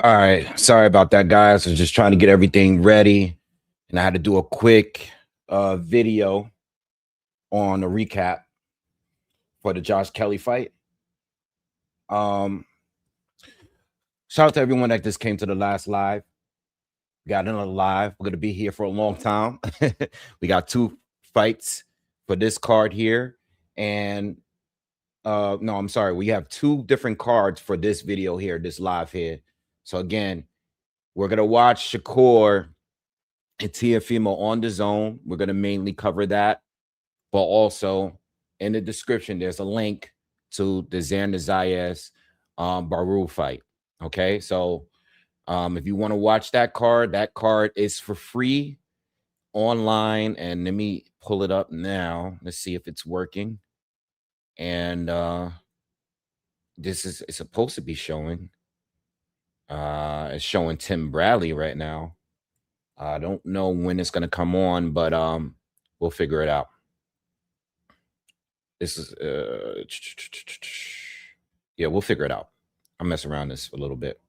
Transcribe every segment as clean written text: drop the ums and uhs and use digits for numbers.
All right. Sorry about that, guys. I was just trying to get everything ready, and I had to do a quick video on a recap for the Josh Kelly fight. Um, Shout out to everyone that just came to the last live. We got another live. We're gonna be here for a long time. We got two fights for this card here, and no, I'm sorry. We have two different cards for this video here, this live here. So again, we're gonna watch Shakur and Teofimo on dazn. We're going to mainly cover that, but also in the description, there's a link to the Zayas Baraou fight. Okay, so if you want to watch that card is for free online. And let me pull it up now. Let's see if it's working. And this is it's supposed to be showing. It's showing Tim Bradley right now. I don't know when it's going to come on, but we'll figure it out. This is yeah, we'll figure it out. I'm messing around this a little bit,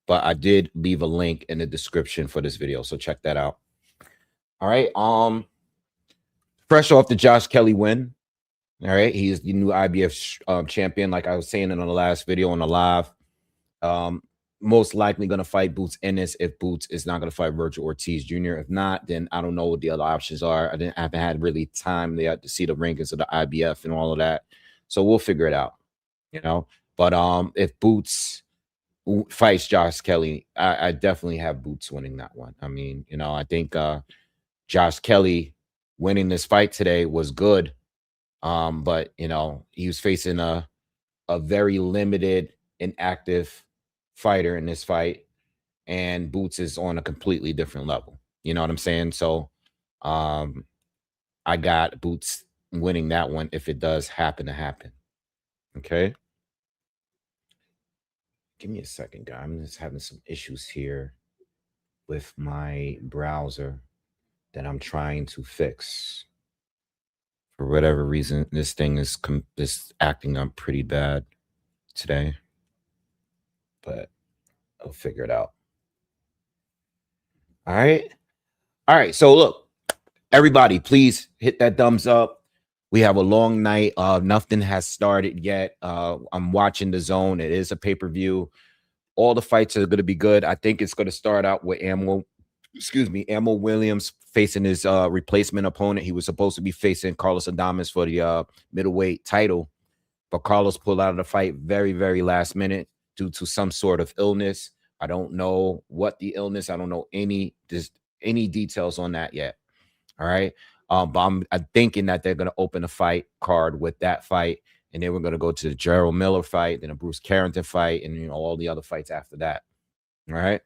but I did leave a link in the description for this video, so check that out. All right, fresh off the Josh Kelly win. All right, he's the new IBF champion, like I was saying in the last video on the live. Most likely going to fight Boots Ennis if Boots is not going to fight Virgil Ortiz Jr. If not, then I don't know what the other options are. I haven't had really time there to see the rankings of the IBF and all of that, so we'll figure it out, you know. But if Boots fights Josh Kelly, I definitely have Boots winning that one. I mean, you know, I think Josh Kelly winning this fight today was good, but you know, he was facing a very limited, inactive fighter in this fight, and Boots is on a completely different level. You know what I'm saying? So I got Boots winning that one if it does happen to happen. Okay. Give me a second, guy. I'm just having some issues here with my browser that I'm trying to fix. For whatever reason, this thing is acting up pretty bad today, but I'll figure it out. All right. All right. So look, everybody, please hit that thumbs up. We have a long night. Nothing has started yet. I'm watching dazn. It is a pay-per-view. All the fights are going to be good. I think it's going to start out with Ammo Williams facing his replacement opponent. He was supposed to be facing Carlos Adames for the middleweight title, but Carlos pulled out of the fight very, very last minute due to some sort of illness. I don't know what the illness. I don't know any details on that yet. All right. But I'm thinking that they're going to open a fight card with that fight, and then we're going to go to the Gerald Miller fight, then a Bruce Carrington fight, and you know all the other fights after that. All right.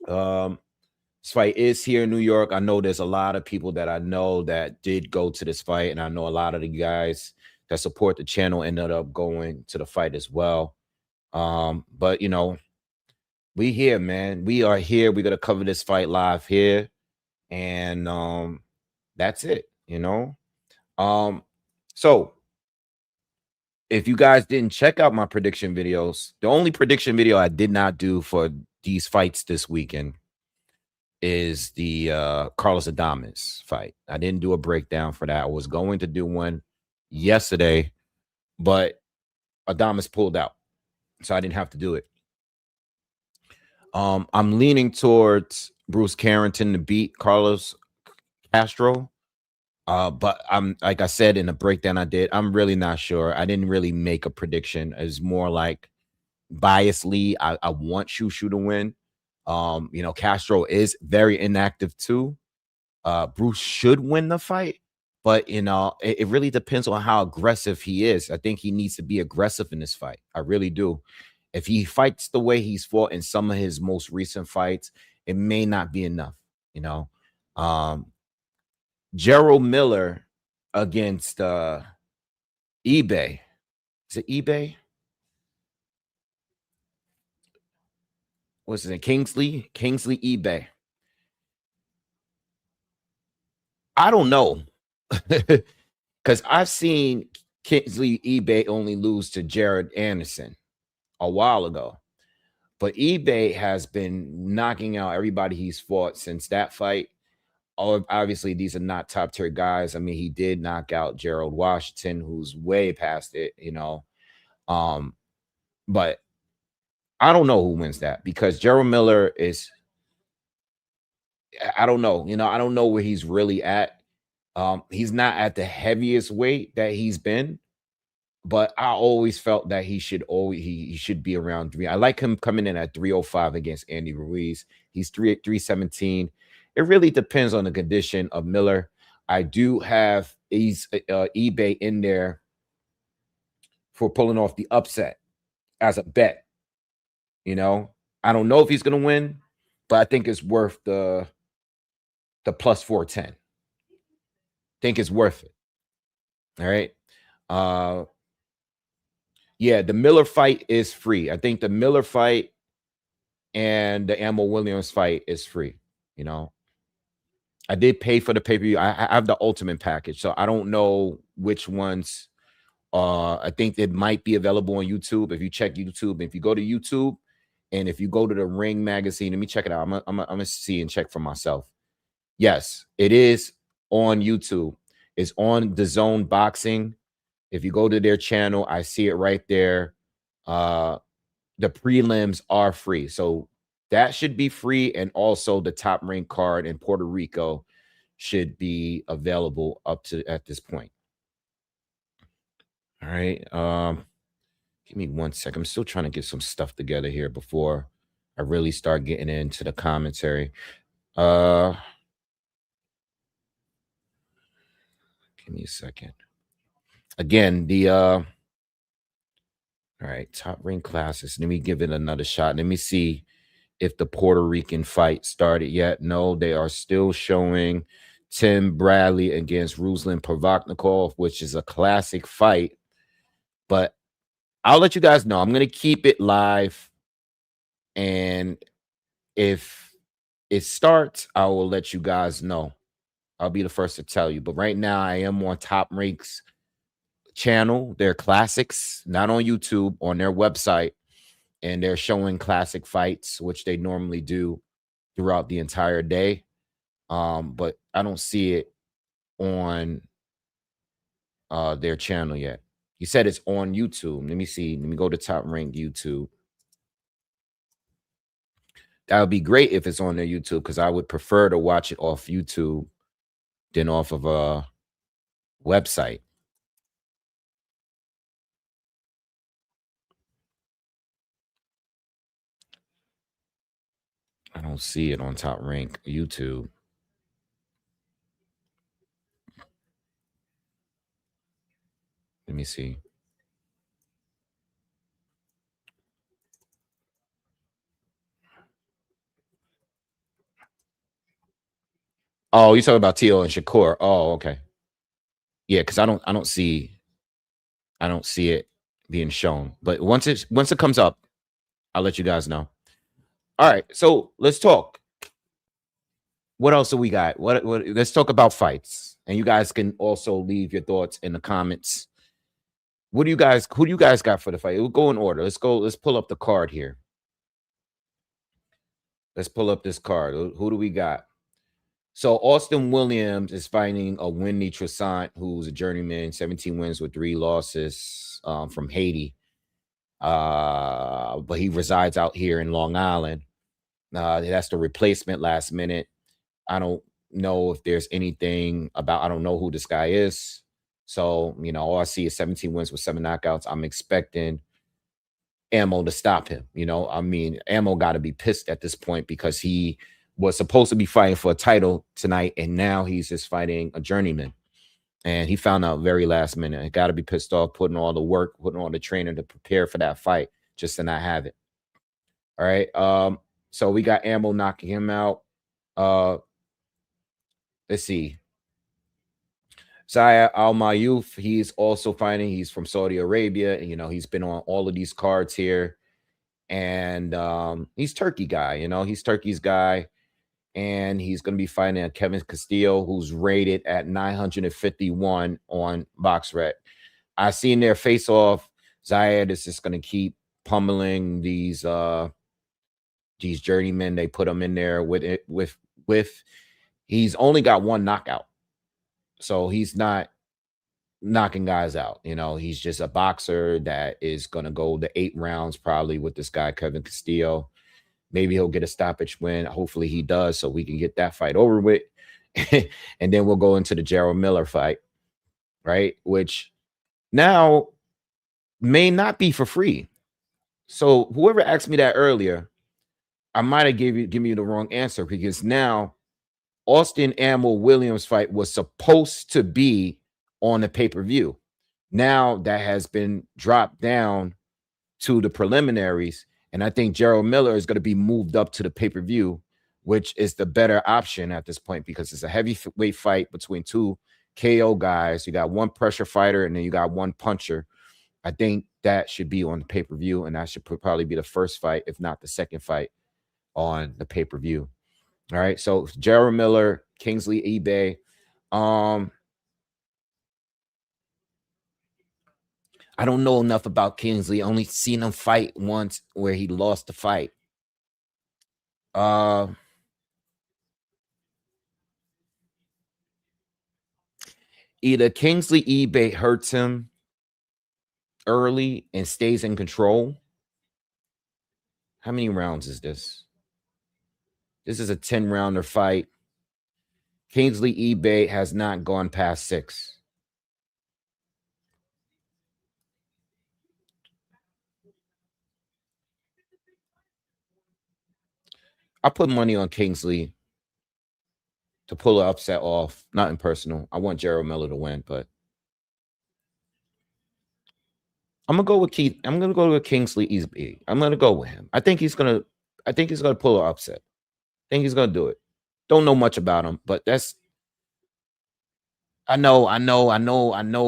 This fight is here in New York. I know there's a lot of people that I know that did go to this fight, and I know a lot of the guys that support the channel ended up going to the fight as well. But you know, we here, man. We are here. We're gonna cover this fight live here, and that's it. You know. So if you guys didn't check out my prediction videos, the only prediction video I did not do for these fights this weekend is the Carlos Adames fight. I didn't do a breakdown for that. I was going to do one yesterday, but Adames pulled out, so I didn't have to do it. I'm leaning towards Bruce Carrington to beat Carlos Castro. But I'm, like I said in the breakdown I did, I'm really not sure. I didn't really make a prediction. It's more like biasly, I want Shushu to win. You know, Castro is very inactive too. Bruce should win the fight, but you know, it really depends on how aggressive he is. I think he needs to be aggressive in this fight. I really do. If he fights the way he's fought in some of his most recent fights, it may not be enough, you know. Gerald Miller against eBay. Is it eBay? What's his name? Kingsley eBay. I don't know. Because I've seen Kingsley eBay only lose to Jared Anderson a while ago. But eBay has been knocking out everybody he's fought since that fight. Obviously, these are not top tier guys. I mean, he did knock out Gerald Washington, who's way past it, you know. But I don't know who wins that, because Gerald Miller is, I don't know, you know, I don't know where he's really at. He's not at the heaviest weight that he's been, but I always felt that he should always he should be around three. I like him coming in at 305 against Andy Ruiz. He's 317. It really depends on the condition of Miller. I do have eBay in there for pulling off the upset as a bet. You know, I don't know if he's gonna win, but I think it's worth the plus 410. Think it's worth it. All right. Yeah, the Miller fight is free. I think the Miller fight and the Ammo Williams fight is free. You know, I did pay for the pay-per-view. I have the ultimate package, so I don't know which ones. I think it might be available on YouTube. If you check YouTube, if you go to YouTube, and if you go to the Ring magazine, let me check it out. I'm gonna see and check for myself. Yes, it is on YouTube. It's on dazn Boxing. If you go to their channel, I see it right there. The prelims are free, so that should be free, and also the Top Rank card in Puerto Rico should be available up to at this point. All right. Give me 1 second. I'm still trying to get some stuff together here before I really start getting into the commentary. Give me a second. Again, the all right, Top Ring classes. Let me give it another shot. Let me see if the Puerto Rican fight started yet. No, they are still showing Tim Bradley against Ruslan Provoknikov, which is a classic fight. But I'll let you guys know. I'm going to keep it live. And if it starts, I will let you guys know. I'll be the first to tell you. But right now, I am on Top Rank's channel. They're classics, not on YouTube, on their website. And they're showing classic fights, which they normally do throughout the entire day. But I don't see it on their channel yet. You said it's on YouTube. Let me see. Let me go to Top Rank YouTube. That would be great if it's on their YouTube, because I would prefer to watch it off YouTube than off of a website. I don't see it on Top Rank YouTube. Let me see. Oh, you're talking about Teo and Shakur. Oh, okay. Yeah, because I don't see it being shown. But once it comes up, I'll let you guys know. All right, so let's talk. What else do we got? What let's talk about fights. And you guys can also leave your thoughts in the comments. Who do you guys got for the fight? We'll go in order. Let's pull up the card here. Let's pull up this card. Who do we got? So Austin Williams is fighting a Winnie Toussaint, who's a journeyman, 17 wins with 3 losses, from Haiti. But he resides out here in Long Island. That's the replacement last minute. I don't know if there's anything about, I don't know who this guy is. So, you know, all I see is 17 wins with 7 knockouts. I'm expecting Ammo to stop him. You know, I mean, Ammo got to be pissed at this point, because he was supposed to be fighting for a title tonight, and now he's just fighting a journeyman. And he found out very last minute. He got to be pissed off, putting all the work, putting all the training to prepare for that fight, just to not have it. All right. So we got Ammo knocking him out. Let's see. Zayas Al-Mayouf, he's also fighting. He's from Saudi Arabia. And, you know, he's been on all of these cards here. And he's Turkey guy, you know, he's Turkey's guy. And he's going to be fighting Kevin Castillo, who's rated at 951 on BoxRec. I seen their face off. Zayas is just going to keep pummeling these these journeymen, they put him in there with it with he's only got one knockout. So he's not knocking guys out. You know, he's just a boxer that is going to go the 8 rounds probably with this guy, Kevin Castillo. Maybe he'll get a stoppage win. Hopefully he does so we can get that fight over with. And then we'll go into the Gerald Miller fight, right? Which now may not be for free. So whoever asked me that earlier, I might have given you the wrong answer because now Austin Amel Williams fight was supposed to be on the pay-per-view. Now that has been dropped down to the preliminaries, and I think Gerald Miller is going to be moved up to the pay-per-view, which is the better option at this point because it's a heavyweight fight between 2 KO guys. You got one pressure fighter and then you got one puncher. I think that should be on the pay-per-view, and that should probably be the first fight, if not the second fight on the pay-per-view. All right, so Gerald Miller, Kingsley eBay. I don't know enough about Kingsley. Only seen him fight once where he lost the fight. Either Kingsley eBay hurts him early and stays in control. How many rounds is this? This is a 10-rounder fight. Kingsley eBay has not gone past 6. I put money on Kingsley to pull an upset off. Not in personal. I want Gerald Miller to win, but I'm gonna go with Keith. I'm gonna go with Kingsley eBay. I'm gonna go with him. I think he's gonna pull an upset. I think he's gonna do it. Don't know much about him, but that's I know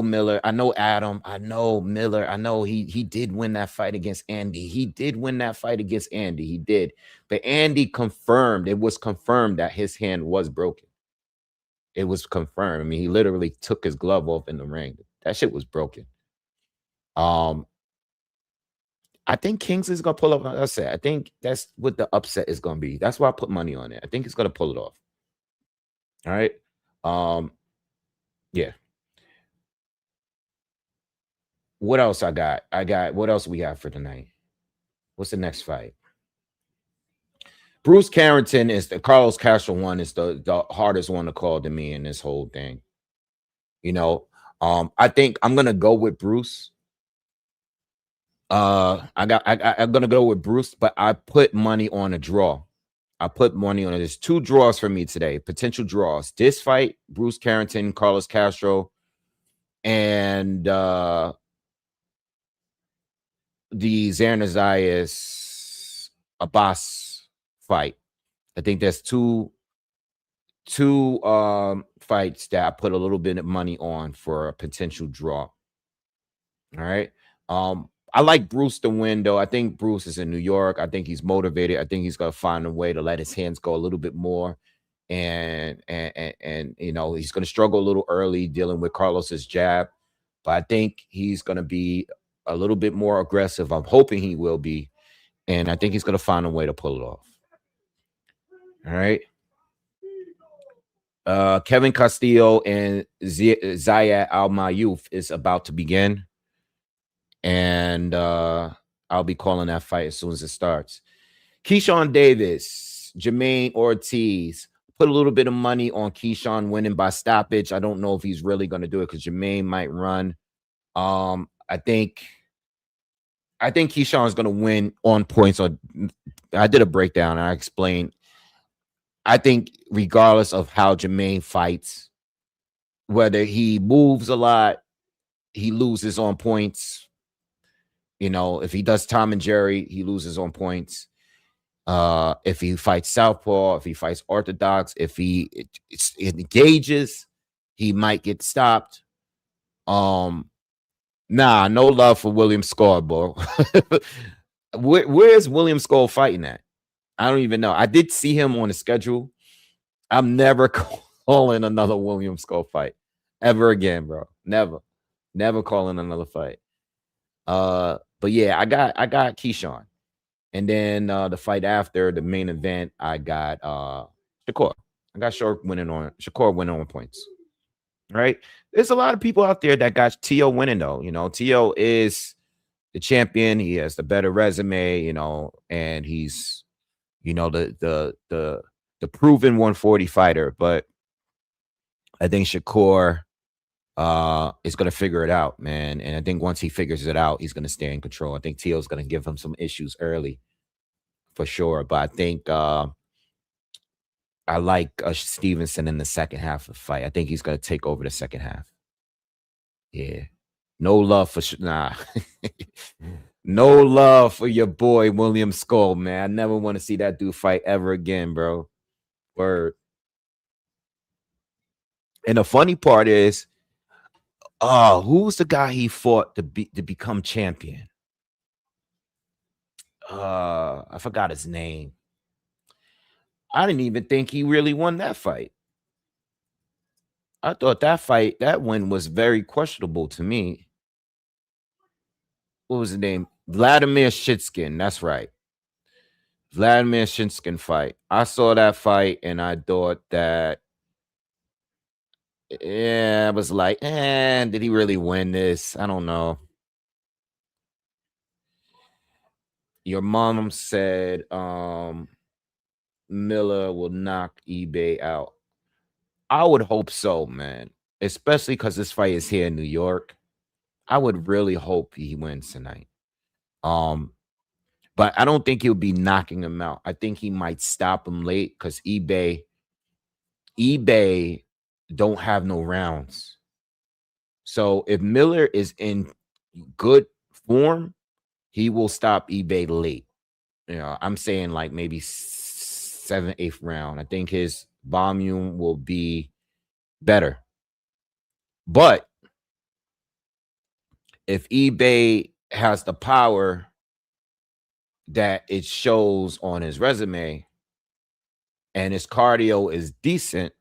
Miller. I know Adam. I know Miller. I know he did win that fight against Andy. He did win that fight against Andy. He did. But Andy confirmed, it was confirmed that his hand was broken. It was confirmed. I mean, he literally took his glove off in the ring. That shit was broken. I think Kingsley's gonna pull up an upset. I think that's what the upset is gonna be. That's why I put money on it. I think he's gonna pull it off. All right. Yeah. What else I got? What else we got for tonight? What's the next fight? Bruce Carrington is the Carlos Castro one is the hardest one to call to me in this whole thing. You know, I think I'm gonna go with Bruce. I'm gonna go with Bruce, but I put money on a draw. I put money on it. There's 2 draws for me today, potential draws. This fight, Bruce Carrington, Carlos Castro, and the Zayas Abbas fight. I think there's two fights that I put a little bit of money on for a potential draw. All right. I like Bruce to win, though. I think Bruce is in New York. I think he's motivated. I think he's gonna find a way to let his hands go a little bit more. And you know, he's gonna struggle a little early dealing with Carlos's jab, but I think he's gonna be a little bit more aggressive. I'm hoping he will be, and I think he's gonna find a way to pull it off. All right. Kevin Castillo and Zayas Al-Mayyouf is about to begin. And I'll be calling that fight as soon as it starts. Keyshawn Davis, Jermaine Ortiz. Put a little bit of money on Keyshawn winning by stoppage. I don't know if he's really going to do it because Jermaine might run. I think Keyshawn is going to win on points. I did a breakdown and I explained. I think regardless of how Jermaine fights, whether he moves a lot, he loses on points. You know, if he does Tom and Jerry, he loses on points. If he fights southpaw, if he fights orthodox, if he engages, he might get stopped. Nah, no love for William Scull, bro. Where's William Scull fighting at? I don't even know. I did see him on the schedule. I'm never calling another William Scull fight ever again, bro. Never calling another fight. But yeah, I got Keyshawn. And then the fight after the main event, I got Shakur. I got Shakur winning on points. Right? There's a lot of people out there that got Tio winning though. You know, Tio is the champion. He has the better resume, you know, and he's, you know, the proven 140 fighter. But I think Shakur is gonna figure it out, man. And I think once he figures it out, he's gonna stay in control. I think Tio's gonna give him some issues early for sure. But I think I like Stevenson in the second half of the fight. I think he's gonna take over the second half. Yeah. No love for nah. No love for your boy William Scull, man. I never want to see that dude fight ever again, bro. Word. And the funny part is, who's the guy he fought to become champion? I forgot his name. I didn't even think he really won that fight. I thought that win was very questionable to me. What was his name? Vladimir Shitskin. That's right. Vladimir Shitskin fight. I saw that fight and I thought that, yeah, I was like, did he really win this? I don't know. Your mom said Miller will knock eBay out. I would hope so, man. Especially because this fight is here in New York. I would really hope he wins tonight. But I don't think he'll be knocking him out. I think he might stop him late because eBay don't have no rounds. So if Miller is in good form, he will stop eBay late. You know, I'm saying like maybe 7th, 8th round. I think his volume will be better. But if eBay has the power that it shows on his resume and his cardio is decent,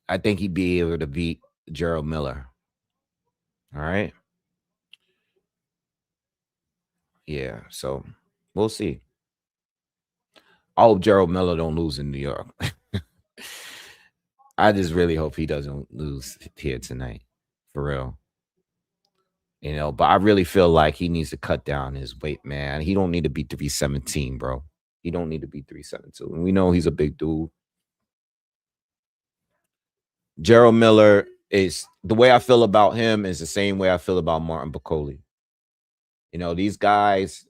I think he'd be able to beat Gerald Miller. All right. Yeah. So we'll see. I hope Gerald Miller don't lose in New York. I just really hope he doesn't lose here tonight. For real. You know, but I really feel like he needs to cut down his weight, man. He don't need to be 317, bro. He don't need to be 372. And we know he's a big dude. Gerald Miller is, the way I feel about him is the same way I feel about Martin Bacoli. You know, these guys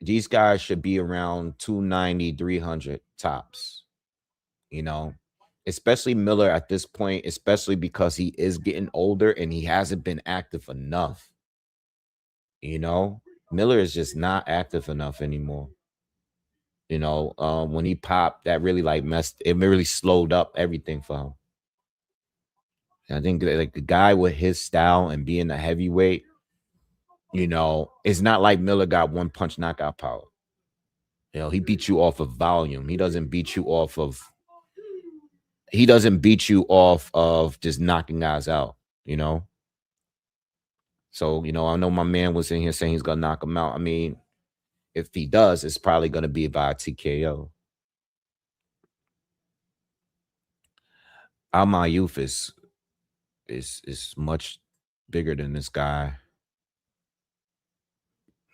should be around 290, 300 tops. You know, especially Miller at this point, especially because he is getting older and he hasn't been active enough. You know, Miller is just not active enough anymore. You know, when he popped, that really like it really slowed up everything for him. And I think that, like, the guy with his style and being a heavyweight, you know, it's not like Miller got one punch knockout power. You know, he beat you off of volume. He doesn't beat you off of just knocking guys out, you know. So, you know, I know my man was in here saying he's gonna knock him out. I mean, if he does, it's probably gonna be by TKO. My youth is much bigger than this guy.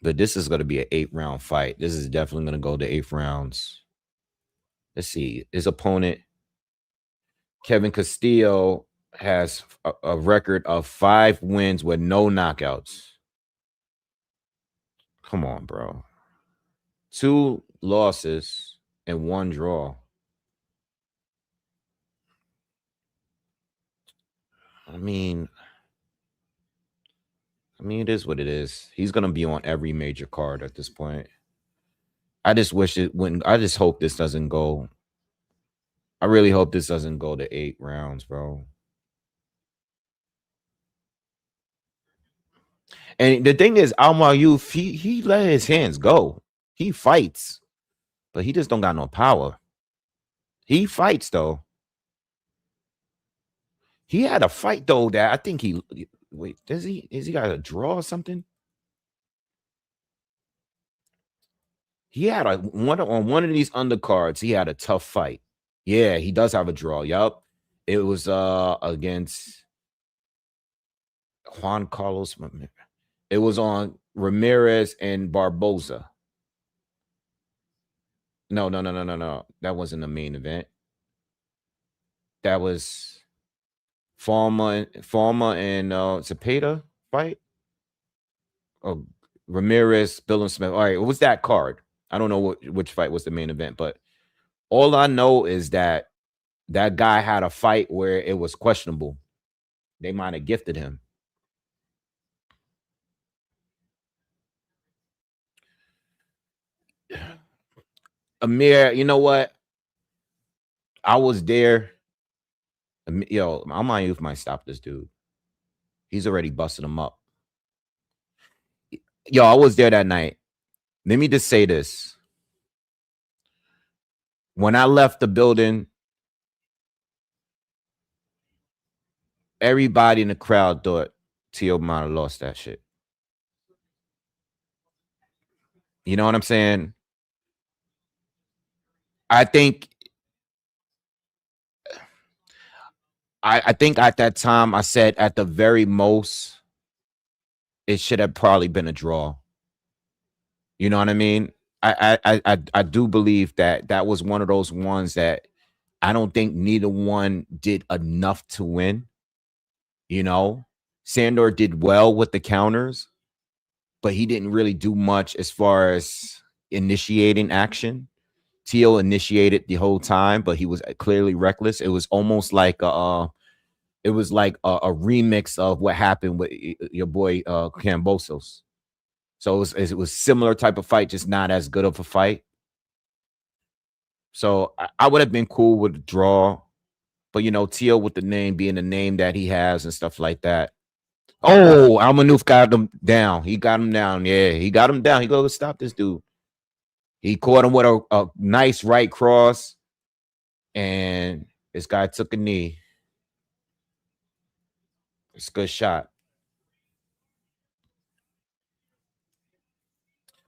But this is going to be an 8-round fight. This is definitely going to go to 8 rounds. Let's see. His opponent, Kevin Castillo, has a record of 5 wins with no knockouts. Come on, bro. 2 losses and 1 draw. I mean, it is what it is. He's going to be on every major card at this point. I just wish it wouldn't. I just hope this doesn't go. I really hope this doesn't go to 8 rounds, bro. And the thing is, Youth, he let his hands go. He fights, but he just don't got no power. He fights though. He had a fight though that I think he wait. Is he got a draw or something? He had one of these undercards. He had a tough fight. Yeah, he does have a draw. Yup. It was against Juan Carlos. It was on Ramirez and Barboza. No. That wasn't the main event. That was Farmer and Zepeda fight. Oh, Ramirez, Bill and Smith. All right, what was that card? I don't know which fight was the main event, but all I know is that that guy had a fight where it was questionable. They might have gifted him. Amir, you know what? I was there. Yo, my youth might stop this dude. He's already busting him up. Yo, I was there that night. Let me just say this. When I left the building, everybody in the crowd thought Teofimo might have lost that shit. You know what I'm saying? I think at that time I said at the very most it should have probably been a draw. You know what I mean? I do believe that that was one of those ones that I don't think neither one did enough to win. You know, Sandor did well with the counters, but he didn't really do much as far as initiating action. Teal initiated the whole time, but he was clearly reckless. It was almost like a remix of what happened with your boy Cambosos. So it was similar type of fight, just not as good of a fight. So I would have been cool with a draw, but you know, Teal with the name being the name that he has and stuff like that. Oh, Almanoof got him down. He got him down. Yeah, he got him down. He go, stop this dude. He caught him with a nice right cross, and this guy took a knee. It's a good shot.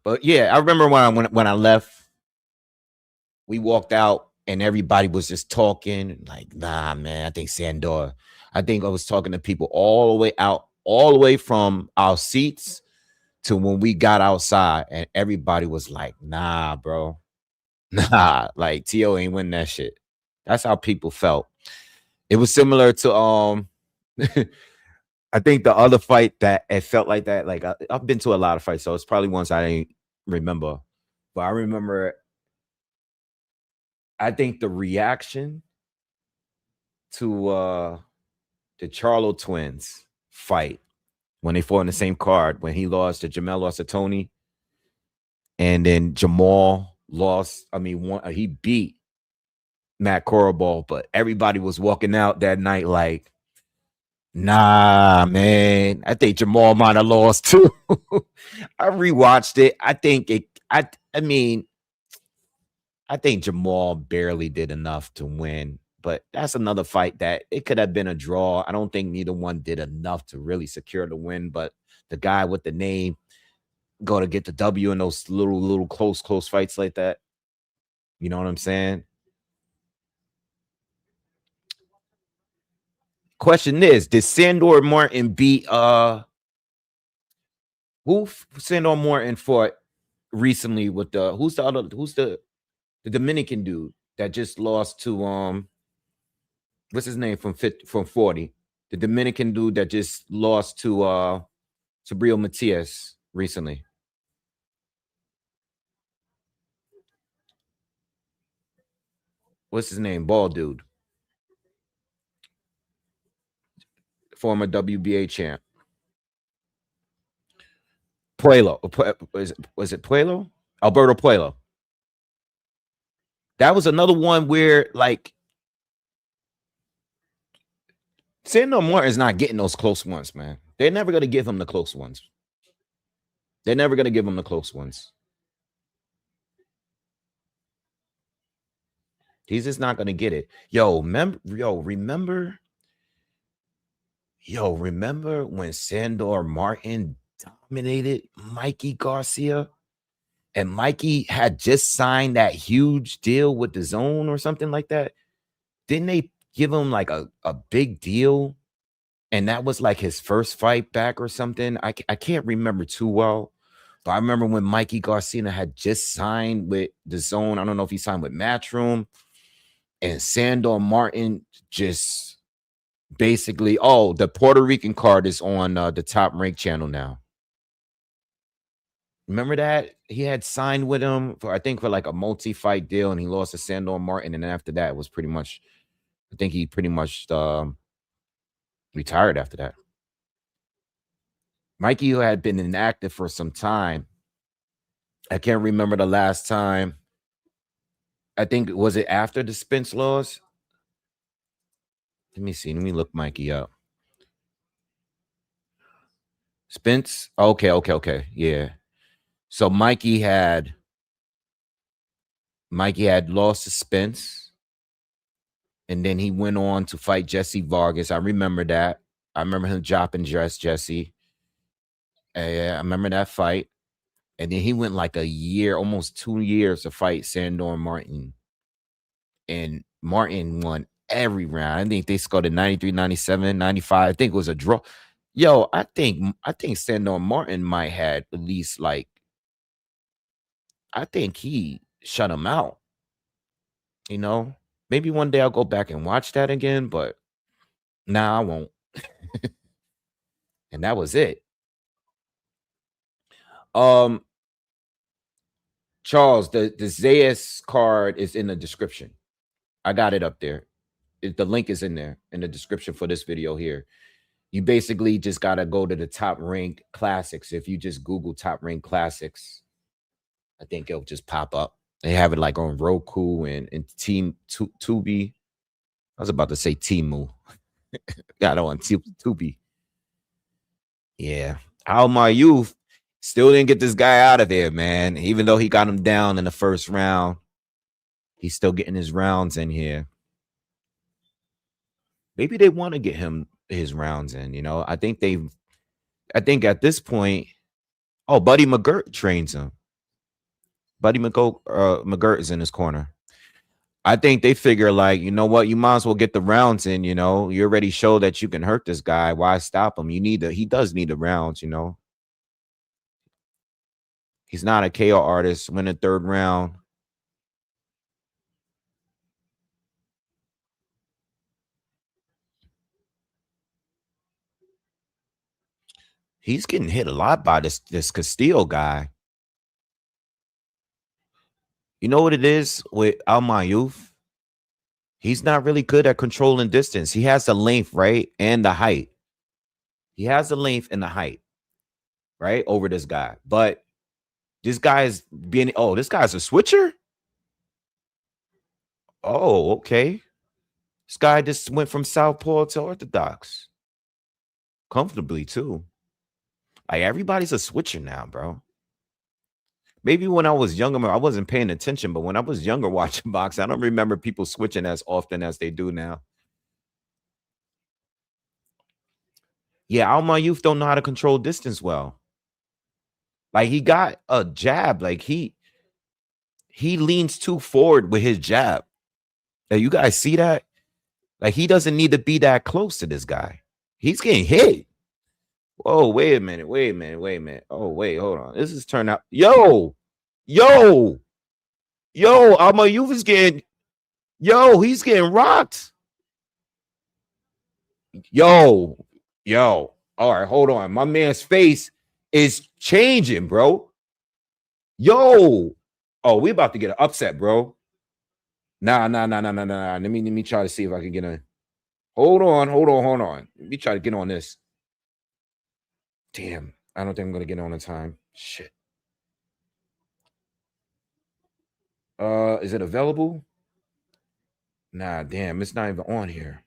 But yeah, I remember when I left, we walked out and everybody was just talking like, nah, man, I think Sandor. I think I was talking to people all the way out, all the way from our seats to when we got outside, and everybody was like, nah, bro. Nah, like T.O. ain't winning that shit. That's how people felt. It was similar to I think the other fight that it felt like that. Like I've been to a lot of fights, so it's probably ones I didn't remember. But I remember I think the reaction to the Charlo twins fight when they fought in the same card, when he lost to Jamel, lost to Tony, and then Jamal lost. I mean, he beat Matt Coraball, but everybody was walking out that night like, nah, man, I think Jamal might have lost too. I rewatched it. I think I think Jamal barely did enough to win, but that's another fight that it could have been a draw. I don't think neither one did enough to really secure the win, but the guy with the name go to get the W in those little close fights like that. You know what I'm saying? Question is, did Sandor Martin beat who Sandor Martin fought recently with who's the Dominican dude that just lost to what's his name from 40? The Dominican dude that just lost to Sabril Matias recently. What's his name? Bald dude. Former WBA champ. Puello. Was it Puello? Alberto Puello. That was another one where like Sandor Martin's not getting those close ones, man. They're never going to give him the close ones. They're never going to give him the close ones. He's just not going to get it. Remember when Sandor Martin dominated Mikey Garcia? And Mikey had just signed that huge deal with the Zone or something like that. Didn't they give him like a big deal? And that was like his first fight back or something. I can't remember too well. But I remember when Mikey Garcia had just signed with the Zone. I don't know if he signed with Matchroom. And Sandor Martin just basically, oh, the Puerto Rican card is on the Top Rank channel now. Remember that? He had signed with him for, I think, for like a multi-fight deal, and he lost to Sandor Martin. And then after that, it was pretty much, I think he pretty much retired after that. Mikey had been inactive for some time. I can't remember the last time. I think, was it after the Spence loss? Let me see. Let me look Mikey up. Spence? Okay. Yeah. So Mikey had lost to Spence. And then he went on to fight Jesse Vargas. I remember that. I remember him dropping Jesse. I remember that fight. And then he went like a year, almost 2 years to fight Sandor Martin. And Martin won every round. I think they scored a 93, 97, 95. I think it was a draw. Yo, I think Sandor Martin might have at least like, I think he shut him out. You know, maybe one day I'll go back and watch that again, but nah, I won't. And that was it. Charles, the Zayas card is in the description. I got it up there. The link is in there in the description for this video here. You basically just got to go to the Top Rank Classics. If you just Google Top Rank Classics, I think it'll just pop up. They have it like on Roku and Team Tubi. I was about to say Timu. Got it on Tubi. Yeah. How my youth still didn't get this guy out of there, man. Even though he got him down in the first round, he's still getting his rounds in here. Maybe they want to get him his rounds in, you know. I think at this point, oh, Buddy McGirt trains him. Buddy McGirt is in his corner. I think they figure like, you know what, you might as well get the rounds in, you know. You already show that you can hurt this guy. Why stop him? He does need the rounds, you know. He's not a KO artist. Win the third round. He's getting hit a lot by this Castillo guy. You know what it is with Almayuf? He's not really good at controlling distance. He has the length, right? And the height. He has the length and the height, right? Over this guy. But this guy is being, oh, this guy's a switcher? Oh, okay. This guy just went from southpaw to orthodox. Comfortably, too. Like, everybody's a switcher now, bro. Maybe when I was younger, I wasn't paying attention, but when I was younger watching boxing, I don't remember people switching as often as they do now. Yeah, all my youth don't know how to control distance well. Like, he got a jab. Like, he leans too forward with his jab. Like, you guys see that? Like, he doesn't need to be that close to this guy. He's getting hit. Whoa, wait a minute. Oh, wait, hold on. This is turn out. Yo, Alma Youth is getting, he's getting rocked. Yo. All right, hold on. My man's face is changing, bro. Yo. Oh, we about to get an upset, bro. Nah. Let me try to see if I can get a. Hold on. Let me try to get on this. Damn, I don't think I'm gonna get on in time. Shit. Is it available? Nah, damn, it's not even on here.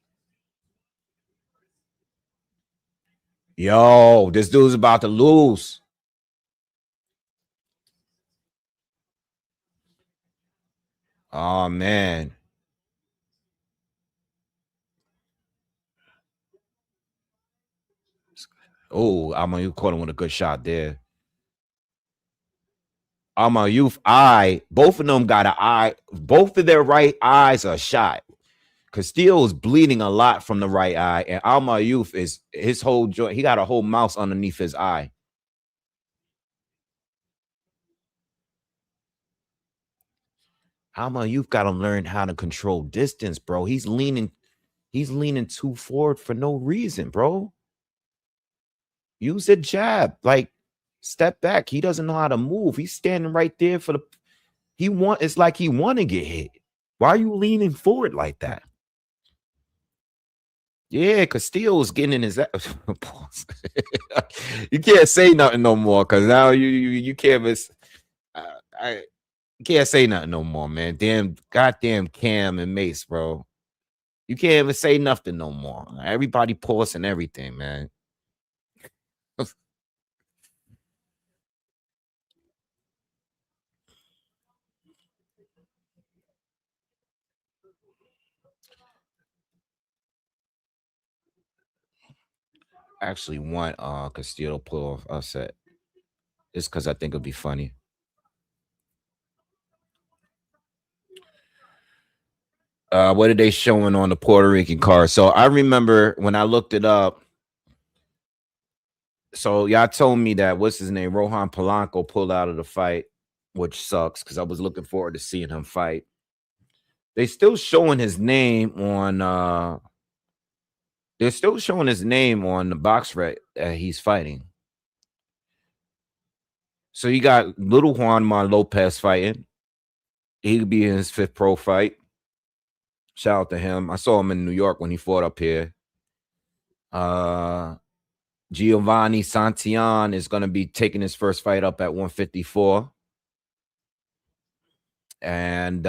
Yo, this dude's about to lose. Oh man. Oh, I'm gonna caught him with a good shot there. Alma Youth eye, both of them got an eye. Both of their right eyes are shot. Castillo is bleeding a lot from the right eye, and Alma Youth is his whole joint. He got a whole mouse underneath his eye. Alma Youth got to learn how to control distance, bro. He's leaning too forward for no reason, bro. Use a jab, like step back. He doesn't know how to move. He's standing right there for the. It's like he want to get hit. Why are you leaning forward like that? Yeah, Castillo's getting in his you can't say nothing no more because now you can't miss. I can't say nothing no more, man. Damn, goddamn Cam and Mace, bro. You can't even say nothing no more. Everybody pausing everything, man. I actually want Castillo to pull off upset. Just because I think it'll be funny. What are they showing on the Puerto Rican card? So I remember when I looked it up. So y'all told me that what's his name? Rohan Polanco pulled out of the fight, which sucks because I was looking forward to seeing him fight. They still showing his name on they're still showing his name on the box rec that he's fighting. So you got little Juanma Lopez fighting. He'll be in his 5th pro fight. Shout out to him. I saw him in New York when he fought up here. Giovanni Santillan is going to be taking his first fight up at 154. And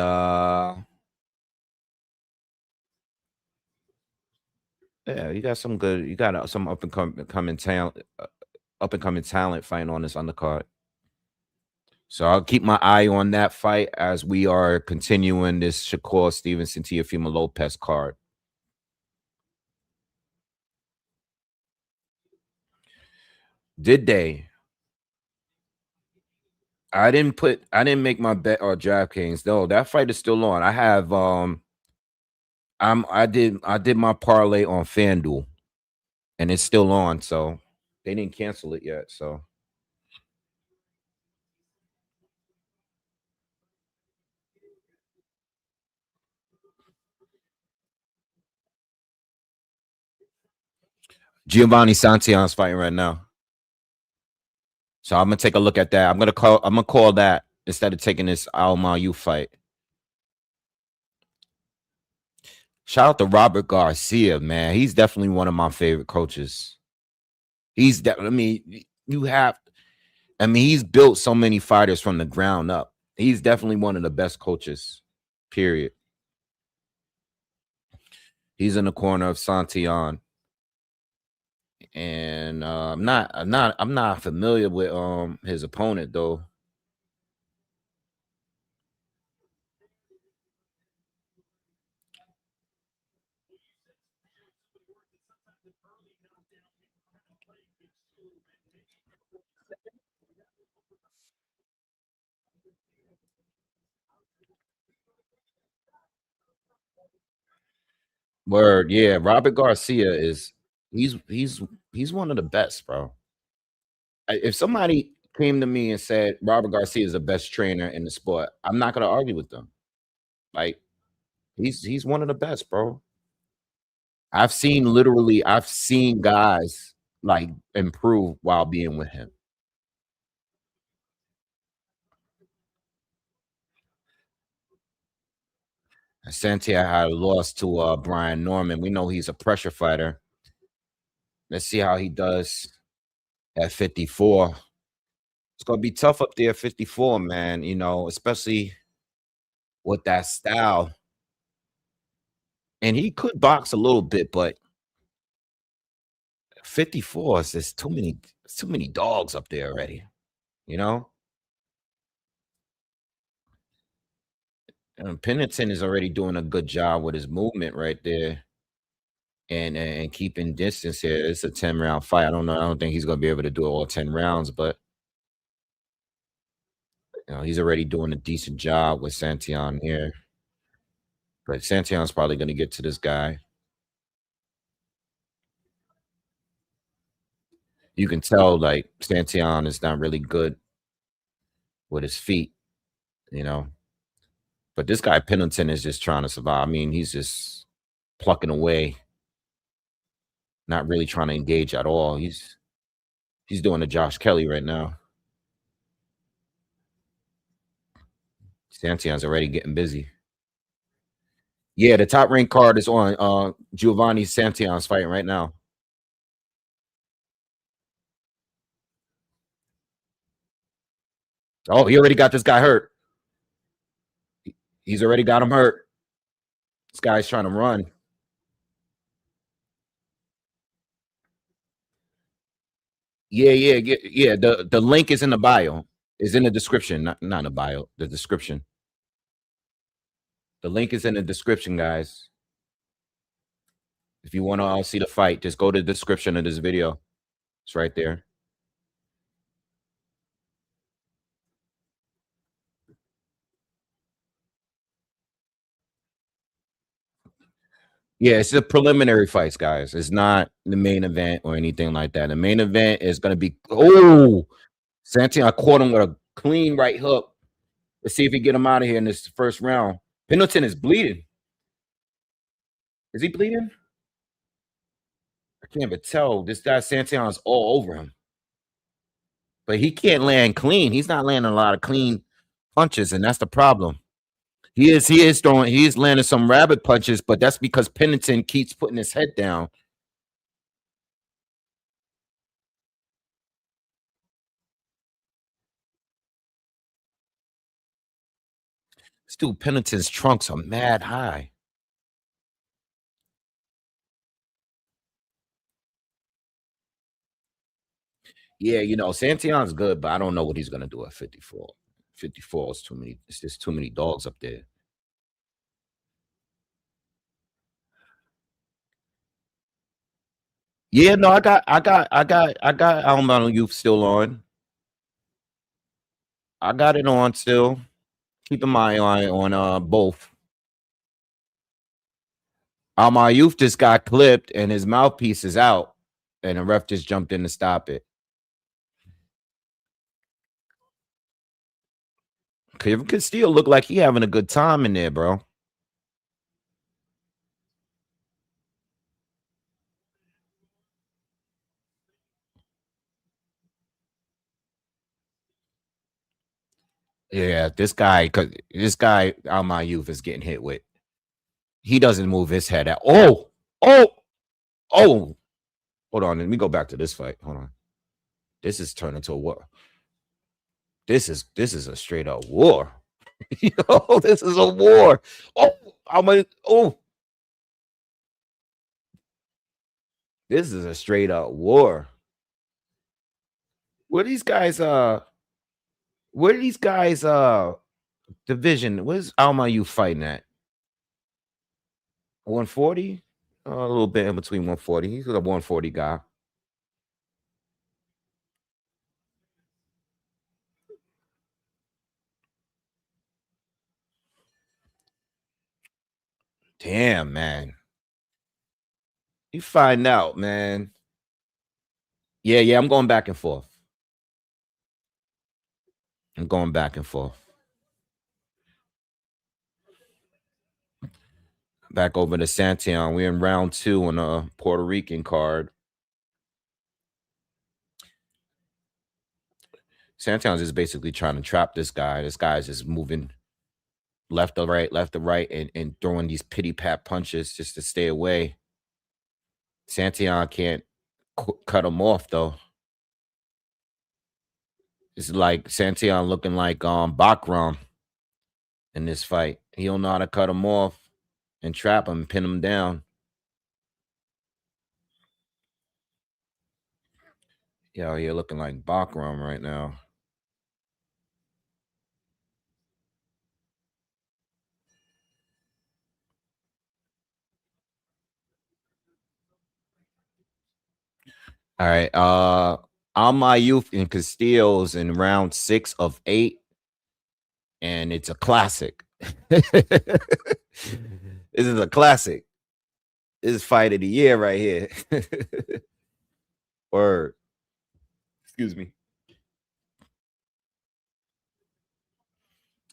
yeah, you got some good. You got some up and coming talent fighting on this undercard. So I'll keep my eye on that fight as we are continuing this Shakur Stevenson Teofimo Lopez card. Did they? I didn't make my bet on DraftKings. No, that fight is still on. I have I did my parlay on FanDuel and it's still on, so they didn't cancel it yet. So Giovanni Santillan's fighting right now. So I'm gonna take a look at that. I'm gonna call that instead of taking this Alma Youth fight. Shout out to Robert Garcia, man. He's definitely one of my favorite coaches. He's definitely, he's built so many fighters from the ground up. He's definitely one of the best coaches, period. He's in the corner of Santillan. And I'm not familiar with his opponent though. Word, yeah. Robert Garcia he's one of the best, bro. If somebody came to me and said Robert Garcia is the best trainer in the sport, I'm not gonna argue with them. Like he's one of the best, bro. I've seen guys like improve while being with him. Santia had lost to Brian Norman. We know he's a pressure fighter. Let's see how he does at 54. It's gonna be tough up there at 54, man. You know, especially with that style. And he could box a little bit, but 54 is just too many dogs up there already. You know? And Pennington is already doing a good job with his movement right there. And keeping distance here. It's a 10-round fight. I don't know. I don't think he's gonna be able to do all 10 rounds, but You know, he's already doing a decent job with Santion here. But Santion's probably going to get to this guy. You can tell, like, Santion is not really good with his feet, you know. But this guy, Pennington, is just trying to survive. I mean, he's just plucking away, not really trying to engage at all. He's doing a Josh Kelly right now. Santion's already getting busy. Yeah, the top rank card is on. Giovanni Santion's fighting right now. Oh, he already got this guy hurt. He's already got him hurt. This guy's trying to run. Yeah. The link is in the bio. Is in the description, not in the bio. The description. The link is in the description, guys. If you want to see the fight, just go to the description of this video. It's right there. Yeah, it's the preliminary fights, guys. It's not the main event or anything like that. The main event is going to be Santion. I caught him with a clean right hook. Let's see if he get him out of here in this first round. Pendleton is bleeding. Is he bleeding? I can't even tell. This guy Santion is all over him. But he can't land clean. He's not landing a lot of clean punches, and that's the problem. He is landing some rabbit punches, but that's because Pennington keeps putting his head down. This dude Pennington's trunks are mad high. Yeah, you know, Santion's good, but I don't know what he's gonna do at 54. 54 is too many. It's just too many dogs up there. Yeah, no, I got Almano Youth still on. I got it on still. Keeping my eye on both. My Youth just got clipped and his mouthpiece is out, and the ref just jumped in to stop it. Castillo look like he having a good time in there, bro. Yeah, this guy, Alma Youth is getting hit with. He doesn't move his head out. Oh. Hold on, let me go back to this fight. Hold on. This is turning into a war. This is a straight up war. Yo, this is a war. This is a straight up war. Where these guys division? Where's Alma you fighting at? 140? A little bit in between 140. He's a 140 guy. Damn, man. You find out, man. Yeah, I'm going back and forth. I'm going back and forth. Back over to Santion. We're in round 2 on a Puerto Rican card. Santion's is basically trying to trap this guy. This guy's just moving left to right, and throwing these pity pat punches just to stay away. Santion can't cut him off though. It's like Santion looking like Bakram in this fight. He don't know how to cut him off and trap him, pin him down. Yeah, you're looking like Bakram right now. All right. All my youth in Castillo's in round 6 of 8. and it's a classic. This is a classic. This is fight of the year right here. Or, excuse me.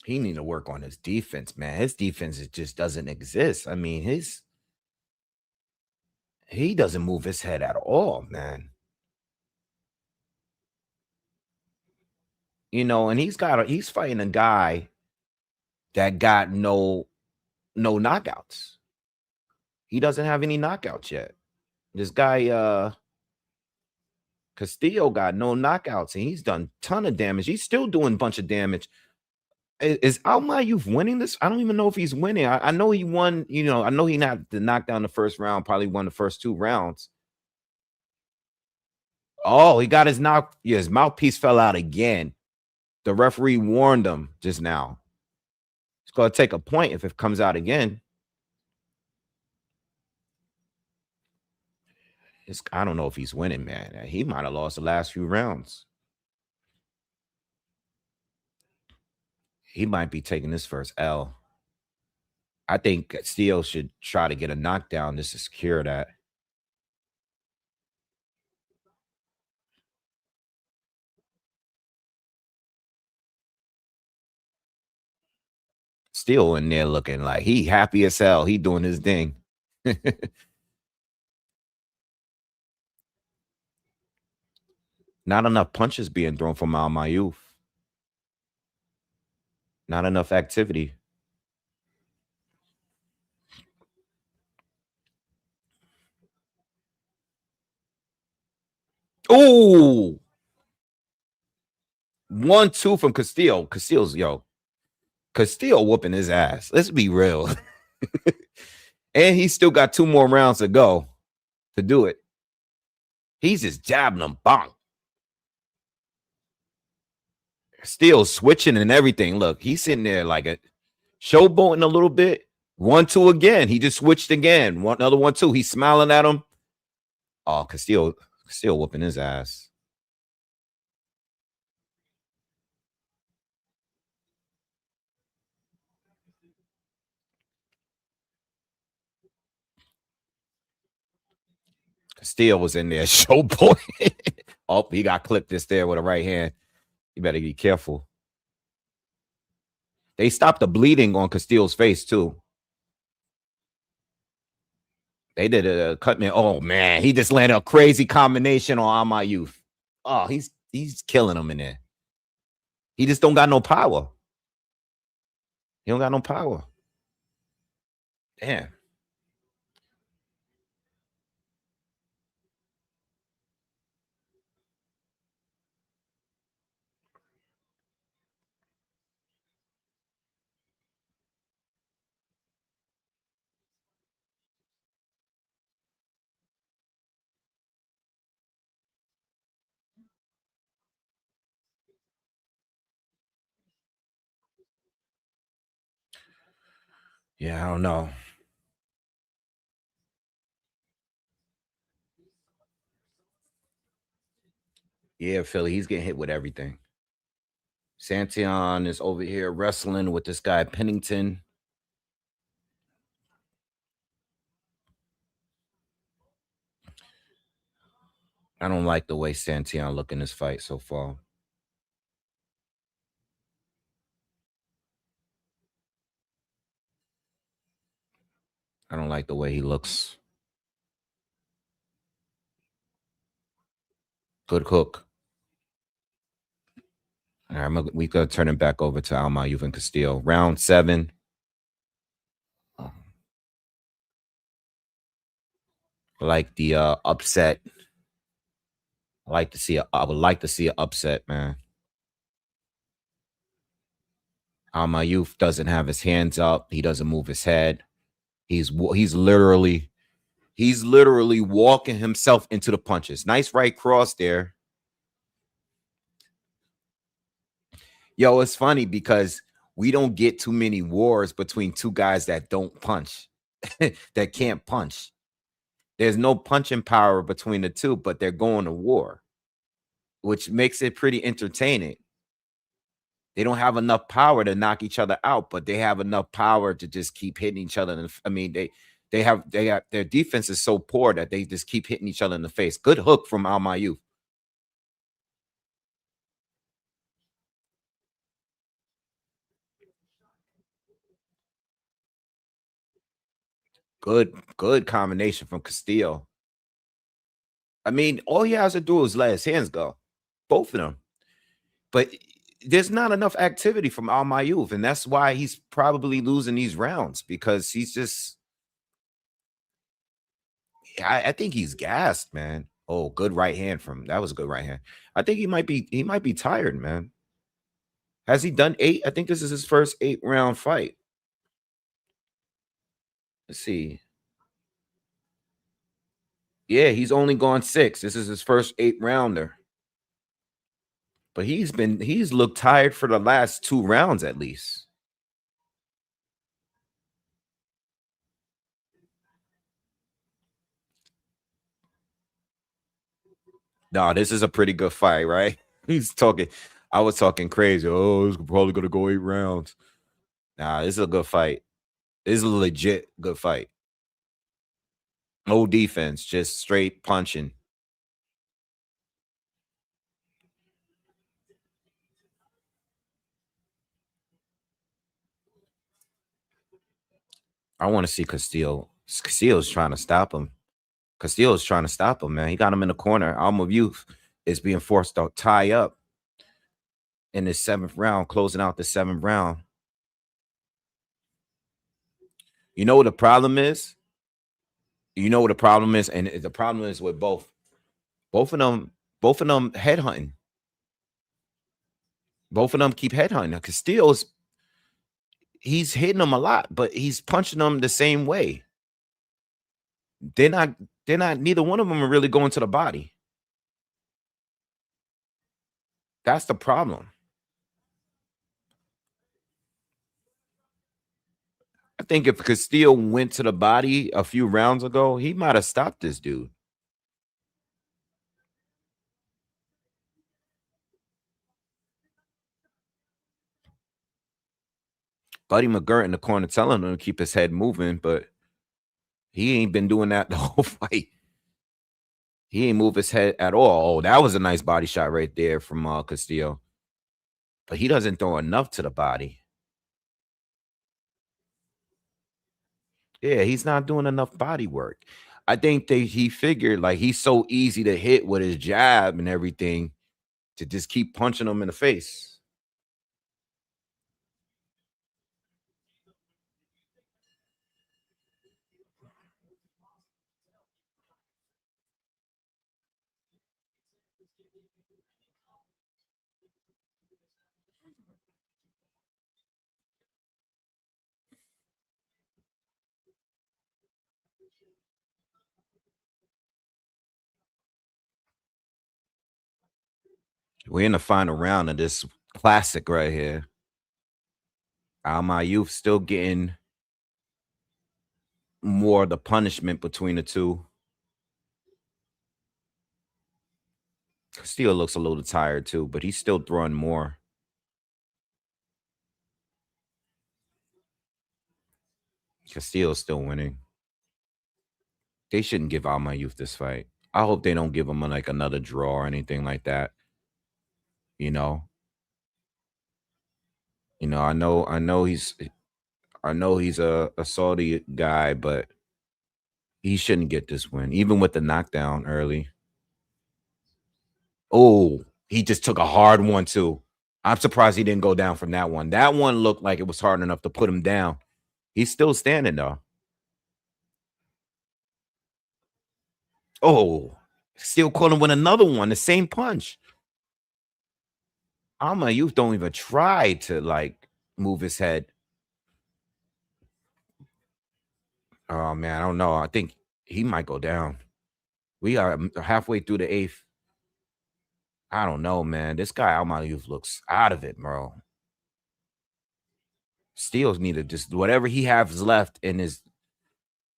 He need to work on his defense, man. His defense just doesn't exist. I mean, he doesn't move his head at all, man. You know, and he's fighting a guy that got no knockouts. He doesn't have any knockouts yet. This guy Castillo got no knockouts, and he's done a ton of damage. He's still doing a bunch of damage. Is Almayuf winning this? I don't even know if he's winning. I know he won, you know, I know he not to knock down the first round, probably won the first 2 rounds. Oh, he got his his mouthpiece fell out again. The referee warned him just now. It's gonna take a point if it comes out again. I don't know if he's winning, man. He might have lost the last few rounds. He might be taking this first L. I think Castillo should try to get a knockdown just to secure that. Still in there looking like he happy as hell. He doing his thing. Not enough punches being thrown from Almayuf. Not enough activity. Ooh. 1-2 from Castillo. Castillo whooping his ass. Let's be real. And he still got 2 more rounds to go to do it. He's just jabbing him. Bonk. Still switching and everything. Look, he's sitting there like a showboating a little bit. 1-2 again. He just switched again. Another 1-2. He's smiling at him. Oh, Castillo whooping his ass. Castillo was in there showboating. Oh, he got clipped this there with a right hand. You better be careful. They stopped the bleeding on Castillo's face too. They did a cut man. Oh man, he just landed a crazy combination on Almayuf. Oh, he's killing him in there. He just don't got no power. He don't got no power. Damn. Yeah, I don't know. Yeah, Philly, he's getting hit with everything. Santion is over here wrestling with this guy Pennington. I don't like the way Santion look in this fight so far. I don't like the way he looks. Good hook. All right, we could turn it back over to Almayuf and Castillo. Round 7. I like the upset. I would like to see an upset, man. Almayuf doesn't have his hands up. He doesn't move his head. He's literally walking himself into the punches. Nice right cross there. Yo, it's funny because we don't get too many wars between 2 guys that don't punch, that can't punch. There's no punching power between the 2, but they're going to war, which makes it pretty entertaining. They don't have enough power to knock each other out, but they have enough power to just keep hitting each other. I mean, they have their defense is so poor that they just keep hitting each other in the face. Good hook from Almayu. Good combination from Castillo. I mean, all he has to do is let his hands go, both of them. But there's not enough activity from Almayu, and that's why he's probably losing these rounds because he's just. I think he's gassed, man. Oh, good right hand from that was a good right hand. I think he might be tired, man. Has he done 8? I think this is his first 8-round fight. Let's see. Yeah, he's only gone 6. This is his first 8-rounder. But he's looked tired for the last 2 rounds at least. No, this is a pretty good fight, right? He's talking. I was talking crazy. Oh, it's probably gonna go 8 rounds. Nah, this is a good fight. This is a legit good fight. No defense, just straight punching. I want to see Castillo. Castillo's trying to stop him. Castillo's trying to stop him, man. He got him in the corner. Alma Youth is being forced to tie up in the 7th round, closing out the 7th round. You know what the problem is? You know what the problem is? And the problem is with both of them headhunting. Both of them keep headhunting. Now, Castillo's he's hitting them a lot, but he's punching them the same way. They're not, neither one of them are really going to the body. That's the problem. I think if Castillo went to the body a few rounds ago, he might have stopped this dude. Buddy McGirt in the corner telling him to keep his head moving, but he ain't been doing that the whole fight. He ain't move his head at all. Oh, that was a nice body shot right there from Castillo. But he doesn't throw enough to the body. Yeah, he's not doing enough body work. I think he figured like he's so easy to hit with his jab and everything to just keep punching him in the face. We're in the final round of this classic right here. My youth still getting more of the punishment between the two. Castillo looks a little tired too, but he's still throwing more. Castillo's still winning. They shouldn't give my youth this fight. I hope they don't give him like another draw or anything like that. You know, I know he's a Saudi guy, but he shouldn't get this win, even with the knockdown early. Oh, he just took a hard one too. I'm surprised he didn't go down from that one. That one looked like it was hard enough to put him down. He's still standing though. Oh, still caught him with another one, the same punch. Alma Youth don't even try to like move his head. Oh man, I don't know. I think he might go down. We are halfway through the 8th. I don't know, man. This guy Alma Youth looks out of it, bro. Steals need to just whatever he has left in his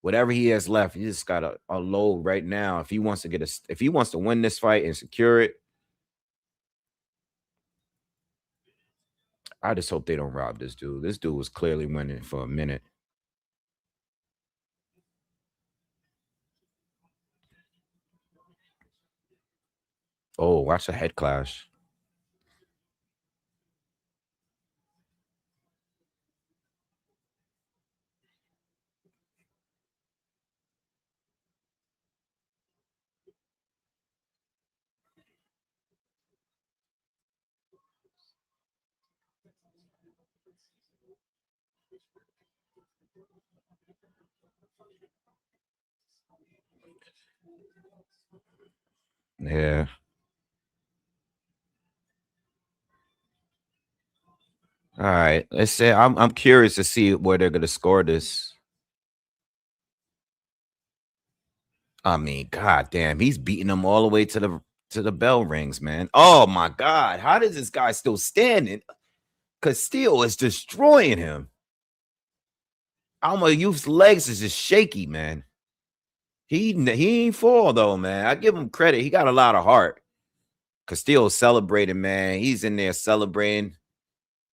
whatever he has left, he just got a load right now. If he wants to win this fight and secure it, I just hope they don't rob this dude. This dude was clearly winning for a minute. Oh, watch the head clash. Yeah. All right. Let's say I'm curious to see where they're gonna score this. I mean, god damn, he's beating them all the way to the bell rings, man. Oh my god, how does this guy still standing? Castillo is destroying him. Alma Youth's legs is just shaky, man. He ain't fall though, man. I give him credit. He got a lot of heart. Castillo's celebrating, man. He's in there celebrating.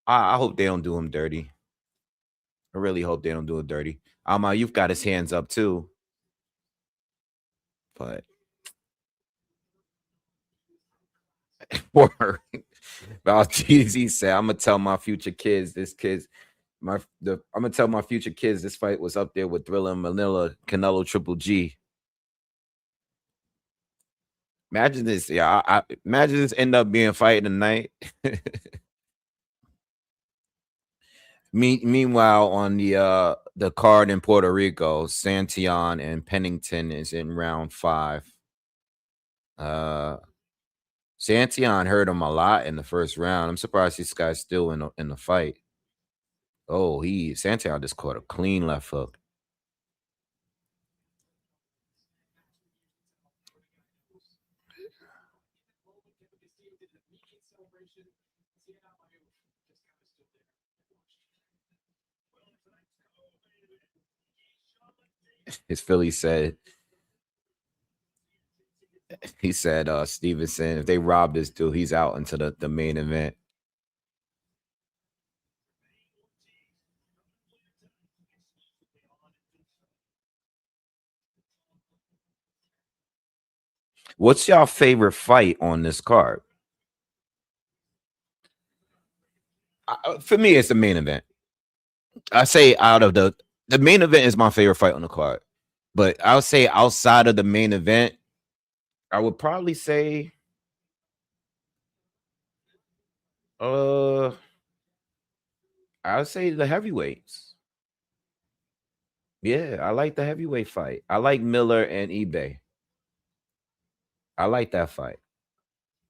I hope they don't do him dirty. I really hope they don't do it dirty. Alma Youth got his hands up too, but Valdez said, "I'm gonna tell my future kids I'm gonna tell my future kids this fight was up there with Thriller Manila Canelo Triple G." Imagine this, yeah. Imagine this end up being fight tonight. Meanwhile, on the card in Puerto Rico, Santion and Pennington is in round 5. Santion hurt him a lot in the first round. I'm surprised this guy's still in the fight. Oh, Santion just caught a clean left hook. His Philly said, Stevenson, if they rob this dude, he's out into the main event. What's y'all favorite fight on this card? For me, it's the main event. I say out of the main event is my favorite fight on the card, but I'll say outside of the main event, I would probably say, I would say the heavyweights. Yeah, I like the heavyweight fight. I like Miller and eBay. I like that fight.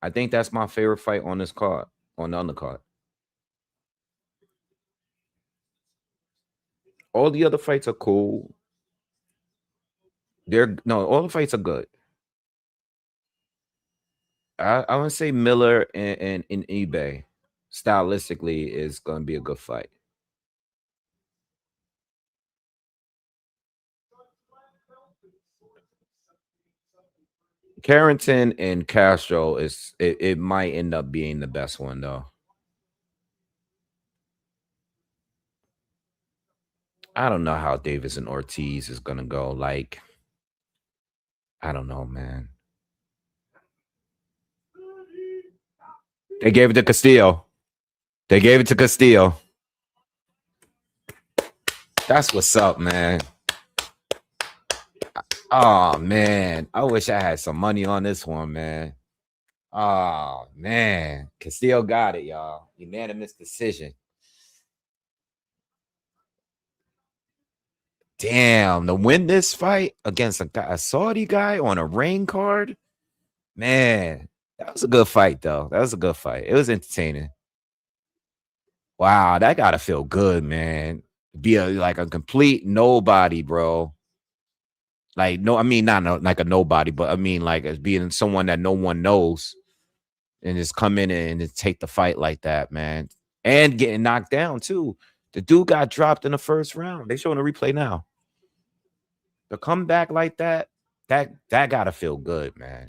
I think that's my favorite fight on this card, on the undercard. All the other fights are cool. All the fights are good. I want to say Miller and eBay stylistically is going to be a good fight. Carrington and Castro it might end up being the best one though. I don't know how Davis and Ortiz is gonna go. Like, I don't know, man. They gave it to Castillo. They gave it to Castillo. That's what's up, man. Oh man, I wish I had some money on this one, man. Oh man, Castillo got it, y'all. Unanimous decision. Damn, to win this fight against a Saudi guy on a rain card, man, that was a good fight, though. That was a good fight. It was entertaining. Wow, that gotta feel good, man. Be like a complete nobody, bro. Like, no, I mean, not like a nobody, but I mean, like, as being someone that no one knows and just come in and just take the fight like that, man. And getting knocked down, too. The dude got dropped in the first round. They showing a replay now. To come back like that gotta feel good, man.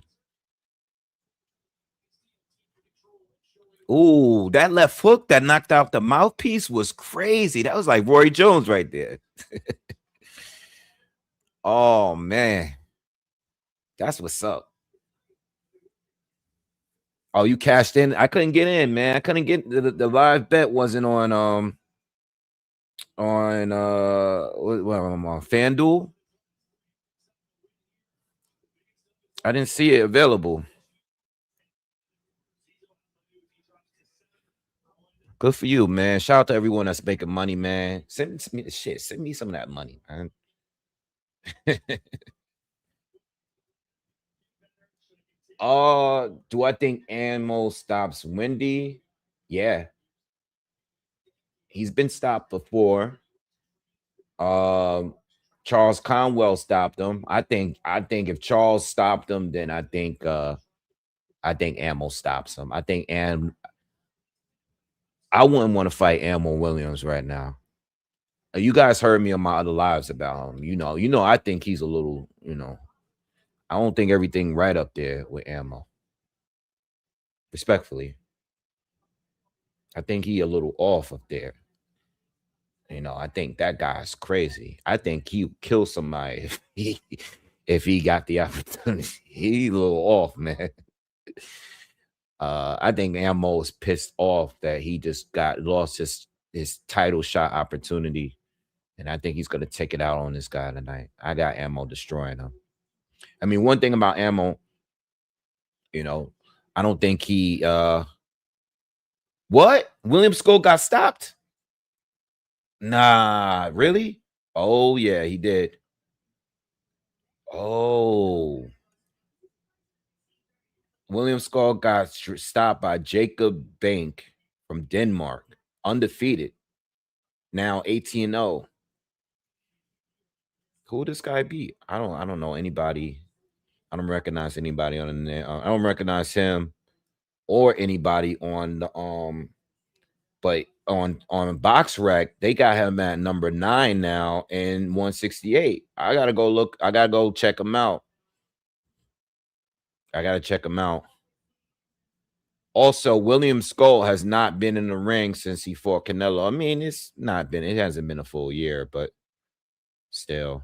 Ooh, that left hook that knocked out the mouthpiece was crazy. That was like Roy Jones right there. Oh, man. That's what's up. Oh, you cashed in? I couldn't get in, man. I couldn't get the live bet wasn't on what am I on FanDuel. I didn't see it available. Good for you, man. Shout out to everyone that's making money, man. Send me the shit. Send me some of that money, man. Do I think Ammo stops Wendy? Yeah. He's been stopped before. Charles Conwell stopped him. I think if Charles stopped him, then I think Ammo stops him. I think I wouldn't want to fight Ammo Williams right now. You guys heard me on my other lives about him. You know, I think he's a little, I don't think everything right up there with Ammo. Respectfully. I think he a little off up there. I think that guy's crazy. I think he would kill somebody if he got the opportunity. He's a little off, man. I think Ammo is pissed off that he just lost his title shot opportunity. And I think he's going to take it out on this guy tonight. I got Ammo destroying him. I mean, one thing about Ammo, I don't think he what? William Scull got stopped? Nah, really? Oh, yeah, he did. Oh. William Scull got stopped by Jacob Bank from Denmark, undefeated. Now 18-0. Who would this guy be? I don't know anybody. I don't recognize anybody on the net. I don't recognize him or anybody on the but on BoxRec, they got him at number 9 now in 168. I gotta go look. I gotta go check him out. I gotta check him out. Also, William Scull has not been in the ring since he fought Canelo. I mean, it hasn't been a full year, but still.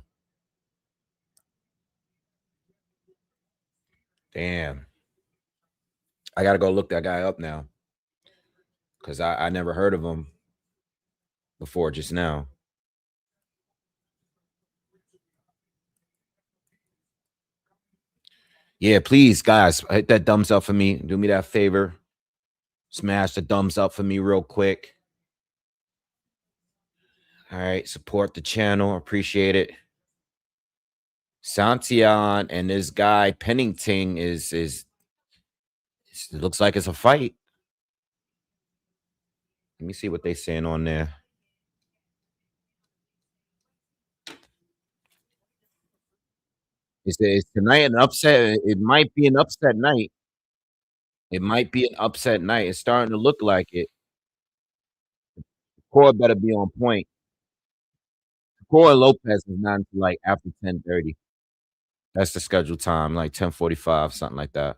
Damn. I gotta go look that guy up now. Because I never heard of him before just now. Yeah, please, guys, hit that thumbs up for me. Do me that favor. Smash the thumbs up for me real quick. All right, support the channel. Appreciate it. Santion and this guy Pennington is it looks like it's a fight. Let me see what they saying on there. Is tonight an upset? It might be an upset night. It might be an upset night. It's starting to look like it. Core better be on point. Core Lopez is not until like after 10:30. That's the scheduled time, like 10:45, something like that.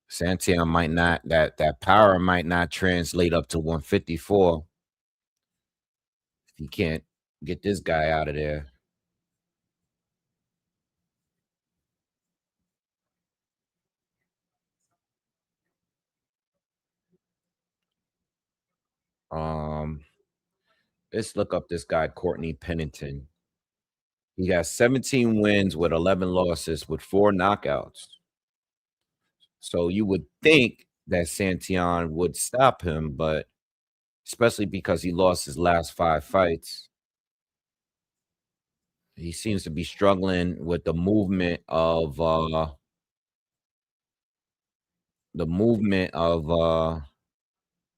Santiago might not that power might not translate up to 154. If he can't get this guy out of there. Let's look up this guy, Courtney Pennington. He got 17 wins with 11 losses with 4 knockouts. So you would think that Santion would stop him, but especially because he lost his last 5 fights. He seems to be struggling with the movement of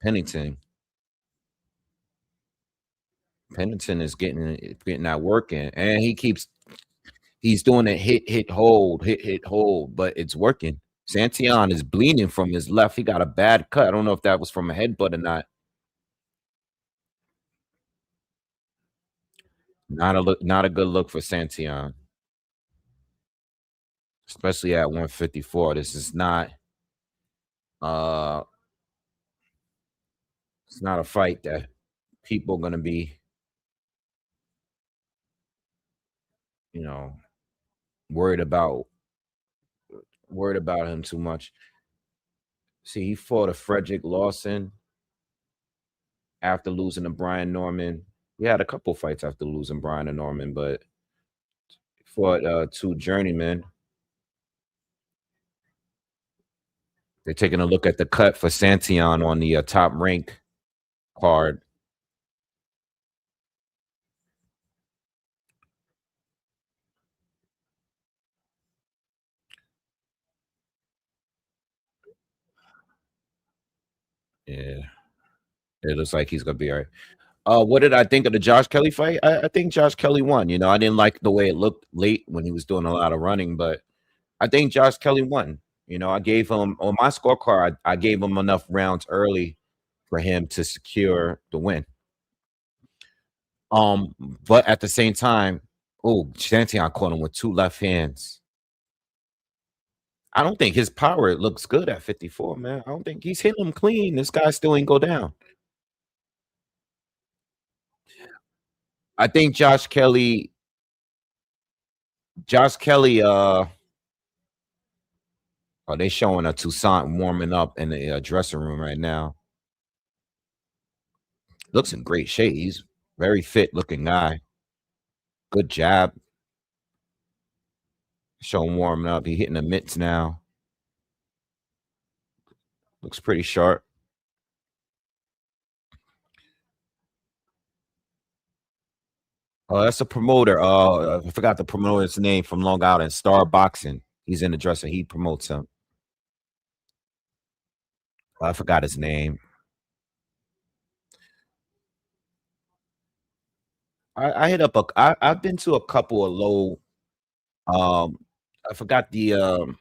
Pennington. Pennington is getting that work in, and he's doing a hit hold, but it's working. Santion is bleeding from his left. He got a bad cut. I don't know if that was from a headbutt or not. not a good look for Santion, especially at 154. This is not uh it's not a fight that people gonna be, you know, worried about worried about him too much. See, he fought a Frederick Lawson after losing to Brian Norman. He had a couple fights after losing Brian and Norman, but fought two journeymen. They're taking a look at the cut for Santion on the top rank card. Yeah, it looks like he's gonna be all right. What did I think of the Josh Kelly fight? I think Josh Kelly won. You know, I didn't like the way it looked late when he was doing a lot of running, but I think Josh Kelly won. You know, I gave him on my scorecard, I gave him enough rounds early for him to secure the win. But at the same time, oh, Santion caught him with two left hands. I don't think his power looks good at 54, man. I don't think he's hitting him clean. This guy still ain't go down. I think Josh Kelly, oh, they showing a Toussaint warming up in the dressing room right now. Looks in great shape. He's very fit looking guy. Good jab. Show him warming up. He hitting the mitts now. Looks pretty sharp. Oh, that's a promoter. I forgot the promoter's name from Long Island. Star Boxing. He's in the dressing. He promotes him. I forgot his name. I hit up I've been to a couple of low. Um, I forgot the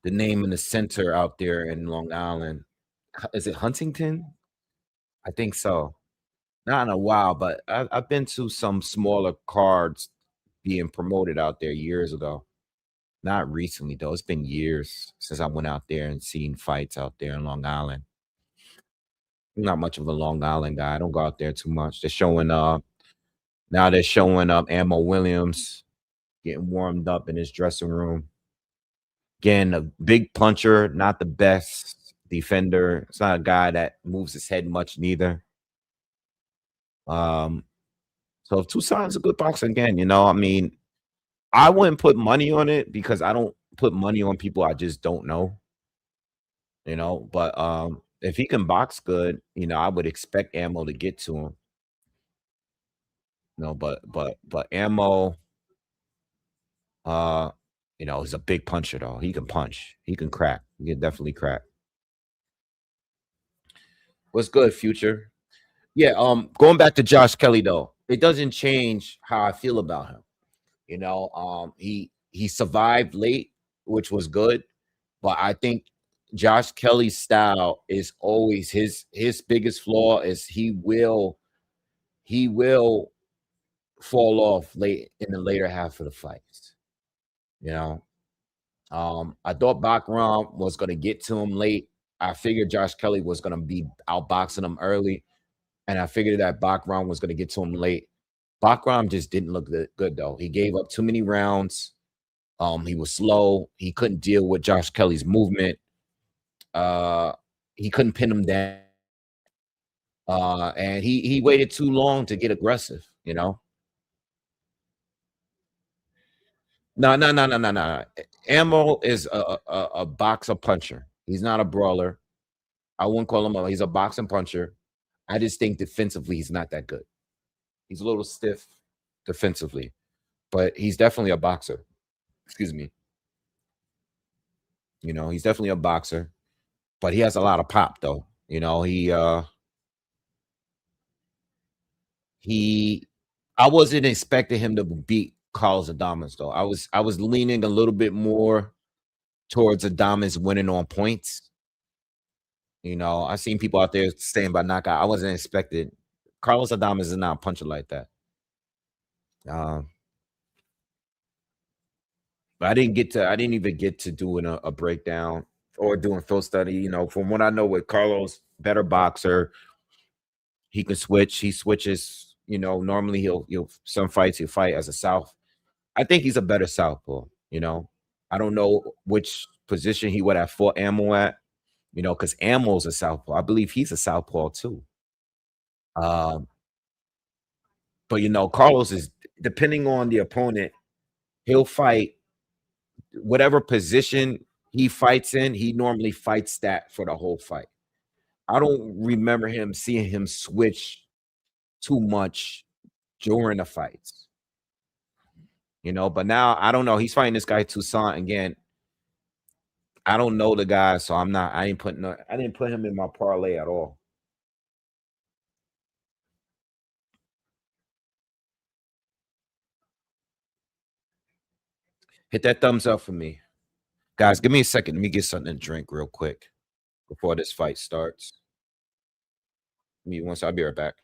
name in the center out there in Long Island. Is it Huntington? I think so. Not in a while, but I've been to some smaller cards being promoted out there years ago. Not recently though. It's been years since I went out there and seen fights out there in Long Island. I'm not much of a Long Island guy. I don't go out there too much. They're showing now they're showing up Ammo Williams getting warmed up in his dressing room. Again, a big puncher, not the best defender. It's not a guy that moves his head much neither. Um, so if Toussaint's a good boxer again, you know, I mean, I wouldn't put money on it because I don't put money on people I just don't know, you know. But if he can box good, you know, I would expect Ammo to get to him. No, but Ammo, uh, you know, he's a big puncher though. He can punch. He can crack. He can definitely crack. What's good, future? Yeah, going back to Josh Kelly though, it doesn't change how I feel about him. You know, he survived late, which was good, but I think Josh Kelly's style is always his biggest flaw is he will fall off late in the later half of the fights. You know, I thought Bakram was gonna get to him late. I figured Josh Kelly was gonna be outboxing him early, and I figured that Bakram was gonna get to him late. Bakram just didn't look good though. He gave up too many rounds. He was slow. He couldn't deal with Josh Kelly's movement. Uh, he couldn't pin him down. And he waited too long to get aggressive. You know, no, no, no, no, no, no. Ammo is a boxer puncher. He's not a brawler. I wouldn't call him he's a boxing puncher. I just think defensively he's not that good. He's a little stiff defensively, but he's definitely a boxer. Excuse me. You know, he's definitely a boxer, but he has a lot of pop though. You know, he I wasn't expecting him to beat Carlos Adames though. I was leaning a little bit more towards Adames winning on points. You know, I seen people out there saying by knockout. I wasn't expected. Carlos Adames is not a puncher like that. Um, but I didn't even get to doing a breakdown or doing film study. You know, from what I know with Carlos, better boxer, he can switch. He switches. You know, normally he'll some fights he'll fight as a south. I think he's a better southpaw. You know, I don't know which position he would have fought Ammo at. You know, because Ammo's a southpaw. I believe he's a southpaw too. Um, but you know, Carlos is depending on the opponent, he'll fight whatever position he fights in, he normally fights that for the whole fight. I don't remember him seeing him switch too much during the fights, you know. But now I don't know. He's fighting this guy Toussaint again. I don't know the guy, so I'm not. I didn't put him in my parlay at all. Hit that thumbs up for me, guys. Give me a second. Let me get something to drink real quick before this fight starts. Me once. I'll be right back.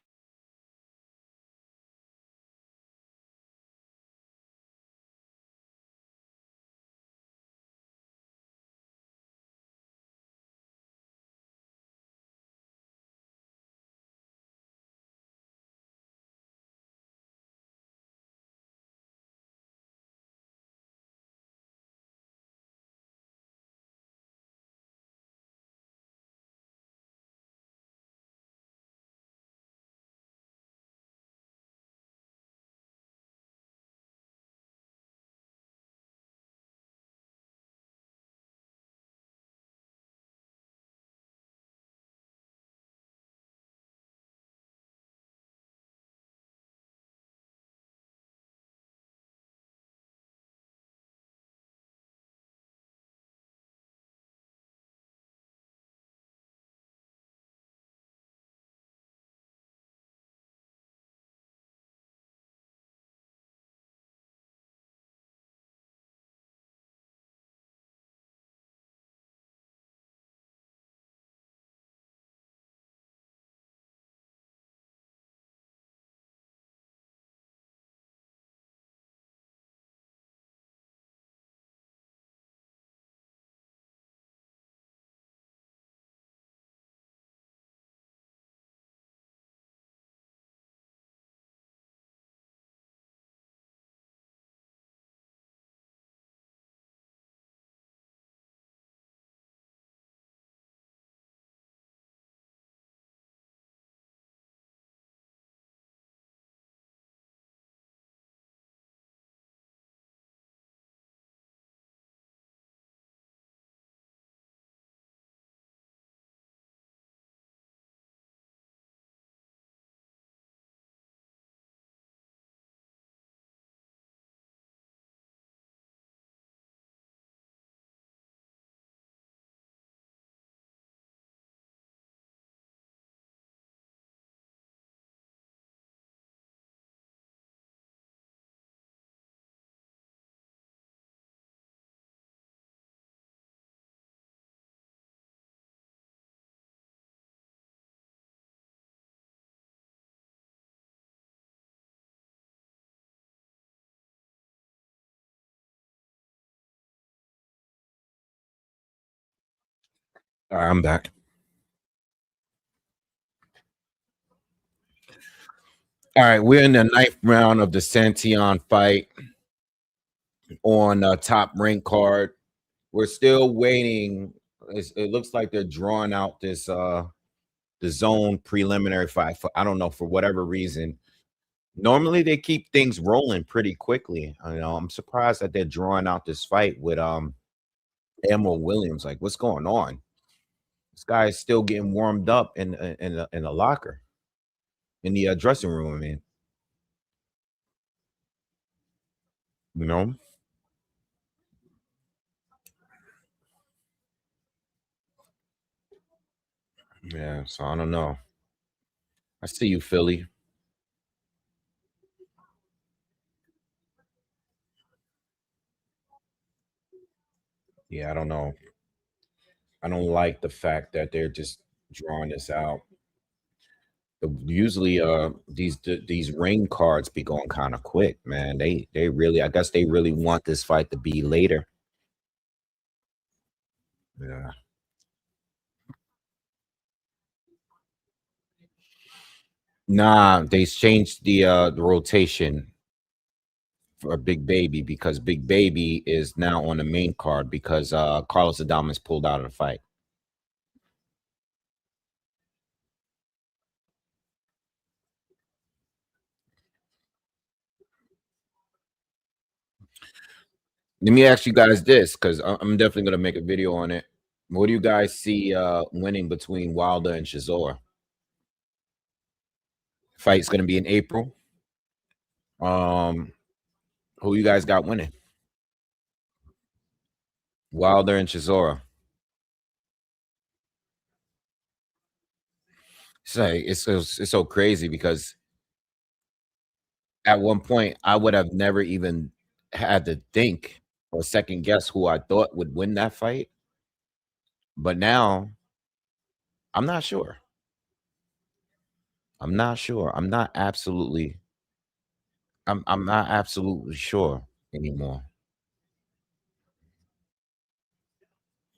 All right, I'm back. All right, we're in the ninth round of the Santion fight on top rank card. We're still waiting. It looks like they're drawing out this the zone preliminary fight. For, I don't know for whatever reason. Normally they keep things rolling pretty quickly. I know I'm surprised that they're drawing out this fight with Ammo Williams. Like, what's going on? This guy is still getting warmed up in the locker in the dressing room. I mean, you know, yeah. So I don't know. I see you, Philly. Yeah, I don't know. I don't like the fact that they're just drawing this out. Usually, these ring cards be going kind of quick, man. They really, I guess they really want this fight to be later. Yeah. Nah, they changed the rotation for Big Baby because Big Baby is now on the main card because Carlos Adames pulled out of the fight. Let me ask you guys this because I'm definitely gonna make a video on it. What do you guys see winning between Wilder and Chisora? Fight's gonna be in April. Um, who you guys got winning? Wilder and Chisora. It's so crazy because at one point I would have never even had to think or second guess who I thought would win that fight, but now I'm not sure. I'm not sure. I'm not absolutely sure anymore.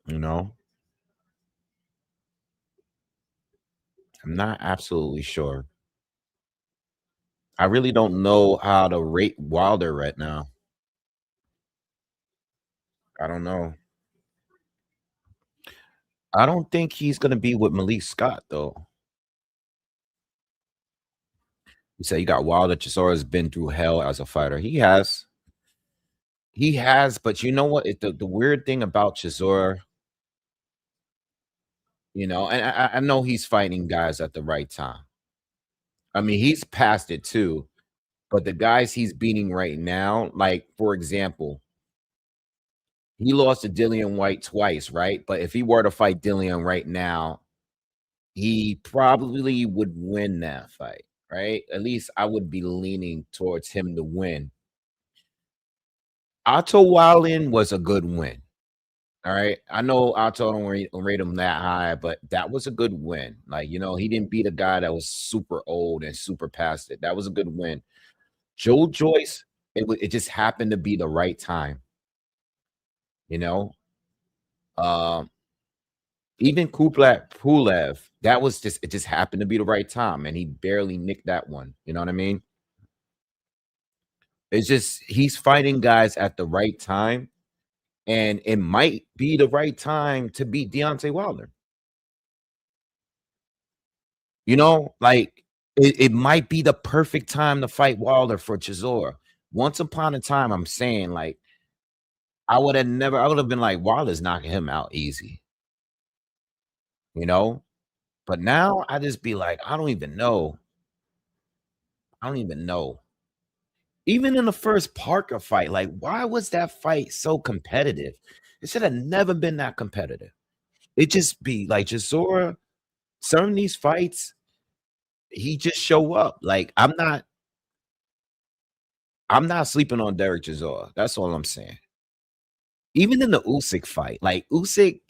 You know, I'm not absolutely sure. I really don't know how to rate Wilder right now. I don't know. I don't think he's gonna be with Malik Scott though. You say you got Wilder. Chisora's been through hell as a fighter. He has, but you know what? The weird thing about Chisora, and I know he's fighting guys at the right time. I mean, he's past it too, but the guys he's beating right now, like for example, he lost to Dillian White twice, right? But if he were to fight Dillian right now, he probably would win that fight, right? At least I would be leaning towards him to win. Otto Wallin was a good win. All right. I know Otto don't rate him that high, but that was a good win. Like, he didn't beat a guy that was super old and super past it. That was a good win. Joe Joyce, it just happened to be the right time, you know. Um, even Kuplat Pulev, it just happened to be the right time, and he barely nicked that one. You know what I mean? It's just he's fighting guys at the right time, and it might be the right time to beat Deontay Wilder. Like it might be the perfect time to fight Wilder for Chisora. Once upon a time, I'm saying like I would have been like Wilder's knocking him out easy, you know. But now I just be like, I don't even know. I don't even know. Even in the first Parker fight, like why was that fight so competitive? It should have never been that competitive. It just be like Chisora, some of these fights, he just show up. Like I'm not sleeping on Derek Chisora. That's all I'm saying. Even in the Usyk fight, like Usyk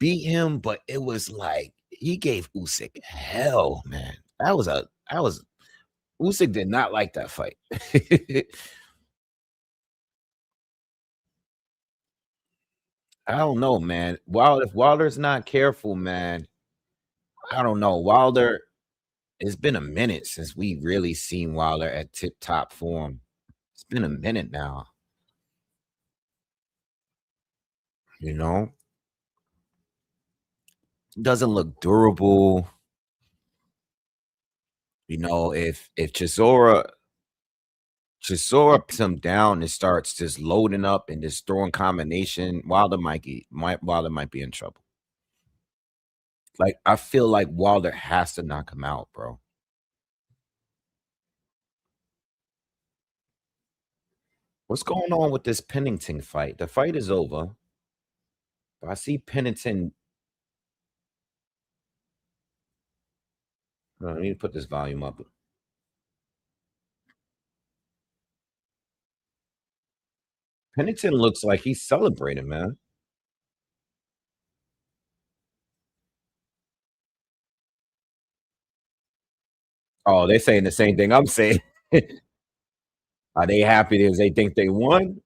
beat him, but it was like he gave Usyk hell, man. That was Usyk did not like that fight. I don't know, man. If Wilder's not careful, man, I don't know. Wilder, it's been a minute since we really seen Wilder at tip top form. It's been a minute now, you know. Doesn't look durable. If Chisora puts him down and starts just loading up and just throwing combination, Wilder might be in trouble. Like I feel like Wilder has to knock him out, bro. What's going on with this Pennington fight? The fight is over, but I see Pennington. I need to put this volume up. Pennington looks like he's celebrating, man. Oh, they're saying the same thing I'm saying. Are they happy because they think they won?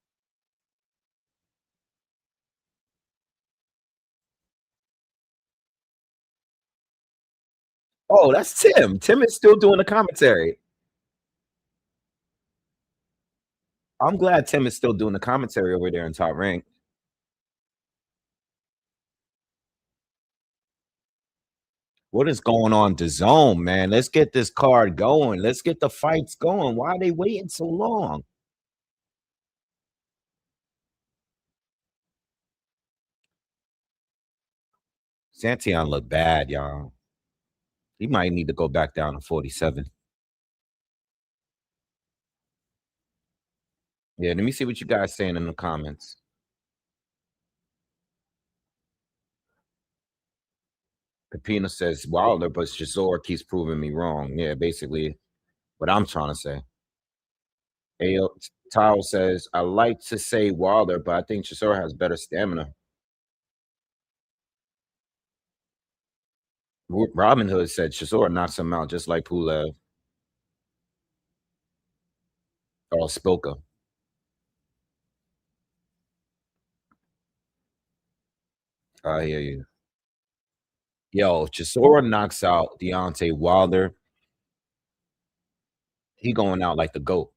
Oh, that's Tim. Tim is still doing the commentary. I'm glad Tim is still doing the commentary over there in Top Rank. What is going on DAZN, man? Let's get this card going. Let's get the fights going. Why are they waiting so long? Santion look bad, y'all. He might need to go back down to 47. Yeah, let me see what you guys saying in the comments. Pepino says Wilder, but Chisora keeps proving me wrong. Yeah, basically what I'm trying to say. Ayo, Tao says, I like to say Wilder, but I think Chisora has better stamina. Robin Hood said Chisora knocks him out just like Pulev or Spilka. I hear you. Yo, Chisora knocks out Deontay Wilder. He going out like the GOAT.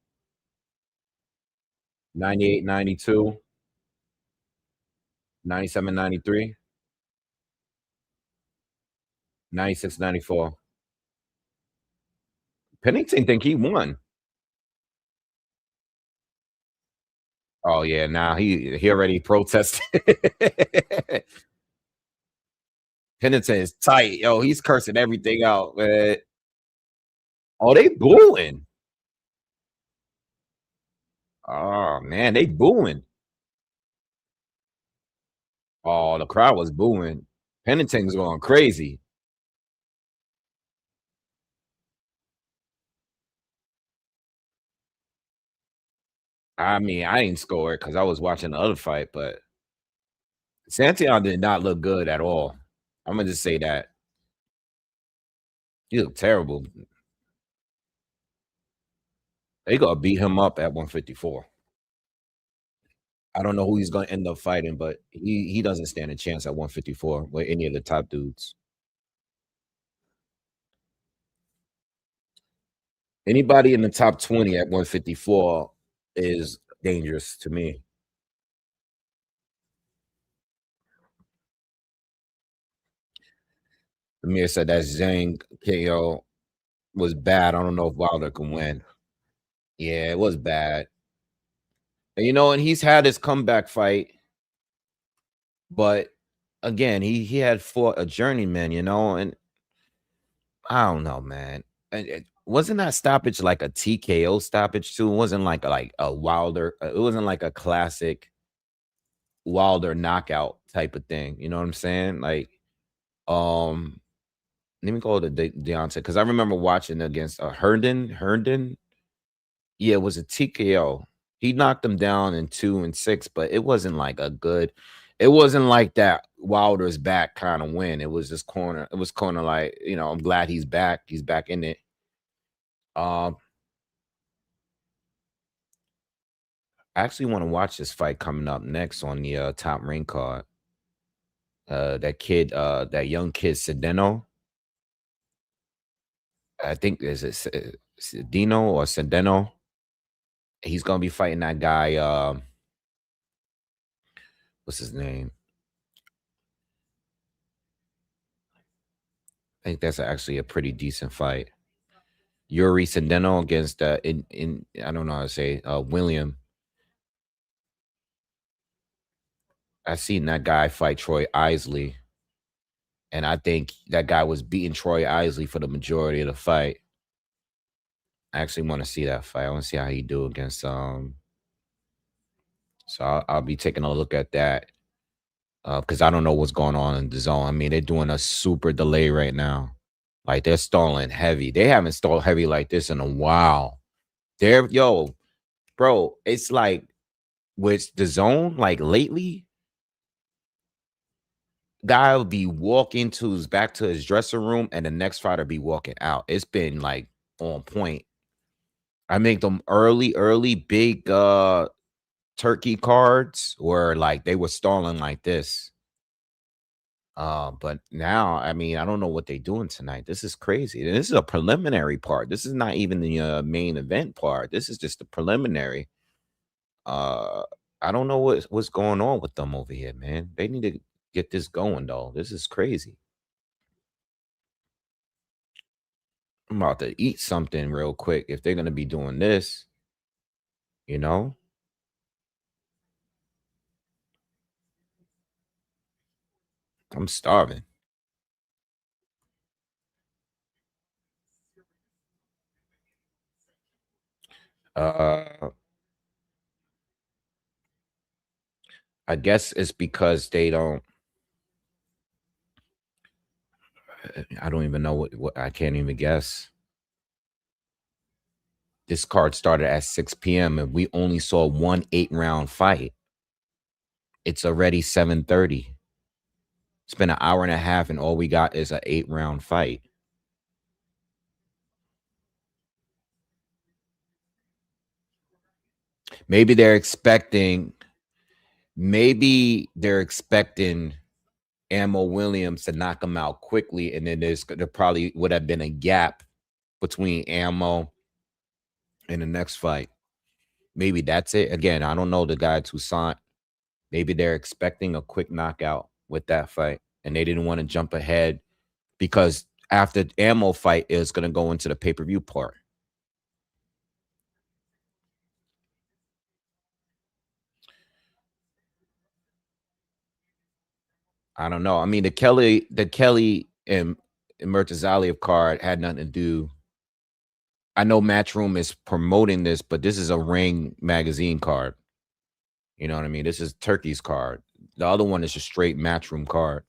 98, 92, 97, 93, 96, 94. Pennington think he won. Oh yeah, now he already protested. Pennington is tight. Yo, he's cursing everything out, man. Oh, they booing. Oh man, they booing. Oh, the crowd was booing. Pennington's going crazy. I mean, I ain't scored because I was watching the other fight, but Santion did not look good at all. I'm gonna just say that. He looked terrible. They gonna beat him up at 154. I don't know who he's gonna end up fighting, but he doesn't stand a chance at 154 with any of the top dudes. Anybody in the top 20 at 154 is dangerous to me. Amir said that Zhang KO was bad. I don't know if Wilder can win. Yeah, it was bad. And and he's had his comeback fight, but again, he had fought a journeyman, and I don't know, man. And wasn't that stoppage like a TKO stoppage too? It wasn't like a Wilder. It wasn't like a classic Wilder knockout type of thing. You know what I'm saying? Like, um, let me go to Deontay because I remember watching against Herndon. Herndon, yeah, it was a TKO. He knocked him down in 2 and 6, but it wasn't like a good. It wasn't like that Wilder's back kind of win. It was just corner. It was corner like I'm glad he's back. He's back in it. Um, I actually want to watch this fight coming up next on the top ring card. That kid, that young kid, Sedeno. I think is it Sedino or Sedeno? He's gonna be fighting that guy. What's his name? I think that's actually a pretty decent fight. Yuri Sedeno against in I don't know how to say William. I seen that guy fight Troy Isley, and I think that guy was beating Troy Isley for the majority of the fight. I actually want to see that fight. I want to see how he do against So I'll be taking a look at that because I don't know what's going on in the zone. I mean, they're doing a super delay right now. Like they're stalling heavy. They haven't stalled heavy like this in a while. Bro, it's like with the zone, like lately, guy will be walking to his back to his dressing room, and the next fighter be walking out. It's been like on point. I make them early big turkey cards where like they were stalling like this. But now, I mean, I don't know what they're doing tonight. This is crazy. And this is a preliminary part. This is not even the main event part. This is just the preliminary. Uh, I don't know what's going on with them over here, man. They need to get this going though. This is crazy. I'm about to eat something real quick if they're gonna be doing this, you know. I'm starving. Uh, I guess it's because they don't. I don't even know what I can't even guess. This card started at 6 p.m. and we only saw one 8-round fight. It's already 7:30. It's been an hour and a half, and all we got is an 8-round fight. Maybe they're expecting. Maybe they're expecting Ammo Williams to knock him out quickly, and then there probably would have been a gap between Ammo and the next fight. Maybe that's it. Again, I don't know the guy Toussaint. Maybe they're expecting a quick knockout with that fight, and they didn't want to jump ahead because after Ammo fight is going to go into the pay-per-view part. I don't know. I mean, the Kelly and Murtazaliev card had nothing to do. I know Matchroom is promoting this, but this is a Ring magazine card. You know what I mean? This is Turkey's card. The other one is a straight Matchroom card.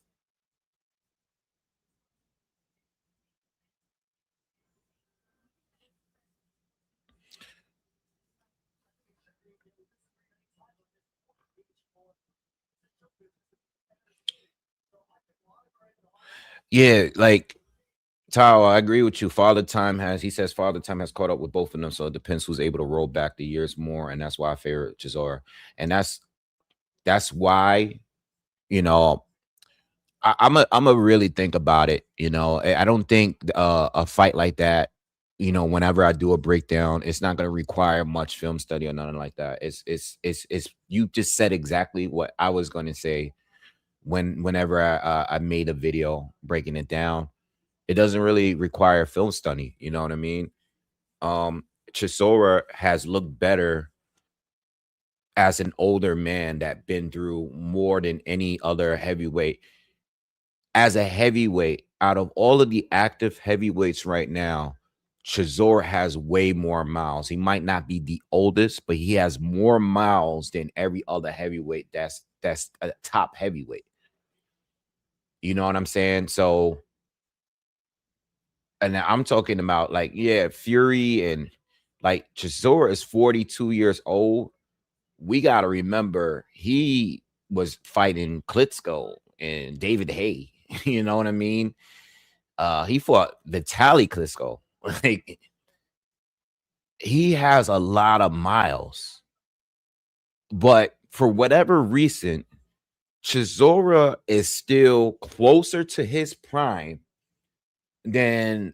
Yeah, like Tao, I agree with you. He says Father Time has caught up with both of them, so it depends who's able to roll back the years more, and that's why I favor Chisora. And that's why, you know, I'm a really think about it. You know, I don't think a fight like that, you know, whenever I do a breakdown, it's not going to require much film study or nothing like that. It's you just said exactly what I was going to say whenever I made a video breaking it down. It doesn't really require film study. You know what I mean? Chisora has looked better as an older man that been through more than any other heavyweight. As a heavyweight, out of all of the active heavyweights right now, Chisora has way more miles. He might not be the oldest, but he has more miles than every other heavyweight that's a top heavyweight. You know what I'm saying? So, and I'm talking about like, yeah, Fury and like Chisora is 42 years old. We got to remember he was fighting Klitschko and David Hay. You know what I mean? He fought Vitaly Klitschko. Like, he has a lot of miles, but for whatever reason, Chisora is still closer to his prime than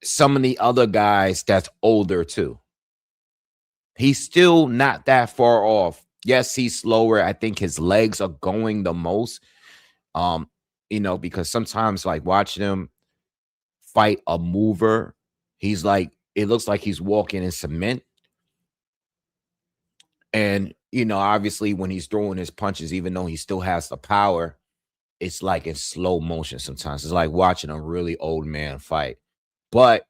some of the other guys that's older too. He's still not that far off. Yes, he's slower. I think his legs are going the most. You know, because sometimes like watching him fight a mover, he's like, it looks like he's walking in cement. And, you know, obviously when he's throwing his punches, even though he still has the power, it's like in slow motion sometimes. It's like watching a really old man fight. But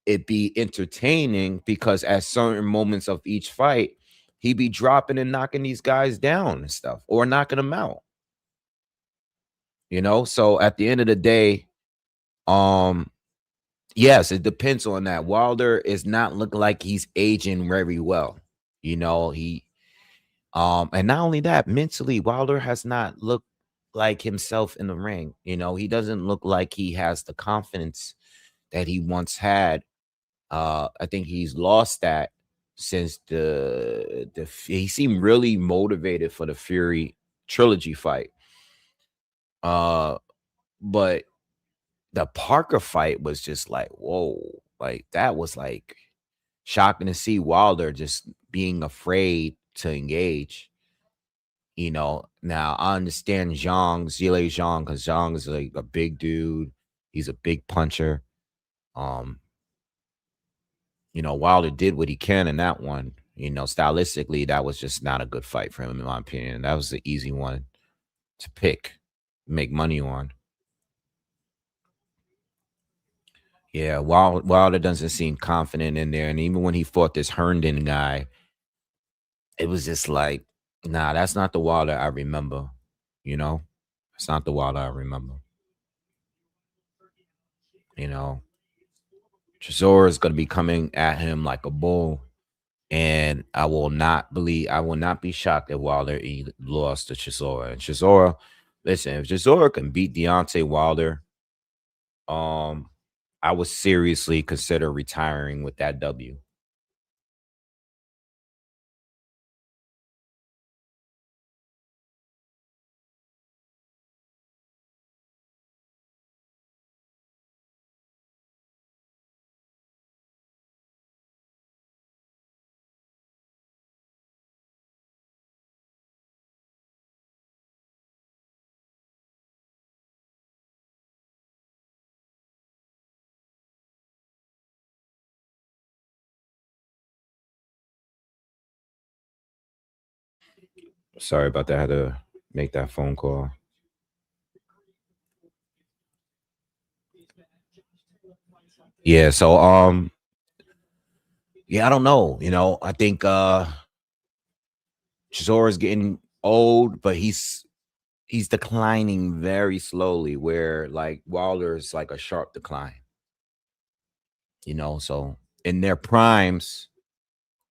it be entertaining because at certain moments of each fight, he be dropping and knocking these guys down and stuff, or knocking them out. You know, so at the end of the day, um, yes, it depends on that. Wilder is not looking like he's aging very well. You know, and not only that, mentally, Wilder has not looked like himself in the ring. You know, he doesn't look like he has the confidence that he once had I think he's lost that since he seemed really motivated for the Fury trilogy fight. But the Parker fight was just like, whoa, like that was like shocking to see Wilder just being afraid to engage. Now I understand Zhile Zhang, because Zhang is like a big dude. He's a big puncher. Um, Wilder did what he can in that one. Stylistically, that was just not a good fight for him, in my opinion. That was the easy one to pick, make money on. Yeah, Wilder doesn't seem confident in there. And even when he fought this Herndon guy, it was just like, nah, that's not the Wilder I remember. You know, it's not the Wilder I remember. You know, Chisora is going to be coming at him like a bull. And I will not be shocked if Wilder lost to Chisora. And Chisora, listen, if Chisora can beat Deontay Wilder, I would seriously consider retiring with that W. Sorry about that. I had to make that phone call. Yeah, so yeah, I don't know. I think Chisora's getting old, but he's declining very slowly, where like Wilder is like a sharp decline. So in their primes,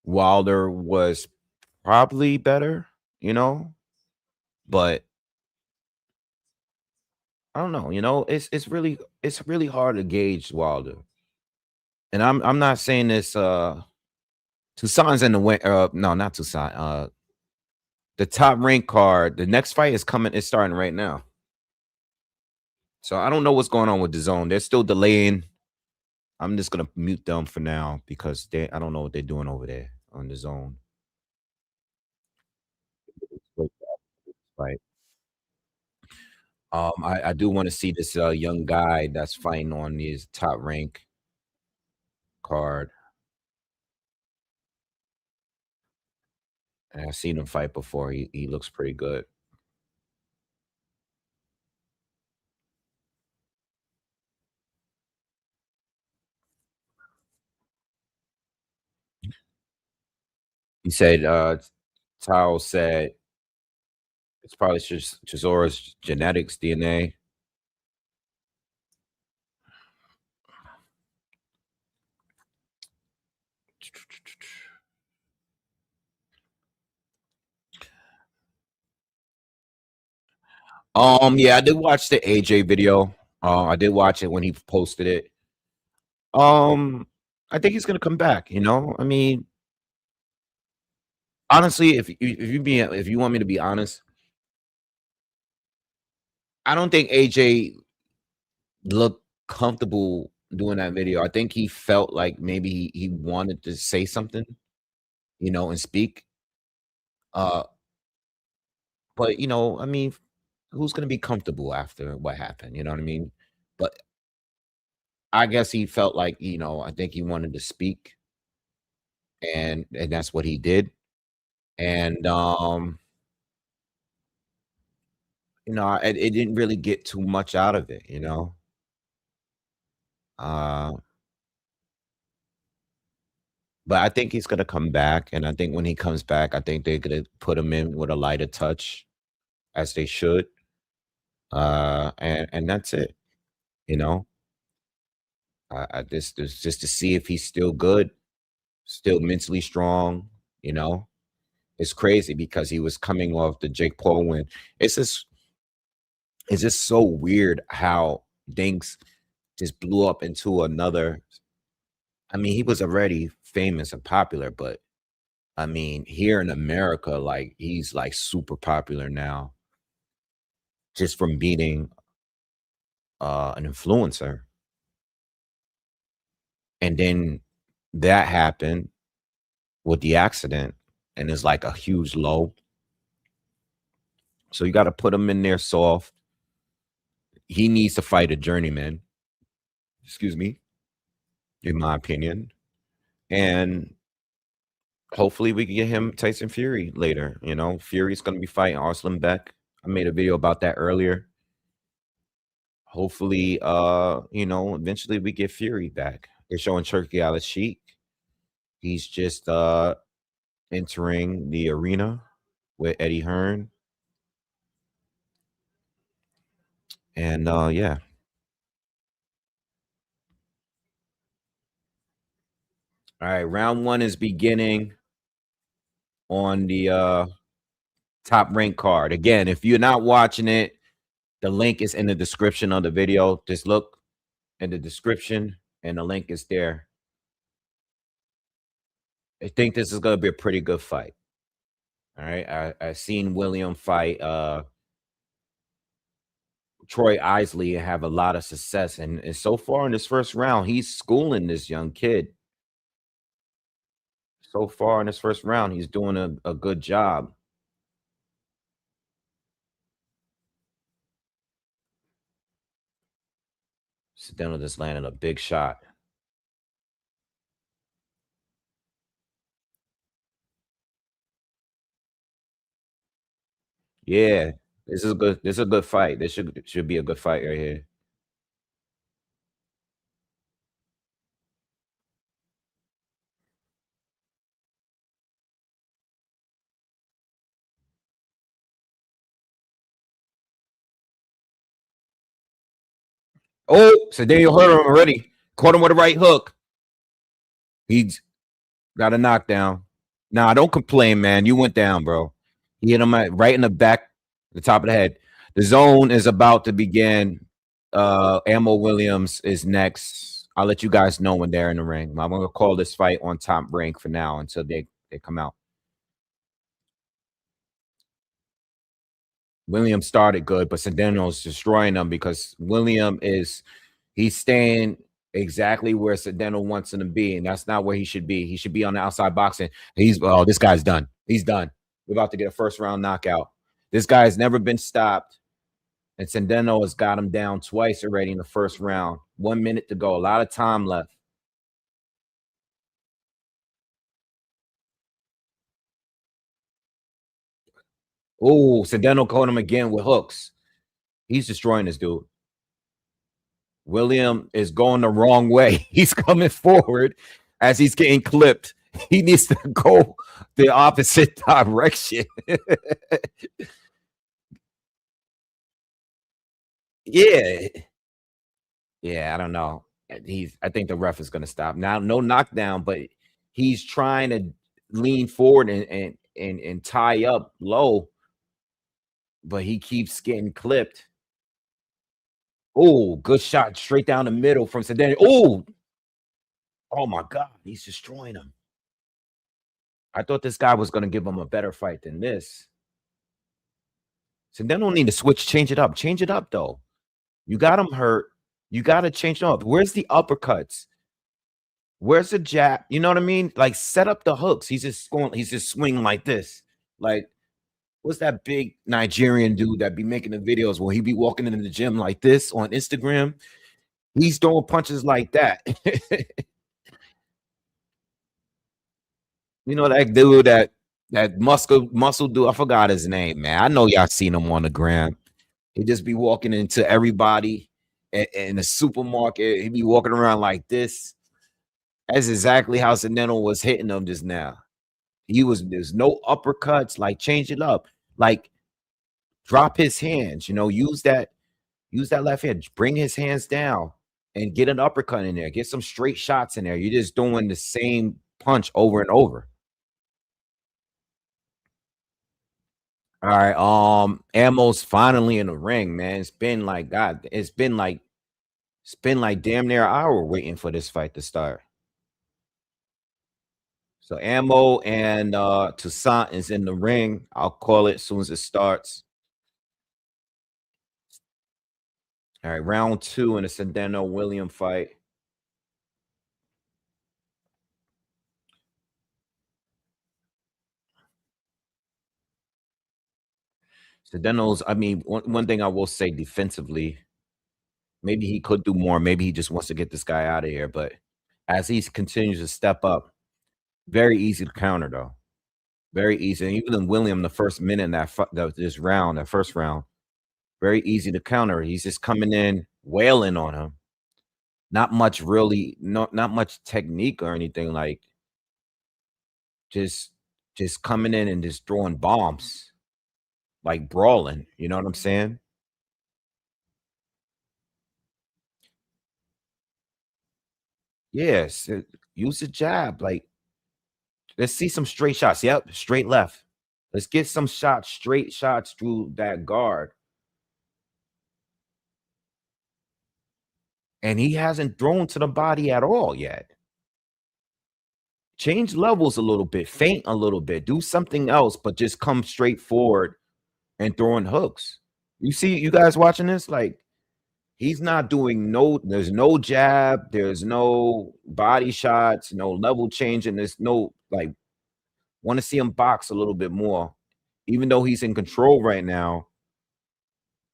Wilder was probably better, but I don't know. It's really hard to gauge Wilder. And I'm not saying this. Toussaint's in the win. No, not Toussaint. The top rank card. The next fight is coming. It's starting right now. So I don't know what's going on with dazn. They're still delaying. I'm just gonna mute them for now because I don't know what they're doing over there on dazn. Right. I do want to see this young guy that's fighting on his top rank card. And I've seen him fight before. He looks pretty good. He said, Tao said it's probably Chisora's genetics, DNA. Yeah, I did watch the AJ video. I did watch it when he posted it. I think he's gonna come back. I mean, honestly, if you want me to be honest, I don't think AJ looked comfortable doing that video. I think he felt like maybe he wanted to say something, and speak. Uh, but I mean, who's gonna be comfortable after what happened? You know what I mean? But I guess he felt like, I think he wanted to speak, and that's what he did. And it didn't really get too much out of it. Uh, but I think he's gonna come back, and I think when he comes back, I think they're gonna put him in with a lighter touch, as they should. And that's it. You know, I just to see if he's still good, still mentally strong. You know, it's crazy because he was coming off the Jake Paul win. It's just it's just so weird how things just blew up into another. I mean, he was already famous and popular, but I mean, here in America, like he's like super popular now just from being an influencer. And then that happened with the accident, and it's like a huge low. So you got to put him in there soft. He needs to fight a journeyman, excuse me, in my opinion. And hopefully we can get him Tyson Fury later. You know, Fury's going to be fighting Arslan Beck. I made a video about that earlier. Hopefully, you know, eventually we get Fury back. They're showing Turkey Al Sheik. He's just entering the arena with Eddie Hearn. And yeah. All right, round one is beginning on the top rank card. Again, if you're not watching it, the link is in the description of the video. Just look in the description and the link is there. I think this is going to be a pretty good fight. All right, I've seen William fight Troy Isley have a lot of success, and so far in this first round, he's schooling this young kid. So far in this first round, he's doing a good job. Sedano just landed a big shot. Yeah, this is good. This is a good fight. This should be a good fight right here. Oh, Sedano hurt him already. Caught him with a right hook. He's got a knockdown. Nah, don't complain, man. You went down, bro. He hit him right in the back, the top of the head. The zone is about to begin. Ammo Williams is next. I'll let you guys know when they're in the ring. I'm gonna call this fight on top rank for now until they come out. William started good, but Sedano's destroying them because William he's staying exactly where Sedano wants him to be, and that's not where he should be. He should be on the outside boxing. This guy's done. He's done. We're about to get a first round knockout. This guy has never been stopped, and Sedano has got him down twice already in the first round. 1 minute to go. A lot of time left. Oh, Sedano caught him again with hooks. He's destroying this dude. William is going the wrong way. He's coming forward as he's getting clipped. He needs to go the opposite direction. Yeah. Yeah, I don't know. I think the ref is going to stop. Now no knockdown, but he's trying to lean forward and tie up low, but he keeps getting clipped. Oh, good shot straight down the middle from Sedano. Oh my God, he's destroying him. I thought this guy was going to give him a better fight than this. Sedano need to switch, change it up. Change it up, though. You got him hurt. You got to change it up. Where's the uppercuts? Where's the jab? You know what I mean? Like, set up the hooks. He's just swinging like this. Like, what's that big Nigerian dude that be making the videos where he be walking into the gym like this on Instagram? He's throwing punches like that. You know that dude that muscle dude. I forgot his name, man. I know y'all seen him on the gram. He just be walking into everybody in the supermarket. He be walking around like this. That's exactly how Sedano was hitting him just now. There's no uppercuts. Like, change it up. Like, drop his hands. You know, use that left hand. Bring his hands down and get an uppercut in there. Get some straight shots in there. You're just doing the same punch over and over. All right. Ammo's finally in the ring, man. It's been like damn near an hour waiting for this fight to start. So Ammo and Toussaint is in the ring. I'll call it as soon as it starts. All right, round 2 in the Sandor William fight. Sandor's, I mean, one thing I will say defensively, maybe he could do more. Maybe he just wants to get this guy out of here. But as he continues to step up, very easy to counter, though. Very easy. And even in William, the first minute in this round, that first round, very easy to counter. He's just coming in, wailing on him. Not much really, not much technique or anything. Like just coming in and just throwing bombs, like brawling. You know what I'm saying? Yes. Use the jab. Like, let's see some straight shots. Yep, straight left. Let's get some shots, straight shots through that guard. And he hasn't thrown to the body at all yet. Change levels a little bit, feint a little bit, do something else, but just come straight forward and throwing hooks. You see, you guys watching this? Like, he's not doing there's no jab, there's no body shots, no level changing, there's no, like, want to see him box a little bit more. Even though he's in control right now,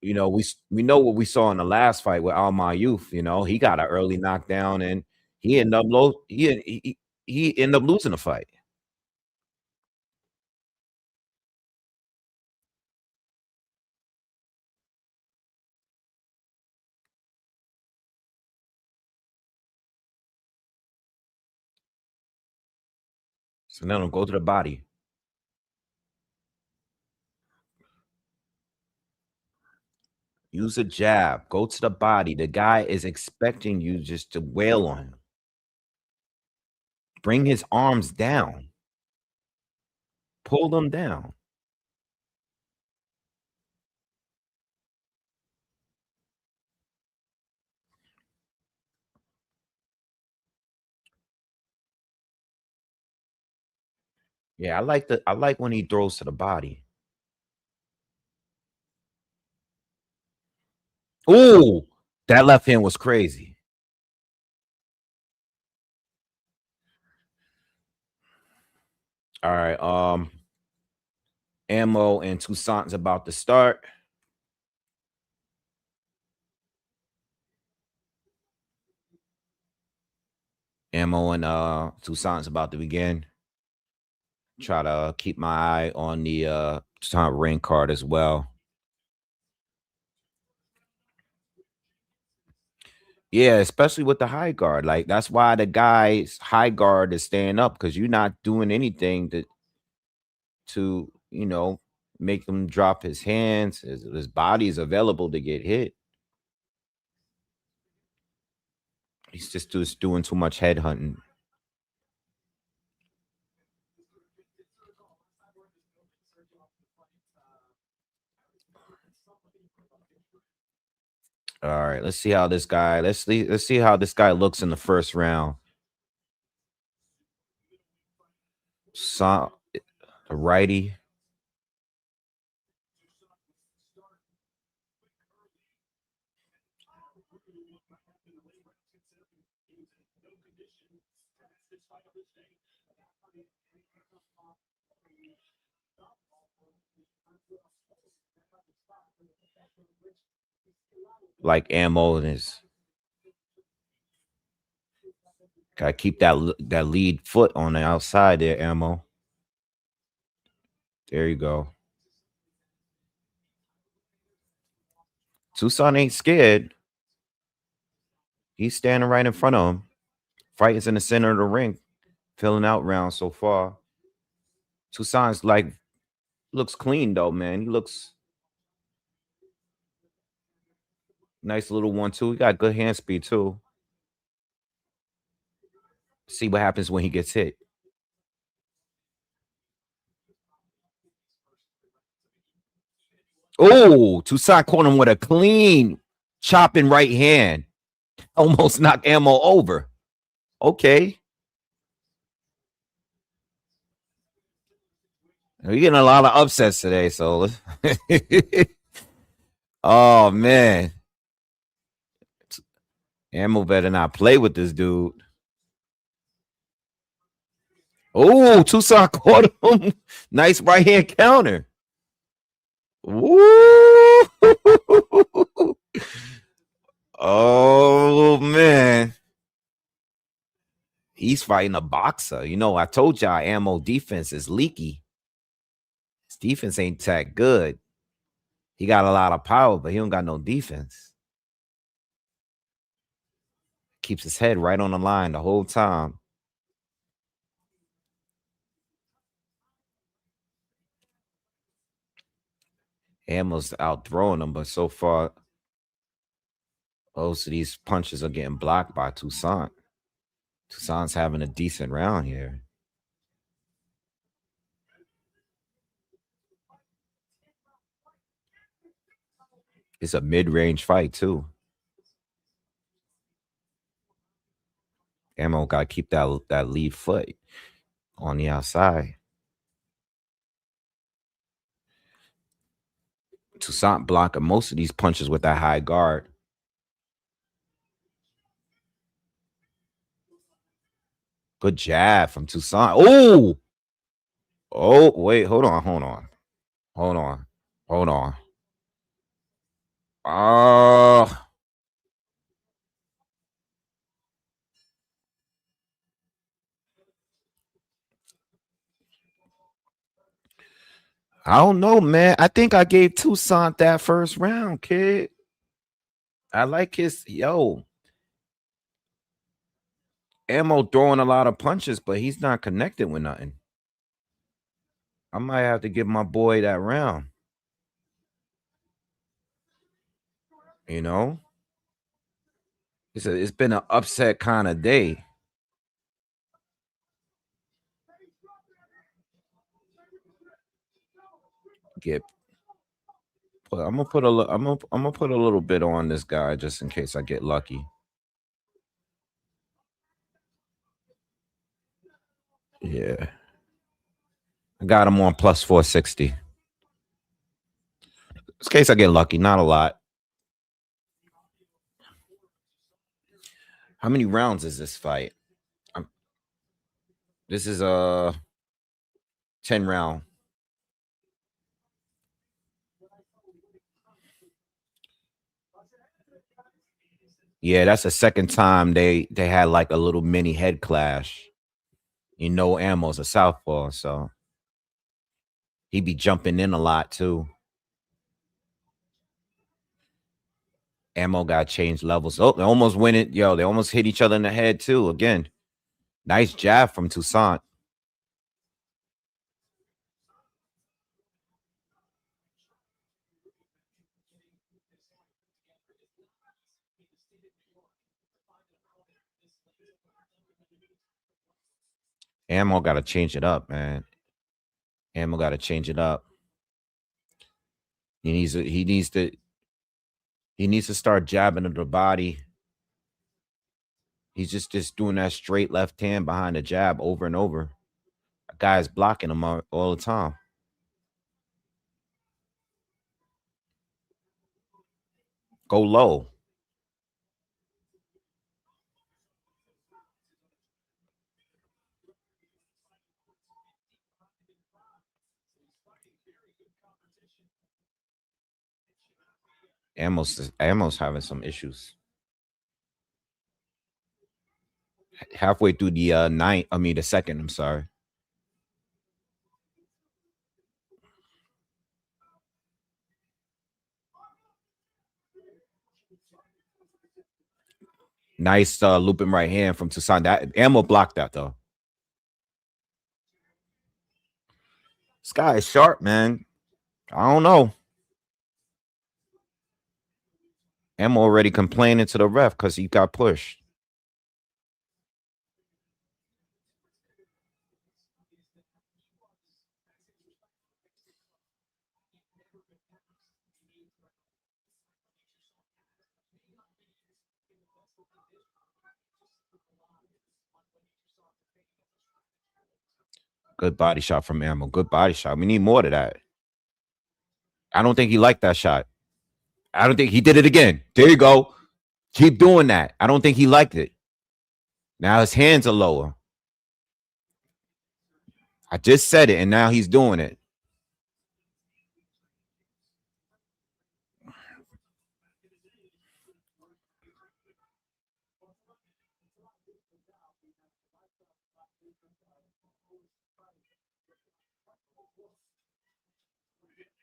you know, we know what we saw in the last fight with Alma Youth. You know, he got an early knockdown and he ended up he ended up losing the fight. So now go to the body. Use a jab. Go to the body. The guy is expecting you just to wail on him. Bring his arms down. Pull them down. Yeah, I like when he throws to the body. Ooh, that left hand was crazy. All right. Ammo and Toussaint's about to start. Ammo and Toussaint's about to begin. Try to keep my eye on the Toussaint ring card as well. Yeah, especially with the high guard. Like, that's why the guy's high guard is staying up, because you're not doing anything to make him drop his hands. His body is available to get hit. He's just doing too much head hunting. All right, let's see how this guy. Let's see how this guy looks in the first round. The righty. Like Ammo and his. Gotta keep that lead foot on the outside there, Ammo. There you go. Toussaint ain't scared. He's standing right in front of him. Fight is in the center of the ring. Filling out rounds so far. Toussaint's like looks clean though, man. He looks nice little 1-2. He got good hand speed too. See what happens when he gets hit. Oh, Toussaint caught him with a clean chopping right hand. Almost knocked Ammo over. Okay. We're getting a lot of upsets today, so oh man. Ammo better not play with this dude. Oh, Toussaint caught him. Nice right hand counter. Woo! Oh man. He's fighting a boxer. You know, I told y'all Ammo defense is leaky. His defense ain't that good. He got a lot of power, but he don't got no defense. Keeps his head right on the line the whole time. Ammo's out throwing him, but so far, most of these punches are getting blocked by Toussaint. Toussaint's having a decent round here. It's a mid-range fight, too. Ammo got to keep that lead foot on the outside. Toussaint blocking most of these punches with that high guard. Good jab from Toussaint. Oh! Oh, wait. Hold on. I don't know, man. I think I gave Toussaint that first round, kid. I like his Ammo throwing a lot of punches, but he's not connected with nothing. I might have to give my boy that round. You know, it's been an upset kind of day. I'm gonna put a little bit on this guy just in case I get lucky. Yeah, I got him on plus 460. In case I get lucky, not a lot. How many rounds is this fight? This is a 10 round. Yeah, that's the second time they had like a little mini head clash. You know, Ammo's a southpaw, so he be jumping in a lot too. Ammo got changed levels. Oh, they almost win it. Yo, they almost hit each other in the head too. Again, nice jab from Toussaint. Ammo got to change it up, man. Ammo got to change it up. He needs to start jabbing at the body. He's just doing that straight left hand behind the jab over and over. A guy's blocking him all the time. Go low. Ammo's having some issues. Halfway through the the second, I'm sorry. Nice looping right hand from Toussaint. That Ammo blocked that though. This guy is sharp, man. I don't know. Ammo already complaining to the ref because he got pushed. Good body shot from Ammo. Good body shot. We need more of that. I don't think he liked that shot. I don't think he did it again. There you go. Keep doing that. I don't think he liked it. Now his hands are lower. I just said it, and now he's doing it.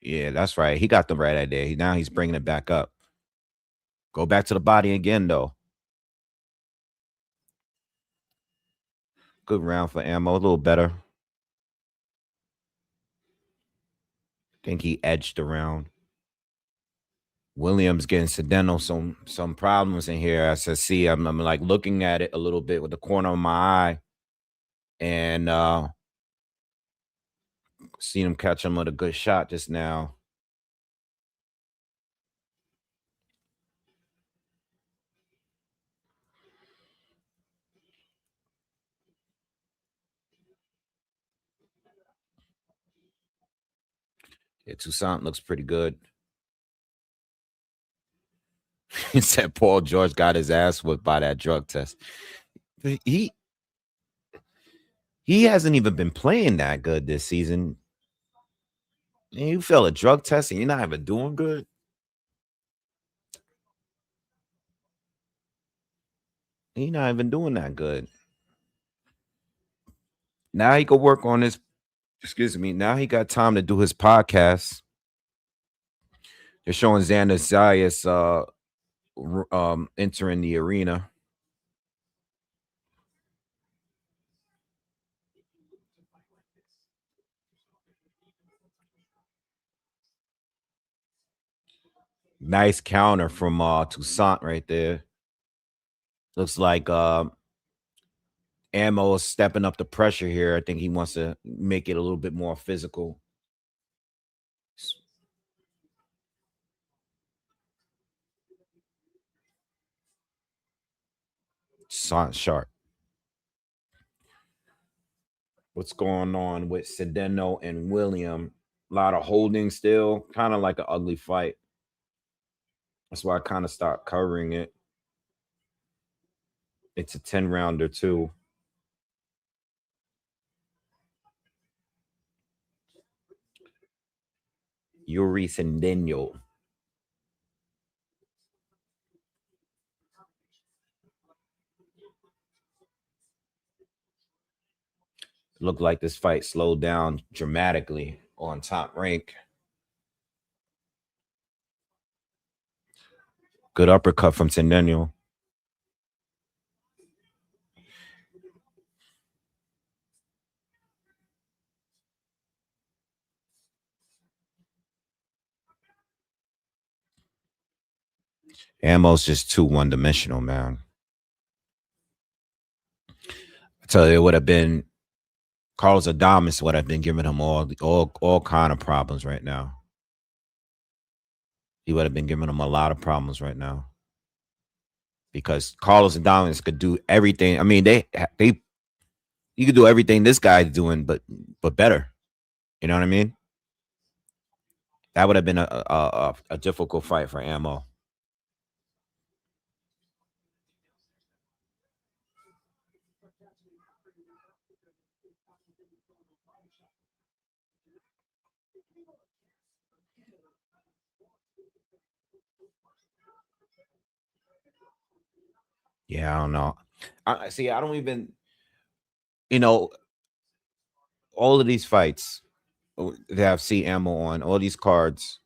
Yeah, that's right. He got them right idea. Now he's bringing it back up. Go back to the body again, though. Good round for Ammo. A little better. I think he edged around. Williams getting Sedeno some problems in here. As I see, I'm like looking at it a little bit with the corner of my eye, and seen him catch him with a good shot just now. Yeah, Toussaint looks pretty good. He said Paul George got his ass whipped by that drug test. He hasn't even been playing that good this season. And you fail a drug test and you're not even doing good. He's not even doing that good. Now he could work on his. Excuse me. Now he got time to do his podcast. They're showing Xander Zayas entering the arena. Nice counter from Toussaint right there. Looks like Ammo is stepping up the pressure here. I think he wants to make it a little bit more physical. Toussaint sharp. What's going on with Sedeno and William? A lot of holding still, kind of like an ugly fight. That's why I kind of stopped covering it. It's a 10-rounder too. Yuri Sedeno. Looked like this fight slowed down dramatically on Top Rank. Good uppercut from Sedeno. Ammo's just too one-dimensional, man. I tell you, it would have been Carlos Adames would have been giving him all kind of problems right now. He would have been giving him a lot of problems right now. Because Carlos Adames could do everything. I mean, he could do everything this guy's doing, but better. You know what I mean? That would have been a difficult fight for Ammo. Yeah, I don't know. I see. I don't even, all of these fights that I've seen Ammo on, all these cards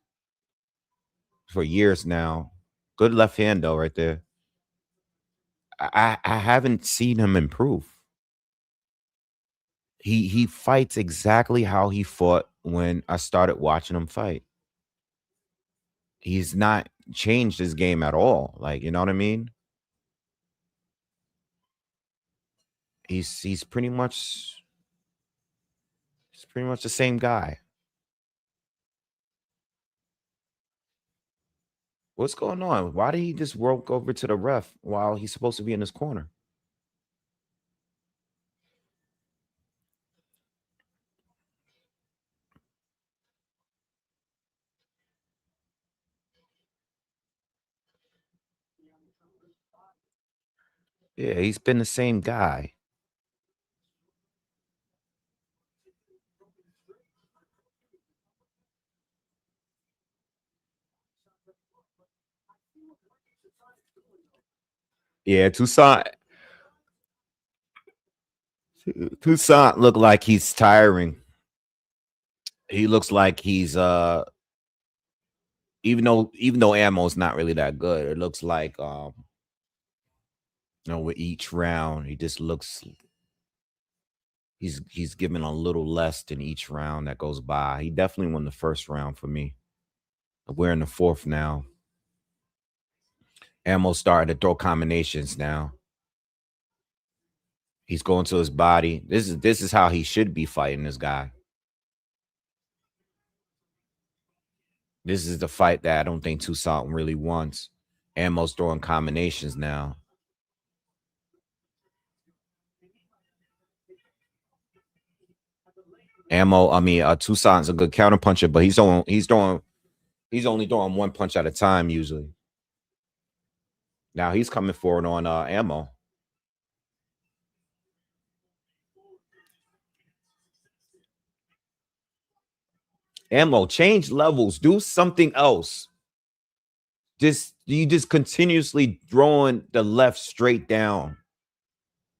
for years now. Good left hand though, right there. I haven't seen him improve. He fights exactly how he fought when I started watching him fight. He's not changed his game at all. Like, you know what I mean? He's pretty much the same guy. What's going on? Why did he just walk over to the ref while he's supposed to be in his corner? Yeah, he's been the same guy. Yeah, Toussaint look like he's tiring. He looks like he's even though ammo's not really that good, it looks like with each round, he just looks he's giving a little less than each round that goes by. He definitely won the first round for me. We're in the fourth now. Ammo starting to throw combinations now. He's going to his body. This is how he should be fighting this guy. This is the fight that I don't think Toussaint really wants. Ammo's throwing combinations now. Toussaint's a good counterpuncher, but he's only throwing one punch at a time usually. Now he's coming forward on Ammo. Ammo, change levels, do something else. You just continuously throwing the left straight down.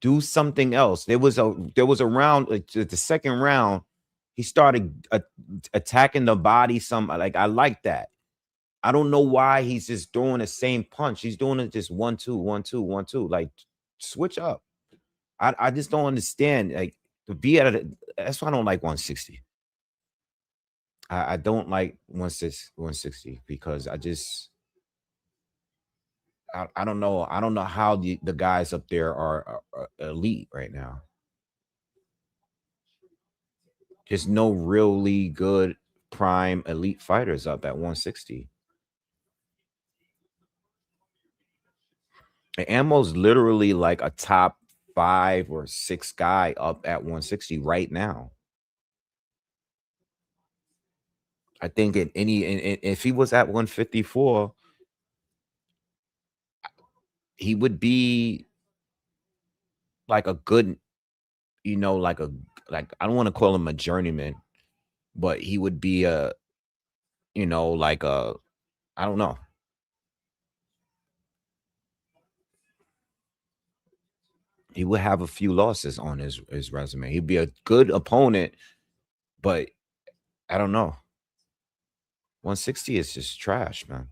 Do something else. There was a round, the second round, he started attacking the body. I like that. I don't know why he's just doing the same punch. He's doing it just 1-2, 1-2, 1-2. Like, switch up. I just don't understand. Like, to be at it, that's why I don't like 160. I don't like 160 because I don't know. I don't know how the guys up there are elite right now. There's no really good prime elite fighters up at 160. And Ammo's literally like a top 5 or 6 guy up at 160 right now. I think if he was at 154, he would be like a good, like I don't want to call him a journeyman, but he would be like I don't know. He would have a few losses on his resume. He'd be a good opponent, but I don't know. 160 is just trash, man.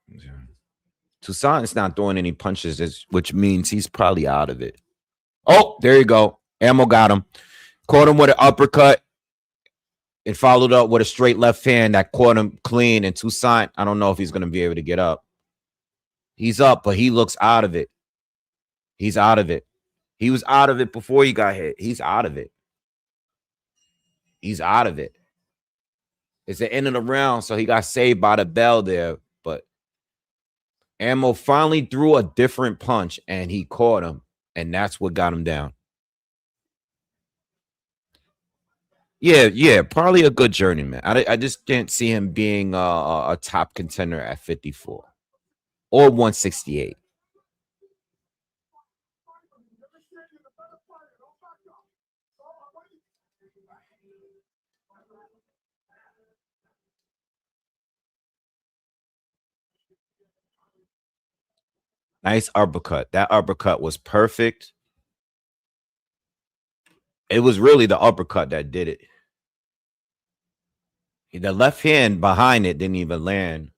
Yeah. Toussaint is not throwing any punches, which means he's probably out of it. Oh, there you go. Ammo got him. Caught him with an uppercut. It followed up with a straight left hand that caught him clean. And Toussaint, I don't know if he's going to be able to get up. He's up, but he looks out of it. He's out of it. He was out of it before he got hit. He's out of it. He's out of it. It's the end of the round, so he got saved by the bell there. But Ammo finally threw a different punch, and he caught him, and that's what got him down. Yeah, probably a good journeyman. I just can't see him being a top contender at 54 or 168. Nice uppercut. That uppercut was perfect. It was really the uppercut that did it. The left hand behind it didn't even land.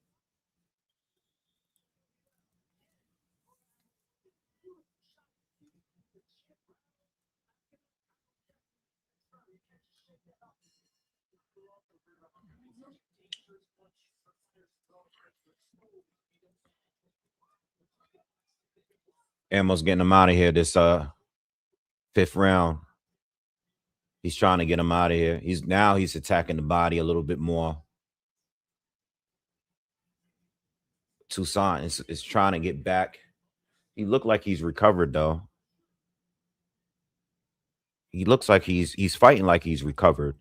Ammo's getting him out of here this fifth round. He's trying to get him out of here. He's attacking the body a little bit more. Toussaint is trying to get back. He looked like he's recovered though. He looks like he's fighting like he's recovered.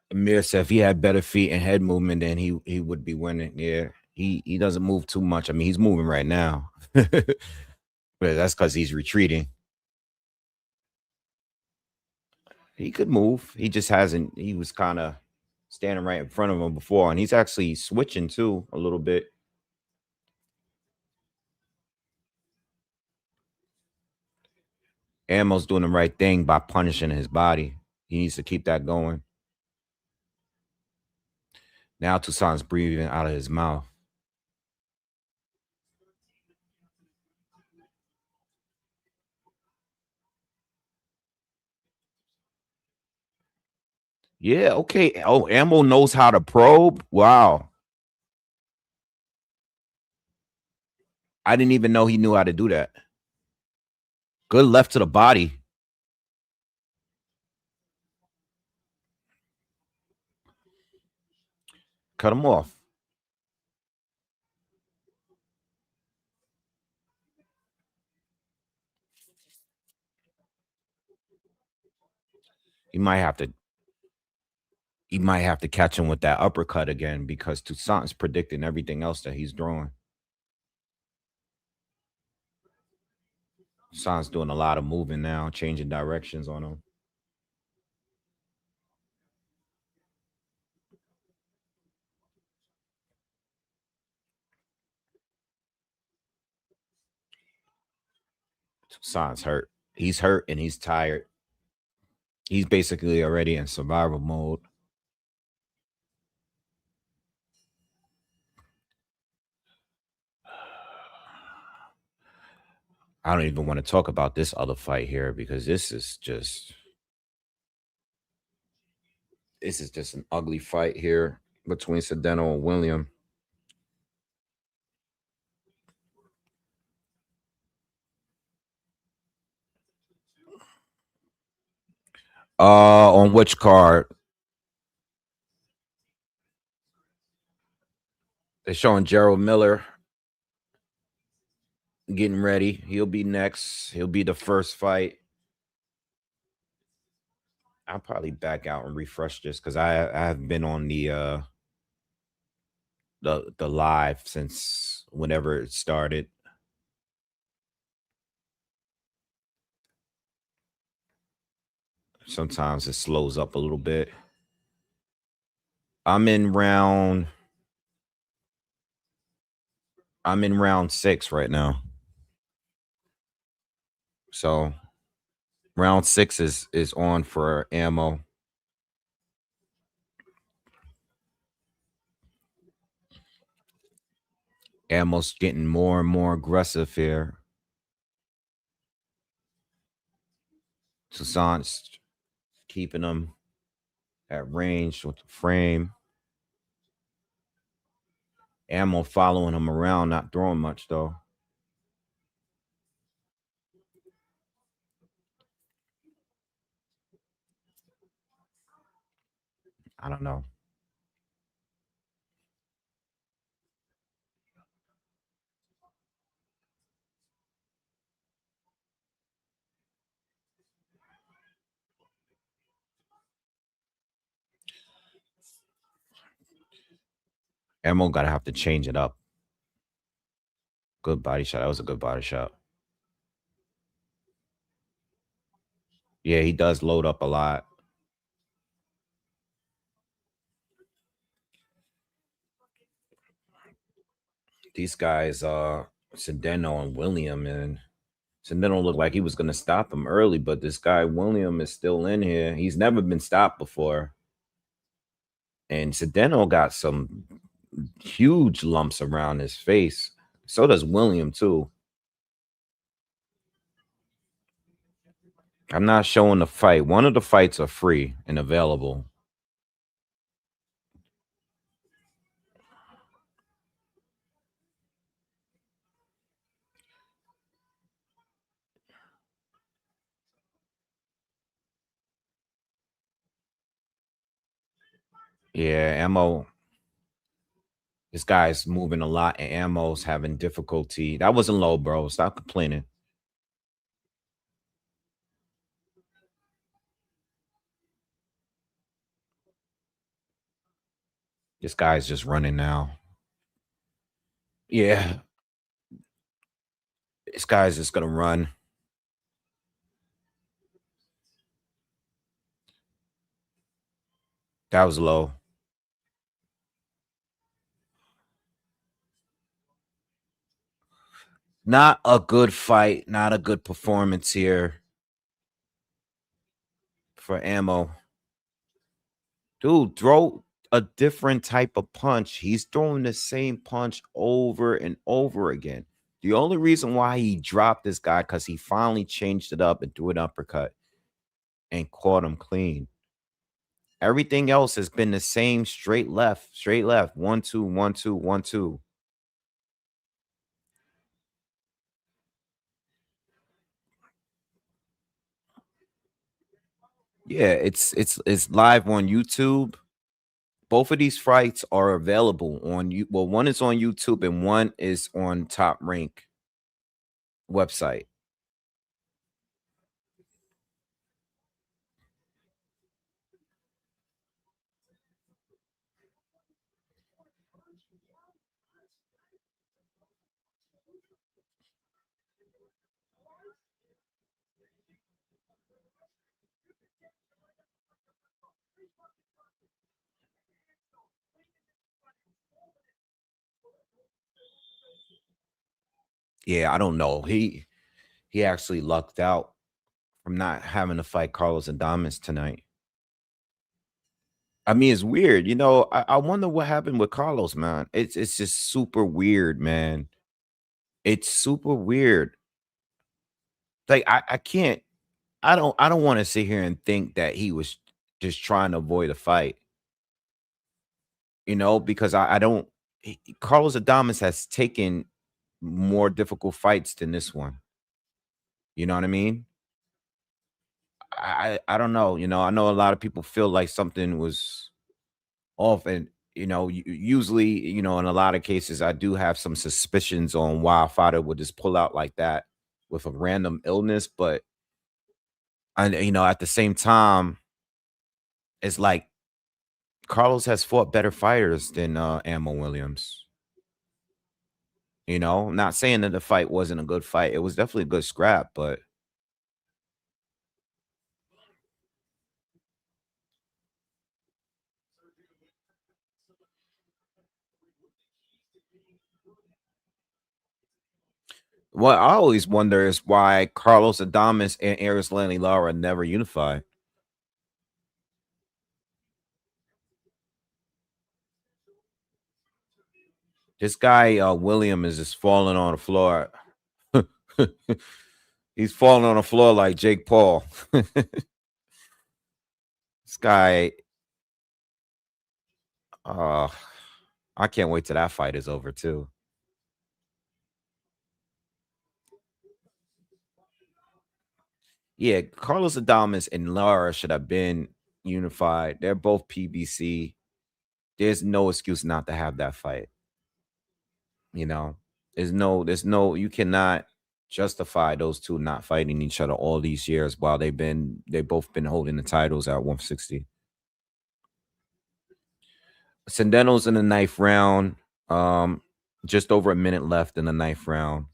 Amir said if he had better feet and head movement, then he would be winning. Yeah, he doesn't move too much. I mean, he's moving right now, but that's because he's retreating. He could move. He just hasn't. He was kind of standing right in front of him before, and he's actually switching too a little bit. Ammo's doing the right thing by punishing his body. He needs to keep that going. Now Toussaint's breathing out of his mouth. Yeah, okay. Oh, Ammo knows how to probe. Wow. I didn't even know he knew how to do that. Good left to the body. Cut him off. He might have to catch him with that uppercut again because Toussaint's predicting everything else that he's throwing. Toussaint's doing a lot of moving now, changing directions on him. Toussaint's hurt. He's hurt and he's tired. He's basically already in survival mode. I don't even want to talk about this other fight here because this is just an ugly fight here between Sedeno and William. On which card? They're showing Gerald Miller getting ready. He'll be next. He'll be the first fight. I'll probably back out and refresh this because I have been on the live since whenever it started. Sometimes it slows up a little bit. I'm in round 6 right now. So round 6 is on for Ammo. Ammo's getting more and more aggressive here. Toussaint's keeping him at range with the frame. Ammo following him around, not throwing much though. I don't know. Ammo gotta have to change it up. Good body shot. That was a good body shot. Yeah, he does load up a lot. These guys, Sedeno and William, and Sedeno looked like he was gonna stop him early, but this guy William is still in here. He's never been stopped before. And Sedeno got some huge lumps around his face. So does William too. I'm not showing the fight. One of the fights are free and available. Yeah, ammo. This guy's moving a lot and ammo's having difficulty. That wasn't low, bro. Stop complaining. This guy's just running now. Yeah. This guy's just gonna run. That was low. Not a good fight. Not a good performance here for ammo. Dude, throw a different type of punch. He's throwing the same punch over and over again. The only reason why he dropped this guy because he finally changed it up and threw an uppercut and caught him clean. Everything else has been the same straight left, straight left. 1, 2, 1, 2, 1, 2. Yeah, it's live on YouTube. Both of these fights are available on you. Well, one is on YouTube and one is on Top Rank website. Yeah, I don't know. He actually lucked out from not having to fight Carlos Adames tonight. I mean, it's weird. I wonder what happened with Carlos, man. It's just super weird, man. It's super weird. Like I can't I don't want to sit here and think that he was just trying to avoid a fight, because I don't Carlos Adames has taken more difficult fights than this one. You know what I mean? I don't know. I know a lot of people feel like something was off, and usually, in a lot of cases, I do have some suspicions on why a fighter would just pull out like that with a random illness, but at the same time, it's like Carlos has fought better fighters than Ammo Williams. Not saying that the fight wasn't a good fight. It was definitely a good scrap, but what I always wonder is why Carlos Adames and Erislandy Lara never unified. This guy William is just falling on the floor. He's falling on the floor like Jake Paul. This guy, uh, I can't wait till that fight is over too. Yeah, Carlos Adames and Lara should have been unified. They're both PBC. There's no excuse not to have that fight. You know, there's no, you cannot justify those two not fighting each other all these years while they both been holding the titles at 160. Sendeno's in the ninth round. Um, just over a minute left in the ninth round.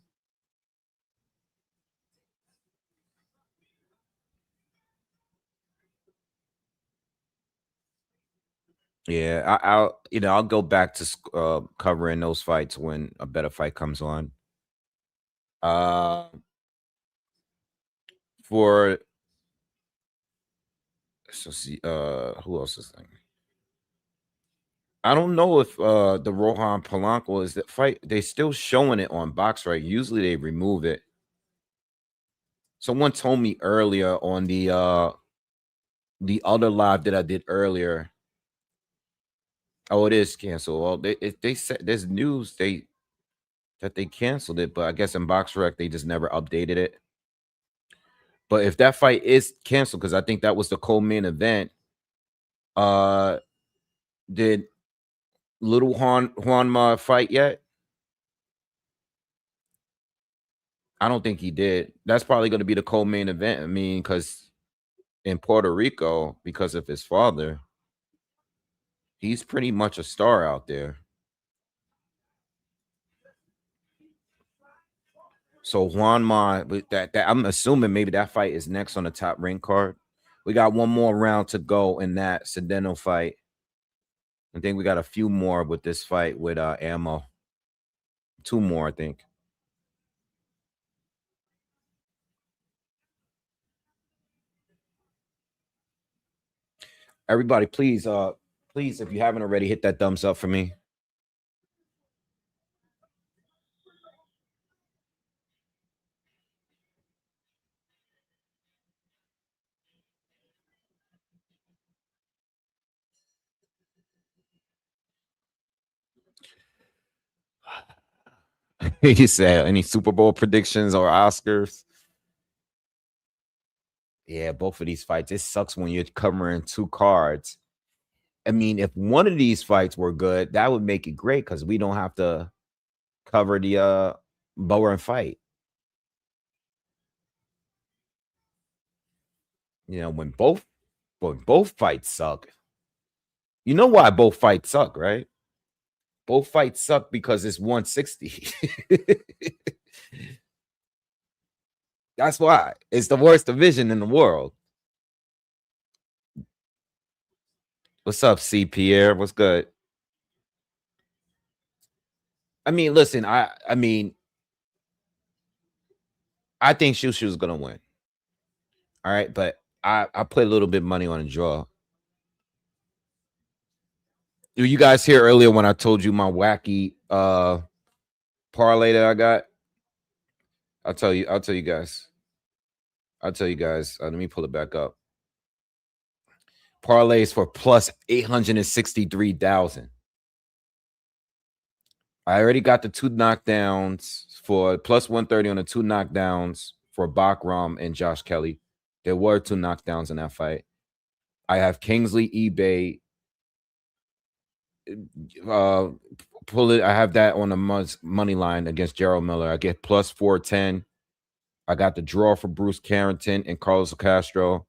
Yeah, I'll go back to covering those fights when a better fight comes on. Uh, for so see, who else is there? I don't know if the Rohan Polanco is that fight. They still showing it on BoxRec. Usually they remove it. Someone told me earlier on the other live that I did earlier. Oh, it is canceled. Well, they said there's news that they canceled it, but I guess in BoxRec they just never updated it. But if that fight is canceled, because I think that was the co-main event, did little Juanma fight yet? I don't think he did. That's probably going to be the co-main event. I mean, because in Puerto Rico, because of his father, he's pretty much a star out there. So Juanma, that I'm assuming maybe that fight is next on the top rank card. We got one more round to go in that Sedeno fight. I think we got a few more with this fight with Ammo. 2 more, I think. Everybody, please, if you haven't already, hit that thumbs up for me. You said any Super Bowl predictions or Oscars? Yeah, both of these fights. It sucks when you're covering 2 cards. I mean, if one of these fights were good, that would make it great because we don't have to cover the Bowen fight. You know, when both fights suck. You know why both fights suck, right? Both fights suck because it's 160. That's why. It's the worst division in the world. What's up, C. Pierre? What's good? I mean, listen, I mean, I think Shushu's gonna win. All right, but I put a little bit of money on a draw. You guys hear earlier when I told you my wacky parlay that I got? I'll tell you guys. Let me pull it back up. Parlays for plus 863,000. I already got the 2 knockdowns for plus 130 on the 2 knockdowns for Bakram and Josh Kelly. There were 2 knockdowns in that fight. I have Kingsley eBay. Pull it. I have that on the money line against Gerald Miller. I get plus 410. I got the draw for Bruce Carrington and Carlos Castro.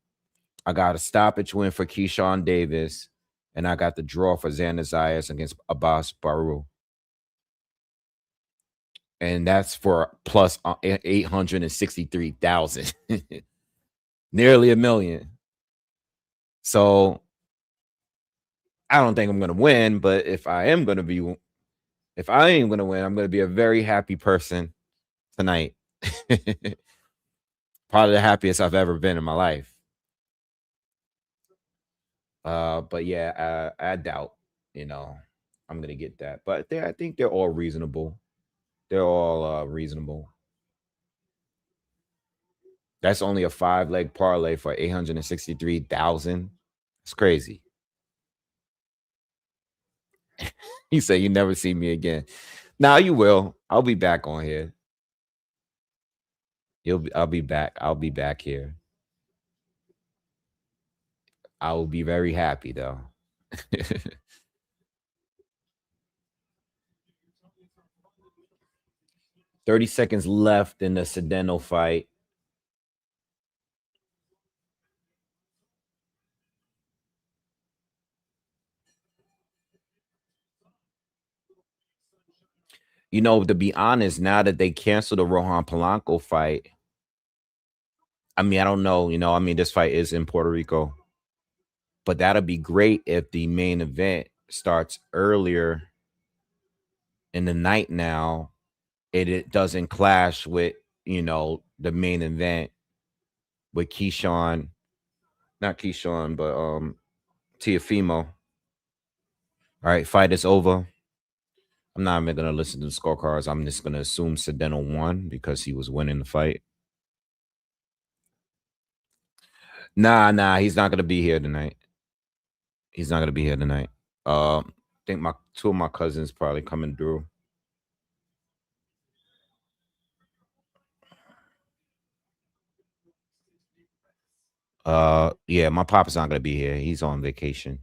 I got a stoppage win for Keyshawn Davis. And I got the draw for Xander Zayas against Abbas Baraou. And that's for plus 863,000. Nearly $1 million. So I don't think I'm going to win, but if I am going to win, I'm going to be a very happy person tonight. Probably the happiest I've ever been in my life. But yeah, I doubt, I'm going to get that. But I think they're all reasonable. They're all reasonable. That's only a 5-leg parlay for 863,000. It's crazy. He said, "You never see me again." Now you will. I'll be back on here. I'll be back. I'll be back here. I will be very happy though. 30 seconds left in the Sedeno fight. To be honest, now that they canceled the Rohan Polanco fight, I mean, I don't know. This fight is in Puerto Rico, but that'll be great if the main event starts earlier in the night now. It doesn't clash with, the main event with not Keyshawn, but Teofimo. All right, fight is over. I'm not even gonna listen to the scorecards. I'm just gonna assume Sedeno won because he was winning the fight. Nah, he's not gonna be here tonight. He's not gonna be here tonight. I think my two of my cousins probably coming through. Yeah, my papa's not gonna be here. He's on vacation.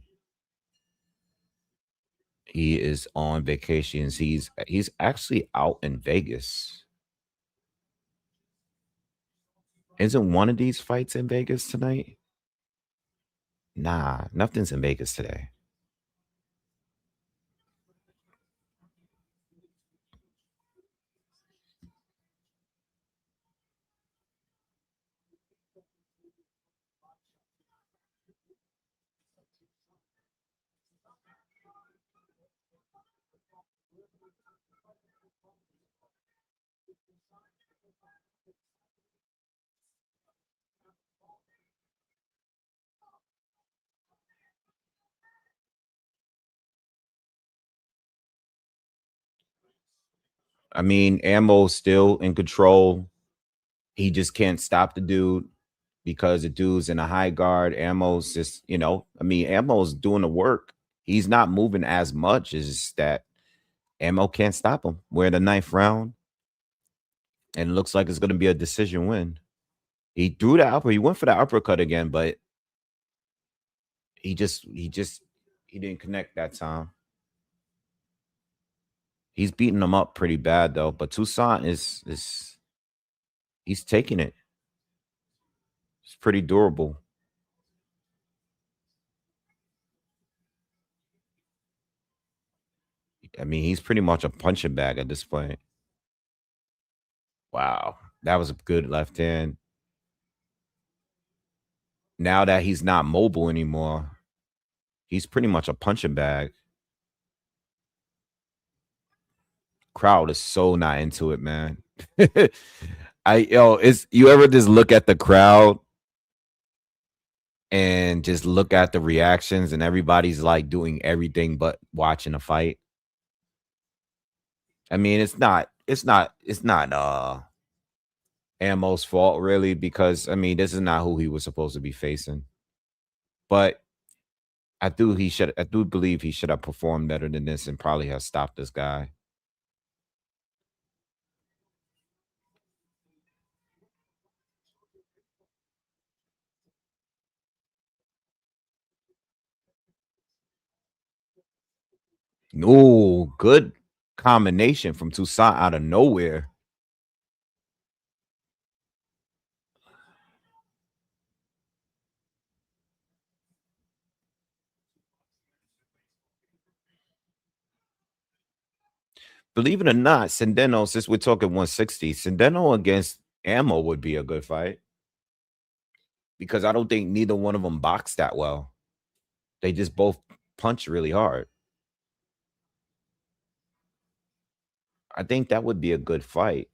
He is on vacations. He's actually out in Vegas. Isn't one of these fights in Vegas tonight? Nah, nothing's in Vegas today. I mean, Ammo's still in control. He just can't stop the dude because the dude's in a high guard. Ammo's just, I mean, Ammo's doing the work. He's not moving as much as that. Ammo can't stop him. We're in the ninth round, and it looks like it's going to be a decision win. He threw the upper. He went for the uppercut again, but he didn't connect that time. He's beating him up pretty bad though. But Toussaint is he's taking it. It's pretty durable. I mean, he's pretty much a punching bag at this point. Wow, that was a good left hand. Now that he's not mobile anymore, he's pretty much a punching bag. Crowd is so not into it, man. Is you ever just look at the crowd and just look at the reactions and everybody's like doing everything but watching a fight? I mean, it's not Ammo's fault really because I mean, this is not who he was supposed to be facing. But I do believe he should have performed better than this and probably have stopped this guy. No, good combination from Toussaint out of nowhere. Believe it or not, Sendeno, since we're talking 160, Sendeno against Ammo would be a good fight because I don't think neither one of them box that well. They just both punch really hard. I think that would be a good fight.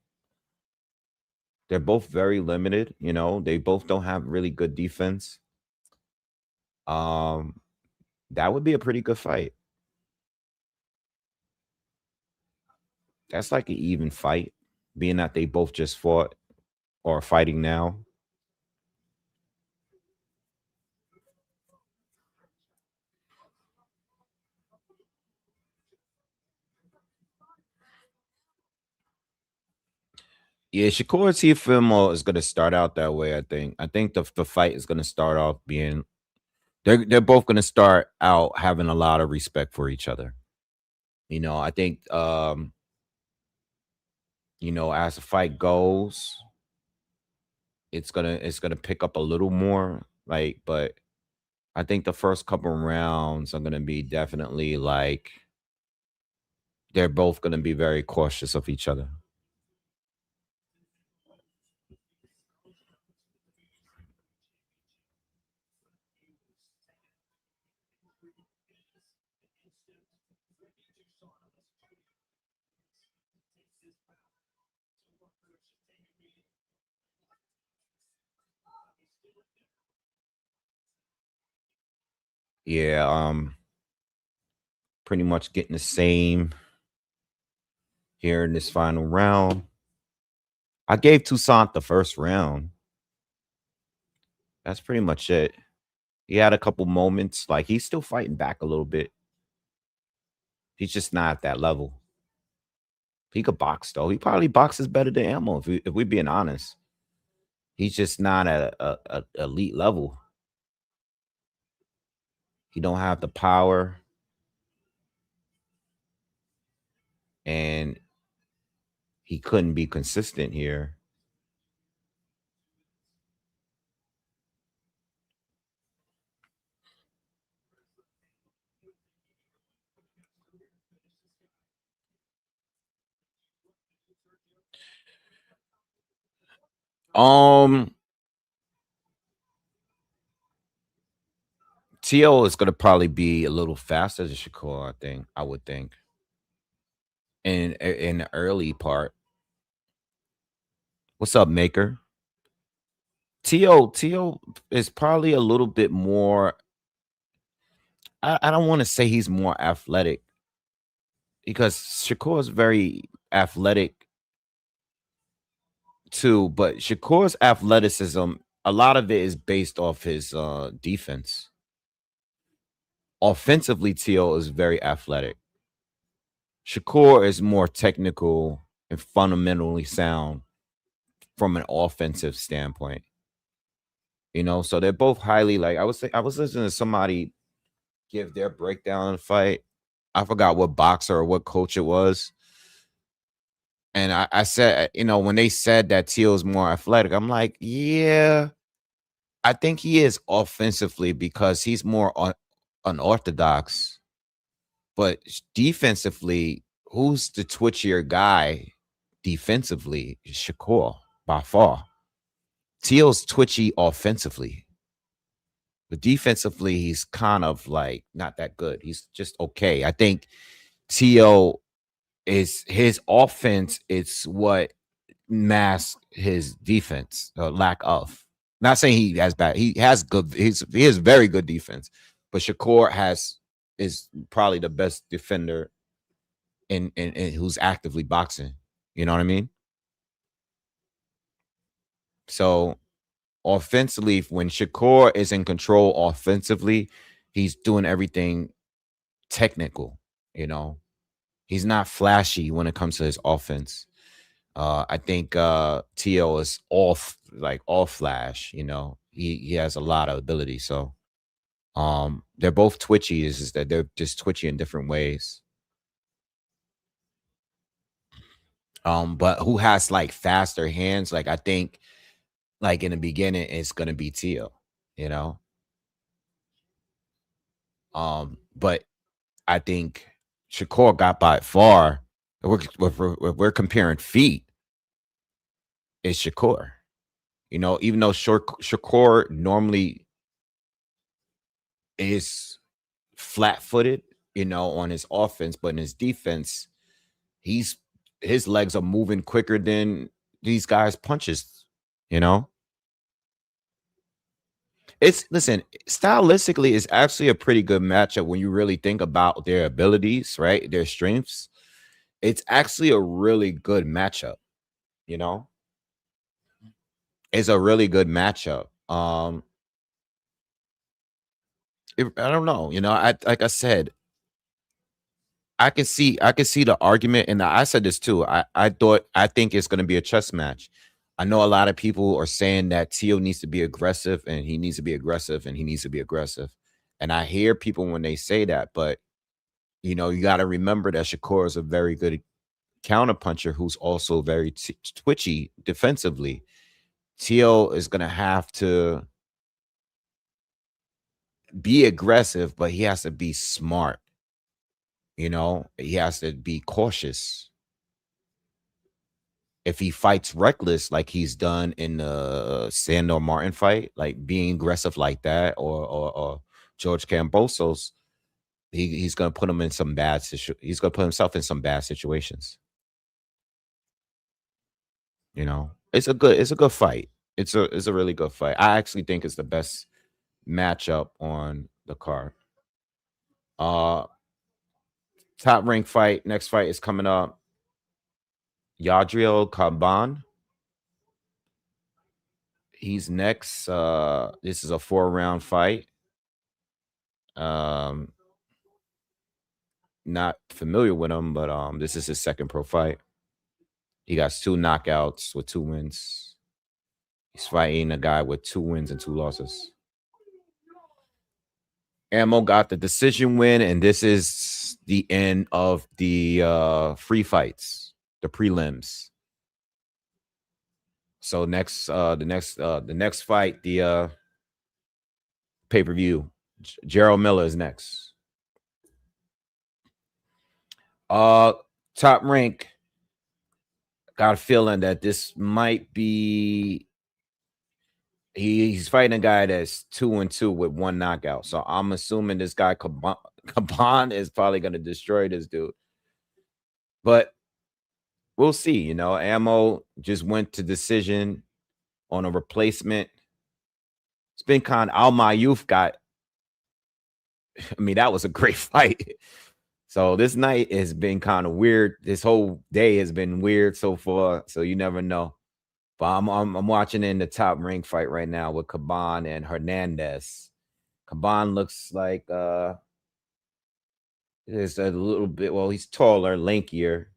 They're both very limited, they both don't have really good defense. Um, that would be a pretty good fight. That's like an even fight, being that they both just fought or are fighting now. Yeah, Shakur Teofimo is going to start out that way. I think the fight is going to start off being they're both going to start out having a lot of respect for each other. I think as the fight goes, it's gonna pick up a little more. But I think the first couple rounds are gonna be definitely like they're both gonna be very cautious of each other. Yeah, pretty much getting the same here in this final round. I gave Toussaint the first round. That's pretty much it. He had a couple moments, like he's still fighting back a little bit. He's just not at that level. He could box though. He probably boxes better than Ammo if we're being honest. He's just not at a elite level. He don't have the power, and he couldn't be consistent here. Um, Tio is gonna probably be a little faster than Shakur. I would think in the early part. What's up, Maker? Tio is probably a little bit more. I don't want to say he's more athletic because Shakur is very athletic too, but Shakur's athleticism, a lot of it is based off his defense. Offensively, Tio is very athletic. Shakur is more technical and fundamentally sound from an offensive standpoint. You know, so they're both highly like I was listening to somebody give their breakdown of the fight. I forgot what boxer or what coach it was. And I said, you know, when they said that Teal's more athletic, I'm like, yeah, I think he is offensively because he's more unorthodox. But defensively, who's the twitchier guy defensively? Shakur by far. Teal's twitchy offensively. But defensively, he's kind of like not that good. He's just okay. I think Teal is his offense. It's what masks his defense, lack of. Not saying he has bad. He has good. He has very good defense. But Shakur is probably the best defender in who's actively boxing. You know what I mean? So offensively, when Shakur is in control offensively, he's doing everything technical. You know, he's not flashy when it comes to his offense. I think Tio is all flash. You know, he has a lot of ability. So they're both twitchy. Is just that they're just twitchy in different ways. But who has like faster hands? Like I think, like in the beginning, it's gonna be Tio. You know, but I think Shakur got by far. If we're comparing feet, it's Shakur. You know, even though Shakur normally is flat-footed, you know, on his offense, but in his defense, his legs are moving quicker than these guys' punches, you know. It's listen, stylistically, it's actually a pretty good matchup when you really think about their abilities, right? Their strengths. It's actually a really good matchup, you know. It's a really good matchup. I don't know, you know. I like I said, I can see the argument, and I said this too. I think it's going to be a chess match. I know a lot of people are saying that Tio needs to be aggressive, and he needs to be aggressive, and he needs to be aggressive. And I hear people when they say that, but you know, you got to remember that Shakur is a very good counterpuncher who's also very twitchy defensively. Tio is going to have to be aggressive, but he has to be smart. You know, he has to be cautious. If he fights reckless like he's done in the Sandor Martin fight, like being aggressive like that, or George Cambosos, he's gonna put him in some he's gonna put himself in some bad situations. You know, it's a good fight. It's a really good fight. I actually think it's the best matchup on the card. Uh Top rank fight. Next fight is coming up. Yadriel Kaban. He's next. This is a 4-round fight. Not familiar with him, but this is his second pro fight. He got 2 knockouts with 2 wins. He's fighting a guy with 2 wins and 2 losses. Ammo got the decision win, and this is the end of the free fights, the prelims. So the next fight, the pay-per-view, Gerald Miller is next. Top rank. Got a feeling that this might be he's fighting a guy that's 2-2 with 1 knockout. So I'm assuming this guy Kaban is probably going to destroy this dude. But we'll see. You know, Ammo just went to decision on a replacement. It's been kind of Al Mayuf got. I mean, that was a great fight. So this night has been kind of weird. This whole day has been weird so far. So you never know. But I'm watching in the top rank fight right now with Kaban and Hernandez. Kaban looks like is a little bit, well, he's taller, lankier.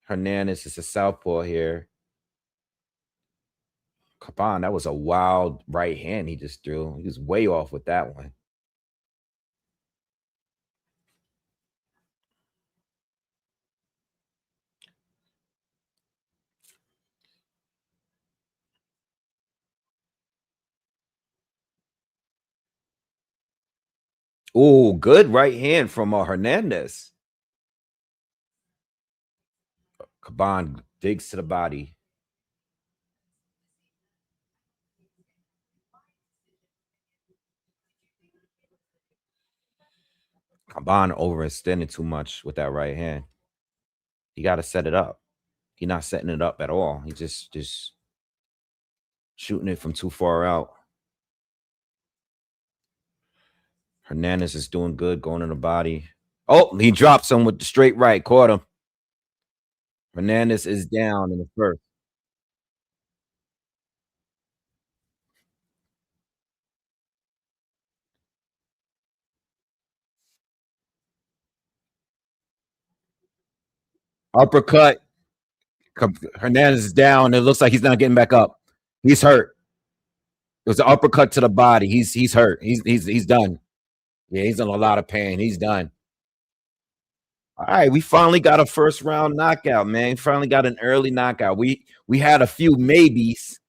Hernandez is a southpaw here. Kaban, that was a wild right hand he just threw. He was way off with that one. Oh, good right hand from Hernandez. Kaban digs to the body. Kaban overextended too much with that right hand. You got to set it up. He's not setting it up at all. He's just shooting it from too far out. Hernandez is doing good, going in the body. Oh, he drops him with the straight right. Caught him. Hernandez is down in the first. Uppercut. Hernandez is down. It looks like he's not getting back up. He's hurt. It was an uppercut to the body. He's hurt. He's done. Yeah, he's in a lot of pain. He's done. All right, we finally got a first round knockout, man. Finally got an early knockout. We had a few maybes.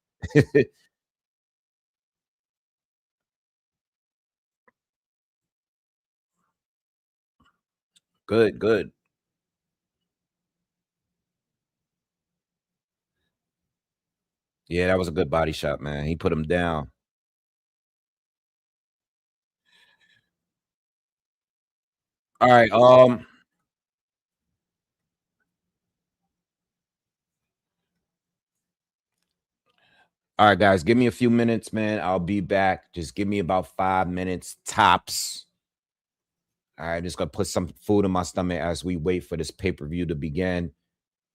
Good, good. Yeah, that was a good body shot, man. He put him down. All right. All right, guys, give me a few minutes, man. I'll be back. Just give me about 5 minutes tops. All right, just gonna put some food in my stomach as we wait for this pay-per-view to begin.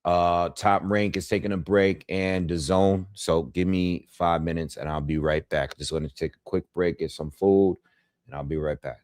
Top rank is taking a break and the zone. So give me 5 minutes and I'll be right back. Just gonna take a quick break, get some food, and I'll be right back.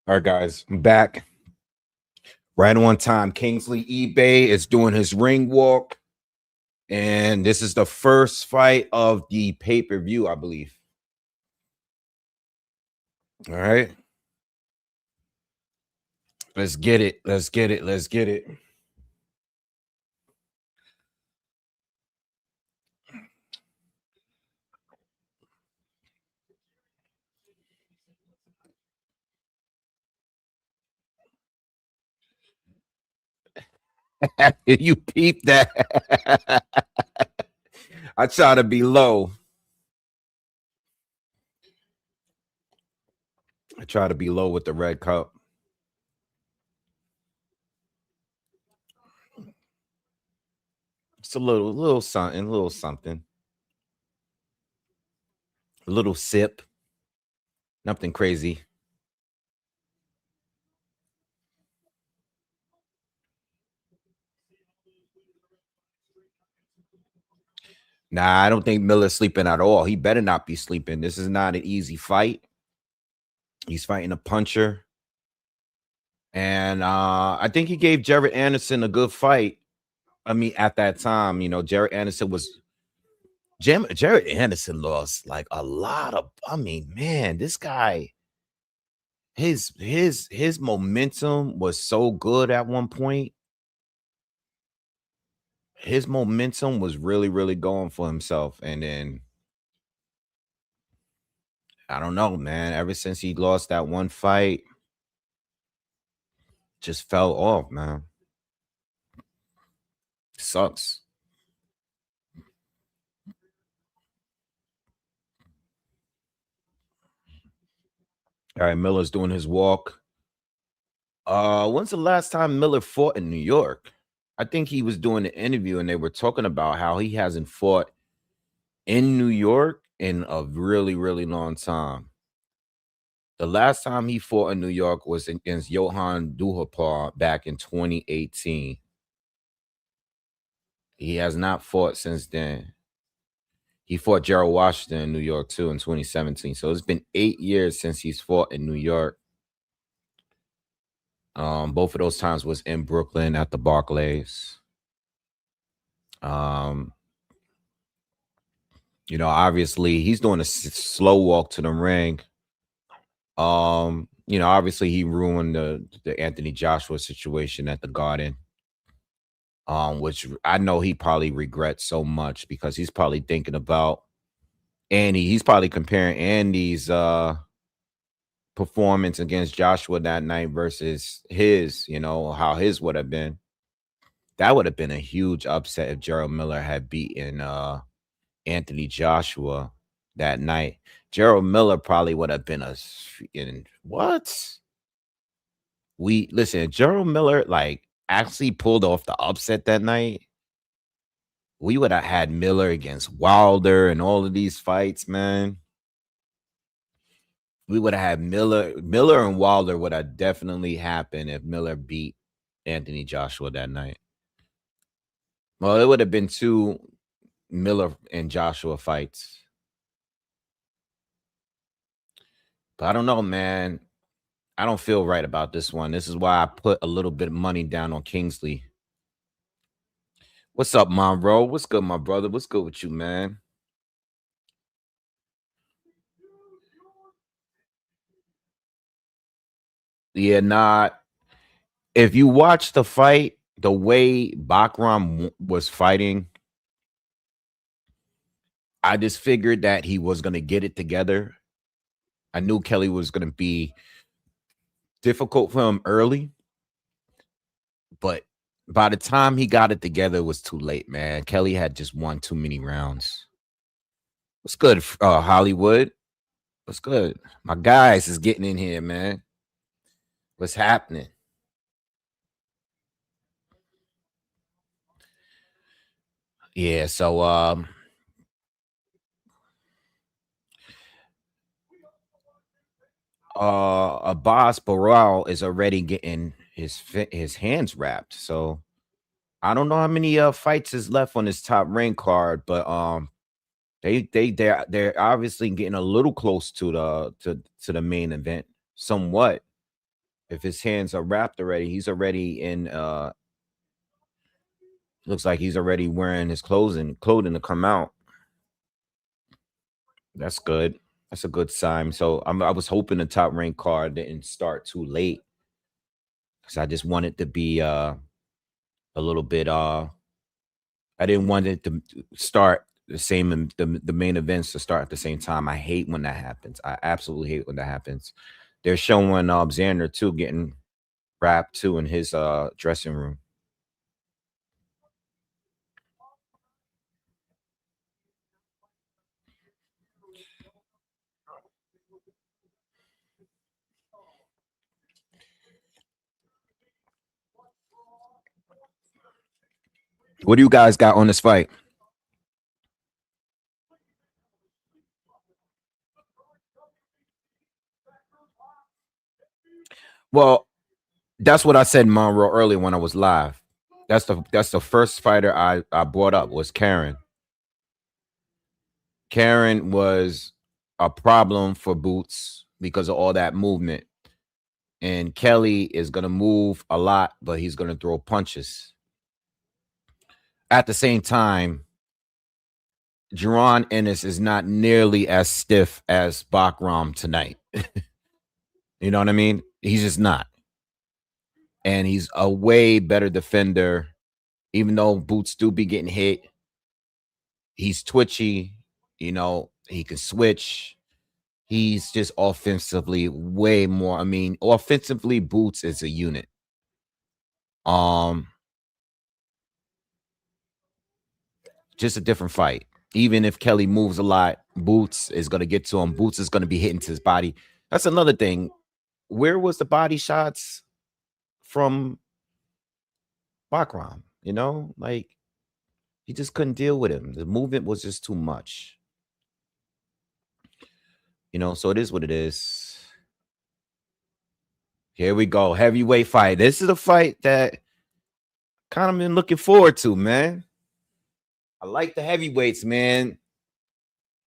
All right, guys, I'm back. Right on time. Kingsley eBay is doing his ring walk. And this is the first fight of the pay-per-view, I believe. All right. Let's get it. Let's get it. Let's get it. You peep that. I try to be low. I try to be low with the red cup. It's a little something, a little something. A little sip. Nothing crazy. Nah, I don't think Miller's sleeping at all. He better not be sleeping. This is not an easy fight. He's fighting a puncher. And I think he gave Jared Anderson a good fight. I mean, at that time, you know, Jared Anderson was Jared Anderson lost like a lot of, I mean, man, this guy, his momentum was so good at one point. His momentum was really, really going for himself. And then I don't know, man. Ever since he lost that one fight, just fell off, man. Sucks. All right, Miller's doing his walk. When's the last time Miller fought in New York? I think he was doing an interview and they were talking about how he hasn't fought in New York in a really, really long time. The last time he fought in New York was against Johan Duhapar back in 2018. He has not fought since then. He fought Gerald Washington in New York too in 2017. So it's been 8 years since he's fought in New York. Both of those times was in Brooklyn at the Barclays. You know, obviously he's doing a slow walk to the ring. You know, obviously he ruined the Anthony Joshua situation at the Garden. Which I know he probably regrets so much because he's probably thinking about Andy. He's probably comparing Andy's performance against Joshua that night versus his, you know, how his would have been. That would have been a huge upset if Gerald Miller had beaten Anthony Joshua that night. Gerald Miller probably would have been in what? We listen, Gerald Miller like actually pulled off the upset that night. We would have had Miller against Wilder and all of these fights, man. We would have had Miller and Wilder would have definitely happened if Miller beat Anthony Joshua that night. Well, it would have been two Miller and Joshua fights. But I don't know, man. I don't feel right about this one. This is why I put a little bit of money down on Kingsley. What's up, Monroe? What's good, my brother? What's good with you, man? Yeah, nah. If you watch the fight, the way Bakram was fighting, I just figured that he was going to get it together. I knew Kelly was going to be difficult for him early, but by the time he got it together, it was too late, man. Kelly had just won too many rounds. What's good, Hollywood? What's good? My guys is getting in here, man. What's happening? Yeah, so Abbas Baraou is already getting his hands wrapped. So I don't know how many fights is left on this top rank card, but they're obviously getting a little close to the main event, somewhat. If his hands are wrapped already, he's already in looks like he's already wearing his clothing to come out. That's good. That's a good sign. So I was hoping the top rank card didn't start too late, because I just wanted to be a little bit I didn't want it to start the same, the main events to start at the same time. I hate when that happens. I absolutely hate when that happens. They're showing Xander too getting wrapped too in his dressing room. What do you guys got on this fight? Well, that's what I said, Monroe, earlier when I was live. That's the first fighter I brought up was Karen. Karen was a problem for Boots because of all that movement. And Kelly is going to move a lot, but he's going to throw punches. At the same time, Jaron Ennis is not nearly as stiff as Bakram tonight. You know what I mean? He's just not. And he's a way better defender. Even though Boots do be getting hit, he's twitchy. You know, he can switch. He's just offensively way more. I mean, offensively, Boots is a unit. Just a different fight. Even if Kelly moves a lot, Boots is going to get to him. Boots is going to be hitting to his body. That's another thing. Where was the body shots from Bakram? You know, like he just couldn't deal with him. The movement was just too much. You know, so it is what it is. Here we go. Heavyweight fight. This is a fight that kind of been looking forward to, man. I like the heavyweights, man.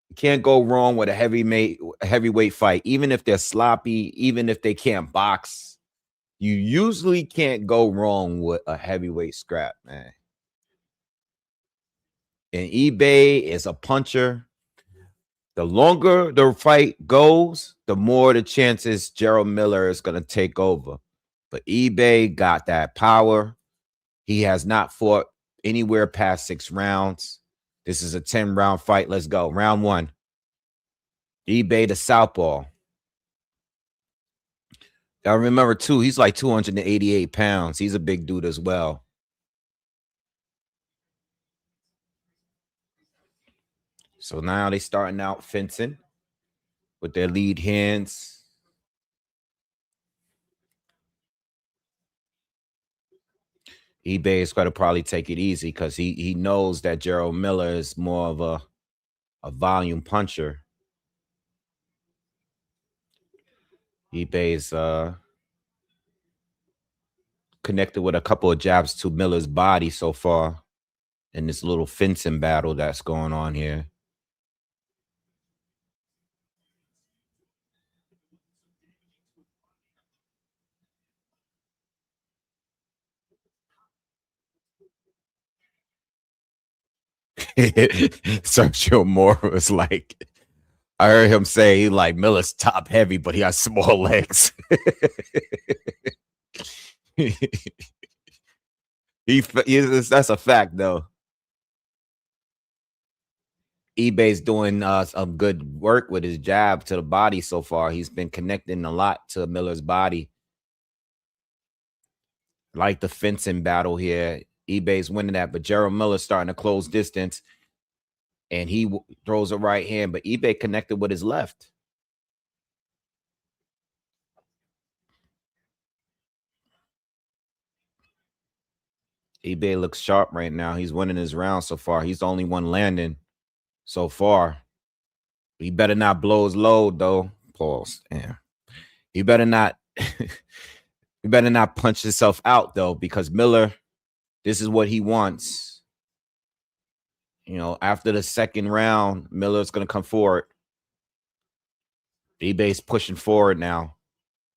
You can't go wrong with a heavyweight fight, even if they're sloppy, even if they can't box. You usually can't go wrong with a heavyweight scrap, man. And eBay is a puncher. The longer the fight goes, the more the chances Gerald Miller is going to take over. But eBay got that power. He has not fought anywhere past 6 rounds. This is a 10-round fight. Let's go. Round 1. eBay the southpaw. I remember, too, he's like 288 pounds. He's a big dude as well. So now they starting out fencing with their lead hands. eBay is going to probably take it easy because he knows that Gerald Miller is more of a volume puncher. eBay's connected with a couple of jabs to Miller's body so far in this little fencing battle that's going on here. Sergio Moore was like, I heard him say like Miller's top heavy, but he has small legs. That's a fact though. eBay's doing some good work with his jab to the body so far. He's been connecting a lot to Miller's body. Like the fencing battle here, eBay's winning that, but Gerald Miller's starting to close distance, and he throws a right hand, but eBay connected with his left. eBay looks sharp right now. He's winning his round so far. He's the only one landing so far. He better not blow his load though. Pause. Yeah. He better not he better not punch himself out though, because Miller, this is what he wants. You know, after the second round, Miller's gonna come forward. eBay's pushing forward now.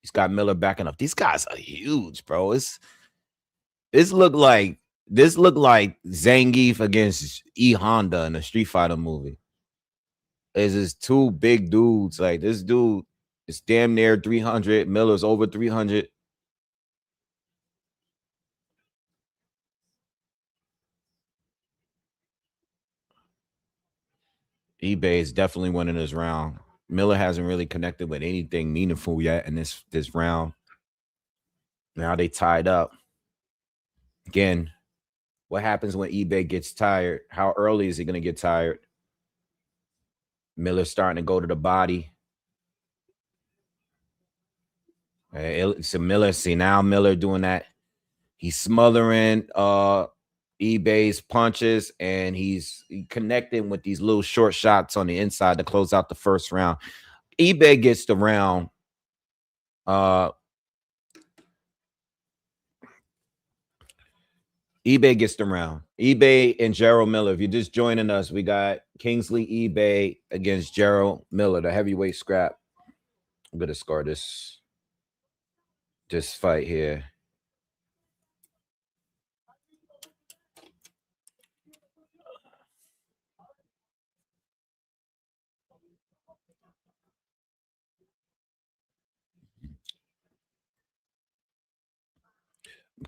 He's got Miller backing up. These guys are huge, bro. This look like Zangief against E Honda in a Street Fighter movie. It's just two big dudes. Like this dude is damn near 300. Miller's over 300. eBay is definitely winning this round. Miller hasn't really connected with anything meaningful yet in this round. Now they tied up. Again, what happens when eBay gets tired? How early is he going to get tired? Miller's starting to go to the body. So Miller, see now Miller doing that. He's smothering eBay's punches, and he's connecting with these little short shots on the inside to close out the first round. eBay gets the round. eBay gets the round. eBay and Gerald Miller. If you're just joining us, we got Kingsley eBay against Gerald Miller, the heavyweight scrap. I'm gonna score this fight here.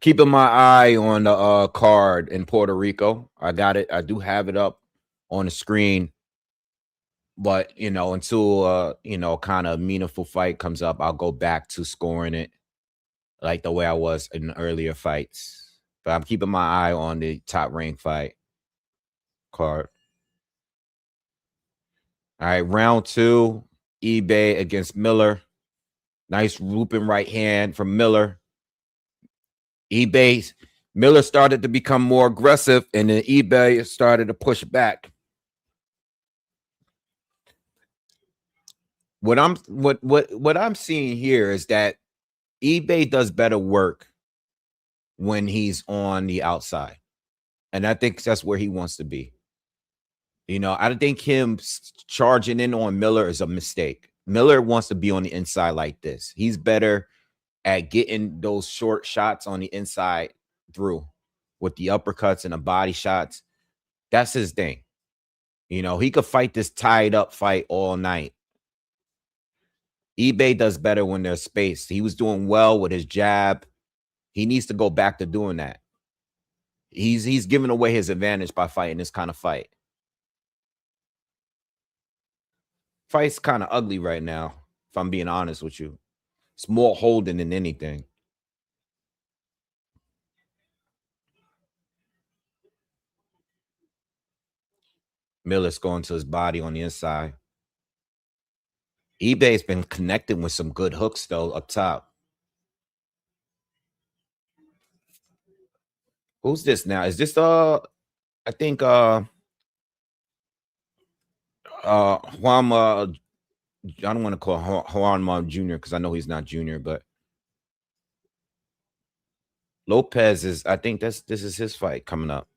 Keeping my eye on the card in Puerto Rico. I got it. I do have it up on the screen. But, you know, until, you know, kind of meaningful fight comes up, I'll go back to scoring it like the way I was in earlier fights. But I'm keeping my eye on the top rank fight card. All right, round 2, eBay against Miller. Nice looping right hand from Miller. Miller started to become more aggressive, and then eBay started to push back. What I'm seeing here is that eBay does better work when he's on the outside, and I think that's where he wants to be. You know, I think him charging in on Miller is a mistake. Miller wants to be on the inside like this. He's better at getting those short shots on the inside through with the uppercuts and the body shots. That's his thing. You know, he could fight this tied up fight all night. eBay does better when there's space. He was doing well with his jab. He needs to go back to doing that. He's giving away his advantage by fighting this kind of fight. Fight's kind of ugly right now, if I'm being honest with you. It's more holding than anything. Miller's going to his body on the inside. eBay's been connecting with some good hooks, though, up top. Who's this now? Is this I think Juanma, I don't want to call Juanma Jr. because I know he's not junior, but Lopez is, I think this is his fight coming up.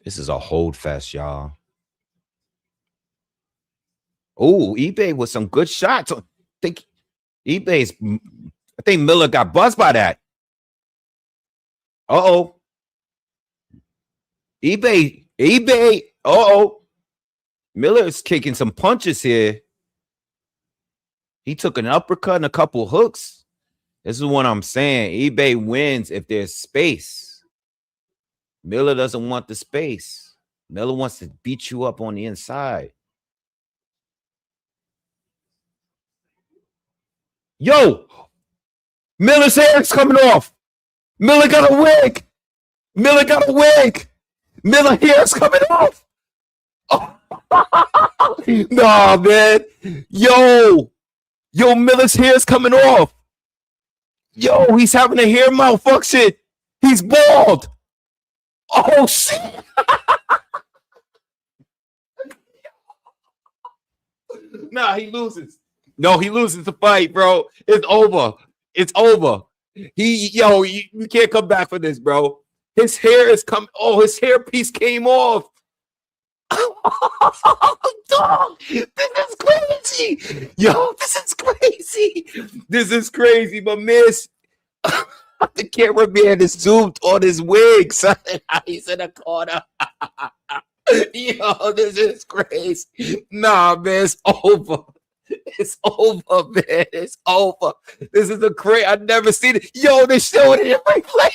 This is a hold fest, y'all. Oh, eBay with some good shots. I think Miller got buzzed by that. Uh-oh. eBay. Uh-oh. Miller's kicking some punches here. He took an uppercut and a couple hooks. This is what I'm saying. eBay wins if there's space. Miller doesn't want the space. Miller wants to beat you up on the inside. Yo, Miller's hair is coming off. Miller got a wig. Miller hair is coming off. Oh. Nah, man. Yo, Miller's hair is coming off. Yo, he's having a hair malfunction. He's bald. Oh, shit. Nah, he loses. No, he loses the fight, bro. It's over. It's over. You can't come back for this, bro. His hair is come. Oh, his hairpiece came off. Dog, this is crazy. Yo, this is crazy. This is crazy, but miss. The cameraman is zoomed on his wig, son. He's in a corner. Yo, this is crazy. Nah, man, it's over. It's over, man. It's over. This is a crazy. I've never seen it. Yo, they showed it in replay.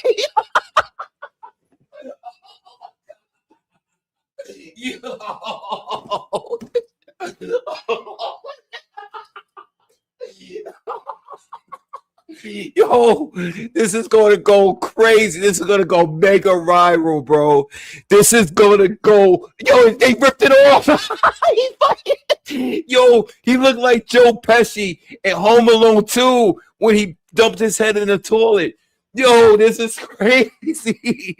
Yo, this is going to go crazy. This is going to go mega viral, bro. This is going to go. Yo, they ripped it off. Yo, he looked like Joe Pesci in Home Alone 2 when he dumped his head in the toilet. Yo, this is crazy.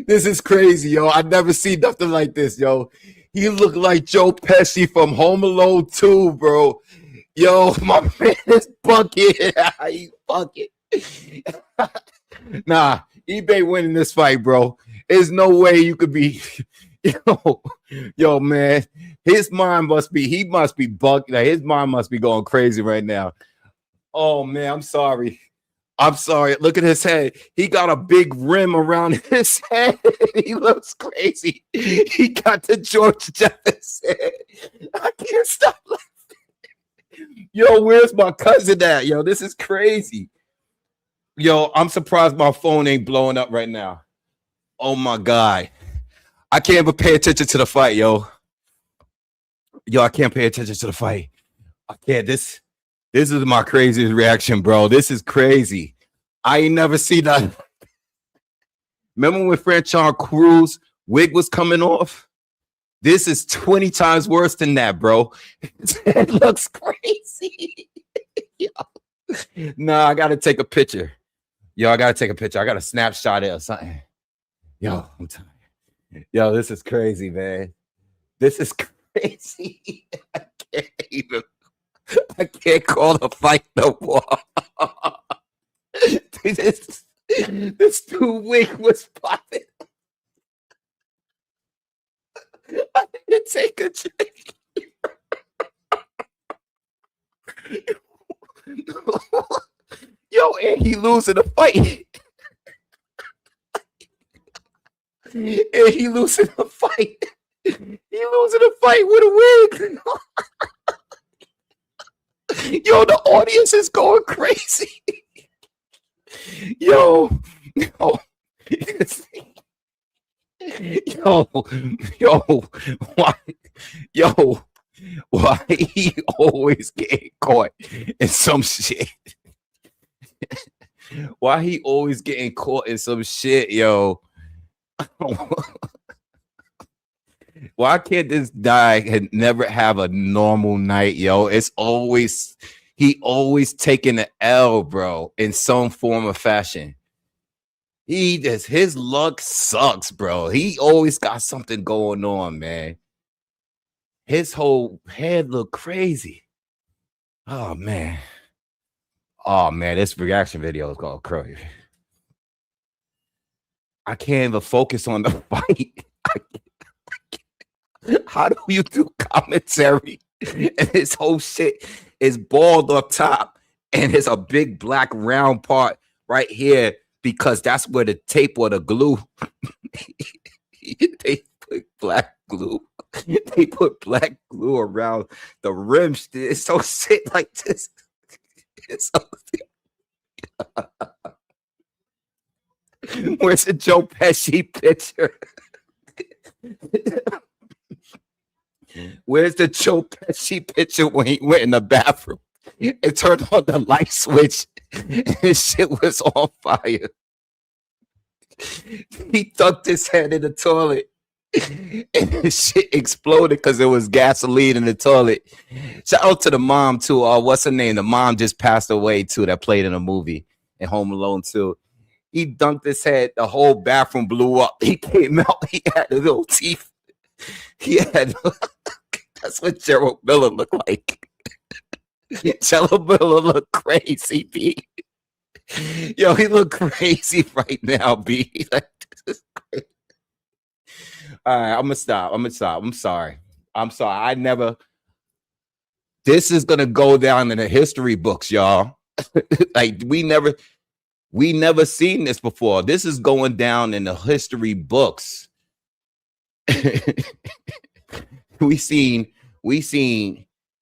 This is crazy, yo. I've never seen nothing like this, yo. He looked like Joe Pesci from Home Alone 2, bro. Yo, my man is bucket. He bucket. Nah, eBay winning this fight, bro. There's no way you could be. Yo, man. His mind must be. He must be bucket. Like, his mind must be going crazy right now. Oh man, I'm sorry. I'm sorry. Look at his head. He got a big rim around his head. He looks crazy. He got the George Jefferson. I can't stop laughing. Yo, where's my cousin at? Yo, this is crazy. Yo, I'm surprised my phone ain't blowing up right now. Oh my God. I can't even pay attention to the fight, yo. Yo, I can't pay attention to the fight. I can't. This is my craziest reaction, bro. This is crazy. I ain't never seen that. Remember when Franchon Cruz wig was coming off? This is 20 times worse than that, bro. It looks crazy. Yo. Nah, I got to take a picture. Yo, I got to take a picture. I got to snapshot it or something. Yo, I'm tired. Yo, this is crazy, man. This is crazy. I can't call the fight no more. this dude wig was popping. I didn't take a check. Yo, and he losing the fight. And he losing the fight. He losing the fight with a wig. Yo, the audience is going crazy. Yo, why he always getting caught in some shit? Why he always getting caught in some shit, yo? Why can't this guy never have a normal night, yo? It's always he always taking the L, bro, in some form of fashion. His luck sucks, bro. He always got something going on, man. His whole head look crazy. Oh man. Oh man, this reaction video is going crazy. I can't even focus on the fight. How do you do commentary? And this whole shit is bald up top, and there's a big black round part right here because that's where the tape or the glue. They put black glue. They put black glue around the rim. It's so shit like this. It's so Where's the Joe Pesci picture? Where's the Joe Pesci picture when he went in the bathroom and turned on the light switch and his shit was on fire? He dunked his head in the toilet and his shit exploded because there was gasoline in the toilet. Shout out to the mom too. What's her name? The mom just passed away too that played in a movie in Home Alone 2. He dunked his head. The whole bathroom blew up. He came out. He had the little teeth. Yeah, that's what Gerald Miller looked like. Gerald Miller look crazy, B. Yo, he look crazy right now, B. Like, this is crazy. All right, I'm gonna stop. I'm sorry. I never. This is gonna go down in the history books, y'all. Like we never seen this before. This is going down in the history books. we seen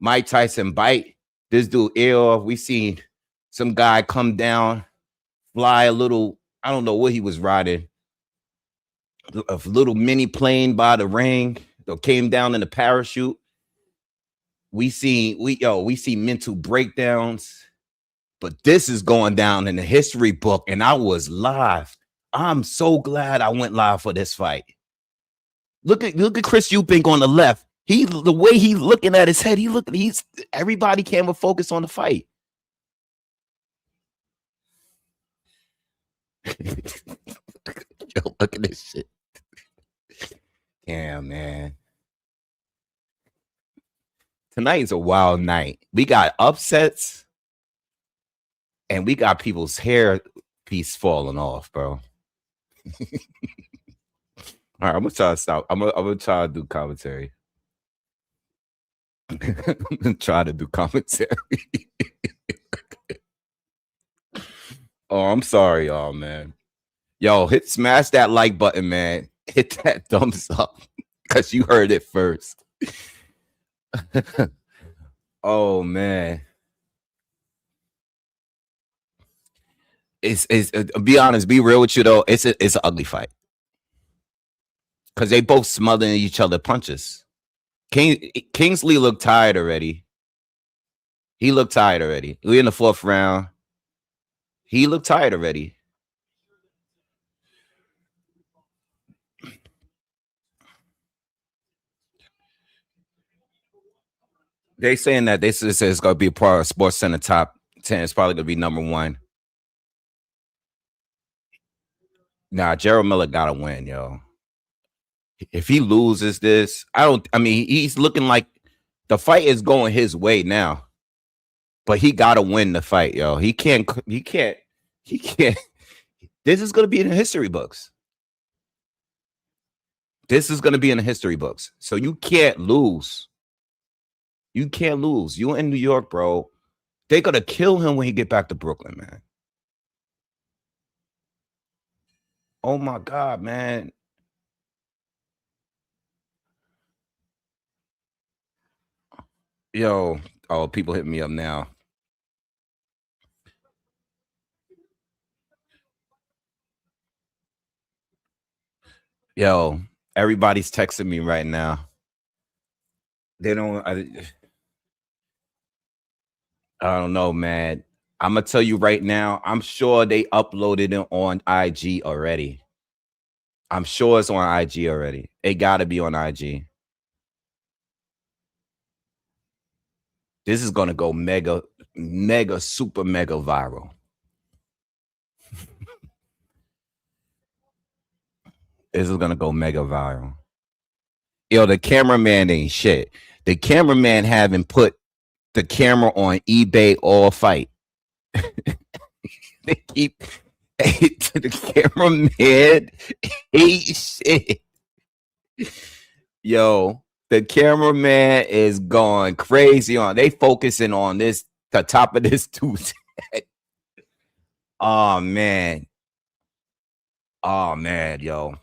Mike Tyson bite this dude ear off. We seen some guy come down, fly a little. I don't know what he was riding. A little mini plane by the ring. Came down in a parachute. We see mental breakdowns, but this is going down in the history book, and I was live. I'm so glad I went live for this fight. Look at Chris Eubank on the left. The way he's looking at his head, everybody can't even focus on the fight. Yo, look at this shit. Damn, man. Tonight's a wild night. We got upsets, and we got people's hair piece falling off, bro. All right, I'm gonna try to stop. I'm gonna try to do commentary. I'm gonna try to do commentary. Oh, I'm sorry, y'all, man. Yo, smash that like button, man. Hit that thumbs up because you heard it first. Oh man, it's be honest, be real with you though. It's an ugly fight because they both smothering each other punches. Kingsley looked tired already. He looked tired already. We in the 4th round. He looked tired already. They saying that this is going to be a part of Sports Center top 10. It's probably going to be number 1. Nah, Gerald Miller got to win, yo. If he loses this, he's looking like the fight is going his way now. But he got to win the fight, yo. He can't. This is going to be in the history books. This is going to be in the history books. So you can't lose. You can't lose. You in New York, bro. They're going to kill him when he get back to Brooklyn, man. Oh, my God, man. Yo. Oh, people hit me up now. Yo, everybody's texting me right now. They don't. I don't know, man. I'm gonna tell you right now. I'm sure they uploaded it on IG already. I'm sure it's on IG already. It gotta be on IG. This is gonna go mega, super mega viral. This is gonna go mega viral. Yo, the cameraman ain't shit. The cameraman haven't put the camera on eBay all fight. They keep the cameraman ain't shit. Yo, the cameraman is going crazy on. They focusing on the top of this tooth. Oh man. Oh man, yo.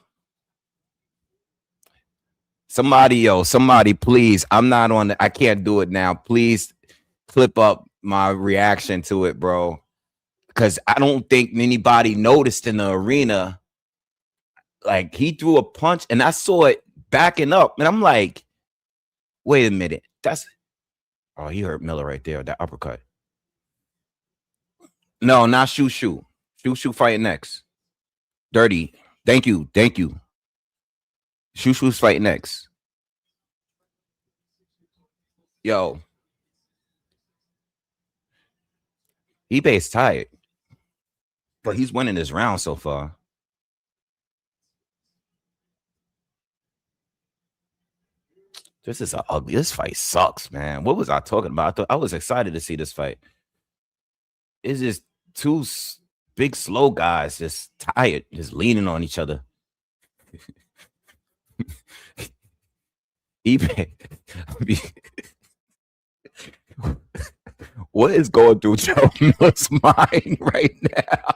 Somebody, please. I'm not on. I can't do it now. Please clip up my reaction to it, bro. Because I don't think anybody noticed in the arena. Like he threw a punch, and I saw it backing up, and I'm like, wait a minute. Oh, he hurt Miller right there. That uppercut. No, not Shoo. Shoo fighting next. Dirty. Thank you. Shoo's fighting next. Yo. eBay's tired. But he's winning this round so far. This is ugly. This fight sucks, man. What was I talking about? I thought I was excited to see this fight. It's just two big slow guys just tired, just leaning on each other. eBay. What is going through Gerald Miller's mind right now?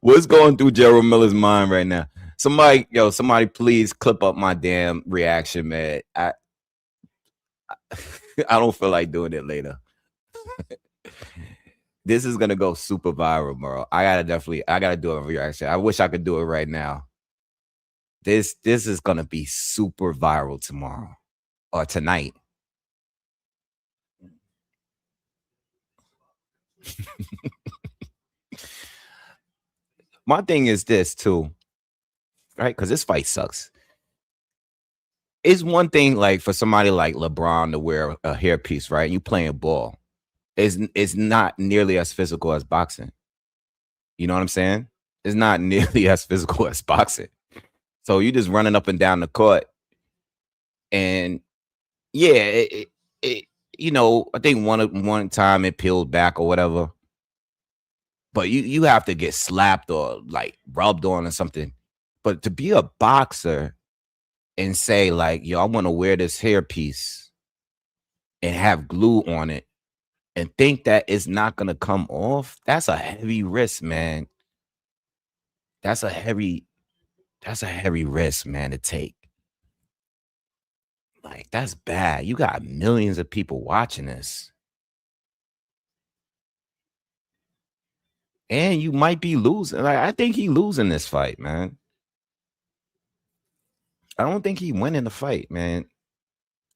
What's going through Gerald Miller's mind right now? Somebody please clip up my damn reaction, man. I don't feel like doing it later. This is gonna go super viral, bro. I gotta do a reaction. I wish I could do it right now. This is gonna be super viral tomorrow or tonight. My thing is this too, right? Because this fight sucks. It's one thing like for somebody like LeBron to wear a hairpiece, right? You playing ball. It's not nearly as physical as boxing. You know what I'm saying? It's not nearly as physical as boxing. So you just running up and down the court, and yeah, you know, I think one time it peeled back or whatever. But you have to get slapped or like rubbed on or something. But to be a boxer and say like, yo, I want to wear this hairpiece and have glue on it and think that it's not gonna come off, that's a heavy risk, man. That's a heavy risk, man, to take. Like, that's bad. You got millions of people watching this. And you might be losing. Like, I think he losing this fight, man. I don't think he winning the fight, man.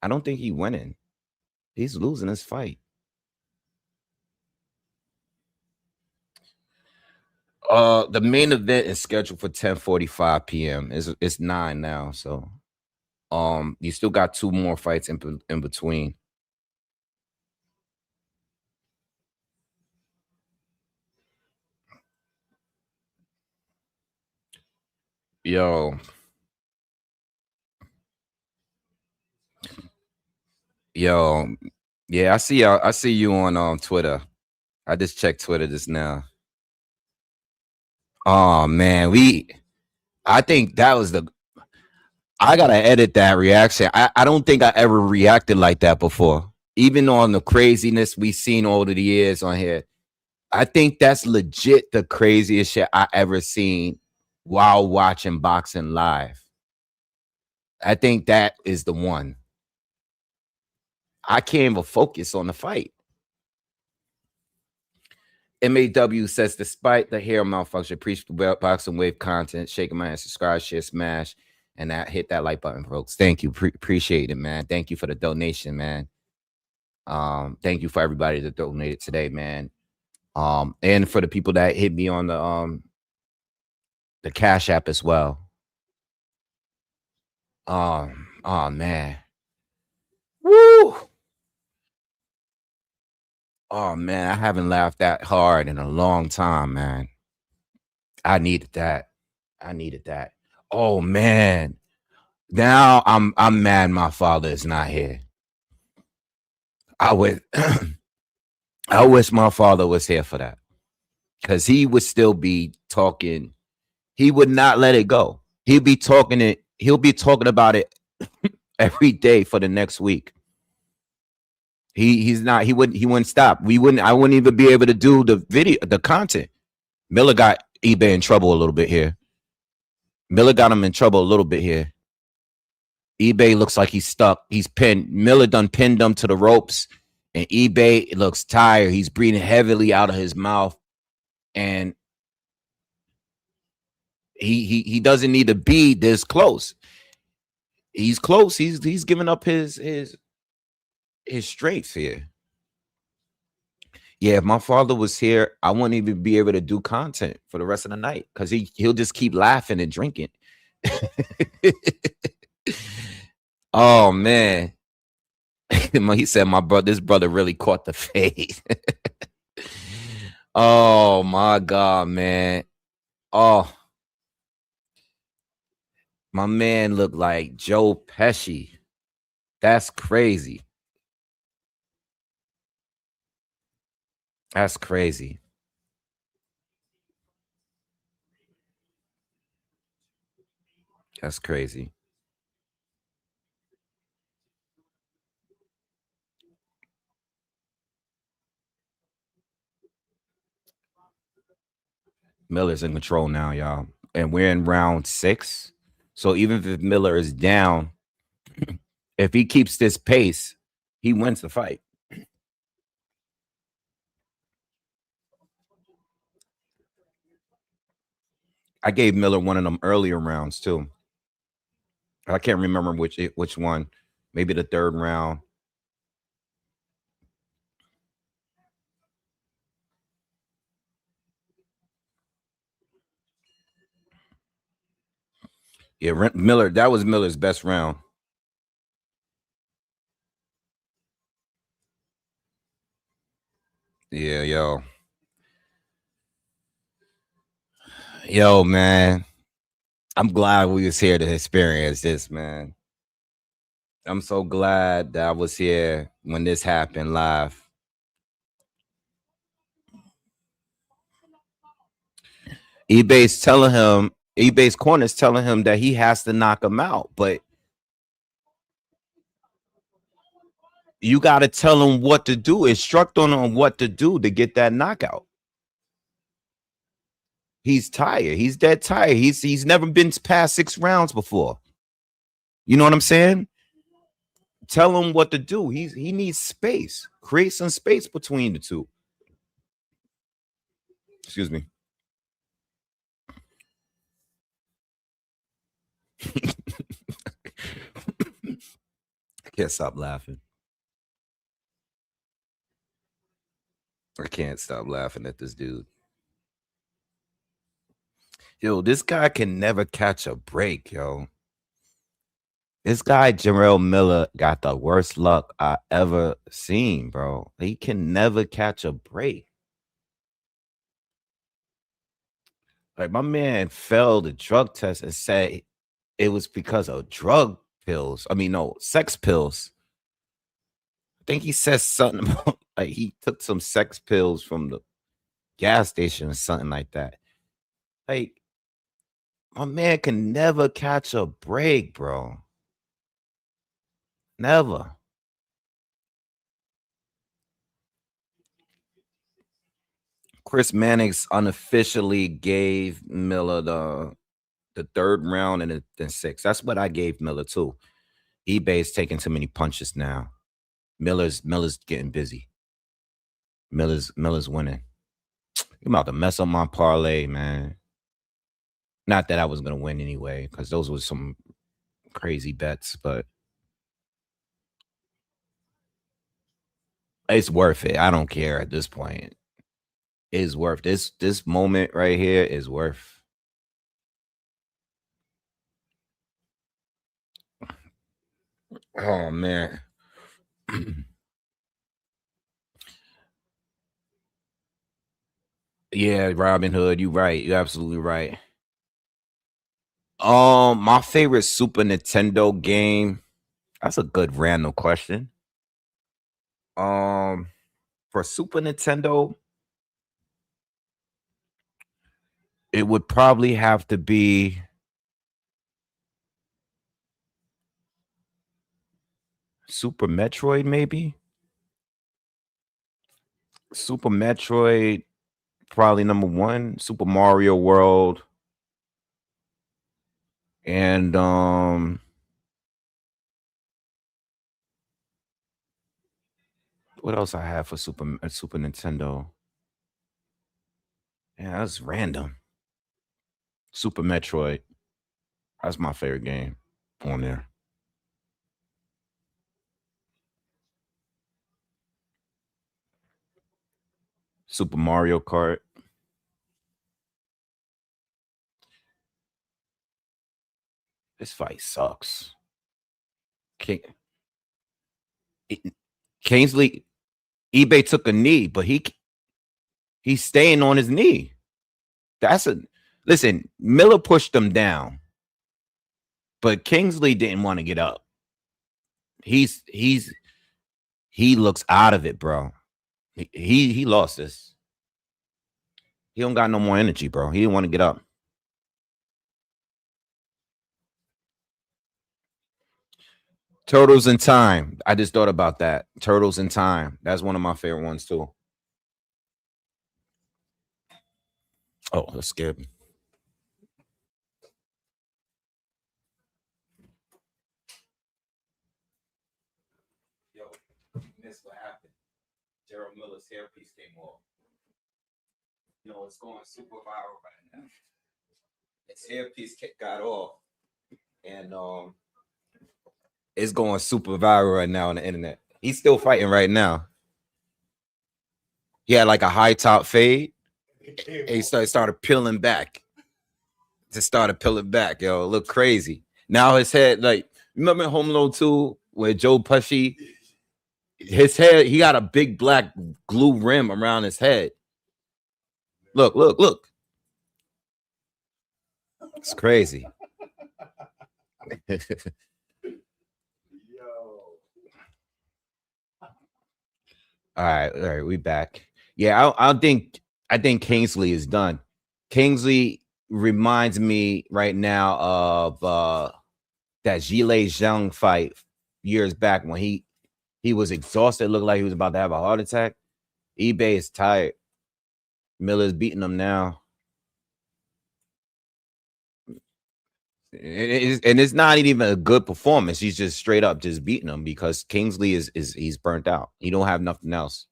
I don't think he winning. He's losing this fight. The main event is scheduled for 10:45 p.m. It's 9 now, so you still got 2 more fights in between. Yo, yeah, I see you on Twitter. I just checked Twitter just now. Oh man, I think that was I gotta edit that reaction. I don't think I ever reacted like that before. Even on the craziness we've seen over the years on here. I think that's legit the craziest shit I ever seen while watching boxing live. I think that is the one. I can't even focus on the fight. MAW says, despite the hair malfunction, preach the Boxingwave content, shaking my hand, subscribe, share, smash, and hit that like button, folks. Thank you. Appreciate it, man. Thank you for the donation, man. Thank you for everybody that donated today, man. And for the people that hit me on the Cashapp as well. Oh man. Woo! Oh man, I haven't laughed that hard in a long time, man. I needed that. Oh man. Now I'm mad my father is not here. I wish my father was here for that. Because he would still be talking. He would not let it go. He'll be talking about it every day for the next week. He wouldn't stop. I wouldn't even be able to do the content. Miller got eBay in trouble a little bit here. Miller got him in trouble a little bit here. eBay looks like he's stuck. He's pinned. Miller done pinned him to the ropes, and eBay looks tired. He's breathing heavily out of his mouth, and he doesn't need to be this close. He's close. He's giving up his strength here. Yeah, if my father was here, I wouldn't even be able to do content for the rest of the night because he'll just keep laughing and drinking. Oh man. He said this brother really caught the fade. Oh my God, man. Oh. My man looked like Joe Pesci. That's crazy. That's crazy. That's crazy. Miller's in control now, y'all. And we're in round 6. So even if Miller is down, if he keeps this pace, he wins the fight. I gave Miller one of them earlier rounds too. I can't remember which one. Maybe the third round. Yeah, Miller. That was Miller's best round. Yeah, yo, man. I'm glad we was here to experience this, man. I'm so glad that I was here when this happened live. eBay's corner's telling him that he has to knock him out, but you got to tell him what to do, instruct on what to do to get that knockout. He's tired. He's dead tired. He's never been past 6 rounds before. You know what I'm saying? Tell him what to do. He needs space. Create some space between the two. Excuse me. I can't stop laughing. I can't stop laughing at this dude. Yo, this guy can never catch a break, yo. This guy, Jarrell Miller, got the worst luck I ever seen, bro. He can never catch a break. Like, my man failed the drug test and said it was because of drug pills. I mean, no, sex pills. I think he said something about like he took some sex pills from the gas station or something like that. Like, my man can never catch a break, bro. Never. Chris Mannix unofficially gave Miller the third round and then 6. That's what I gave Miller too. eBay's taking too many punches now. Miller's getting busy. Miller's winning. You're about to mess up my parlay, man. Not that I was gonna win anyway, because those were some crazy bets, but it's worth it. I don't care at this point. It's worth this moment right here is worth. Oh man. Yeah, Robin Hood, you right. You're absolutely right. My favorite Super Nintendo game. That's a good random question. Um, for Super Nintendo, it would probably have to be Super Metroid, maybe. Super Metroid, probably number 1. Super Mario World, and what else I have for Super Nintendo? Yeah, that's random. Super Metroid. That's my favorite game on there. Super Mario Kart. This fight sucks. King, Kingsley, eBay took a knee, but he's staying on his knee. Listen. Miller pushed him down. But Kingsley didn't want to get up. He looks out of it, bro. He lost this. He don't got no more energy, bro. He didn't want to get up. Turtles in Time. I just thought about that. Turtles in Time. That's one of my favorite ones too. Oh, let's skip. Yo, missed what happened. Gerald Miller's hairpiece came off. You know, it's going super viral right now. His hairpiece got off, and it's going super viral right now on the internet. He's still fighting right now. He had like a high top fade. And he started peeling back. Just started peeling back, yo. It looked crazy. Now his head, like, remember in Home Alone 2 where Joe Pesci, his head, he got a big black glue rim around his head. Look. It's crazy. All right, we back. Yeah, I think Kingsley is done. Kingsley reminds me right now of that Zhilei Zhang fight years back when he was exhausted, looked like he was about to have a heart attack. eBay is tired. Miller's beating him now. And it's not even a good performance. He's just straight up just beating him because Kingsley is he's burnt out. He don't have nothing else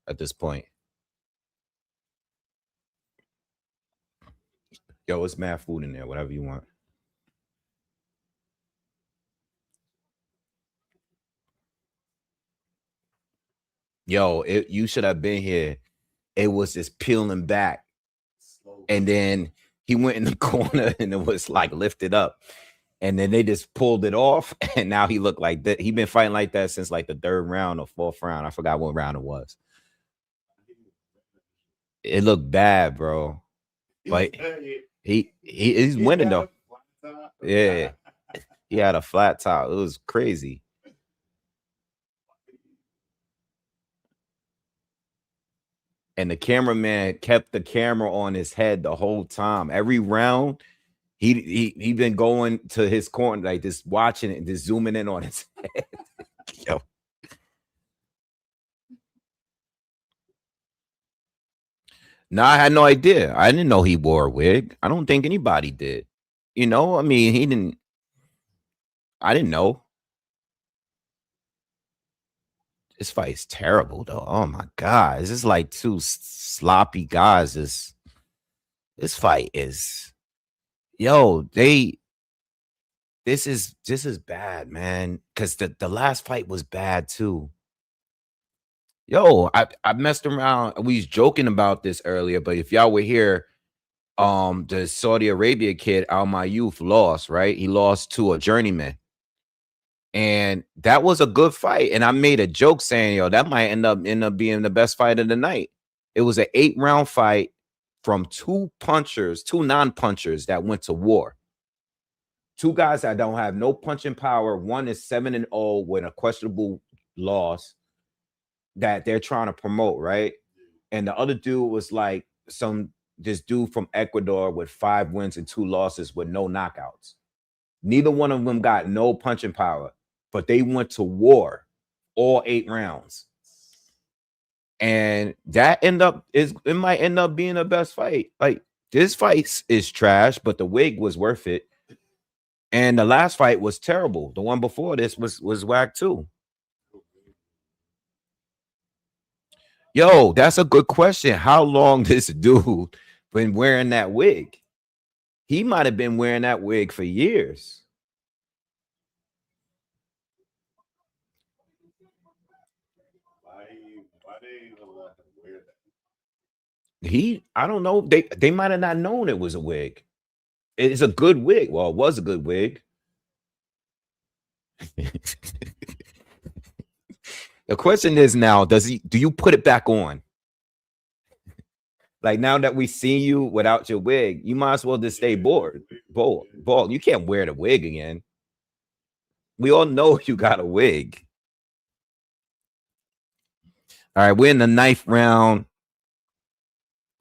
at this point. Yo, it's mad food in there. Whatever you want. Yo, you should have been here. It was just peeling back, and then he went in the corner and it was like lifted up, and then they just pulled it off, and now he looked like that. He been fighting like that since like the 3rd round or 4th round. I forgot what round it was. It looked bad, bro. But he's winning though. Yeah, he had a flat top. It was crazy. And the cameraman kept the camera on his head the whole time. Every round, he been going to his corner, like just watching it, just zooming in on his head. Yo. No, I had no idea. I didn't know he wore a wig. I don't think anybody did. You know, I mean, he didn't. I didn't know. This fight is terrible, though. Oh my god, this is like two sloppy guys. This fight is, yo. This is bad, man. Because the last fight was bad too. Yo, I messed around. We was joking about this earlier, but if y'all were here, the Saudi Arabia kid Al Mayuf lost, right? He lost to a journeyman. And that was a good fight. And I made a joke saying, yo, that might end up being the best fight of the night. It was an 8-round fight from two non-punchers that went to war. Two guys that don't have no punching power. One is 7-0 with a questionable loss that they're trying to promote, right? And the other dude was like this dude from Ecuador with 5 wins and 2 losses with no knockouts. Neither one of them got no punching power, but they went to war all 8 rounds. And that it might end up being the best fight. Like, this fight is trash, but the wig was worth it. And the last fight was terrible. The one before this was whack too. Yo, that's a good question. How long this dude been wearing that wig? He might have been wearing that wig for years. Why they even let him wear that? I don't know. They might have not known it was a wig. It's a good wig. Well, it was a good wig. The question is now, do you put it back on? Like, now that we see you without your wig, you might as well just stay bald. You can't wear the wig again. We all know you got a wig. All right, we're in the 9th round.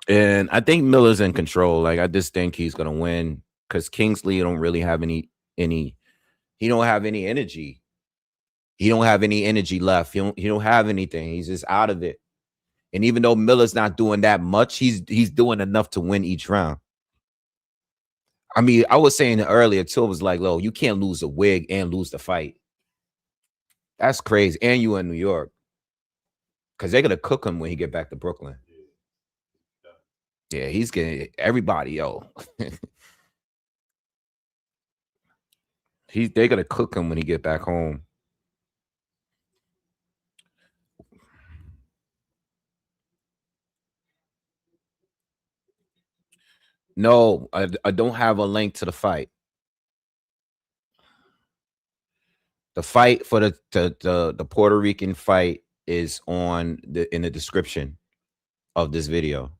And I think Miller's in control. Like, I just think he's gonna win because Kingsley don't really have any he don't have any energy. He don't have any energy left. He don't have anything. He's just out of it. And even though Miller's not doing that much, he's doing enough to win each round. I mean, I was saying it earlier too. It was like, "Lo, you can't lose a wig and lose the fight. That's crazy." And you in New York because they're gonna cook him when he get back to Brooklyn. Yeah, he's getting everybody, yo. They're gonna cook him when he get back home. No, I don't have a link to the fight. The fight for the Puerto Rican fight is in the description of this video.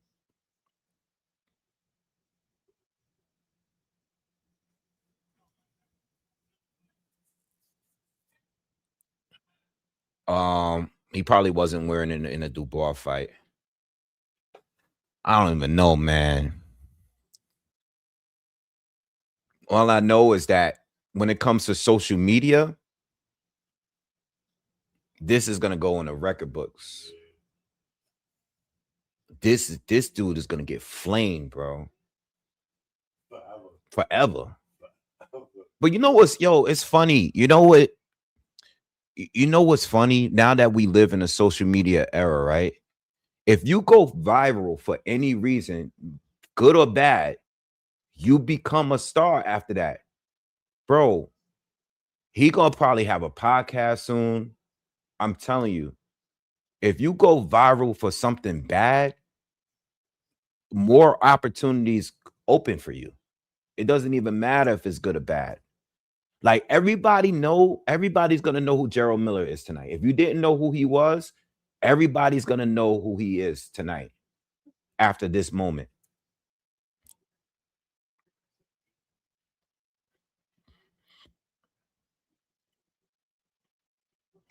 He probably wasn't wearing it in a Dubois fight. I don't even know, man. All I know is that when it comes to social media, this is gonna go in the record books. This dude is gonna get flamed, bro. Forever. But you know what's it's funny. You know what? You know what's funny? Now that we live in a social media era, right? If you go viral for any reason, good or bad, you become a star after that. Bro, he gonna probably have a podcast soon. I'm telling you, if you go viral for something bad, more opportunities open for you. It doesn't even matter if it's good or bad. Like everybody's gonna know who Gerald Miller is tonight. If you didn't know who he was, everybody's gonna know who he is tonight after this moment.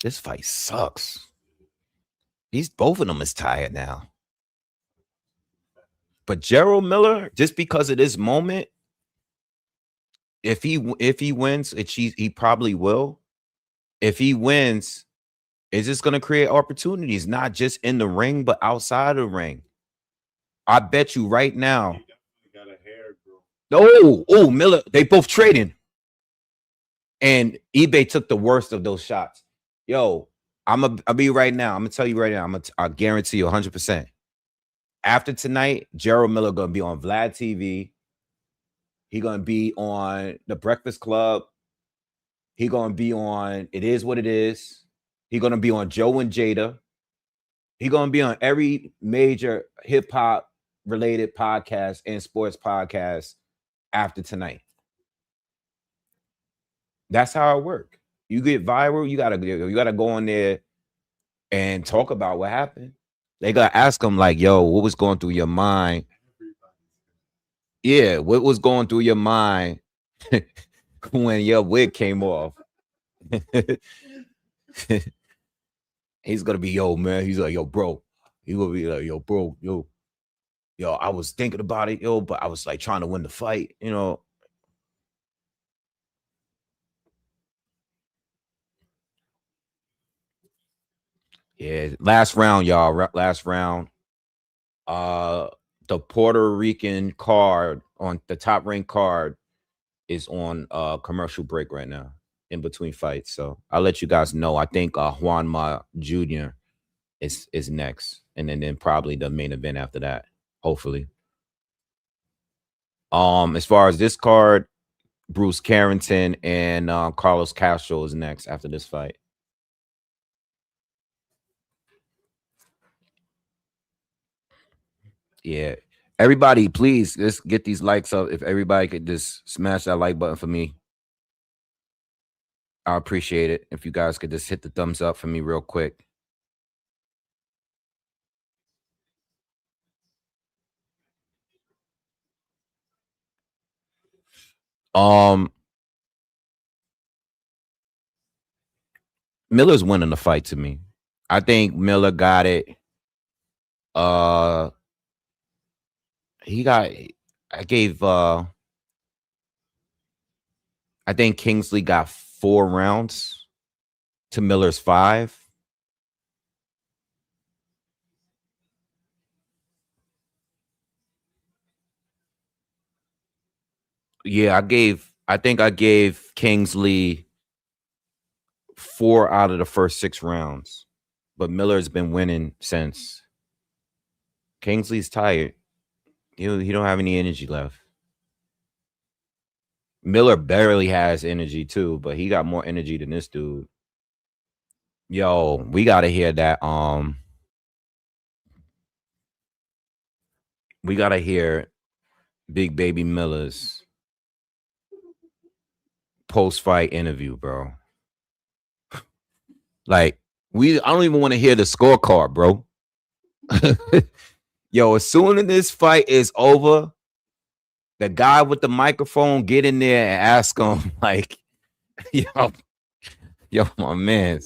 This fight sucks. Both of them is tired now. But Gerald Miller, just because of this moment, if he wins, he probably will. If he wins, it's just gonna create opportunities, not just in the ring, but outside of the ring. I bet you right now. Oh, Miller, they both trading. And eBay took the worst of those shots. Yo, I'll be right now. I'm gonna tell you right now. I guarantee you 100%. After tonight, Gerald Miller gonna be on Vlad TV. He gonna be on the Breakfast Club. He gonna be on It Is What It Is. He gonna be on Joe and Jada. He gonna be on every major hip hop related podcast and sports podcast after tonight. That's how it works. You get viral, you gotta go on there and talk about what happened. They gotta ask him like, "Yo, what was going through your mind?" Yeah, what was going through your mind when your wig came off? He's gonna be, "Yo, man." He's like, "Yo, bro." He will be like, "Yo, bro, yo, I was thinking about it, yo, but I was like trying to win the fight, you know." Yeah, last round, y'all. Last round. The Puerto Rican card on the top rank card is on commercial break right now in between fights. So I'll let you guys know. I think Juanma Jr. is next, and then probably the main event after that. Hopefully. As far as this card, Bruce Carrington and Carlos Castro is next after this fight. Yeah. Everybody, please let's get these likes up. If everybody could just smash that like button for me, I appreciate it. If you guys could just hit the thumbs up for me real quick. Um, Miller's winning the fight to me. I think Miller got it. He got. I gave. I think Kingsley got 4 rounds to Miller's 5. Yeah, I think I gave Kingsley 4 out of the first 6 rounds, but Miller's been winning since. Kingsley's tired. He don't have any energy left. Miller barely has energy too, but he got more energy than this dude. Yo, we gotta hear that. We gotta hear Big Baby Miller's post-fight interview, bro. Like, I don't even want to hear the scorecard, bro. Yo, as soon as this fight is over, the guy with the microphone get in there and ask him, like, yo, my man.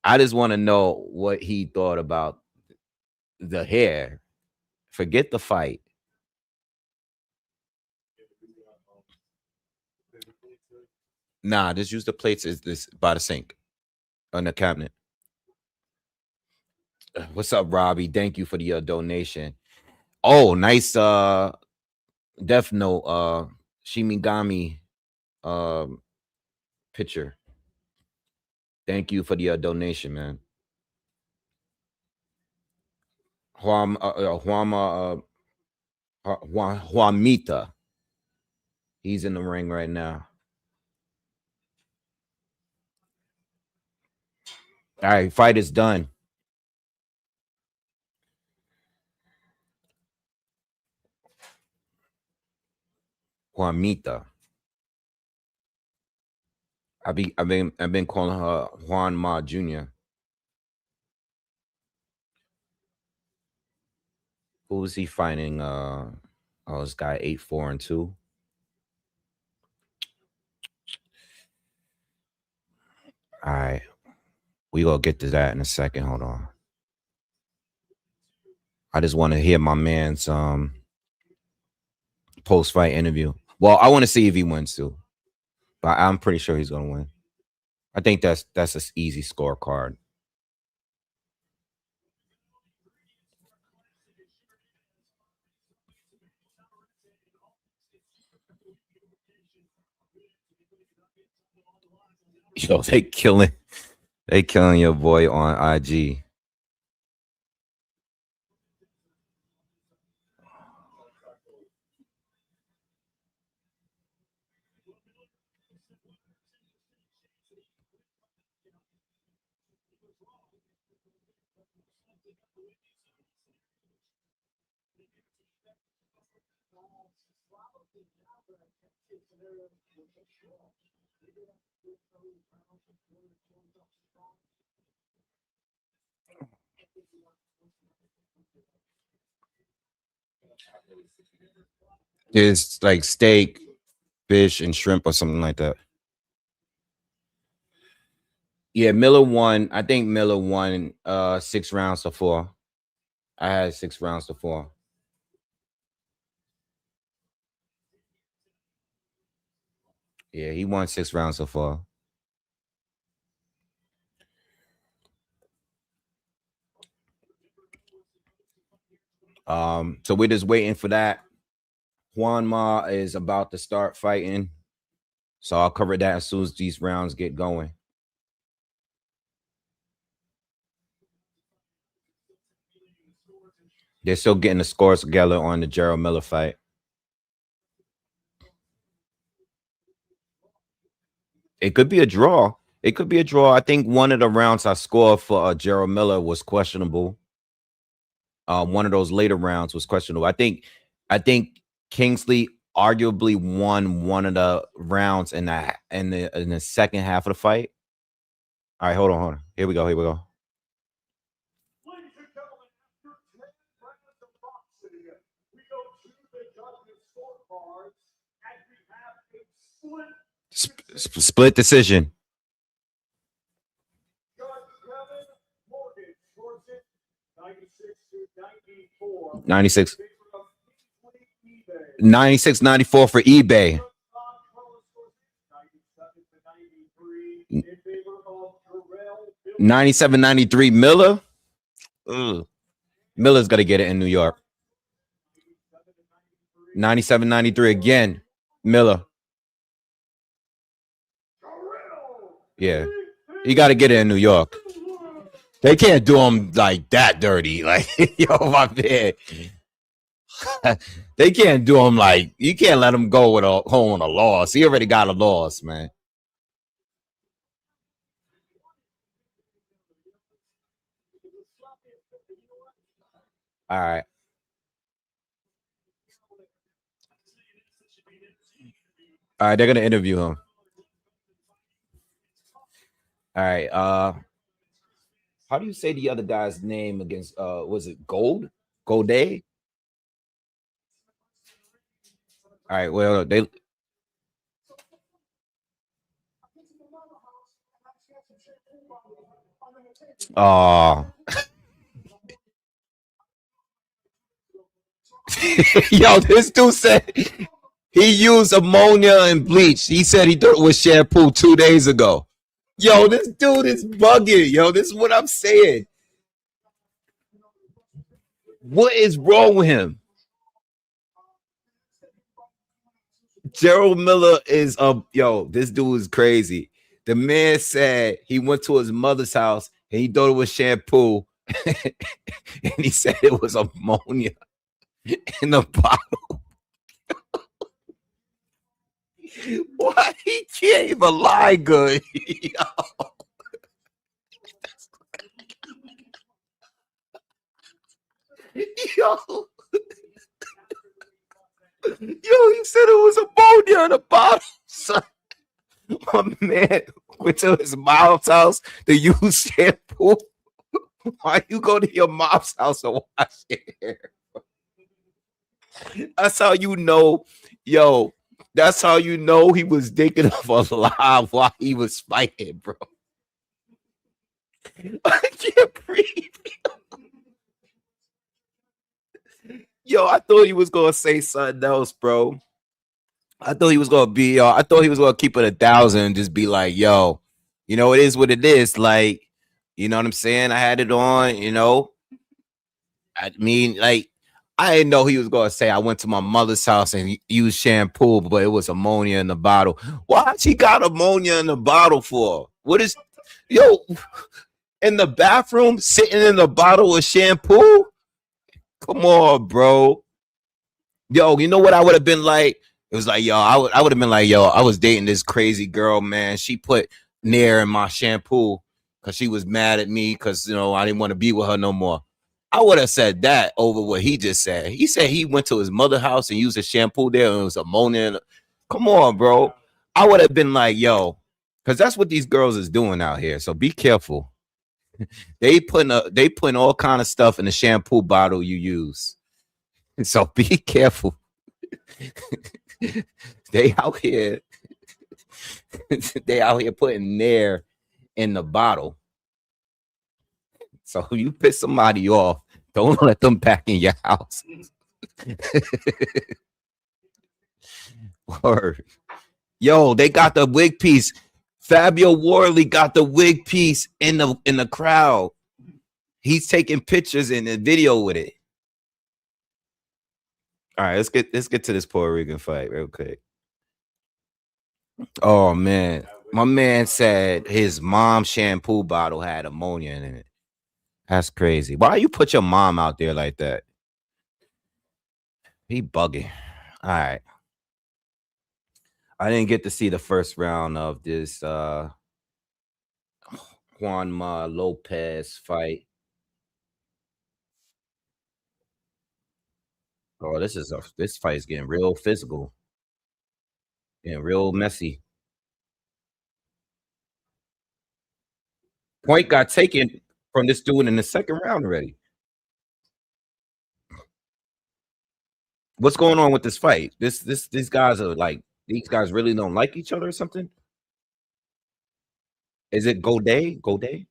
I just want to know what he thought about the hair. Forget the fight. Nah, just use the plates is this by the sink on the cabinet. What's up, Robbie? Thank you for the donation. Oh, nice Death Note Shimigami picture. Thank you for the donation, man. Juanmita. He's in the ring right now. All right, fight is done. Juanmita. I've been calling her Juanma Jr. Who was he fighting? This guy 8-4-2. All right. We gonna get to that in a second. Hold on. I just want to hear my man's post-fight interview. Well, I want to see if he wins too. But I'm pretty sure he's gonna win. I think that's an easy scorecard. Yo, they killing your boy on IG. It's like steak, fish, and shrimp or something like that. Yeah, Miller won. I think Miller won 6 rounds to 4. I had 6 rounds to 4. Yeah, he won 6 rounds to 4. So we're just waiting for that. Juanma is about to start fighting. So I'll cover that as soon as these rounds get going. They're still getting the scores together on the Gerald Miller fight. It could be a draw. It could be a draw. I think one of the rounds I scored for Gerald Miller was questionable. One of those later rounds was questionable. I think Kingsley arguably won one of the rounds in the second half of the fight. All right, hold on. Here we go. Split decision. 96. 96, 94 for eBay. 97, 93 Miller. Ugh. Miller's got to get it in New York. 97, 93 again. Miller. Yeah. You got to get it in New York. They can't do him like that dirty. Like, yo, my man. They can't do him like, you can't let him go with home on a loss. He already got a loss, man. All right. All right, they're gonna interview him. All right. How do you say the other guy's name against was it Godoy? All right, well, they yo, this dude said he used ammonia and bleach. He said he thought it was shampoo 2 days ago. Yo, this dude is bugging. Yo, this is what I'm saying. What is wrong with him? Gerald Miller is yo, this dude is crazy. The man said he went to his mother's house and he thought it was shampoo. And he said it was ammonia in the bottle. Why he can't even lie good? Yo. Yo. Yo, he said it was ammonia in the bottle. Son. My man went to his mom's house to use shampoo. Why you go to your mom's house and wash your hair? That's how you know, yo. That's how you know he was thinking of a lie while he was fighting, bro. I can't breathe. Yo, I thought he was gonna say something else, bro. I thought he was gonna be, I thought he was gonna keep it 1,000 and just be like, yo, you know, it is what it is. Like, you know what I'm saying? I had it on, you know. I mean, like, I didn't know he was gonna say I went to my mother's house and used shampoo, but it was ammonia in the bottle. Why she got ammonia in the bottle for? What is yo in the bathroom sitting in the bottle of shampoo? Come on, bro. Yo, you know what I would have been like? It was like, yo, I would have been like, yo, I was dating this crazy girl, man. She put Nair in my shampoo because she was mad at me because, you know, I didn't want to be with her no more. I would have said that over what he just said. He said he went to his mother's house and used a shampoo there and it was ammonia. Come on, bro. I would have been like, yo, because that's what these girls is doing out here. So be careful. They putting all kind of stuff in the shampoo bottle you use. So be careful. They out here putting Nair in the bottle. So you piss somebody off, don't let them back in your house. Word. Yo, they got the wig piece. Fabio Worley got the wig piece in the crowd. He's taking pictures and a video with it. All right, let's get to this Puerto Rican fight real quick. Oh man, my man said his mom's shampoo bottle had ammonia in it. That's crazy. Why you put your mom out there like that? He bugging. All right. I didn't get to see the first round of this Juanma Lopez fight. Oh, this fight is getting real physical. Getting real messy. Point got taken from this dude in the second round already. What's going on with this fight? These guys are like, these guys really don't like each other or something? Is it Godoy? Godoy?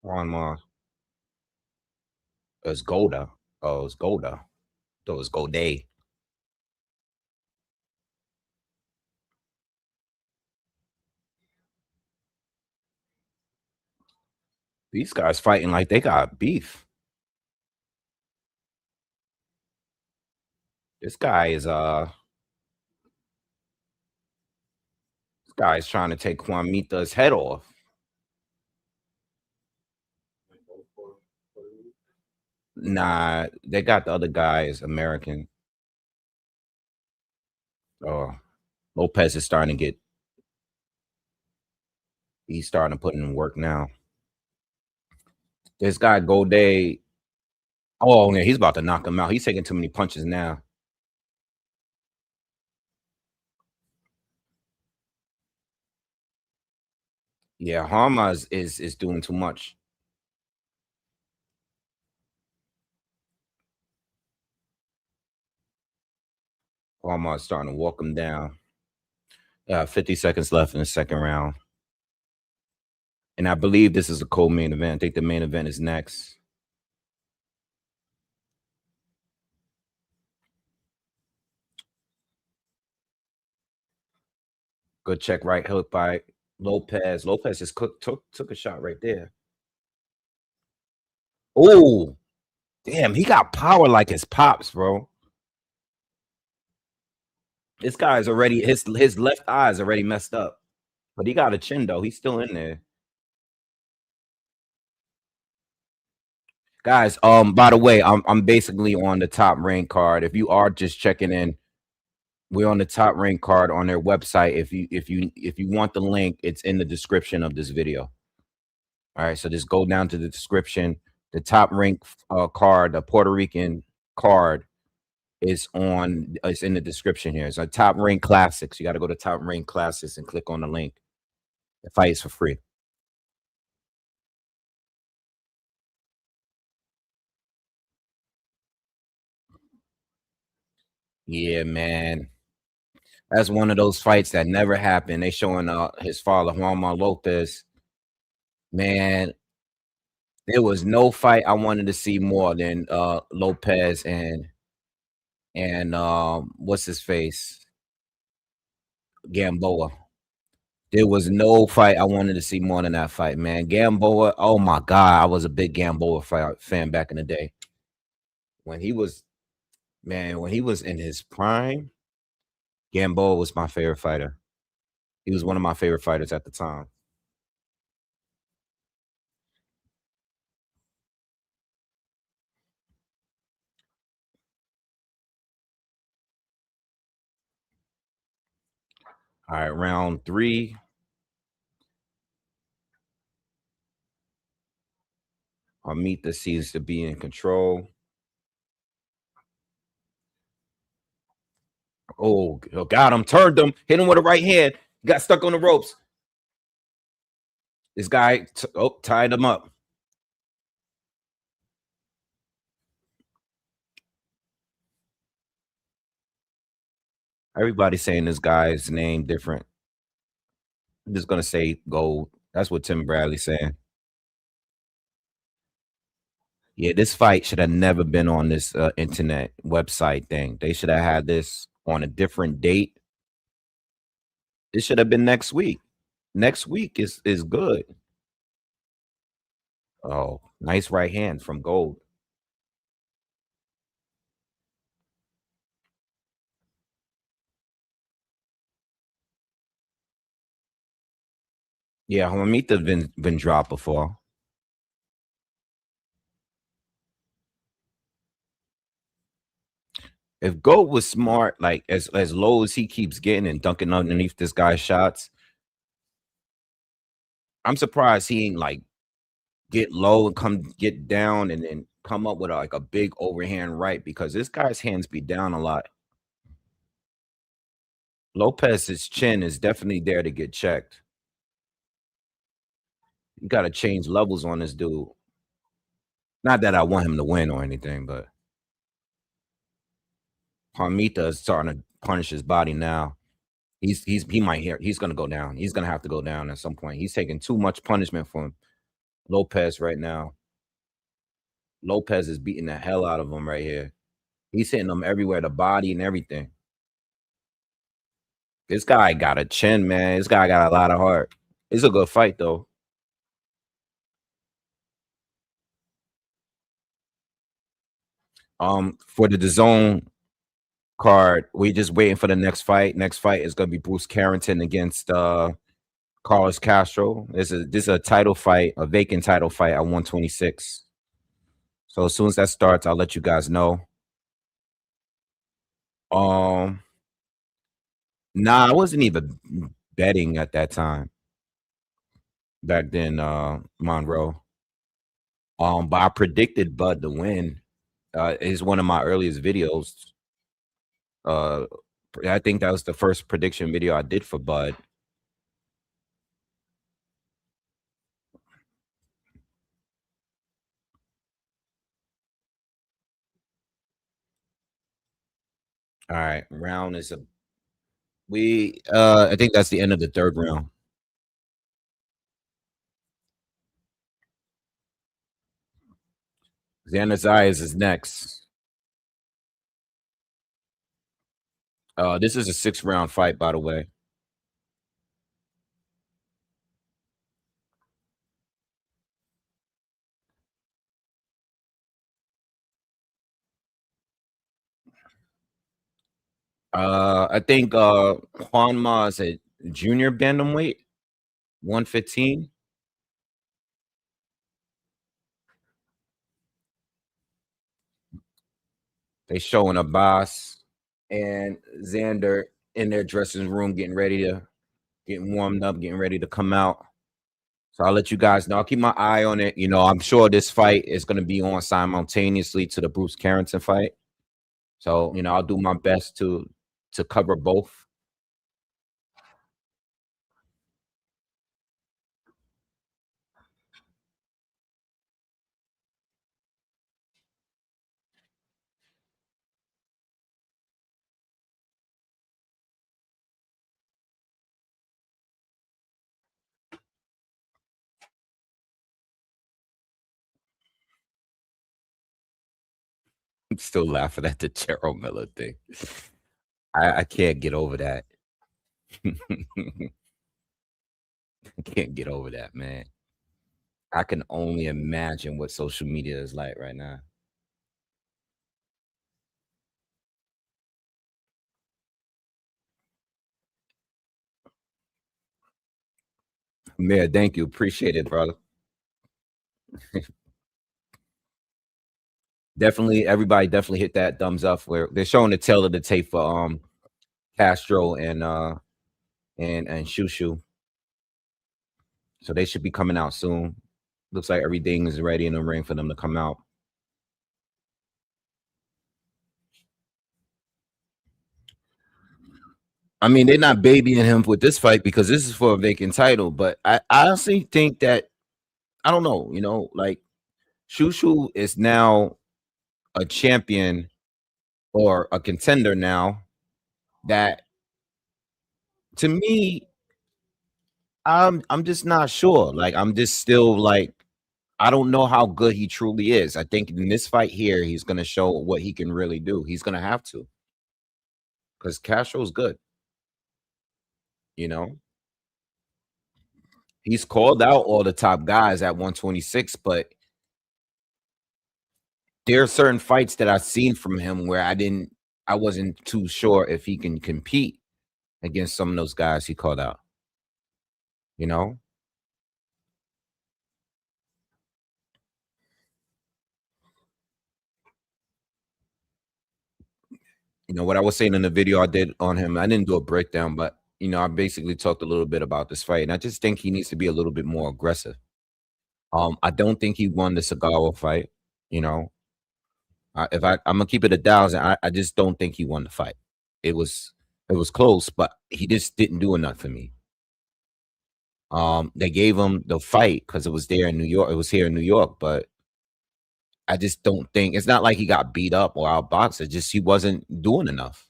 Juanma. It's Golda. Oh, it's Golda. So it's Godoy. These guys fighting like they got beef. This guy is this guy's trying to take Juanmita's head off. Nah, they got the other guys American. Oh, Lopez is starting to get. He's starting to put in work now. This guy Godoy. Oh, yeah, he's about to knock him out. He's taking too many punches now. Yeah, Harma is doing too much. Harma is starting to walk him down. 50 seconds left in the second round. And I believe this is a co-main event. I think the main event is next. Good check right hook by Lopez. Lopez just took a shot right there. Oh, damn, he got power like his pops, bro. This guy's already his left eye is already messed up. But he got a chin though. He's still in there. Guys, by the way, I'm basically on the Top Rank card. If you are just checking in, we're on the Top Rank card on their website. If you want the link, it's in the description of this video. All right, so just go down to the description. The Top Rank card, the Puerto Rican card, is on. It's in the description here. It's a Top Rank Classics. You got to go to Top Rank Classics and click on the link. The fight is for free. Yeah, man. That's one of those fights that never happened. They showing his father, Juanma Lopez. Man, there was no fight I wanted to see more than Lopez and what's his face? Gamboa. There was no fight I wanted to see more than that fight, man. Gamboa, oh my God, I was a big Gamboa fan back in the day. When he was, man, when he was in his prime, Gamboa was my favorite fighter. He was one of my favorite fighters at the time. All right, round 3. Armita seems to be in control. Oh, got him, turned him, hit him with a right hand. Got stuck on the ropes. This guy tied him up. Everybody's saying this guy's name different. I'm just gonna say Gold. That's what Tim Bradley's saying. Yeah, this fight should have never been on this internet website thing. They should have had this on a different date. This should have been next week. Next week is good. Oh, nice right hand from Gold. Yeah, Juanmita been dropped before. If Gold was smart, like as low as he keeps getting and dunking underneath this guy's shots, I'm surprised he ain't like get low and come get down and then come up with like a big overhand right, because this guy's hands be down a lot. Lopez's chin is definitely there to get checked. You got to change levels on this dude. Not that I want him to win or anything, but Juanmita is starting to punish his body now. He might hear he's gonna go down. He's gonna have to go down at some point. He's taking too much punishment for him. Lopez right now. Lopez is beating the hell out of him right here. He's hitting him everywhere, the body and everything. This guy got a chin, man. This guy got a lot of heart. It's a good fight, though. For the DAZN card, we just waiting for the next fight. Next fight is gonna be Bruce Carrington against Carlos Castro. This is a title fight, a vacant title fight at 126. So as soon as that starts, I'll let you guys know. Nah, I wasn't even betting at that time. Back then, Monroe. But I predicted Bud to win. Is one of my earliest videos. I think that was the first prediction video I did for Bud. All right, round is a I think that's the end of the third round. Xander Zayas is next. This is a 6-round fight, by the way. I think Juanma is a junior bantamweight, 115. They showing a boss and Xander in their dressing room getting warmed up, getting ready to come out. So I'll let you guys know. I'll keep my eye on it. You know, I'm sure this fight is going to be on simultaneously to the Bruce Carrington fight. So, you know, I'll do my best to cover both. I'm still laughing at the Gerald Miller thing. I can't get over that. I can't get over that, man. I can only imagine what social media is like right now. Man, thank you. Appreciate it, brother. Definitely, everybody definitely hit that thumbs up where they're showing the tail of the tape for Castro and Shushu. So they should be coming out soon. Looks like everything is ready in the ring for them to come out. I mean, they're not babying him with this fight because this is for a vacant title. But I honestly think that I don't know, you know, like Shushu is now a champion or a contender now that to me, I'm just not sure. Like I'm just still like I don't know how good he truly is. I think in this fight here, he's gonna show what he can really do. He's gonna have to because Castro's good. You know, he's called out all the top guys at 126, but there are certain fights that I've seen from him where I wasn't too sure if he can compete against some of those guys he called out. You know, what I was saying in the video I did on him. I didn't do a breakdown, but I basically talked a little bit about this fight, and I just think he needs to be a little bit more aggressive. I don't think he won the Sagawa fight. You know, I'm gonna keep it 1,000. I just don't think he won the fight. It was close, but he just didn't do enough for me. They gave him the fight because it was there in New York. It was here in New York, but I just don't think it's not like he got beat up or outboxed. It's just he wasn't doing enough.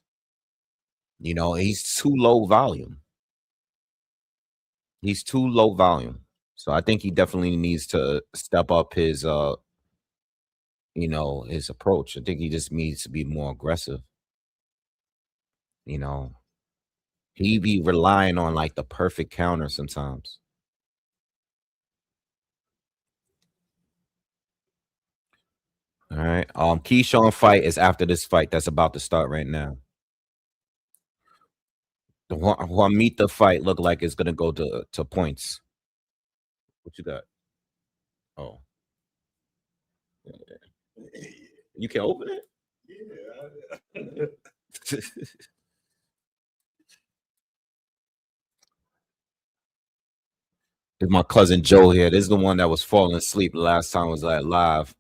He's too low volume. He's too low volume. So I think he definitely needs to step up his his approach. I think he just needs to be more aggressive. You know, he be relying on like the perfect counter sometimes. All right. Keyshawn fight is after this fight that's about to start right now. The Juanma fight look like it's gonna go to points. What you got? Oh, you can open it. Yeah. It's my cousin Joe here. This is the one that was falling asleep the last time I was like live.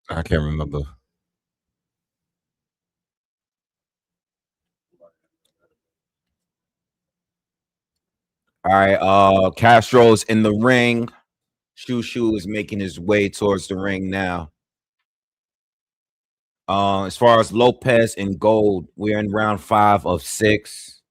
I can't remember. All right, Castro's in the ring. Shushu is making his way towards the ring now. As far as Lopez and Gold, we're in round 5 of 6.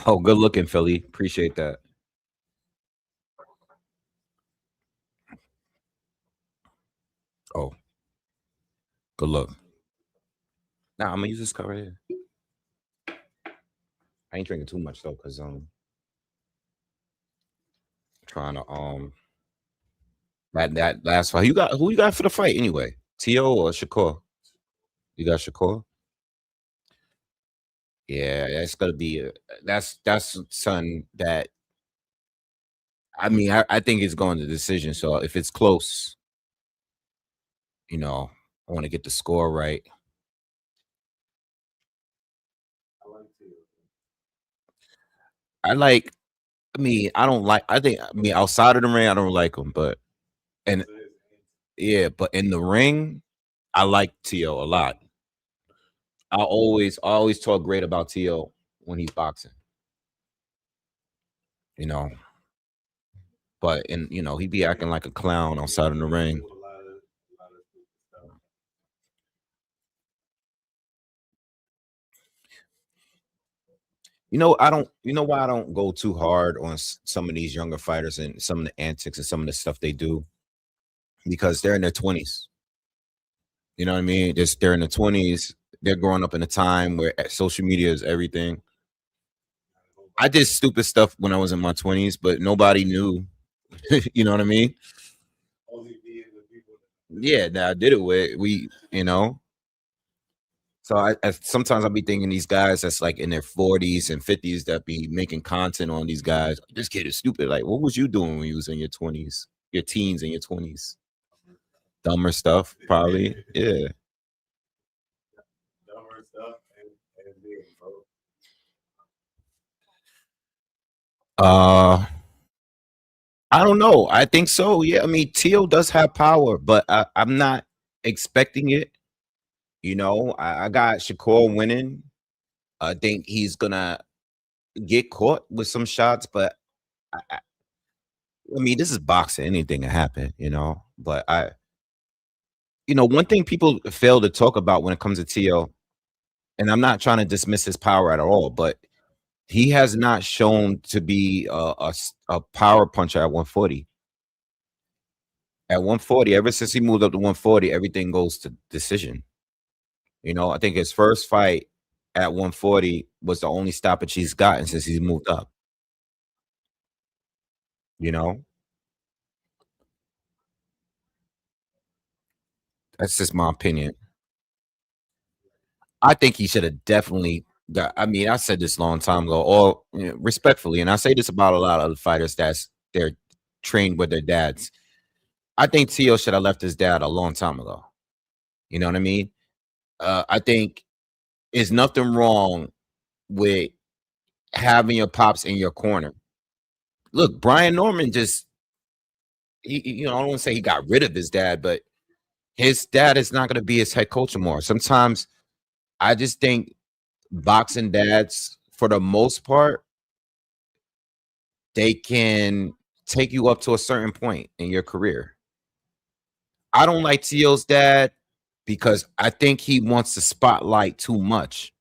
Oh, good looking, Philly. Appreciate that. Oh, good luck. Nah, I'm gonna use this cover here. I ain't drinking too much though, cause trying to that last fight. Who you got for the fight anyway? Tio or Shakur? You got Shakur? Yeah, that's gonna be that's son that I mean I think it's going to decision. So if it's close, I want to get the score right. I like. I don't like. Outside of the ring, I don't like him, but and yeah, but in the ring, I like Tio a lot. I always talk great about Tio when he's boxing. You know, but he be acting like a clown outside of the ring. I don't. You know why I don't go too hard on some of these younger fighters and some of the antics and some of the stuff they do because they're in their 20s. You know what I mean? Just they're in their 20s. They're growing up in a time where social media is everything. I did stupid stuff when I was in my 20s, but nobody knew. You know what I mean? Yeah, that I did it with. So I sometimes I'll be thinking these guys that's like in their 40s and 50s that be making content on these guys. This kid is stupid. Like, what was you doing when you was in your 20s, your teens and your 20s? Dumber stuff, probably. Yeah. Uh, I don't know. I think so. Yeah. Teal does have power, but I'm not expecting it. I got Shakur winning. I think he's gonna get caught with some shots, but this is boxing. Anything can happen, But one thing people fail to talk about when it comes to Tio, and I'm not trying to dismiss his power at all, but he has not shown to be a power puncher at 140. At 140, ever since he moved up to 140, everything goes to decision. I think his first fight at 140 was the only stoppage he's gotten since he's moved up. You know, that's just my opinion. I think he should have definitely got. I said this a long time ago, all respectfully, and I say this about a lot of other fighters they're trained with their dads. I think Tio should have left his dad a long time ago. You know what I mean? I think there's nothing wrong with having your pops in your corner. Look, Brian Norman just I don't want to say he got rid of his dad, but his dad is not going to be his head coach anymore. Sometimes I just think boxing dads, for the most part, they can take you up to a certain point in your career. I don't like Tio's dad because I think he wants the spotlight too much.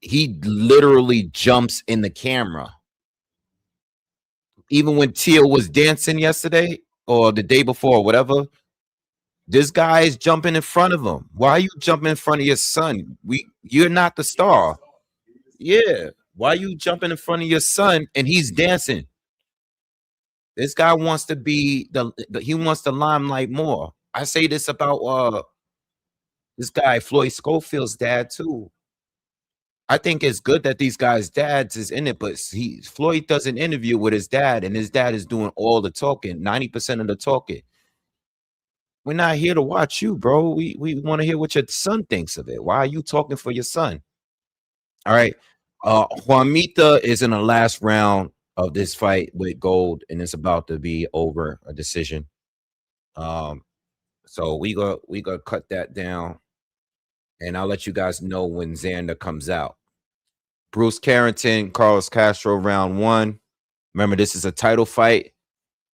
He literally jumps in the camera. Even when Tio was dancing yesterday or the day before, whatever, this guy is jumping in front of him. Why are you jumping in front of your son? You're not the star. Yeah. Why are you jumping in front of your son and he's dancing? This guy wants to be he wants the limelight more. I say this about this guy Floyd Schofield's dad too. I think it's good that these guys' dads is in it, but Floyd does an interview with his dad, and his dad is doing all the talking, 90% of the talking. We're not here to watch you, bro. We want to hear what your son thinks of it. Why are you talking for your son? All right. Juanma is in the last round of this fight with Gold, and it's about to be over, a decision. So we go cut that down, and I'll let you guys know when Xander comes out. Bruce Carrington, Carlos Castro, round 1. Remember, this is a title fight.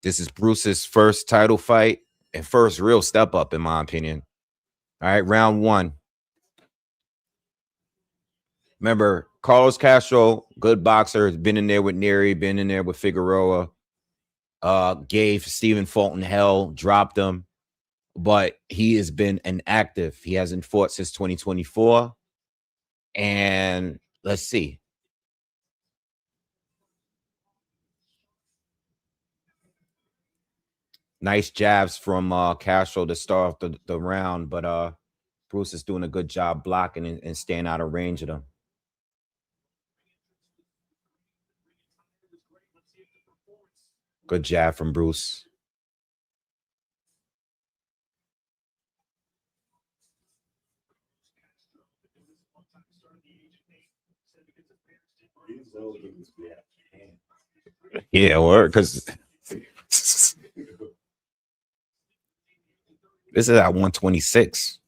This is Bruce's first title fight and first real step up, in my opinion. All right, round 1. Remember, Carlos Castro, good boxer, has been in there with Neri, been in there with Figueroa, gave Stephen Fulton hell, dropped him, but he has been inactive. He hasn't fought since 2024. And let's see. Nice jabs from Castro to start off the round, but Bruce is doing a good job blocking and staying out of range of them. Good jab from Bruce. Yeah, or because this is at 126.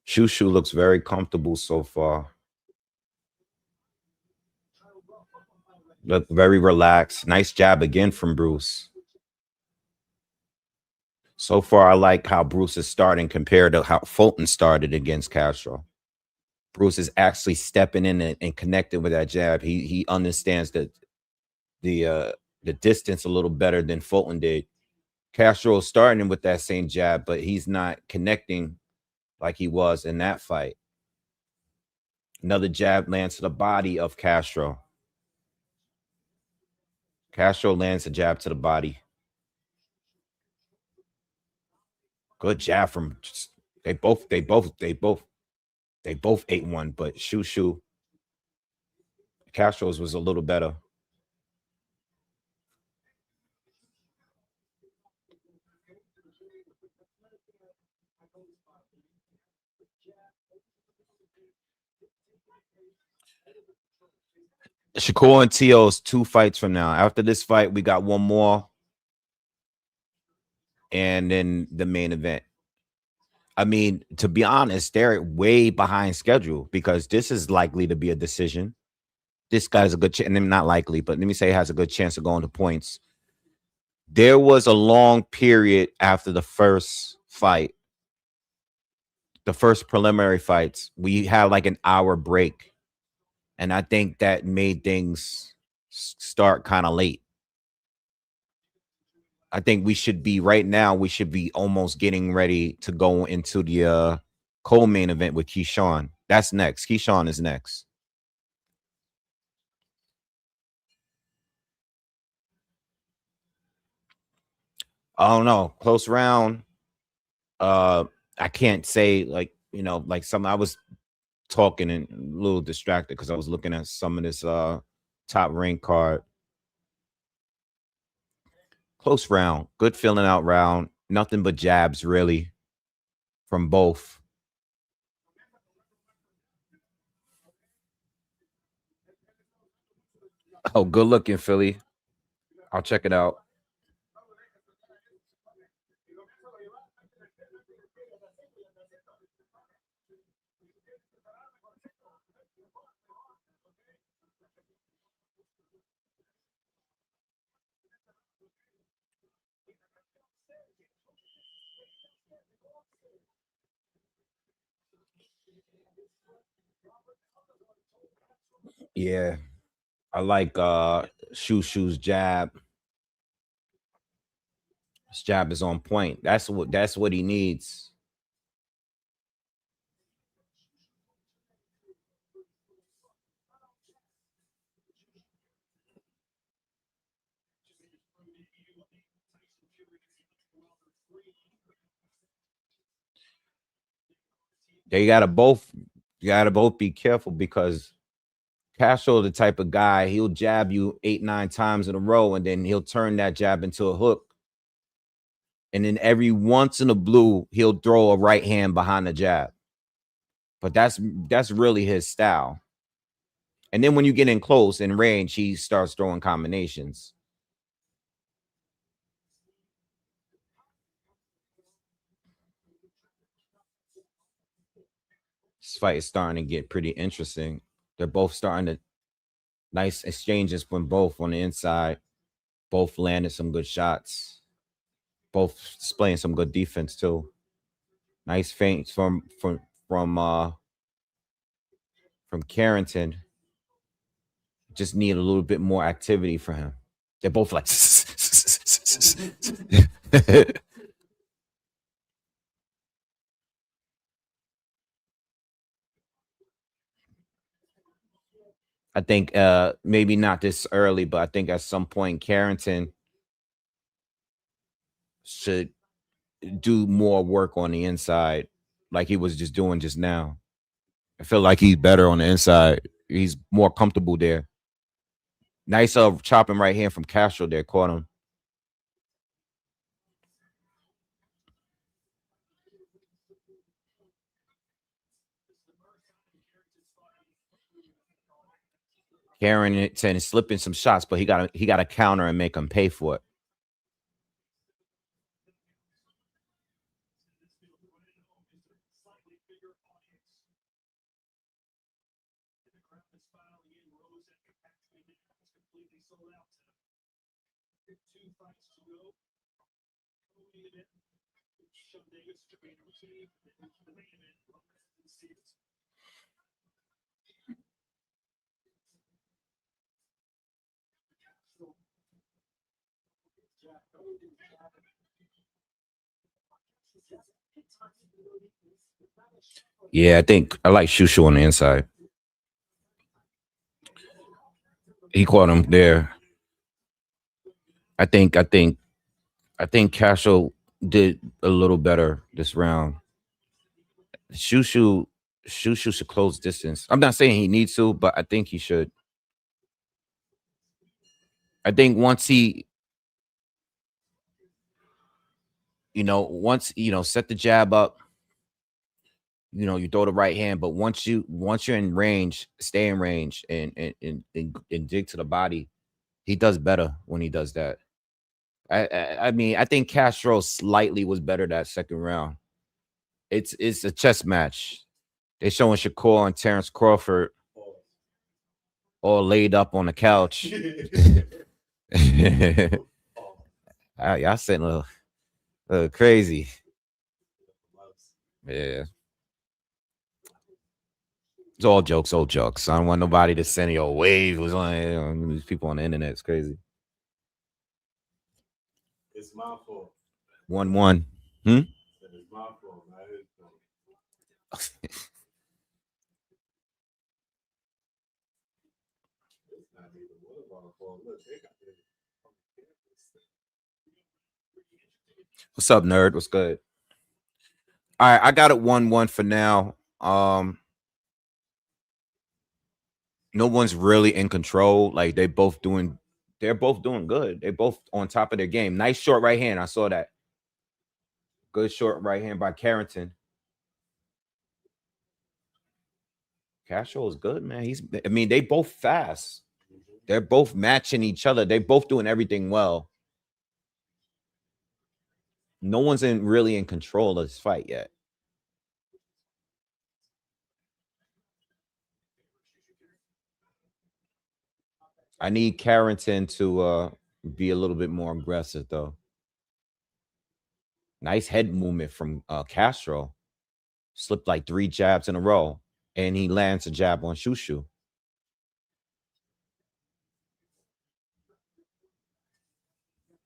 Shushu looks very comfortable so far. Look very relaxed. Nice jab again from Bruce. So far, I like how Bruce is starting compared to how Fulton started against Castro. Bruce is actually stepping in and connecting with that jab. He understands that the distance a little better than Fulton did. Castro is starting with that same jab, but he's not connecting like he was in that fight. Another jab lands to the body of Castro. Castro lands a jab to the body. Good jab from they both ate one, but Shushu Castro's was a little better. Shakur and Tio's 2 fights from now. After this fight, we got one more. And then the main event. I mean, to be honest, they're way behind schedule because this is likely to be a decision. This guy's a good chance, and not likely, but let me say has a good chance of going to points. There was a long period after the first fight, the first preliminary fights. We had like an hour break. And I think that made things start kind of late. I think we should be right now. We should be almost getting ready to go into the co-main event with Keyshawn. That's next. Keyshawn is next. I don't know. Close round. I can't say like some. I was talking and a little distracted because I was looking at some of this top rank card. Close round. Good filling out round. Nothing but jabs really from both. Oh, good looking, Philly. I'll check it out. Yeah. I like Shushu's jab. His jab is on point. That's what he needs. They gotta both you gotta both be careful because Castro the type of guy, he'll jab you 8, 9 times in a row, and then he'll turn that jab into a hook. And then every once in a blue, he'll throw a right hand behind the jab. But that's really his style. And then when you get in close in range, he starts throwing combinations. This fight is starting to get pretty interesting. They're both starting to nice exchanges from both on the inside. Both landed some good shots. Both displaying some good defense too. Nice feints from Carrington. Just need a little bit more activity for him. They're both like I think maybe not this early, but I think at some point Carrington should do more work on the inside like he was just doing just now. I feel like he's better on the inside. He's more comfortable there. Nice chopping right hand from Castro there, caught him. Carrington is slipping some shots, but he got to counter and make him pay for it. Yeah, I think I like Shushu on the inside. He caught him there. I think Castro did a little better this round. Shushu Shushu should close distance. I'm not saying he needs to, but I think he should. I think once he, set the jab up, you throw the right hand, but once you're in range, stay in range and dig to the body. He does better when he does that. I mean, I think Castro slightly was better that second round. It's a chess match. They showing Shakur and Terrence Crawford all laid up on the couch. Y'all sitting a little crazy. Yeah. It's all jokes, old jokes. I don't want nobody to send your wave was on these people on the internet. It's crazy. It's my fault. 1-1. It's my fault, not his fault. It's not even one of our fault. Look, they got it. What's up, nerd? What's good? All right, I got it 1-1 for now. No one's really in control. Like they're both doing good. They're both on top of their game. Nice short right hand. I saw that. Good short right hand by Carrington. Castro is good, man. I mean, they both fast. They're both matching each other. They're both doing everything well. No one's really in control of this fight yet. I need Carrington to be a little bit more aggressive, though. Nice head movement from Castro. Slipped like 3 jabs in a row, and he lands a jab on Shushu.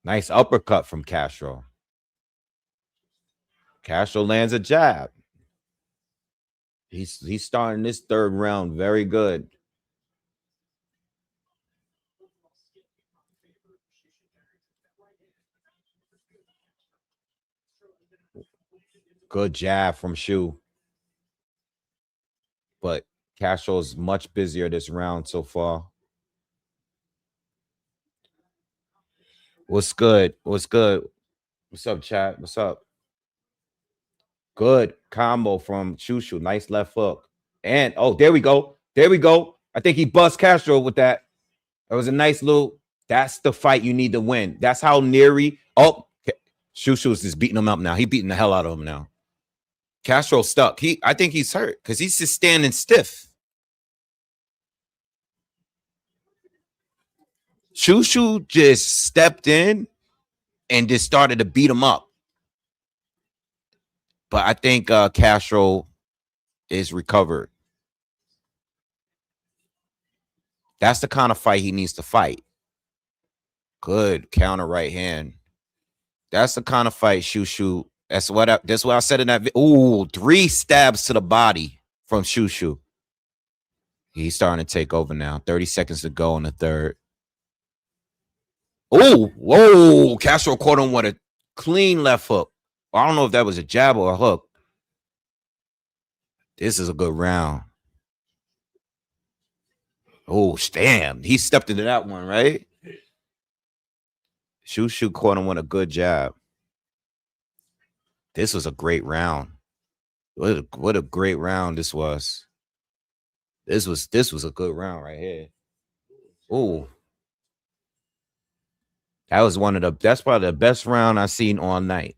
Nice uppercut from Castro. Castro lands a jab. He's starting this 3rd round very good. Good jab from Shu. But Castro's much busier this round so far. What's good? What's good? What's up, chat? What's up? Good combo from Shushu. Nice left hook. And, oh, there we go. There we go. I think he bust Castro with that. That was a nice little, that's the fight you need to win. That's how Neary, oh, Shushu's just beating him up now. He beating the hell out of him now. Castro's stuck. I think he's hurt because he's just standing stiff. Shushu just stepped in and just started to beat him up. But I think Castro is recovered. That's the kind of fight he needs to fight. Good counter right hand. That's the kind of fight Shushu. That's what I said in that video. Ooh, 3 stabs to the body from Shushu. He's starting to take over now. 30 seconds to go in the 3rd. Oh, whoa. Castro caught him with a clean left hook. I don't know if that was a jab or a hook. This is a good round. Oh, damn. He stepped into that one, right? Shushu caught him with a good jab. This was a great round. What a great round this was. This was a good round right here. Oh. That was that's probably the best round I've seen all night.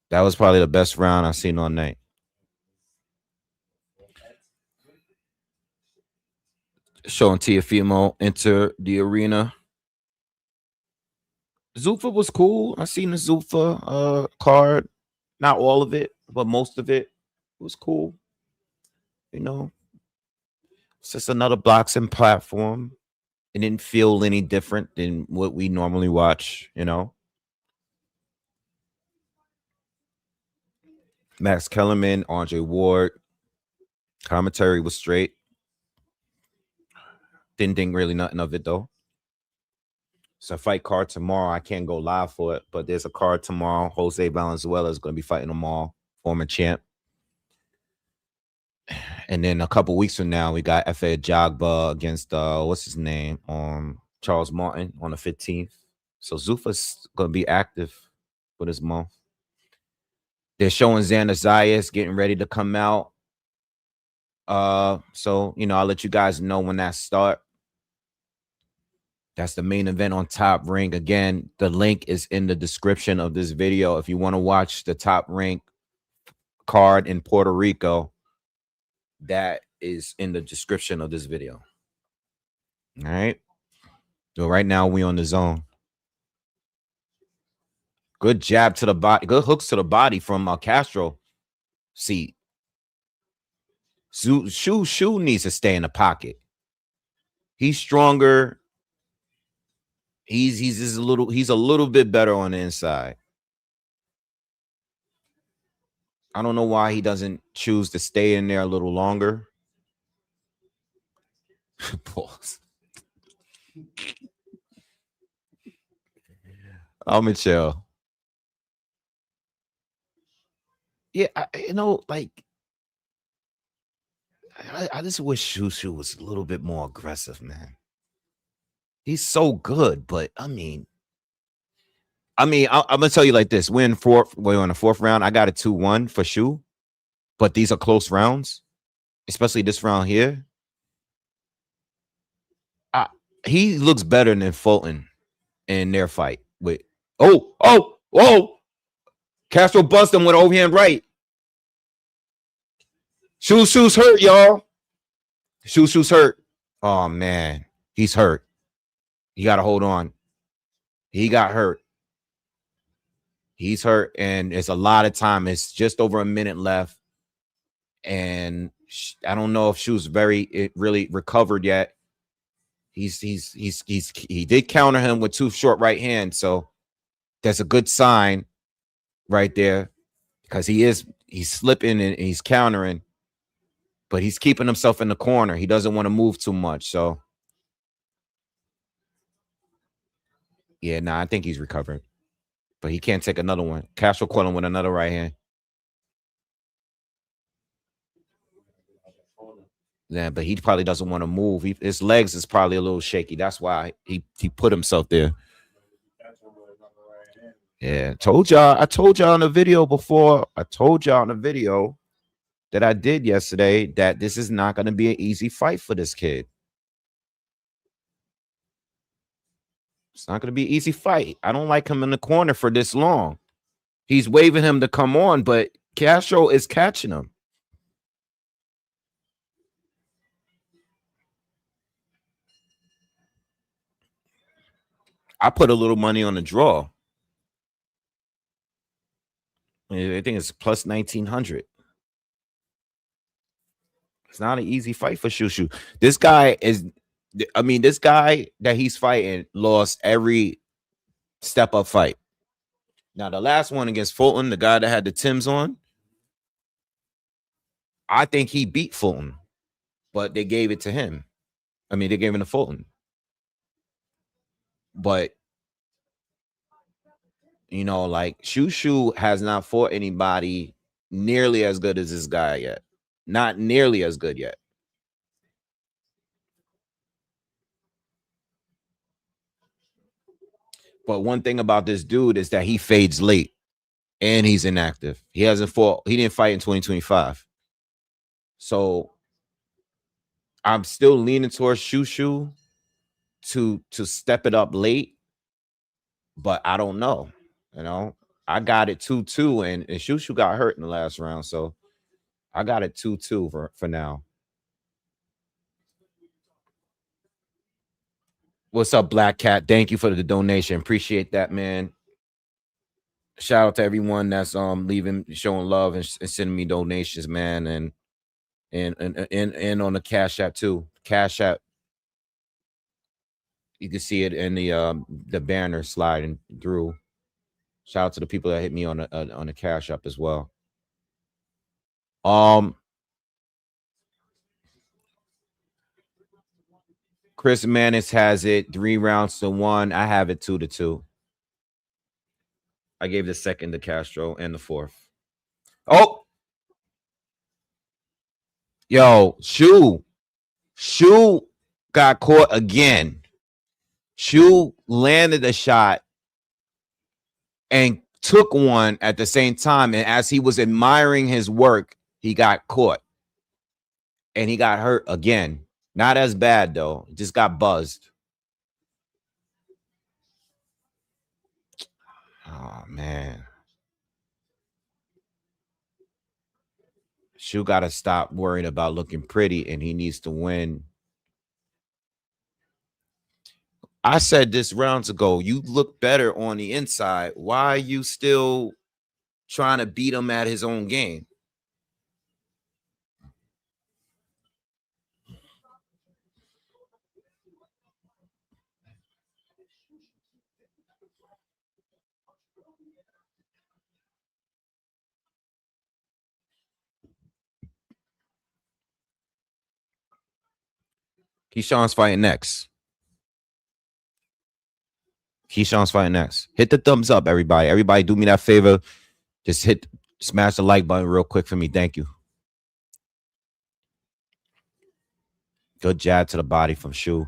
That was probably the best round I've seen all night. Showing Teofimo enter the arena. Zuffa was cool. I seen the Zuffa card. Not all of it, but most of it was cool. You know, it's just another boxing platform. It didn't feel any different than what we normally watch, you know. Max Kellerman, Andre Ward. Commentary was straight. Didn't think really nothing of it, though. It's a fight card tomorrow. I can't go live for it, but there's a card tomorrow. Jose Valenzuela is going to be fighting them all, former champ. And then a couple weeks from now, we got F.A. Jagba against, what's his name? Charles Martin on the 15th. So Zuffa's going to be active for this month. They're showing Xander Zayas getting ready to come out. So, you know, I'll let you guys know when that starts. That's the main event on Top Rank. Again, the link is in the description of this video. If you want to watch the Top Rank card in Puerto Rico, that is in the description of this video. All right. So right now we on the zone. Good jab to the body. Good hooks to the body from Castro. See, Shu needs to stay in the pocket. He's stronger. He's a little bit better on the inside. I don't know why he doesn't choose to stay in there a little longer. Pause. I'm gonna chill. Yeah, you know, like I just wish Shushu was a little bit more aggressive, man. He's so good, but I mean, I'm gonna tell you like this: we're on the 4th round. I got a 2-1 for Shu, but these are close rounds, especially this round here. he looks better than Fulton in their fight. With oh, Castro bust him with overhand right. Shoes hurt, y'all. Shoes hurt. Oh man, he's hurt. You got to hold on. He got hurt. He's hurt, and it's a lot of time. It's just over a minute left, and I don't know if Shoes really recovered yet. He did counter him with 2 short right hands, so that's a good sign right there, because he's slipping and he's countering, but he's keeping himself in the corner. He doesn't want to move too much, so yeah, I think he's recovered, but he can't take another one. Castro caught him with another right hand. Yeah, but he probably doesn't want to move. His legs is probably a little shaky. That's why he put himself there. Yeah, told y'all. I told y'all in the video before. I told y'all in the video that I did yesterday that this is not going to be an easy fight for this kid. It's not going to be an easy fight. I don't like him in the corner for this long. He's waving him to come on, but Castro is catching him. I put a little money on the draw. I think it's plus 1,900. It's not an easy fight for Shushu. This guy that he's fighting lost every step up fight. Now, the last one against Fulton, the guy that had the Timbs on, I think he beat Fulton, but they gave it to him. I mean, they gave him to Fulton. But, like Shushu has not fought anybody nearly as good as this guy yet. Not nearly as good yet. But one thing about this dude is that he fades late and he's inactive. He hasn't fought. He didn't fight in 2025. So I'm still leaning towards Shushu to step it up late, but I don't know. I got it 2-2, and Shushu got hurt in the last round, so I got it 2-2 for now. What's up, Black Cat? Thank you for the donation. Appreciate that, man. Shout out to everyone that's showing love and sending me donations, man, and on the Cashapp too. Cashapp, you can see it in the banner sliding through. Shout out to the people that hit me on the Cashapp as well. Chris Manis has it 3-1. I have it 2-2. I gave the second to Castro and the fourth. Oh, yo, Shu got caught again. Shu landed a shot and took one at the same time, and as he was admiring his work, he got caught and he got hurt again. Not as bad though, just got buzzed. Oh man, Shu got to stop worrying about looking pretty, and he needs to win. I said this rounds ago, you look better on the inside. Why are you still trying to beat him at his own game? Keyshawn's fighting next. Keyshawn's fighting next. Hit the thumbs up, everybody. Everybody do me that favor. Just smash the like button real quick for me. Thank you. Good jab to the body from Shu.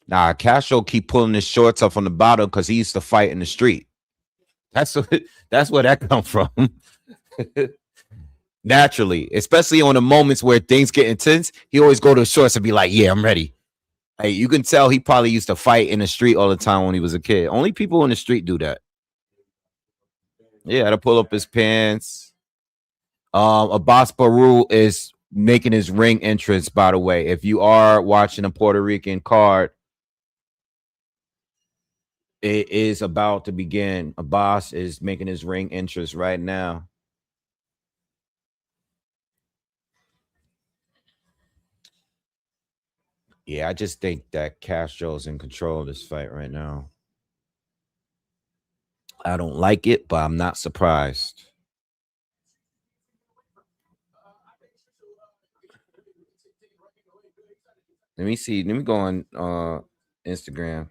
Nah, Castro keep pulling his shorts up from the bottom because he used to fight in the street. That's what that's where that come from. Naturally, especially on the moments where things get intense, he always go to the shorts and be like, "Yeah, I'm ready." Like you can tell he probably used to fight in the street all the time when he was a kid. Only people in the street do that. Yeah, to pull up his pants. Abbas Baru is making his ring entrance, by the way. If you are watching a Puerto Rican card, it is about to begin. Abbas is making his ring entrance right now. Yeah, I just think that Castro's in control of this fight right now. I don't like it, but I'm not surprised. Let me see. Let me go on Instagram.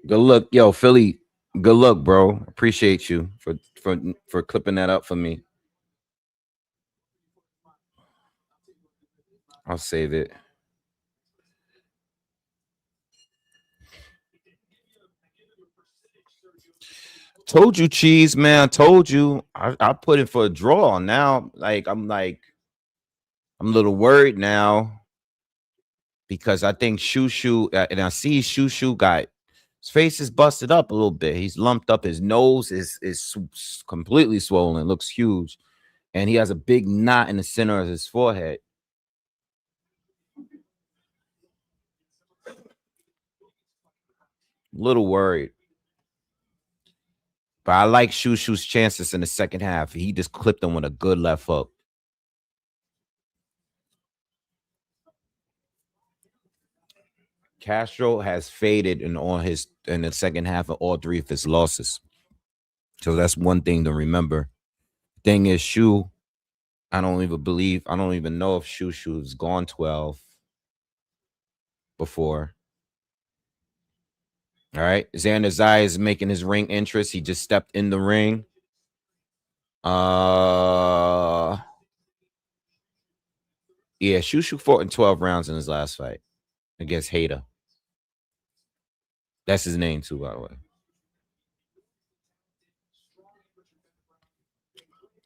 Good luck, yo, Philly. Good luck, bro. Appreciate you for clipping that up for me. I'll save it. Told you, cheese man. I told you. I put it for a draw. Now, I'm a little worried now because I think Shushu and I see Shushu got his face is busted up a little bit. He's lumped up. His nose is completely swollen. Looks huge, and he has a big knot in the center of his forehead. A little worried. But I like Shushu's chances in the second half. He just clipped him with a good left hook. Castro has faded in the second half of all three of his losses. So that's one thing to remember. Thing is, I don't even know if Shushu's gone 12 before. All right. Xander Zayas is making his ring entrance. He just stepped in the ring. Yeah, Shushu fought in 12 rounds in his last fight against Hader. That's his name too, by the way.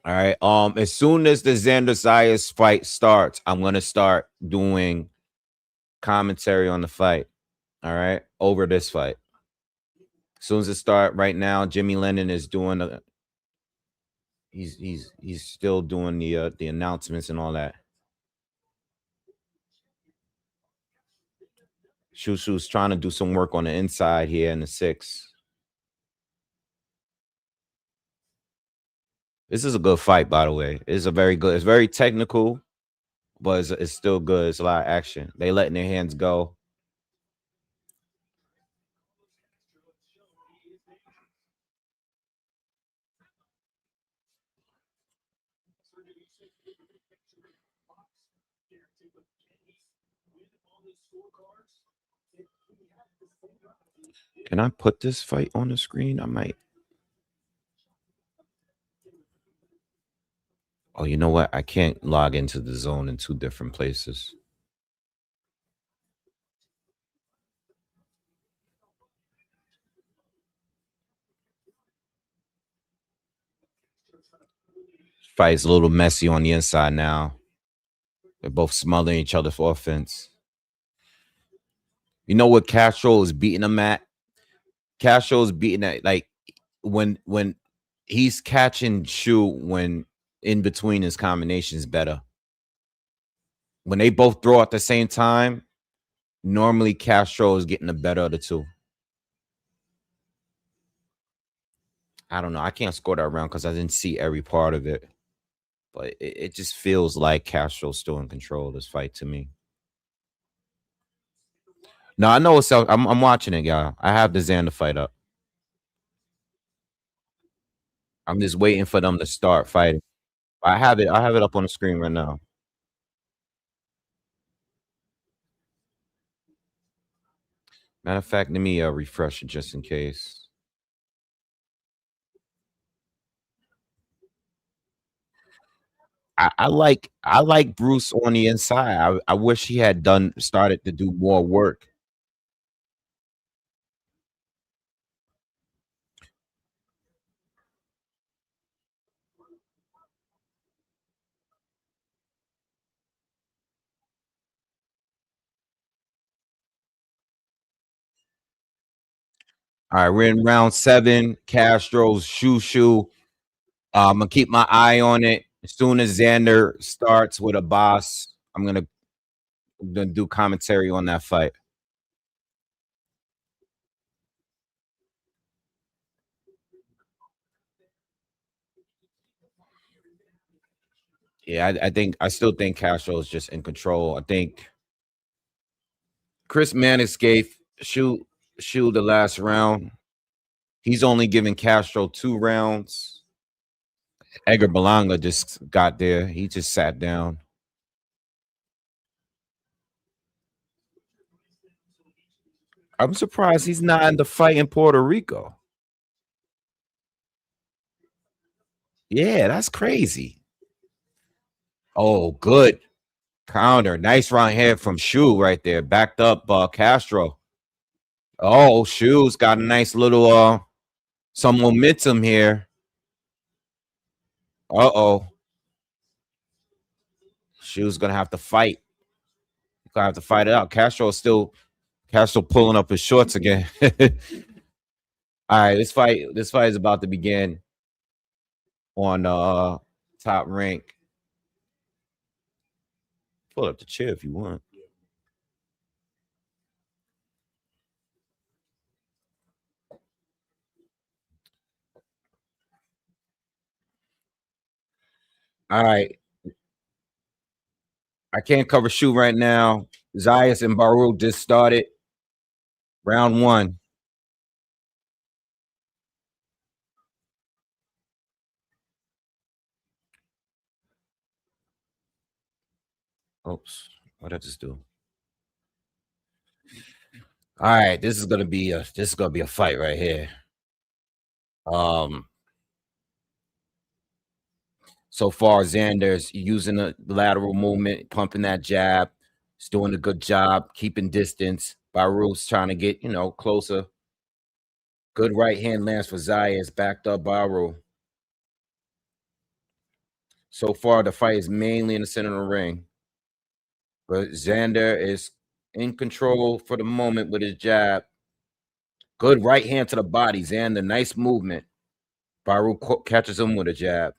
All right. As soon as the Xander Zayas fight starts, I'm gonna start doing commentary on the fight. All right, over this fight. As soon as it start right now, Jimmy Lennon is doing he's still doing the announcements and all that. Shushu's trying to do some work on the inside here in the 6. This is a good fight, by the way. It's very technical, but it's still good. It's a lot of action. They letting their hands go. Can I put this fight on the screen? I might. Oh, you know what? I can't log into the zone in 2 different places. Fight's a little messy on the inside now. They're both smothering each other for offense. You know what Castro is beating them at? Castro is beating at like when he's catching Shu when in between his combinations better. When they both throw at the same time, normally Castro is getting the better of the two. I don't know. I can't score that round because I didn't see every part of it. But it just feels like Castro's still in control of this fight to me. No, I know it's I'm watching it, y'all. I have the Xander fight up. I'm just waiting for them to start fighting. I have it up on the screen right now. Matter of fact, let me refresh it just in case. I like Bruce on the inside. I wish he had started to do more work. All right, we're in round 7. Castro's shoe. I'm gonna keep my eye on it. As soon as Xander starts with a boss, I'm gonna do commentary on that fight. Yeah, I still think Castro is just in control. I think Chris Mannix gave shoe the last round. He's only giving Castro 2 rounds. Edgar Berlanga just got there. He just sat down. I'm surprised he's not in the fight in Puerto Rico. Yeah, that's crazy. Oh, good counter. Nice round here from Shu right there. Backed up Castro. Oh, Shu's got a nice little some momentum here. Uh-oh. Shu's gonna have to fight. Gonna have to fight it out. Castro pulling up his shorts again. All right, this fight is about to begin on Top Rank. Pull up the chair if you want. All right. I can't cover Shu right now. Zayas and Baraou just started. Round 1. Oops. What did I just do? All right, this is gonna be a fight right here. So far, Xander's using the lateral movement, pumping that jab. He's doing a good job keeping distance. Barou's trying to get, closer. Good right hand lands for Zayas, backed up Barros. So far, the fight is mainly in the center of the ring. But Xander is in control for the moment with his jab. Good right hand to the body. Xander, nice movement. Barros catches him with a jab.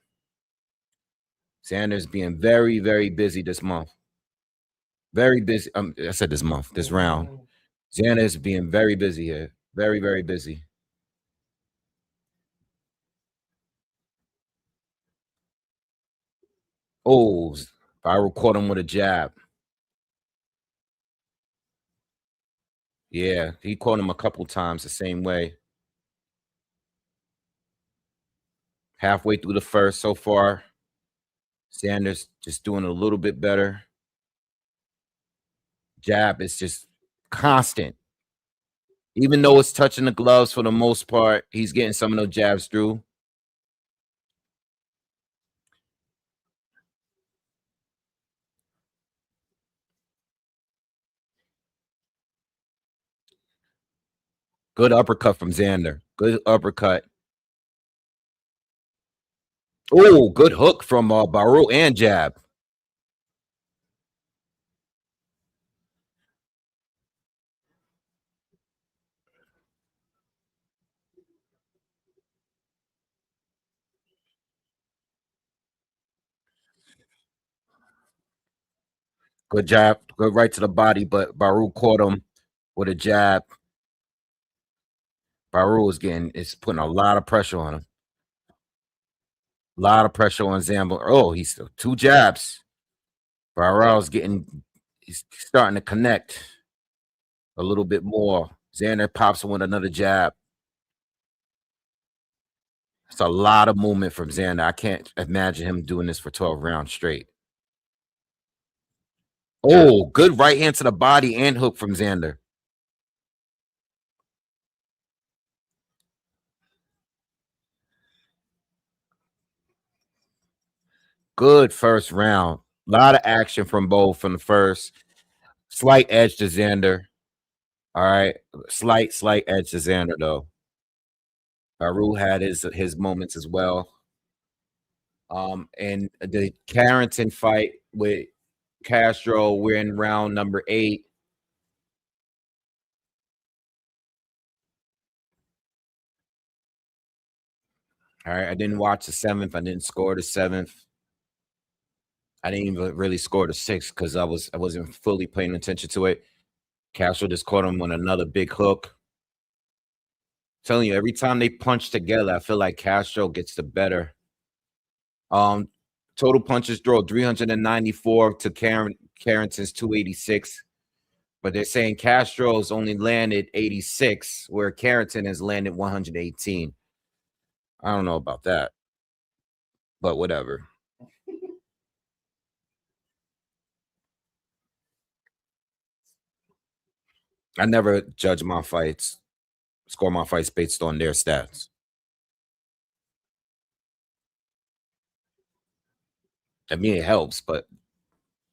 Xander's being very, very busy this month. Very busy. I said this month, this round. Xander's being very busy here. Very, very busy. Oh, Barros caught him with a jab. Yeah, he caught him a couple times the same way. Halfway through the first so far. Xander's just doing a little bit better. Jab is just constant. Even though it's touching the gloves for the most part, he's getting some of those jabs through. Good uppercut from Xander. Good uppercut. Oh, good hook from Barou and jab. Good jab. Good right to the body, but Barou caught him with a jab. Barou is putting a lot of pressure on him. A lot of pressure on Xander. Oh, he's still 2 jabs. Barou's he's starting to connect a little bit more. Xander pops him with another jab. It's a lot of movement from Xander. I can't imagine him doing this for 12 rounds straight. Oh, good right hand to the body and hook from Xander. Good first round. A lot of action from both from the first. Slight edge to Xander. All right. Slight edge to Xander, though. Baraou had his moments as well. And the Carrington fight with Castro, we're in round number 8. All right. I didn't watch the 7th. I didn't score the 7th. I didn't even really score the 6th because I wasn't fully paying attention to it. Castro just caught him on another big hook. I'm telling you, every time they punch together, I feel like Castro gets the better. Total punches draw 394 to Carrington's 286. But they're saying Castro's only landed 86, where Carrington has landed 118. I don't know about that, but whatever. I never judge my fights, score my fights based on their stats. I mean, it helps, but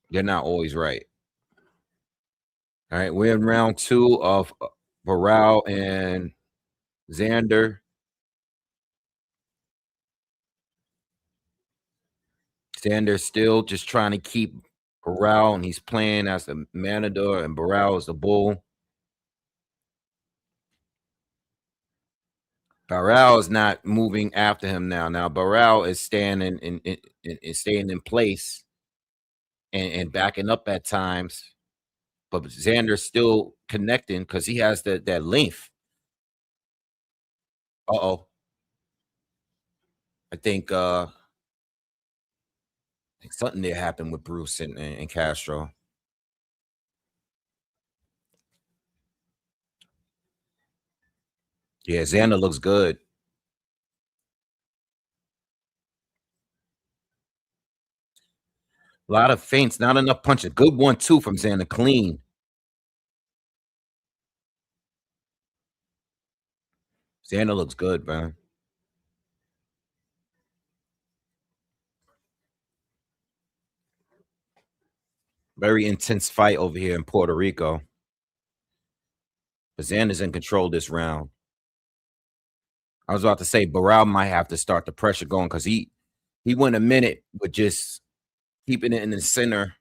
they're not always right. All right, we're in round 2 of Baraou and Xander. Xander's still just trying to keep Baraou, and he's playing as the Matador, and Baraou is the bull. Baraou is not moving after him now. Now Baraou is standing in staying in place and backing up at times, but Xander's still connecting because he has that length. Uh-oh. I think something there happened with Bruce and Castro. Yeah, Xander looks good. A lot of feints, not enough punches. Good 1-2 from Xander, clean. Xander looks good, man. Very intense fight over here in Puerto Rico. But Xander's in control this round. I was about to say Baraou might have to start the pressure going because he went a minute with just keeping it in the center,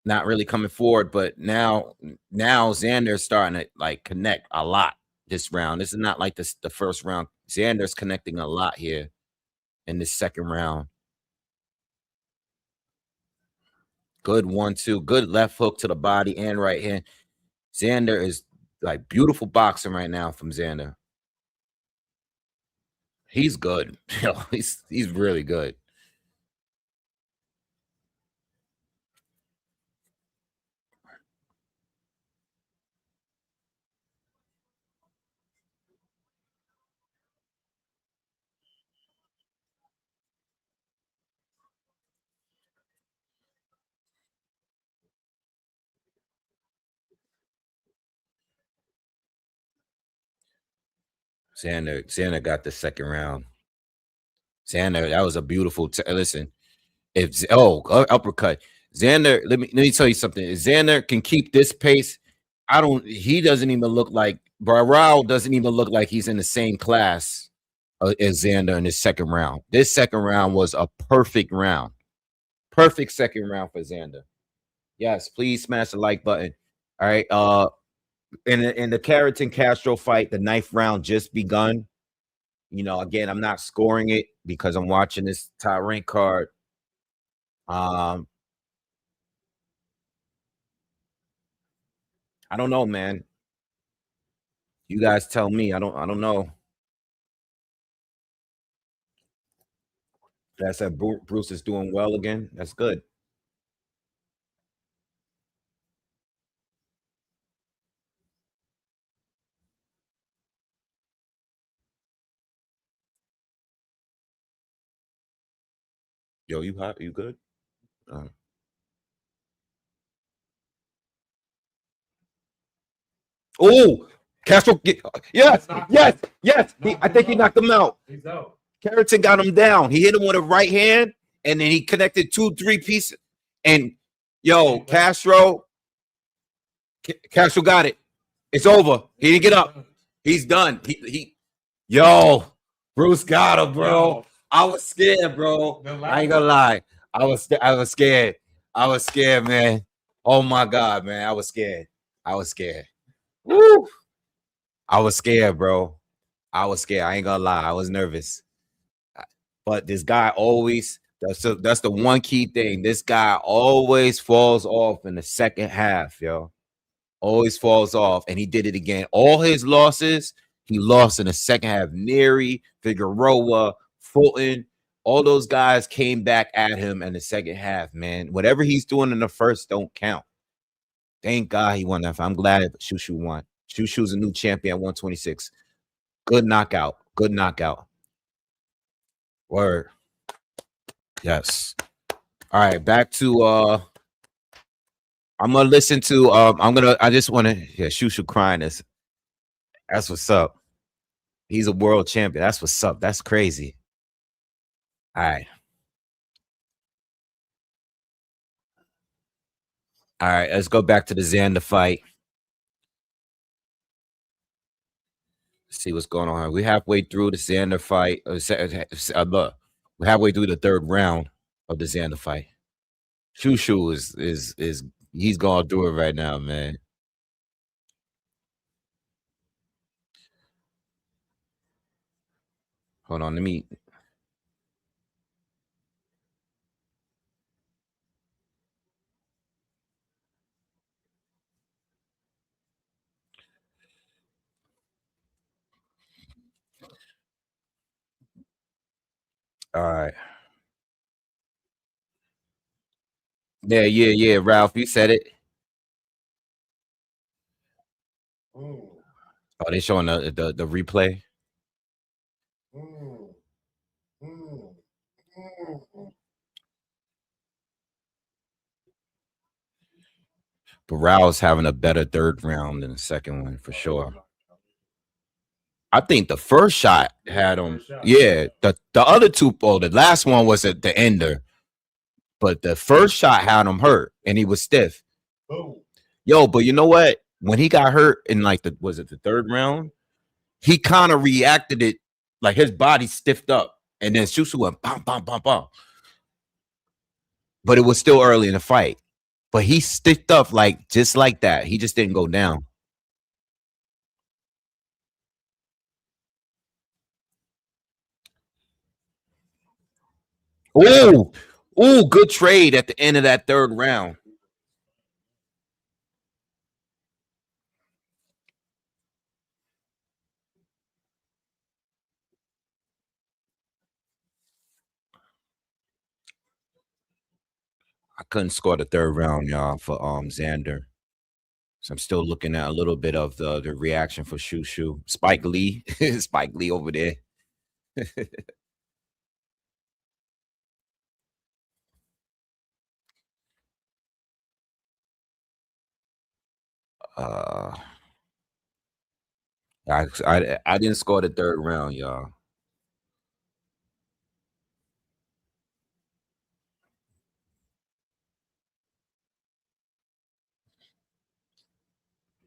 not really coming forward. But now Xander's starting to like connect a lot this round. This is not like the first round. Xander's connecting a lot here in this second round. Good 1-2. Good left hook to the body and right hand. Xander is like beautiful boxing right now from Xander. He's good. He's really good. Xander got the second round. Xander, that was a beautiful. Listen, if uppercut, Xander. Let me tell you something. If Xander can keep this pace, he doesn't even look like Baraou doesn't even look like he's in the same class as Xander in his second round. This second round was a perfect round. Perfect second round for Xander. Yes, please smash the like button. All right. In the Carrington Castro fight, the 9th round just begun. You know, again, I'm not scoring it because I'm watching this top rank card. I don't know, man. You guys tell me. I don't know. That's that Bruce is doing well again. That's good. Yo, you hot? You good? Oh, Castro! Yes. I think he knocked him out. He's out. Carrington got him down. He hit him with a right hand, and then he connected 2-3 pieces. And yo, Castro got it. It's over. He didn't get up. He's done. Yo, Bruce got him, bro. I was scared, bro. I ain't gonna lie. I was scared. I was scared, man. Oh my God, man. I was scared. Woo. I was scared, bro. I was scared. I ain't gonna lie. I was nervous. But this guy always, that's the one key thing. This guy always falls off in the second half, yo. Always falls off. And he did it again. All his losses, he lost in the second half. Neary, Figueroa, Fulton, all those guys came back at him in the second half, man. Whatever he's doing in the first don't count. Thank God he won that fight. I'm glad Shushu won. Shushu's a new champion at 126. Good knockout. Good knockout. Word. Yes. All right, back to I'm gonna listen to I just want to Shushu crying. That's what's up. He's a world champion. That's what's up. That's crazy. All right. All right, let's go back to the Xander fight. Let's see what's going on here. We're halfway through the Xander fight. We're halfway through the third round of the Xander fight. Shushu is he's going through it right now, man. Hold on, let me. All right. Yeah, Ralph, you said it. Oh, they showing the replay. Baraou's having a better third round than the second one for sure. I think the first shot had him. Yeah, the other two, the last one was at the ender, but the first shot had him hurt and he was stiff. Yo, but you know what? When he got hurt in like the third round, he kind of reacted it like his body stiffed up, and then Shushu went bam, bam, bam, bam. But it was still early in the fight. But he stiffed up like just like that. He just didn't go down. Oh, good trade at the end of that third round. I couldn't score the third round, y'all, for Xander. So I'm still looking at a little bit of the reaction for Shushu. Spike Lee. Spike Lee over there. I didn't score the third round, y'all.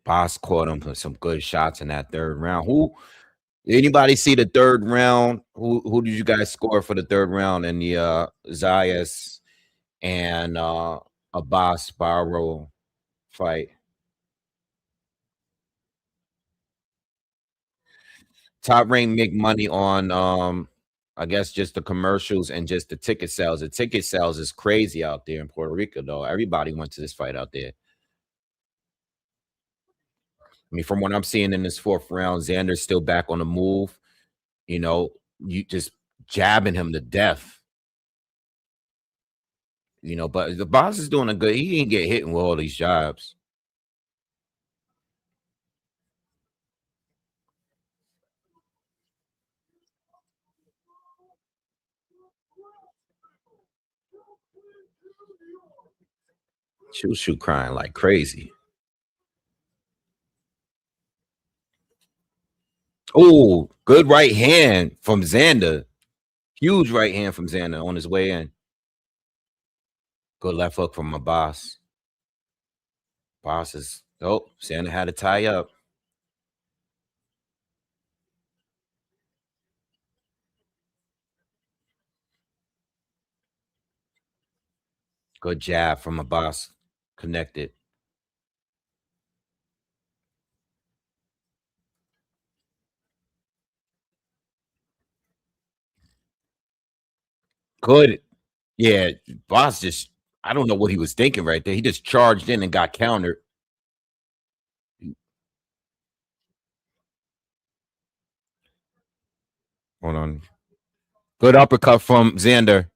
Boss caught him for some good shots in that third round. Anybody see the third round? Who did you guys score for the third round in the Zayas and Abbas Barros fight? Top Rank make money on I guess just the commercials and just the ticket sales. The ticket sales is crazy out there in Puerto Rico, though. Everybody went to this fight out there. I mean, from what I'm seeing in this fourth round, Xander's still back on the move. You know, you just jabbing him to death. You know, but the boss is doing a good. He didn't get hit with all these jabs. Shushu crying like crazy. Oh, good right hand from Xander. Huge right hand from Xander on his way in. Good left hook from my boss. Boss is Sandor had to tie up. Good jab from my boss. Connected. Good. Yeah, boss just I don't know what he was thinking right there. He just charged in and got countered. Hold on. Good uppercut from Xander.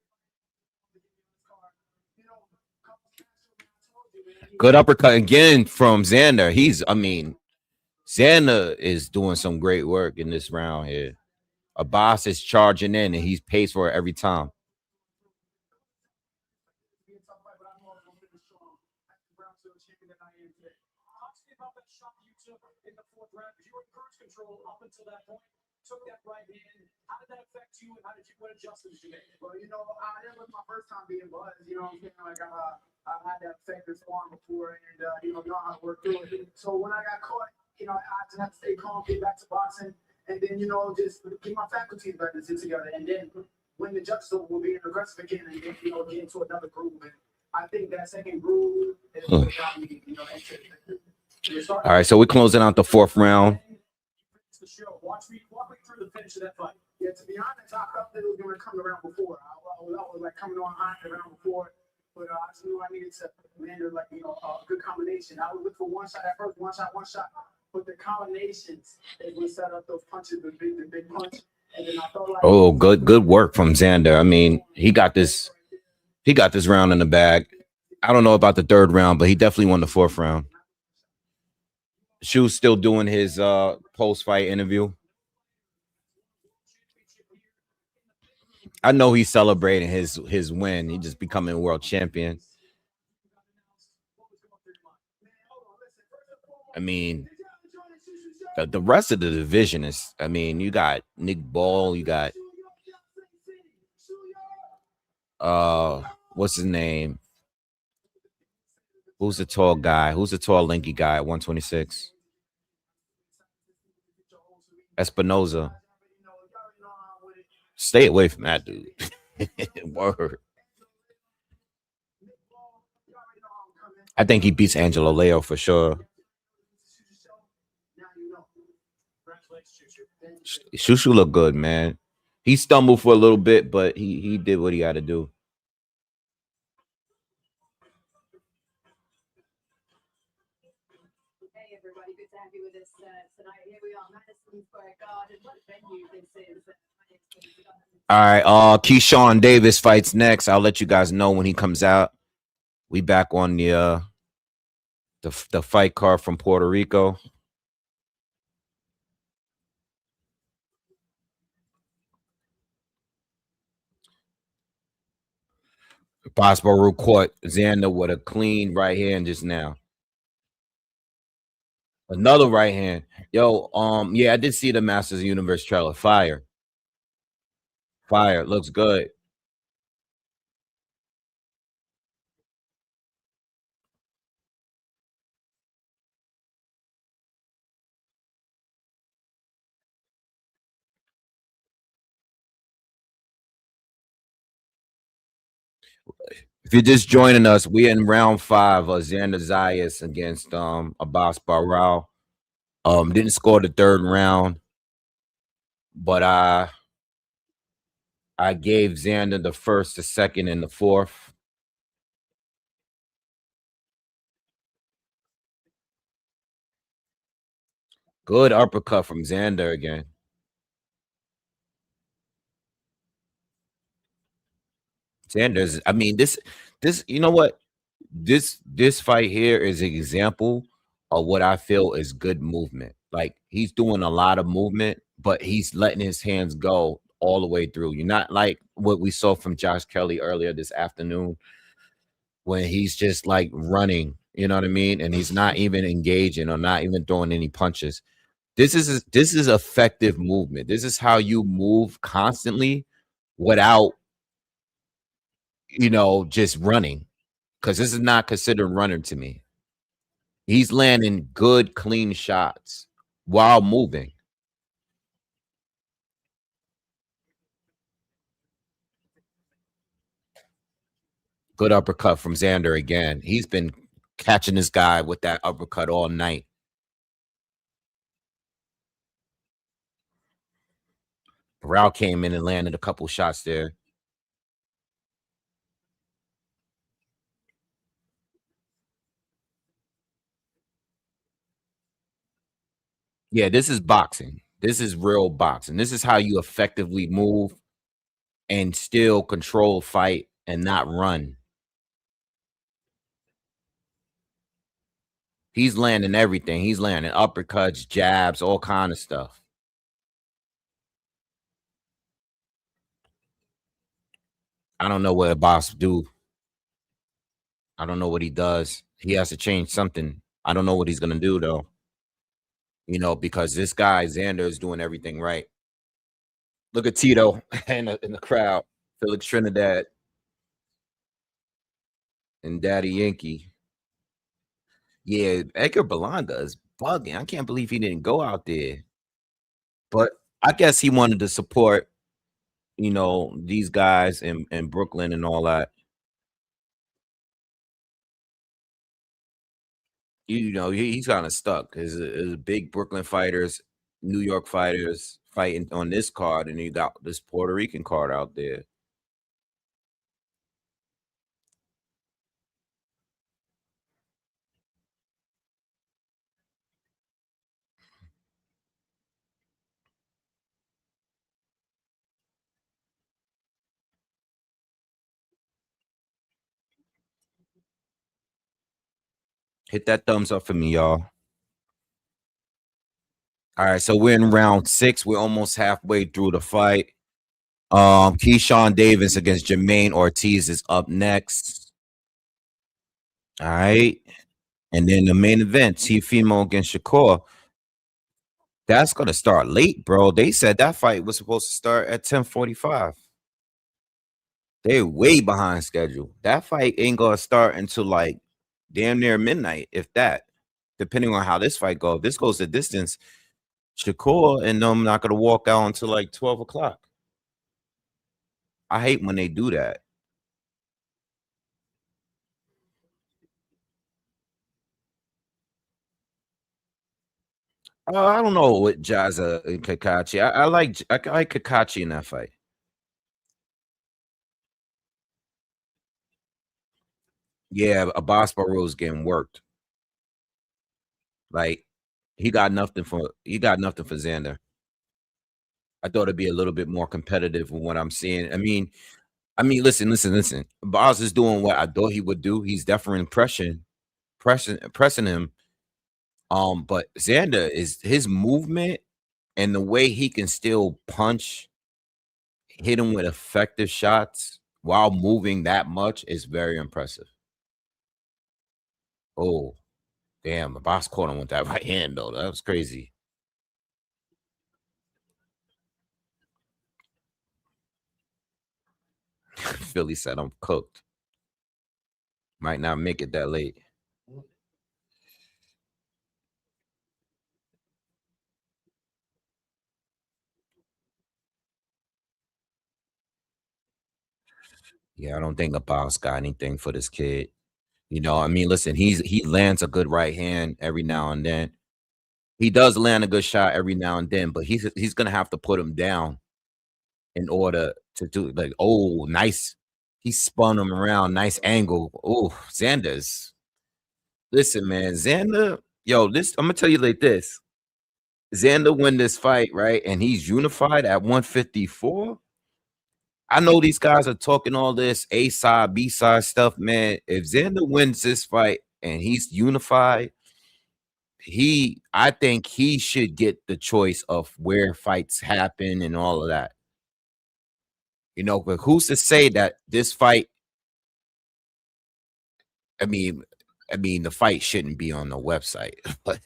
Good uppercut again from Xander. Xander is doing some great work in this round here. A boss is charging in and he pays for it every time. Took that right hand. How did that affect you, and how did you what adjustments did you make? Well, that was my first time being buzzed. What I'm saying? Like I've had that effect this long before, and know how to work through it. So when I got caught, I just had to stay calm, get back to boxing, and then just keep my faculties back to sit together, and then when the judges will be aggressive again, and then get into another groove. And I think that second groove is what got me, All right, so we're closing out the fourth round. The show. Walk me through the finish of that fight. Yeah, to be honest, I felt that it was going to come around before. I was like coming on hot the round before, but I just knew I needed to land a good combination. I would look for one shot at first, one shot, but the combinations is what set up those punches, the big punch, and then I felt like good work from Xander. I mean, he got this round in the bag. I don't know about the third round, but he definitely won the fourth round. Shu's still doing his post-fight interview. I know he's celebrating his win. He just becoming world champion. I mean, the rest of the division is. I mean, you got Nick Ball. You got what's his name? Who's the tall guy? Who's the tall, lanky guy at 126? Espinoza. Stay away from that dude. Word. I think he beats Angelo Leo for sure. Shushu look good, man. He stumbled for a little bit, but he did what he had to do. Everybody, good to have you with us tonight. Here we are, Madison Square Garden. What venue this is. All right, Keyshawn Davis fights next. I'll let you guys know when he comes out. We back on the fight card from Puerto Rico. Baraou caught Xander with a clean right hand just now. Another right hand. Yo, yeah, I did see the Masters of the Universe trailer. Fire. Looks good. If you're just joining us, we're in round 5 of Xander Zayas against Abbas Baraou. Didn't score the third round, but I gave Xander the first, the second, and the fourth. Good uppercut from Xander again. Xander's, I mean, this, you know what? This fight here is an example of what I feel is good movement. Like he's doing a lot of movement, but he's letting his hands go all the way through. You're not like what we saw from Josh Kelly earlier this afternoon when he's just like running, you know what I mean? And he's not even engaging or not even throwing any punches. This is effective movement. This is how you move constantly without just running. because this is not considered running to me. He's landing good, clean shots while moving. Good uppercut from Xander again. He's been catching this guy with that uppercut all night. Baraou came in and landed a couple shots there. Yeah, this is boxing. This is real boxing. This is how you effectively move and still control fight and not run. He's landing everything. He's landing uppercuts, jabs, all kind of stuff. I don't know what a boss do. I don't know what he does. He has to change something. I don't know what he's gonna do though. You know, because this guy Xander is doing everything right. Look at Tito in the crowd. Felix Trinidad and Daddy Yankee. Yeah, Edgar Belanda is bugging. I can't believe he didn't go out there. But I guess he wanted to support, you know, these guys in Brooklyn and all that. You know, he's kind of stuck. There's big Brooklyn fighters, New York fighters fighting on this card, and you got this Puerto Rican card out there. Hit that thumbs up for me, y'all. All right, so we're in round 6. We're almost halfway through the fight. Keyshawn Davis against Jermaine Ortiz is up next. All right. And then the main event, Teofimo against Shakur. That's gonna start late, bro. They said that fight was supposed to start at 10:45. They're way behind schedule. That fight ain't gonna start until like damn near midnight, if that. Depending on how this fight goes. If this goes the distance, Shakur and them not gonna walk out until like 12 o'clock. I hate when they do that. I don't know what Jaza and Kakachi. I like Kakachi in that fight. Yeah, Abbas Barros getting worked. Like he got nothing for Xander. I thought it'd be a little bit more competitive with what I'm seeing. I mean, listen. Boz is doing what I thought he would do. He's definitely pressing him. But Xander is his movement and the way he can still punch, hit him with effective shots while moving that much is very impressive. Oh, damn, the boss caught him with that right hand though. That was crazy. Philly said I'm cooked. Might not make it that late. Yeah, I don't think Abbas got anything for this kid. You know, I mean, listen, he lands a good right hand every now and then. He does land a good shot every now and then, but he's gonna have to put him down in order to do like, oh, nice. He spun him around, nice angle. Oh, Xander's. Listen, man, Xander, yo, this I'm gonna tell you like this. Xander win this fight, right? And he's unified at 154. I know these guys are talking all this A side, B side stuff, man. If Xander wins this fight and he's unified, I think he should get the choice of where fights happen and all of that. You know, but who's to say that this fight? I mean, the fight shouldn't be on the website, but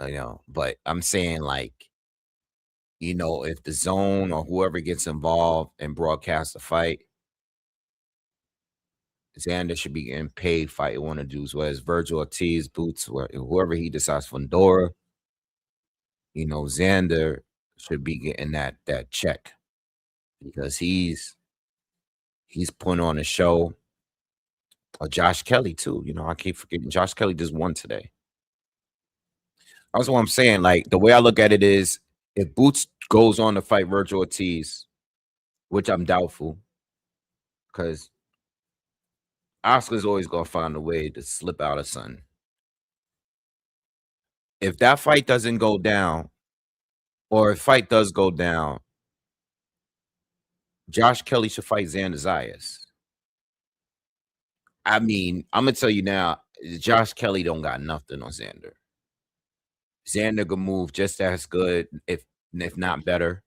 you know, but I'm saying like, you know, if the zone or whoever gets involved and broadcasts the fight, Xander should be getting paid fighting one of the dudes, whether it's Virgil Ortiz, Boots, whoever he decides, Fandora. You know, Xander should be getting that check because he's putting on a show. Josh Kelly too. You know, I keep forgetting Josh Kelly just won today. That's what I'm saying. Like the way I look at it is, if Boots goes on to fight Virgil Ortiz, which I'm doubtful, because Oscar's always gonna find a way to slip out of something. If that fight doesn't go down, or if fight does go down, Josh Kelly should fight Xander Zayas. I mean, I'm gonna tell you now, Josh Kelly don't got nothing on Xander. Xander can move just as good, if not better.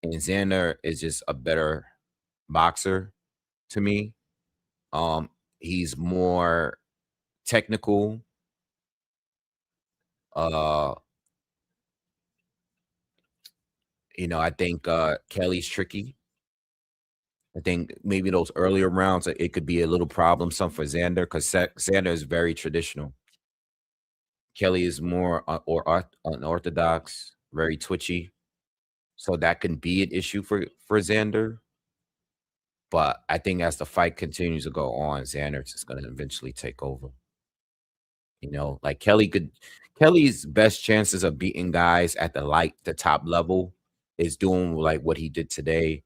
And Xander is just a better boxer to me. He's more technical. You know, I think Kelly's tricky. I think maybe those earlier rounds, it could be a little problem some for Xander, because Xander is very traditional. Kelly is more unorthodox, very twitchy. So that can be an issue for Xander. But I think as the fight continues to go on, Xander's is going to eventually take over. You know, like Kelly's best chances of beating guys at the top level is doing like what he did today,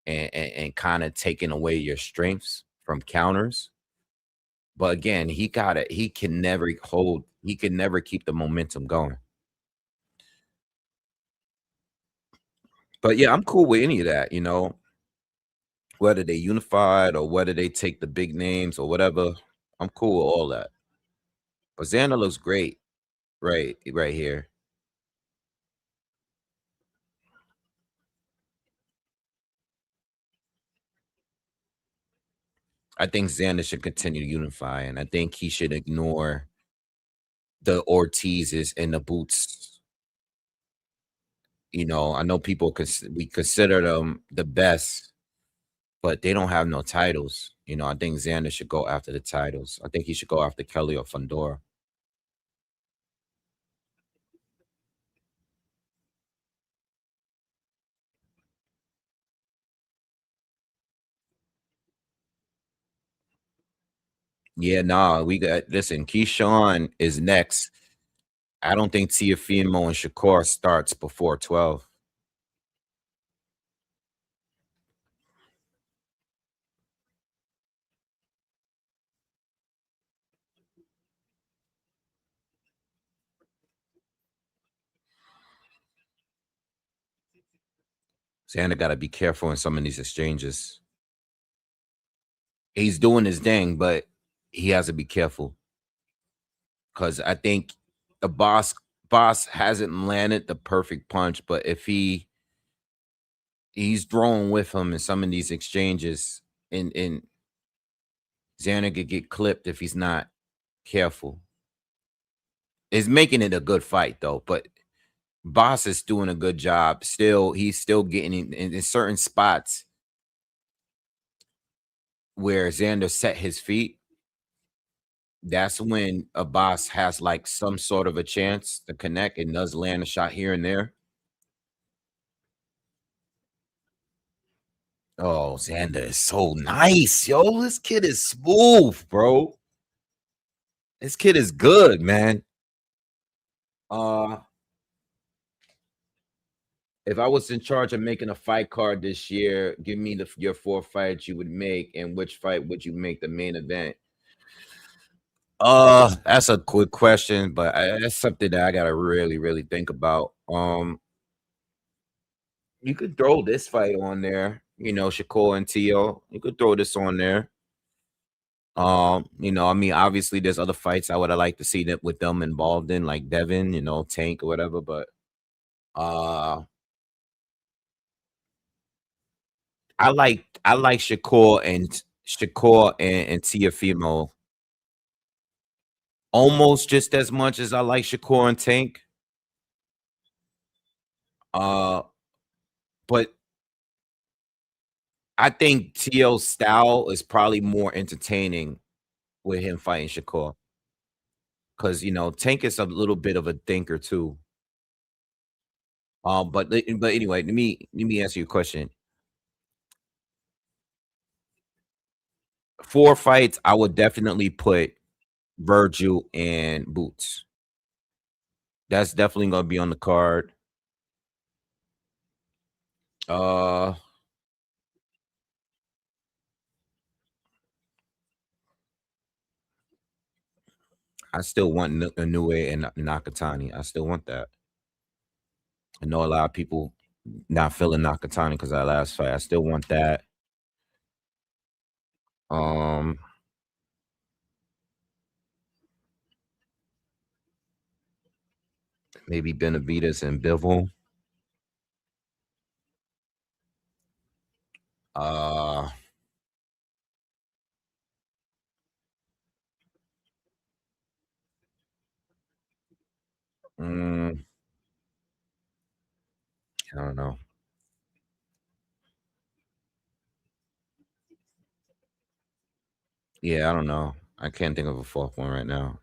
and kind of taking away your strengths from counters. But again, he can never keep the momentum going. But yeah, I'm cool with any of that, you know, whether they unified or whether they take the big names or whatever. I'm cool with all that. But Xander looks great right here. I think Xander should continue to unify, and I think he should ignore the Ortizes and the Boots. You know, I know we consider them the best, but they don't have no titles. You know, I think Xander should go after the titles. I think he should go after Kelly or Fandora. Yeah, nah, listen, Keyshawn is next. I don't think Teofimo and Shakur starts before 12. Xander got to be careful in some of these exchanges. He's doing his thing, but he has to be careful, because I think the boss hasn't landed the perfect punch. But if he's throwing with him in some of these exchanges, and Xander could get clipped if he's not careful. It's making it a good fight though, but Boss is doing a good job. He's still getting in certain spots where Xander set his feet. That's when a Boss has like some sort of a chance to connect and does land a shot here and there. Oh, Xander is so nice, yo. This kid is smooth, bro. This kid is good, man. If I was in charge of making a fight card this year, give me your 4 fights you would make, and which fight would you make the main event? That's a quick question, but that's something that I gotta really, really think about. You could throw this fight on there, you know, Shakur and Tio. You could throw this on there. You know, I mean, obviously there's other fights I would have liked to see that with them involved in, like Devin, you know, Tank or whatever, but I like Shakur and Teofimo almost just as much as I like Shakur and Tank. But I think Tio's style is probably more entertaining with him fighting Shakur. Because Tank is a little bit of a thinker too. But anyway, let me answer your question. 4 fights, I would definitely put Virgil and Boots. That's definitely gonna be on the card. I still want Inoue and Nakatani. I still want that. I know a lot of people not feeling Nakatani because of that last fight. I still want that. Maybe Benavides and Bivol. I don't know. Yeah, I don't know. I can't think of a 4th one right now.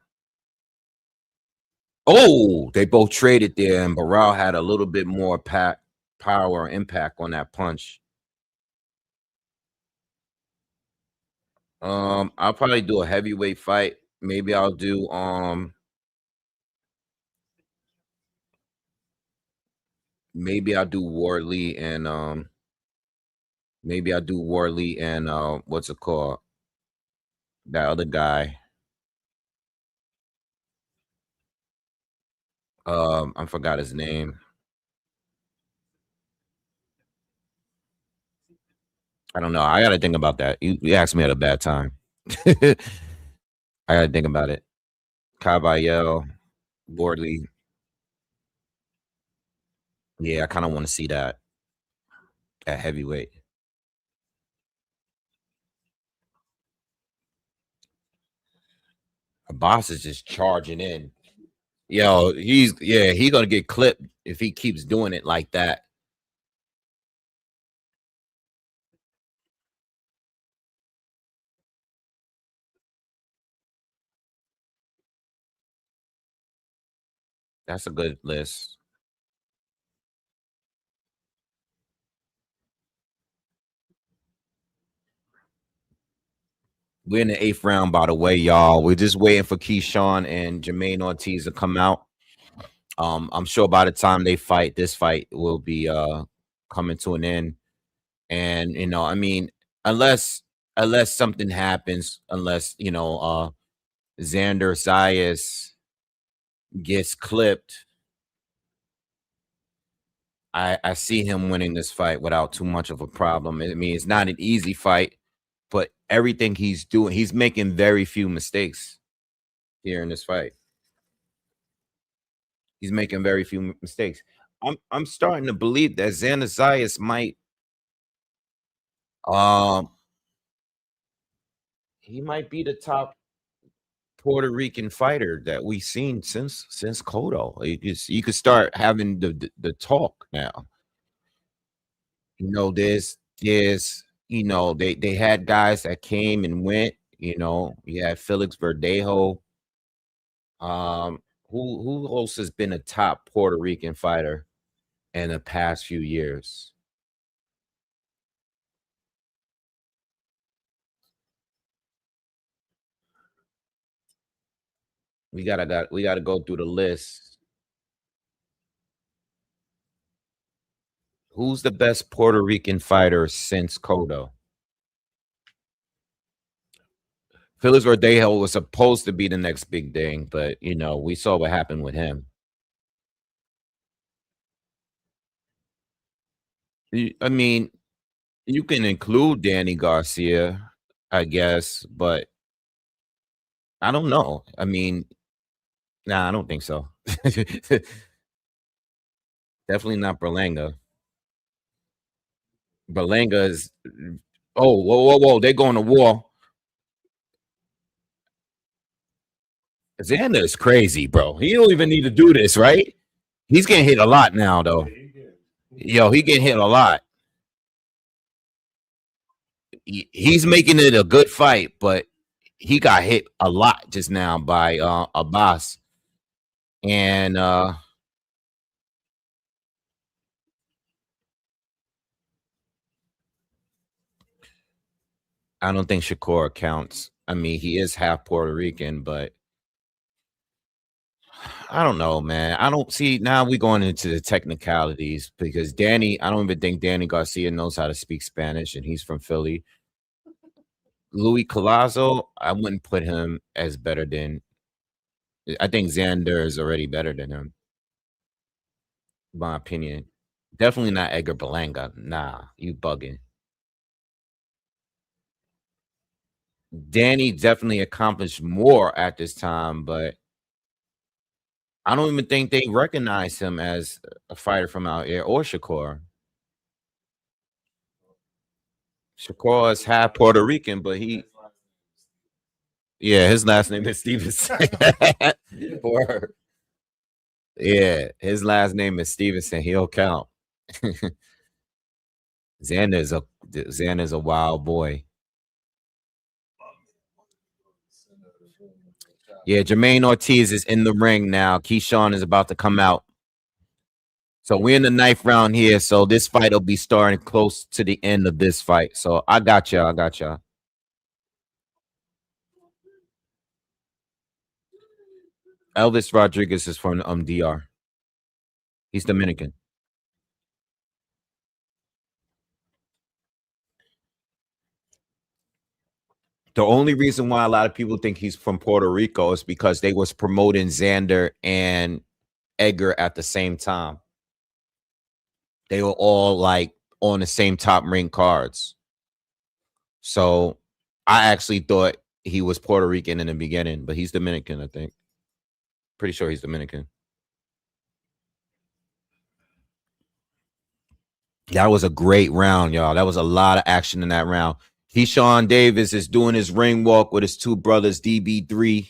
Oh, they both traded there, and Baraou had a little bit more power or impact on that punch. I'll probably do a heavyweight fight. Maybe I'll do Wardley and what's it called? That other guy. I forgot his name. I don't know. I gotta think about that. You asked me at a bad time. I gotta think about it. Caballero, Wardley. Yeah, I kind of want to see that at heavyweight. Boss is just charging in. Yo, he's gonna get clipped if he keeps doing it like that. That's a good list. We're in the 8th round, by the way, y'all. We're just waiting for Keyshawn and Jermaine Ortiz to come out. I'm sure by the time they fight, this fight will be coming to an end. And I mean, unless something happens, unless Xander Zayas gets clipped, I see him winning this fight without too much of a problem. I mean, it's not an easy fight, but everything he's doing, he's making very few mistakes here in this fight. He's making very few mistakes. I'm starting to believe that Xander Zayas might he might be the top Puerto Rican fighter that we've seen since Cotto. You could start having the talk now. There's they had guys that came and went. You had Felix Verdejo. Who else has been a top Puerto Rican fighter in the past few years? We gotta go through the list. Who's the best Puerto Rican fighter since Cotto? Felix Verdejo was supposed to be the next big thing, but we saw what happened with him. I mean, you can include Danny Garcia, I guess, but I don't know. I mean, nah, I don't think so. Definitely not Berlanga. Berlanga is whoa, they're going to war. Xander is crazy, bro. He don't even need to do this, right? He's getting hit a lot now, though. Yo, he getting hit a lot. he's making it a good fight, but he got hit a lot just now by Abbas. And I don't think Shakur counts. I mean, he is half Puerto Rican, but I don't know, man. I don't see now we going into the technicalities because I don't even think Danny Garcia knows how to speak Spanish, and he's from Philly. Louis Collazo, I wouldn't put him as better than. I think Xander is already better than him, in my opinion. Definitely not Edgar Berlanga. Nah, you bugging. Danny definitely accomplished more at this time, but I don't even think they recognize him as a fighter from out here or Shakur. Shakur is half Puerto Rican, but his last name is Stevenson. Word. Yeah, his last name is Stevenson. He'll count. Xander's a wild boy. Yeah, Jermaine Ortiz is in the ring now. Keyshawn is about to come out. So we're in the 9th round here. So this fight will be starting close to the end of this fight. So I got y'all. Elvis Rodriguez is from DR. He's Dominican. The only reason why a lot of people think he's from Puerto Rico is because they was promoting Xander and Edgar at the same time. They were all like on the same top ring cards. So I actually thought he was Puerto Rican in the beginning, but he's Dominican, I think. Pretty sure he's Dominican. That was a great round, y'all. That was a lot of action in that round. Keyshawn Davis is doing his ring walk with his two brothers, DB3.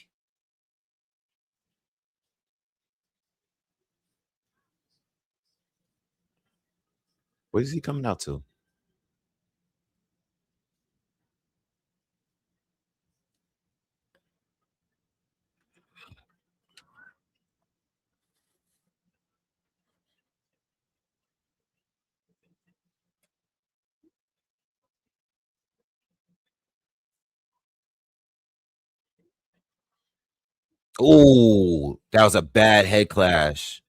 What is he coming out to? Oh, that was a bad head clash.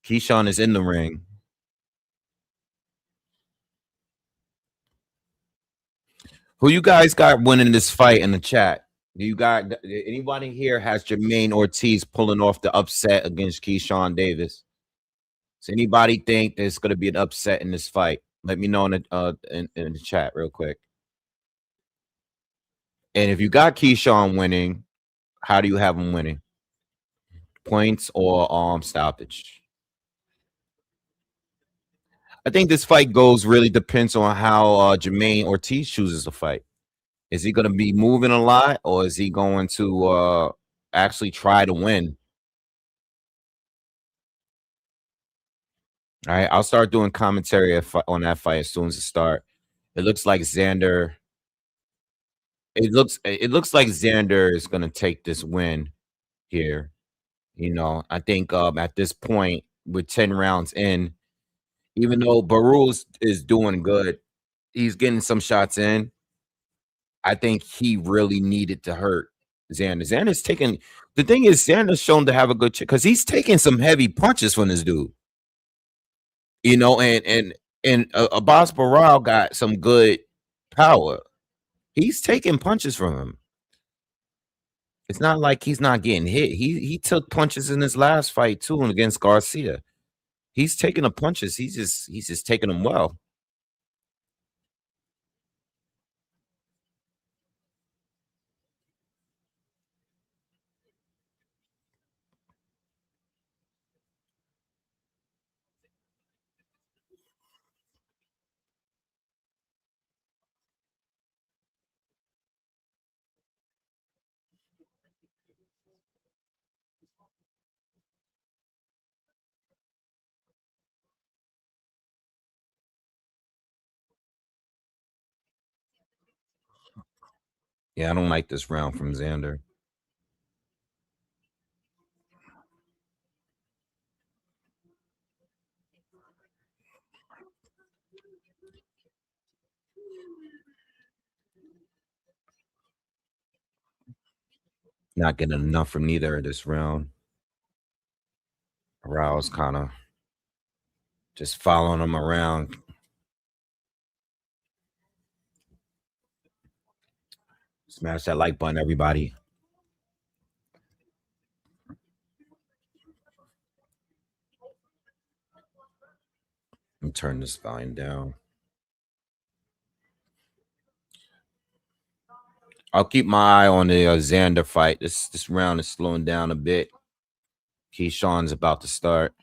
Keyshawn is in the ring. Who you guys got winning this fight in the chat? Do you got anybody here has Jermaine Ortiz pulling off the upset against Keyshawn Davis? Does anybody think there's going to be an upset in this fight? Let me know in the chat real quick. And if you got Keyshawn winning, how do you have him winning? Points or stoppage? I think this fight really depends on how Jermaine Ortiz chooses to fight. Is he going to be moving a lot, or is he going to actually try to win? All right, I'll start doing commentary on that fight as soon as it starts. It looks like Xander. It looks like Xander is going to take this win here. You know, I think at this point, with 10 rounds in, even though Barros is doing good, he's getting some shots in. I think he really needed to hurt Xander. Xander's taking the thing is Xander's shown to have a good because he's taking some heavy punches from this dude. You know, and Abbas Baraou got some good power. He's taking punches from him. It's not like he's not getting hit. He took punches in his last fight too, and against Garcia. He's taking the punches. He's just taking them well. Yeah, I don't like this round from Xander. Not getting enough from neither of this round. Baraou's kind of just following him around. Smash that like button, everybody. Let me turn this volume down. I'll keep my eye on the Xander fight. This round is slowing down a bit. Keyshawn's about to start.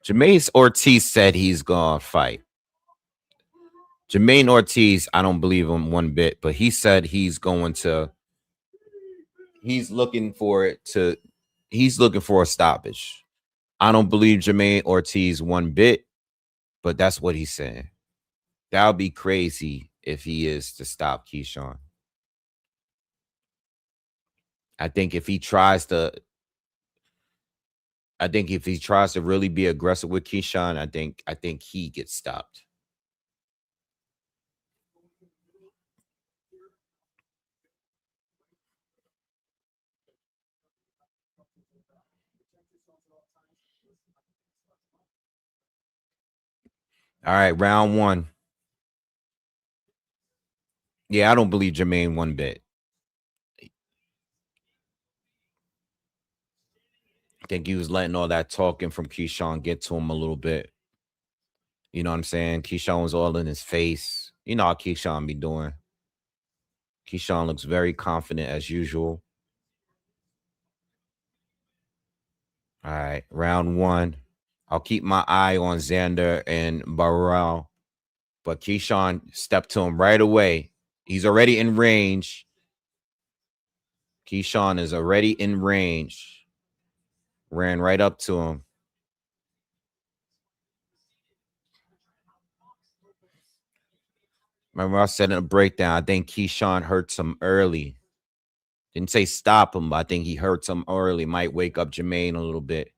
Jermaine Ortiz said he's gonna fight. Jermaine Ortiz, I don't believe him one bit, but he said he's going to. He's looking for it to. He's looking for a stoppage. I don't believe Jermaine Ortiz one bit, but that's what he's saying. That would be crazy if he is to stop Keyshawn. I think if he tries to really be aggressive with Keyshawn, I think he gets stopped. All right, round one. Yeah, I don't believe Jermaine one bit. I think he was letting all that talking from Keyshawn get to him a little bit. You know what I'm saying? Keyshawn was all in his face. You know how Keyshawn be doing. Keyshawn looks very confident as usual. All right, round one. I'll keep my eye on Xander and Baraou. But Keyshawn stepped to him right away. He's already in range. Keyshawn is already in range. Ran right up to him. Remember, I said in a breakdown, I think Keyshawn hurts him early. Didn't say stop him, but I think he hurts him early. Might wake up Jermaine a little bit.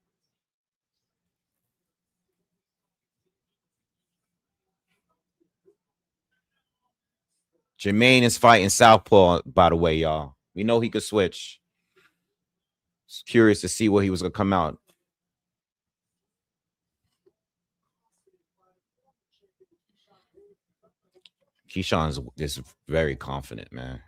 Jermaine is fighting southpaw, by the way, y'all. We know he could switch. Just curious to see what he was going to come out. Keyshawn's is very confident, man.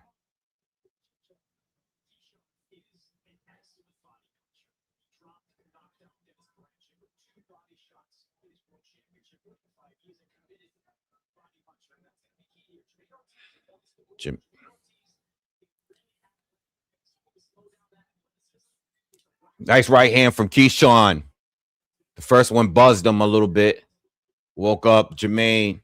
Jim. Nice right hand from Keyshawn. The first one buzzed him a little bit. Woke up Jermaine.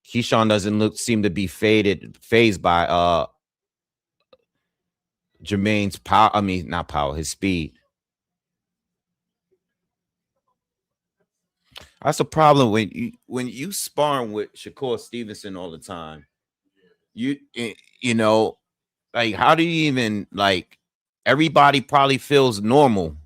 Keyshawn doesn't seem to be phased by Jermaine's power. I mean, not power, his speed. That's a problem when you sparring with Shakur Stevenson all the time. You know, like, how do you even, like, everybody probably feels normal.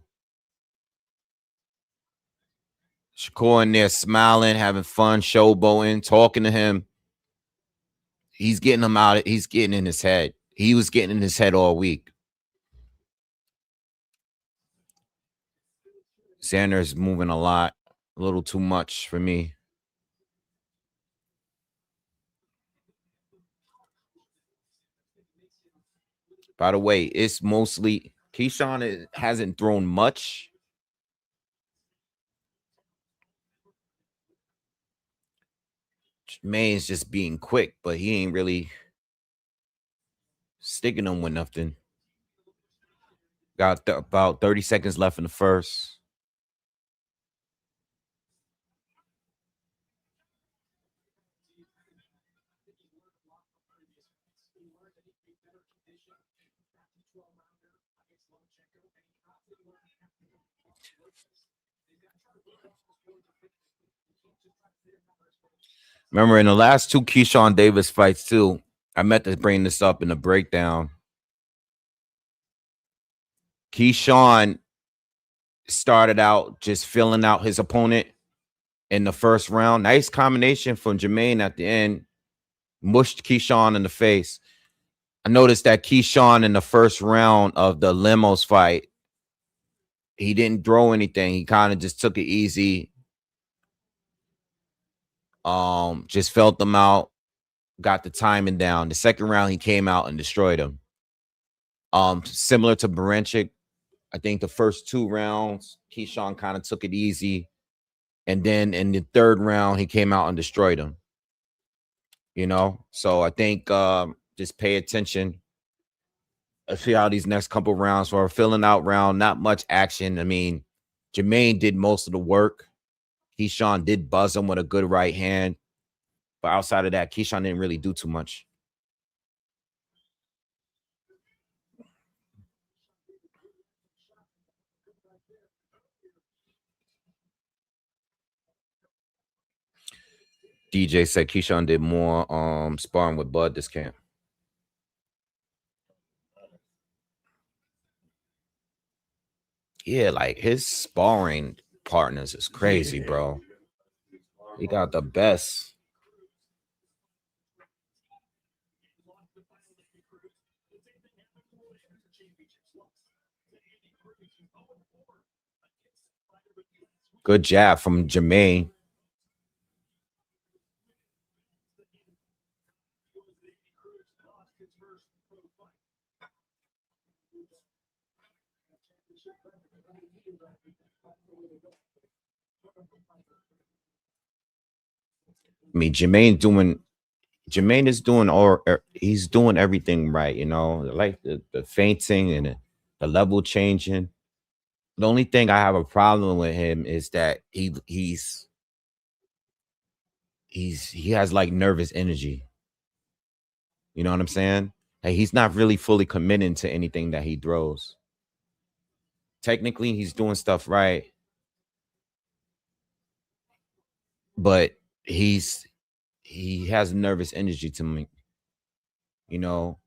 Shakur in there smiling, having fun, showboating, talking to him. He's getting him out. He's getting in his head. He was getting in his head all week. Sanders moving a lot, a little too much for me. By the way, it's mostly Keyshawn hasn't thrown much. Jermaine's just being quick, but he ain't really sticking them with nothing. Got about 30 seconds left in the first. Remember in the last two Keyshawn Davis fights too, I meant to bring this up in the breakdown. Keyshawn started out just filling out his opponent in the first round. Nice combination from Jermaine at the end. Mushed Keyshawn in the face. I noticed that Keyshawn in the first round of the Limos fight, he didn't throw anything. He kind of just took it easy. Just felt them out, got the timing down. The second round, he came out and destroyed him. Similar to Baranchik, I think the first two rounds, Keyshawn kind of took it easy. And then in the third round, he came out and destroyed him. You know? So I think just pay attention. Let's see how these next couple rounds for a filling out round. Not much action. I mean, Jermaine did most of the work. Keyshawn did buzz him with a good right hand. But outside of that, Keyshawn didn't really do too much. DJ said Keyshawn did more sparring with Bud this camp. Yeah, like his sparring partners is crazy, bro. He got the best. Good jab from Jermaine. I mean, Jermaine is doing he's doing everything right, you know, like the feinting and the level changing. The only thing I have a problem with him is that he has like nervous energy. You know what I'm saying? Hey, he's not really fully committing to anything that he throws. Technically, he's doing stuff right, but he has nervous energy to me. You know.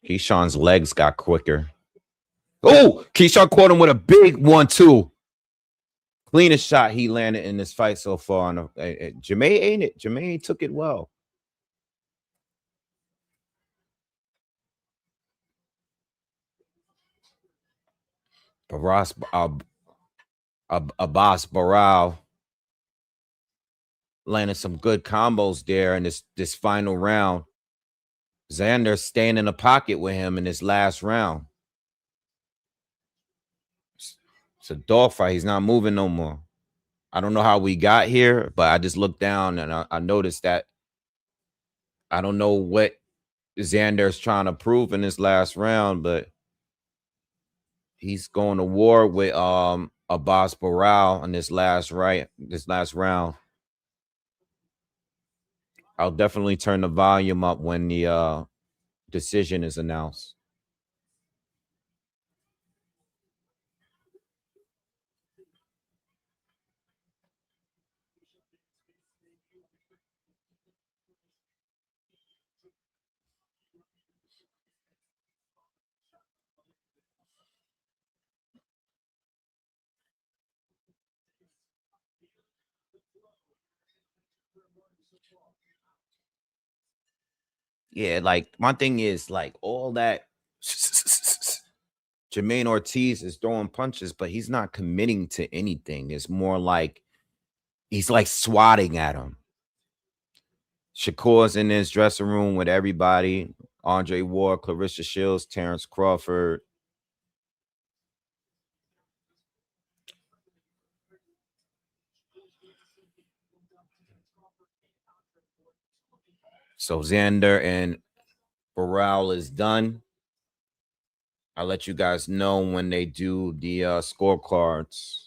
Keyshawn's legs got quicker. Oh, Keyshawn caught him with a big 1-2. Cleanest shot he landed in this fight so far. Jermaine ain't it? Jermaine took it well. Abbas Baraou landed some good combos there in this final round. Xander staying in the pocket with him in this last round. It's a dog fight. He's not moving no more. I don't know how we got here, but I just looked down and I noticed that I don't know what Xander's trying to prove in this last round, but he's going to war with Abbas Baraou in this last round. I'll definitely turn the volume up when the decision is announced. Yeah, like my thing is like all that Jermaine Ortiz is throwing punches, but he's not committing to anything. It's more like he's like swatting at him. Shakur's in his dressing room with everybody. Andre Ward, Clarissa Shields, Terrence Crawford. So Xander and Baraou is done. I'll let you guys know when they do the scorecards.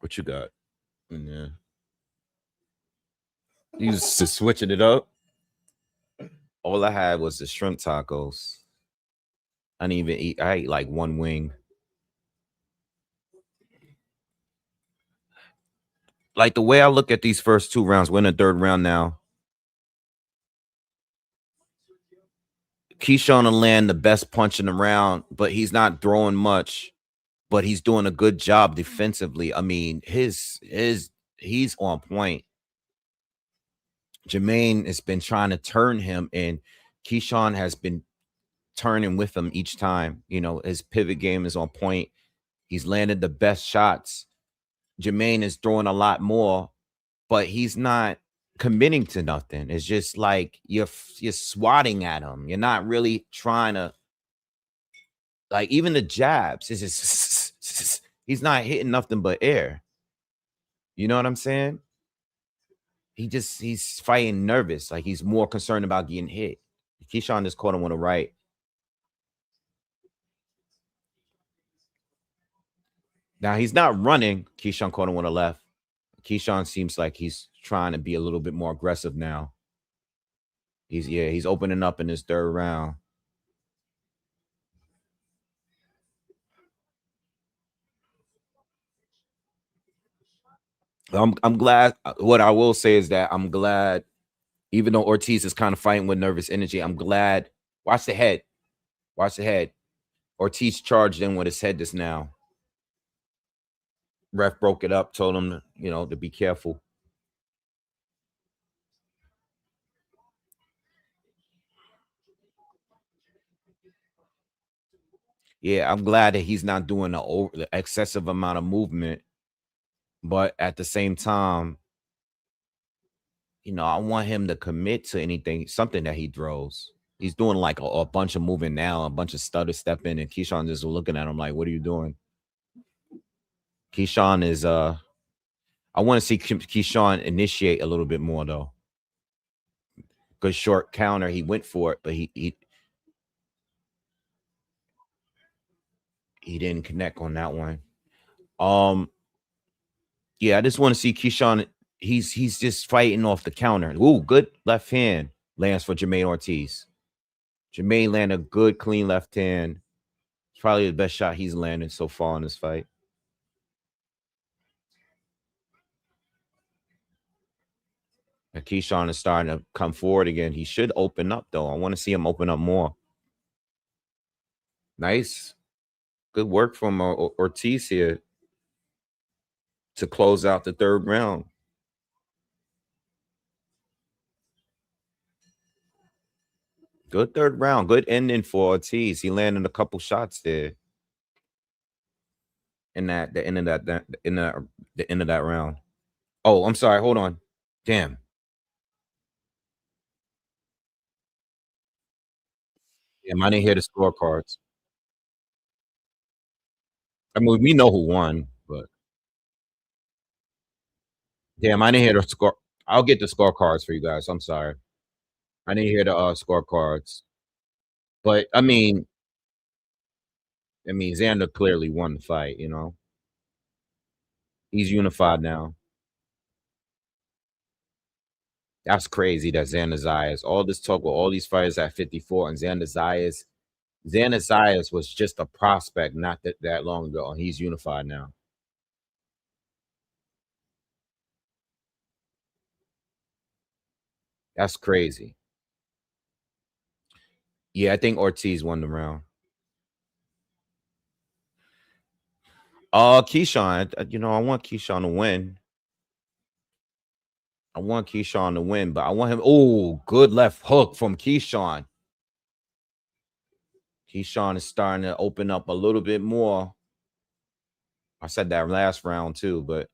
What you got? Yeah. You just switching it up. All I had was the shrimp tacos. I didn't even eat. I ate like one wing. Like the way I look at these first 2 rounds, we're in the 3rd round now. Keyshawn will land the best punch in the round, but he's not throwing much. But he's doing a good job defensively. I mean, he's on point. Jermaine has been trying to turn him, and Keyshawn has been turning with him each time. You know, his pivot game is on point. He's landed the best shots. Jermaine is throwing a lot more, but he's not committing to nothing. It's just like you're swatting at him. You're not really trying to, like, even the jabs. It's just he's not hitting nothing but air. You know what I'm saying? He's fighting nervous. Like he's more concerned about getting hit. Keyshawn just caught him on the right. Now he's not running. Keyshawn caught him on the left. Keyshawn seems like he's trying to be a little bit more aggressive now. He's opening up in his 3rd round. I'm glad. What I will say is that I'm glad, even though Ortiz is kind of fighting with nervous energy, I'm glad. Watch the head. Watch the head. Ortiz charged in with his head just now. Ref broke it up, told him, to be careful. Yeah, I'm glad that he's not doing the excessive amount of movement. But at the same time, I want him to commit to anything, something that he throws. He's doing like a bunch of moving now, a bunch of stutter stepping, and Keyshawn just looking at him like, what are you doing? Keyshawn is I want to see Keyshawn initiate a little bit more though. Good short counter. He went for it, but he didn't connect on that one. Yeah, I just want to see Keyshawn. He's just fighting off the counter. Ooh, good left hand lands for Jermaine Ortiz. Jermaine landed a good, clean left hand. It's probably the best shot he's landed so far in this fight. And Keyshawn is starting to come forward again. He should open up, though. I want to see him open up more. Nice. Good work from Ortiz here to close out the 3rd round. Good 3rd round. Good ending for Ortiz. He landed a couple shots there. In the end of that round. Oh, I'm sorry. Hold on. Damn. Damn, I didn't hear the scorecards. I mean, we know who won, but damn, I didn't hear the score. I'll get the scorecards for you guys. I'm sorry. I didn't hear the scorecards. But I mean, Xander clearly won the fight, He's unified now. That's crazy that Xander Zayas, all this talk with all these fighters at 54 and Xander Zayas was just a prospect not that long ago, and he's unified now. That's crazy. Yeah, I think Ortiz won the round. Keyshawn, I want Keyshawn to win. I want Keyshawn to win, but I want him. Oh, good left hook from Keyshawn. Keyshawn is starting to open up a little bit more. I said that last round too, but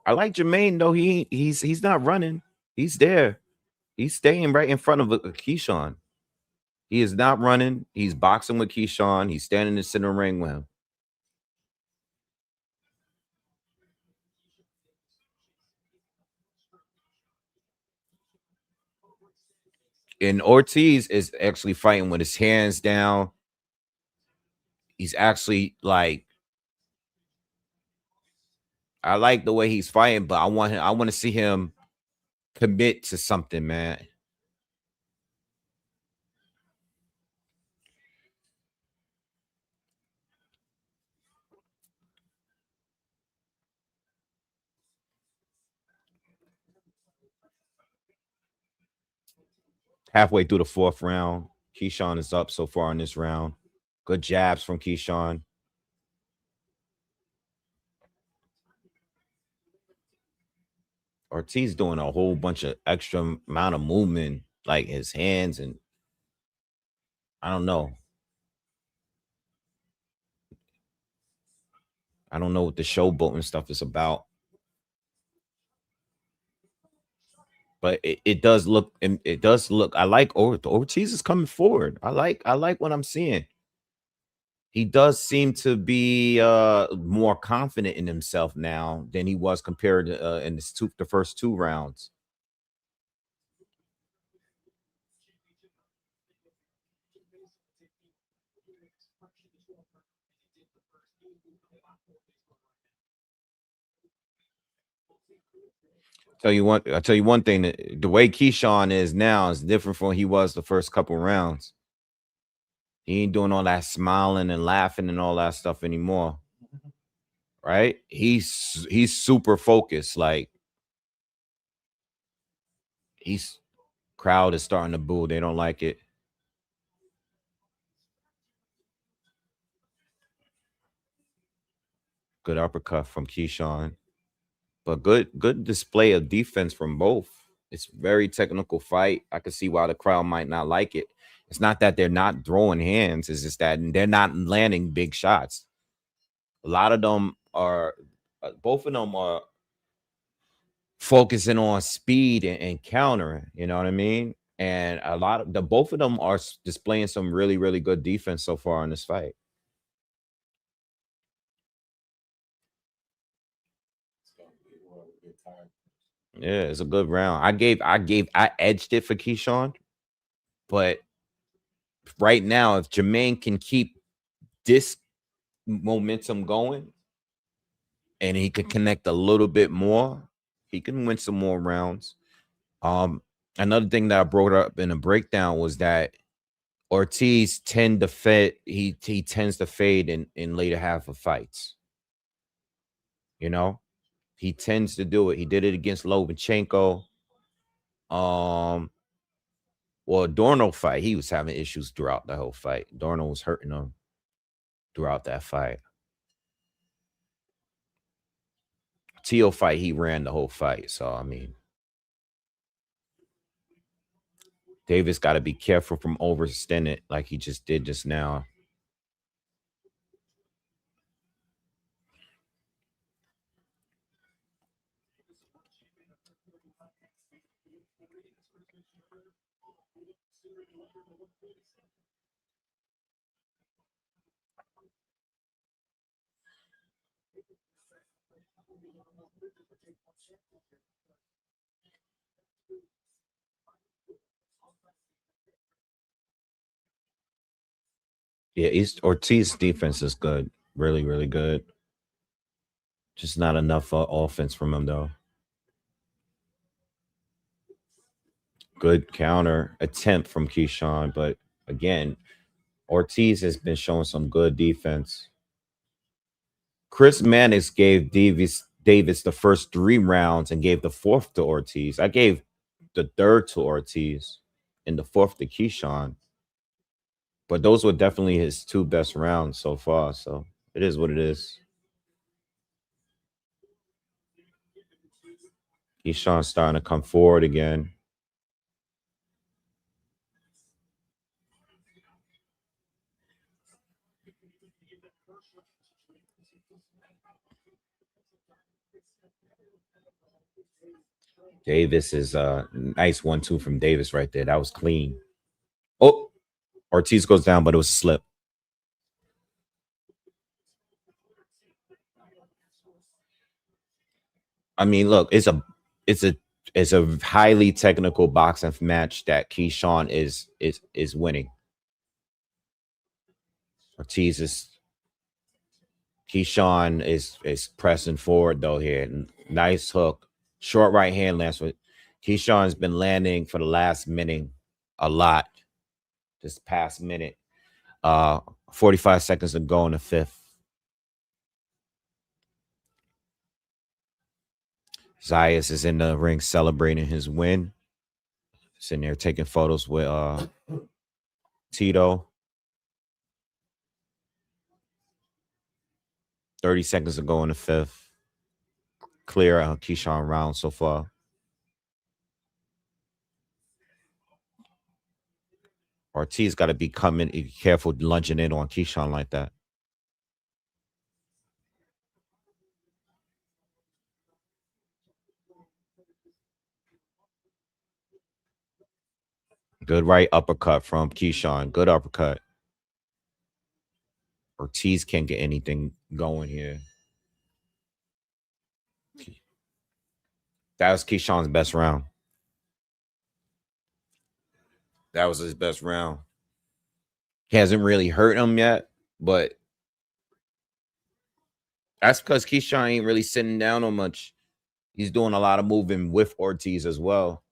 I like Jermaine though. He's not running. He's there. He's staying right in front of Keyshawn. He is not running. He's boxing with Keyshawn. He's standing in the center ring with him. And Ortiz is actually fighting with his hands down. He's actually like, I like the way he's fighting, but I want to see him commit to something, man. Halfway through the 4th round, Keyshawn is up so far in this round. Good jabs from Keyshawn. Ortiz doing a whole bunch of extra amount of movement, like his hands, and I don't know. I don't know what the showboating stuff is about. But it does look, it does look. I like Ortiz is coming forward. I like what I'm seeing. He does seem to be more confident in himself now than he was compared to in the first 2 rounds. I'll tell you one thing, the way Keyshawn is now is different from what he was the first couple rounds. He ain't doing all that smiling and laughing and all that stuff anymore. Right? He's super focused. Like, he's crowd is starting to boo. They don't like it. Good uppercut from Keyshawn. But good display of defense from both. It's very technical fight. I can see why the crowd might not like it. It's not that they're not throwing hands. It's just that they're not landing big shots. A lot of them are, both of them are focusing on speed and countering. You know what I mean? And a lot of both of them are displaying some really, really good defense so far in this fight. Yeah, it's a good round. I edged it for Keyshawn, but right now, if Jermaine can keep this momentum going and he can connect a little bit more, he can win some more rounds. Another thing that I brought up in a breakdown was that Ortiz tends to fade in later half of fights. You know, he tends to do it. He did it against Lomachenko. Well, Dorno fight, he was having issues throughout the whole fight. Dorno was hurting him throughout that fight. Teo fight, he ran the whole fight. So, I mean, Davis got to be careful from overextending it like he just did just now. Yeah, Ortiz defense is good. Really, really good. Just not enough offense from him, though. Good counter attempt from Keyshawn, but again, Ortiz has been showing some good defense. Chris Mannix gave Davis the first 3 rounds and gave the 4th to Ortiz. I gave the 3rd to Ortiz and the 4th to Keyshawn. But those were definitely his 2 best rounds so far. So it is what it is. Keyshawn's starting to come forward again. Davis is a nice 1-2 from Davis right there. That was clean. Oh, Ortiz goes down, but it was a slip. I mean, look, it's a it's a highly technical boxing match that Keyshawn is winning. Ortiz is Keyshawn is pressing forward though here. Nice hook, short right hand lands. Keyshawn's been landing for the last minute a lot. This past minute, 45 seconds to go in the fifth. Zayas is in the ring celebrating his win. Sitting there taking photos with Tito. 30 seconds to go in the fifth. Clear Keyshawn round so far. Ortiz got to be careful lunging in on Keyshawn like that. Good right uppercut from Keyshawn. Good uppercut. Ortiz can't get anything going here. That was Keyshawn's best round. That was his best round. He hasn't really hurt him yet, but that's because Keyshawn ain't really sitting down on much. He's doing a lot of moving with Ortiz as well.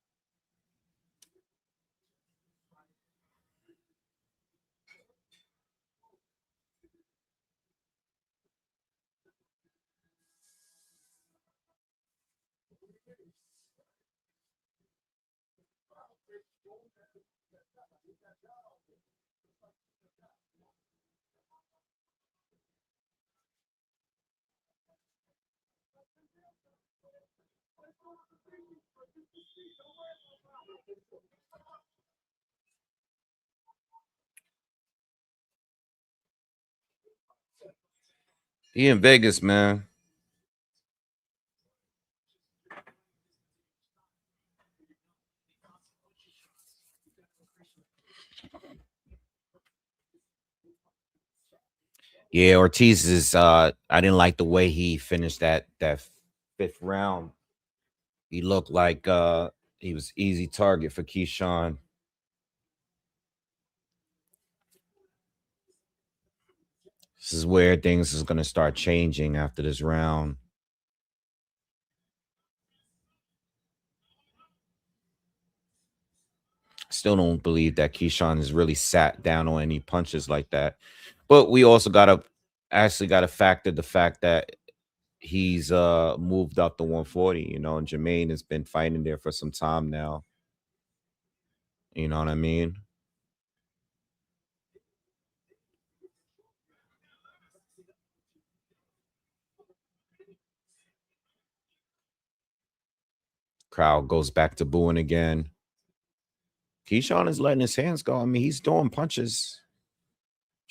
He in Vegas, man. Yeah, Ortiz is I didn't like the way he finished that fifth round. He looked like he was easy target for Keyshawn. This is where things is going to start changing after this round. Still don't believe that Keyshawn has really sat down on any punches like that. But we also gotta factor the fact that he's moved up to 140, you know, and Jermaine has been fighting there for some time now. You know what I mean? Crowd goes back to booing again. Keyshawn is letting his hands go. I mean, he's throwing punches.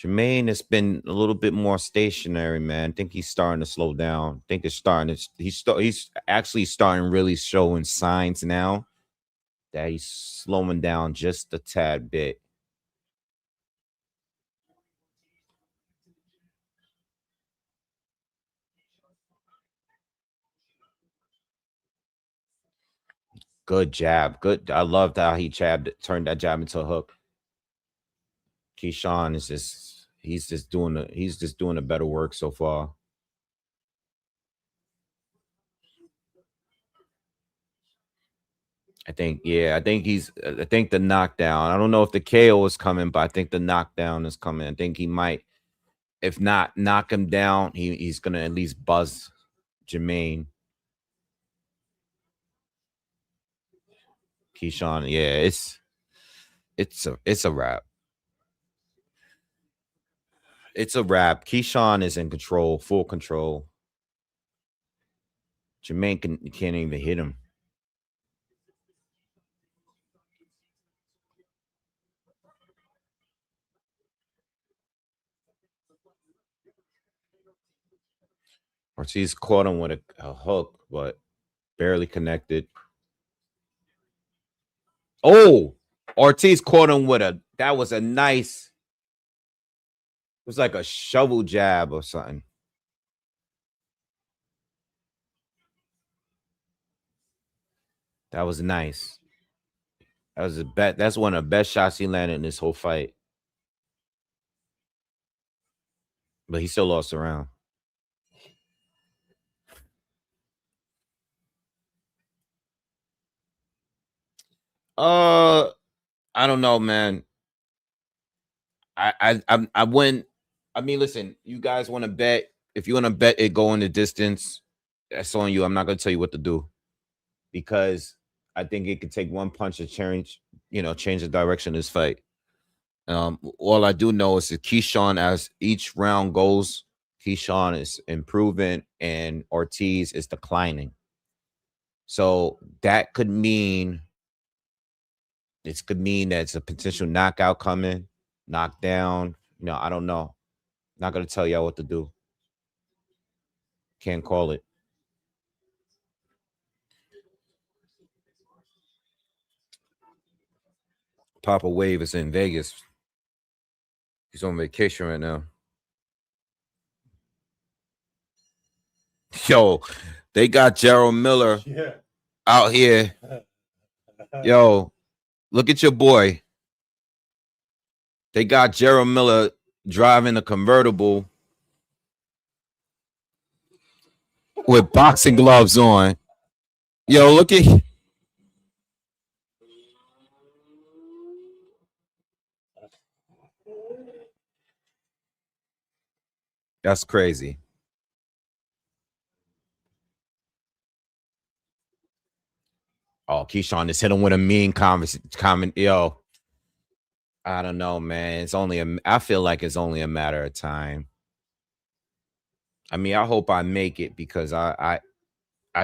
Jermaine has been a little bit more stationary, man. I think he's starting to slow down. I think it's starting to he's actually starting really showing signs now that he's slowing down just a tad bit. Good jab. Good. I loved how he turned that jab into a hook. Keyshawn is he's just doing a better work so far. I think the knockdown. I don't know if the KO is coming, but I think the knockdown is coming. I think he might, if not knock him down, he's gonna at least buzz Jermaine. Keyshawn, yeah, it's a wrap. It's a wrap. Keyshawn is in control, full control. Jermaine can't even hit him. Ortiz caught him with a hook, but barely connected. Oh, Ortiz caught him with that was a nice, it was like a shovel jab or something. That was nice. That was a bet. That's one of the best shots he landed in this whole fight. But he still lost the round. I don't know, man. I wouldn't. I mean, listen, you guys want to bet. If you want to bet it going the distance, that's on you. I'm not gonna tell you what to do because I think it could take one punch to change the direction of this fight. All I do know is that Keyshawn, as each round goes, Keyshawn is improving and Ortiz is declining. So that could mean that it's a potential knockout coming, knockdown. I don't know. Not gonna tell y'all what to do. Can't call it. Papa Wave is in Vegas. He's on vacation right now. Yo, they got Gerald Miller out here. Yo, look at your boy. They got Gerald Miller driving a convertible with boxing gloves on. Yo, look at. That's crazy. Oh, Keyshawn just hit him with a mean comment. Yo, I don't know, man. I feel like it's only a matter of time. I mean, I hope I make it because I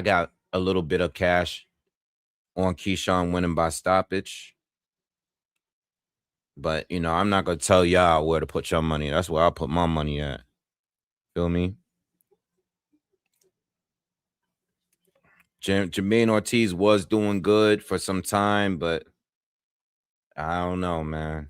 got a little bit of cash on Keyshawn winning by stoppage. But, I'm not going to tell y'all where to put your money. That's where I'll put my money at. Feel me? Jermaine Ortiz was doing good for some time, but I don't know, man.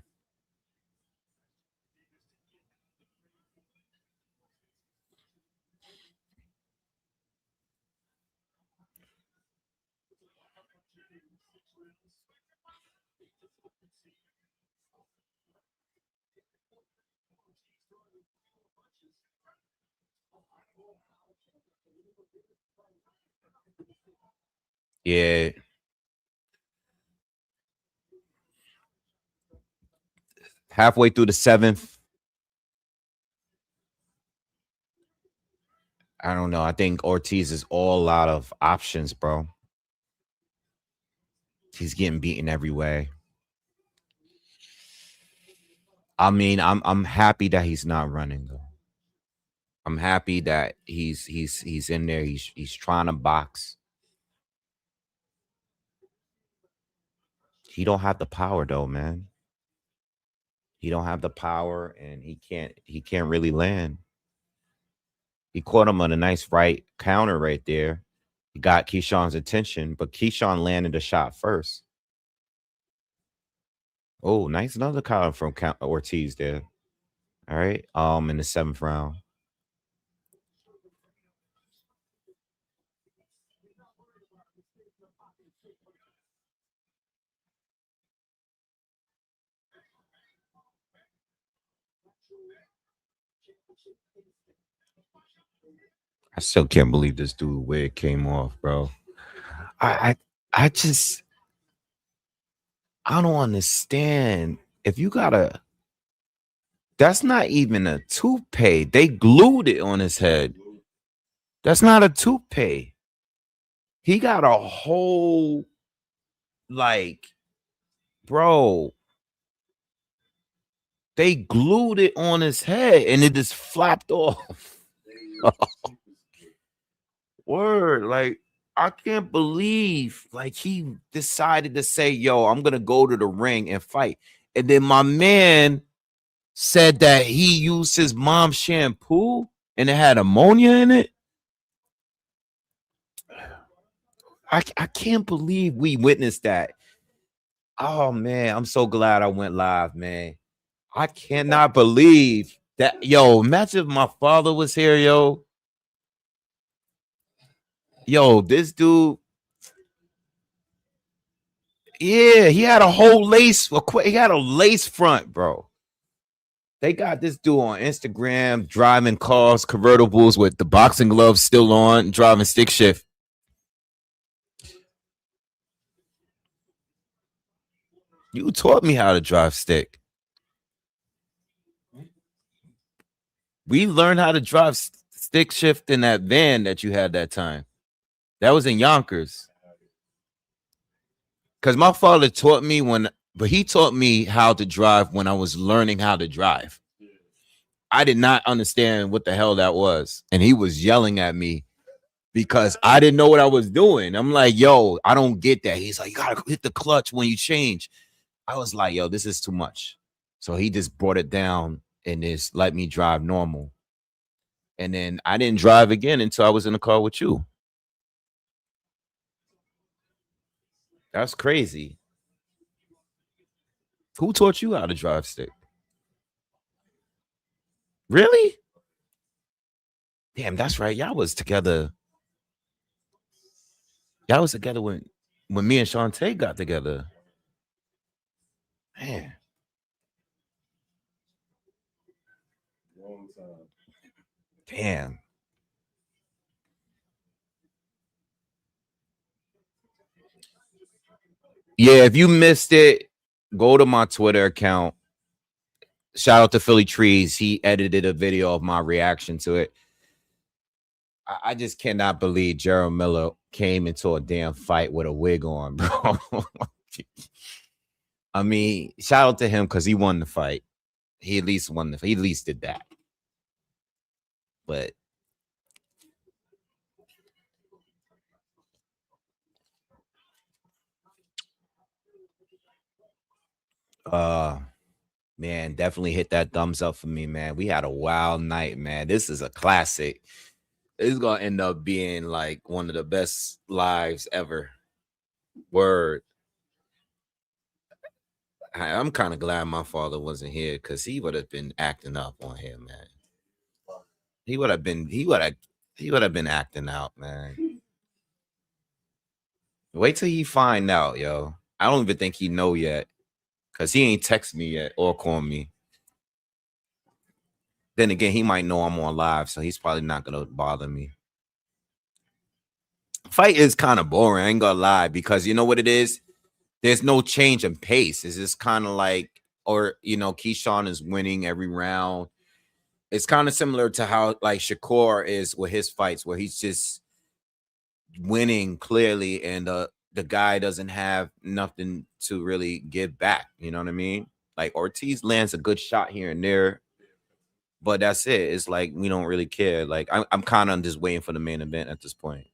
Yeah. Halfway through the 7th. I don't know. I think Ortiz is all out of options, bro. He's getting beaten every way. I mean, I'm happy that he's not running though. I'm happy that he's in there. He's trying to box. He don't have the power though, man. He don't have the power, and he can't really land. He caught him on a nice right counter right there. He got Keyshawn's attention, but Keyshawn landed a shot first. Oh, nice another counter from Ortiz there. All right. In the 7th round. I still can't believe this dude where it came off, bro. I don't understand. If you that's not even a toupee. They glued it on his head. That's not a toupee. He got a whole, bro. They glued it on his head and it just flapped off. Word, I can't believe he decided to say, yo, I'm gonna go to the ring and fight. And then my man said that he used his mom's shampoo and it had ammonia in it. I can't believe we witnessed that. Oh man, I'm so glad I went live, man. I cannot believe that. Yo, imagine if my father was here, yo. Yo, this dude. Yeah, he had a whole lace. He had a lace front, bro. They got this dude on Instagram driving cars, convertibles with the boxing gloves still on, driving stick shift. You taught me how to drive stick. We learned how to drive stick shift in that van that you had that time. That was in Yonkers. Because my father taught me but he taught me how to drive when I was learning how to drive. I did not understand what the hell that was. And he was yelling at me because I didn't know what I was doing. I'm like, yo, I don't get that. He's like, you gotta hit the clutch when you change. I was like, yo, this is too much. So he just brought it down and just let me drive normal. And then I didn't drive again until I was in the car with you. That's crazy. Who taught you how to drive stick? Really? Damn, that's right. Y'all was together. Y'all was together when me and Shantae got together. Man. Long time. Damn. Yeah, if you missed it, go to my Twitter account. Shout out to Philly Trees. He edited a video of my reaction to it. I just cannot believe Gerald Miller came into a damn fight with a wig on, bro. I mean, shout out to him because he won the fight. He at least won he at least did that. But man, definitely hit that thumbs up for me, man. We had a wild night, man. This is a classic. It's gonna end up being like one of the best lives ever. Word. I'm kind of glad my father wasn't here because he would have been acting up on him, man. He would have been acting out, man. Wait till he find out, yo. I don't even think he know yet. Cause he ain't text me yet or call me. Then again, he might know I'm on live, so he's probably not gonna bother me. Fight is kind of boring, I ain't gonna lie, because you know what it is? There's no change in pace. It's just kind of like, or you know, Keyshawn is winning every round. It's kind of similar to how like Shakur is with his fights, where he's just winning clearly, and the guy doesn't have nothing to really give back. You know what I mean? Like Ortiz lands a good shot here and there, but that's it. It's like we don't really care. Like I'm kind of just waiting for the main event at this point.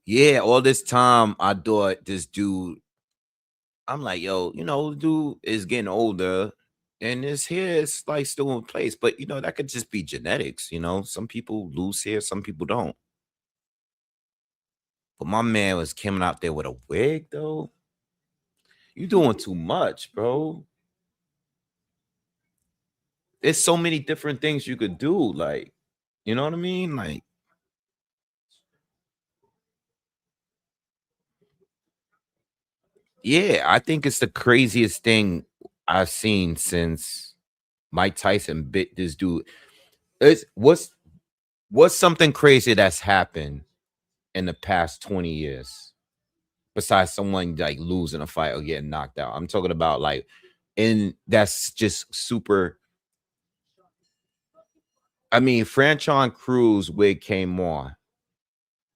Yeah, all this time I thought this dude. I'm like, yo, you know, dude is getting older, and his hair is like still in place, but you know that could just be genetics. You know, some people lose hair, some people don't. But my man was coming out there with a wig, though. You doing too much, bro. There's so many different things you could do. Like, you know what I mean? Like, yeah, I think it's the craziest thing I've seen since Mike Tyson bit this dude. It's what's something crazy that's happened in the past 20 years besides someone like losing a fight or getting knocked out? I'm talking about like, and that's just super. I mean, Franchon Cruz wig came off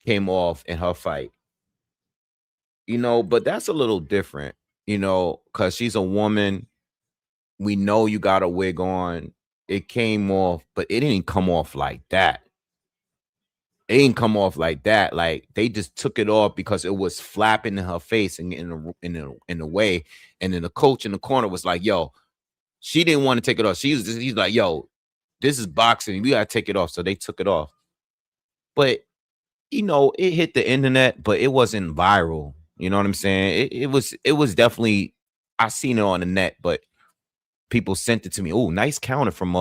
in her fight, you know, but that's a little different, you know, because she's a woman. We know you got a wig on. It came off, but it didn't come off like that. It didn't come off like that. Like they just took it off because it was flapping in her face and in the way. And then the coach in the corner was like, "Yo," she didn't want to take it off. He's like, "Yo, this is boxing. We gotta take it off." So they took it off. But you know, it hit the internet, but it wasn't viral. You know what I'm saying? It was definitely, I seen it on the net, but people sent it to me. Oh, nice counter from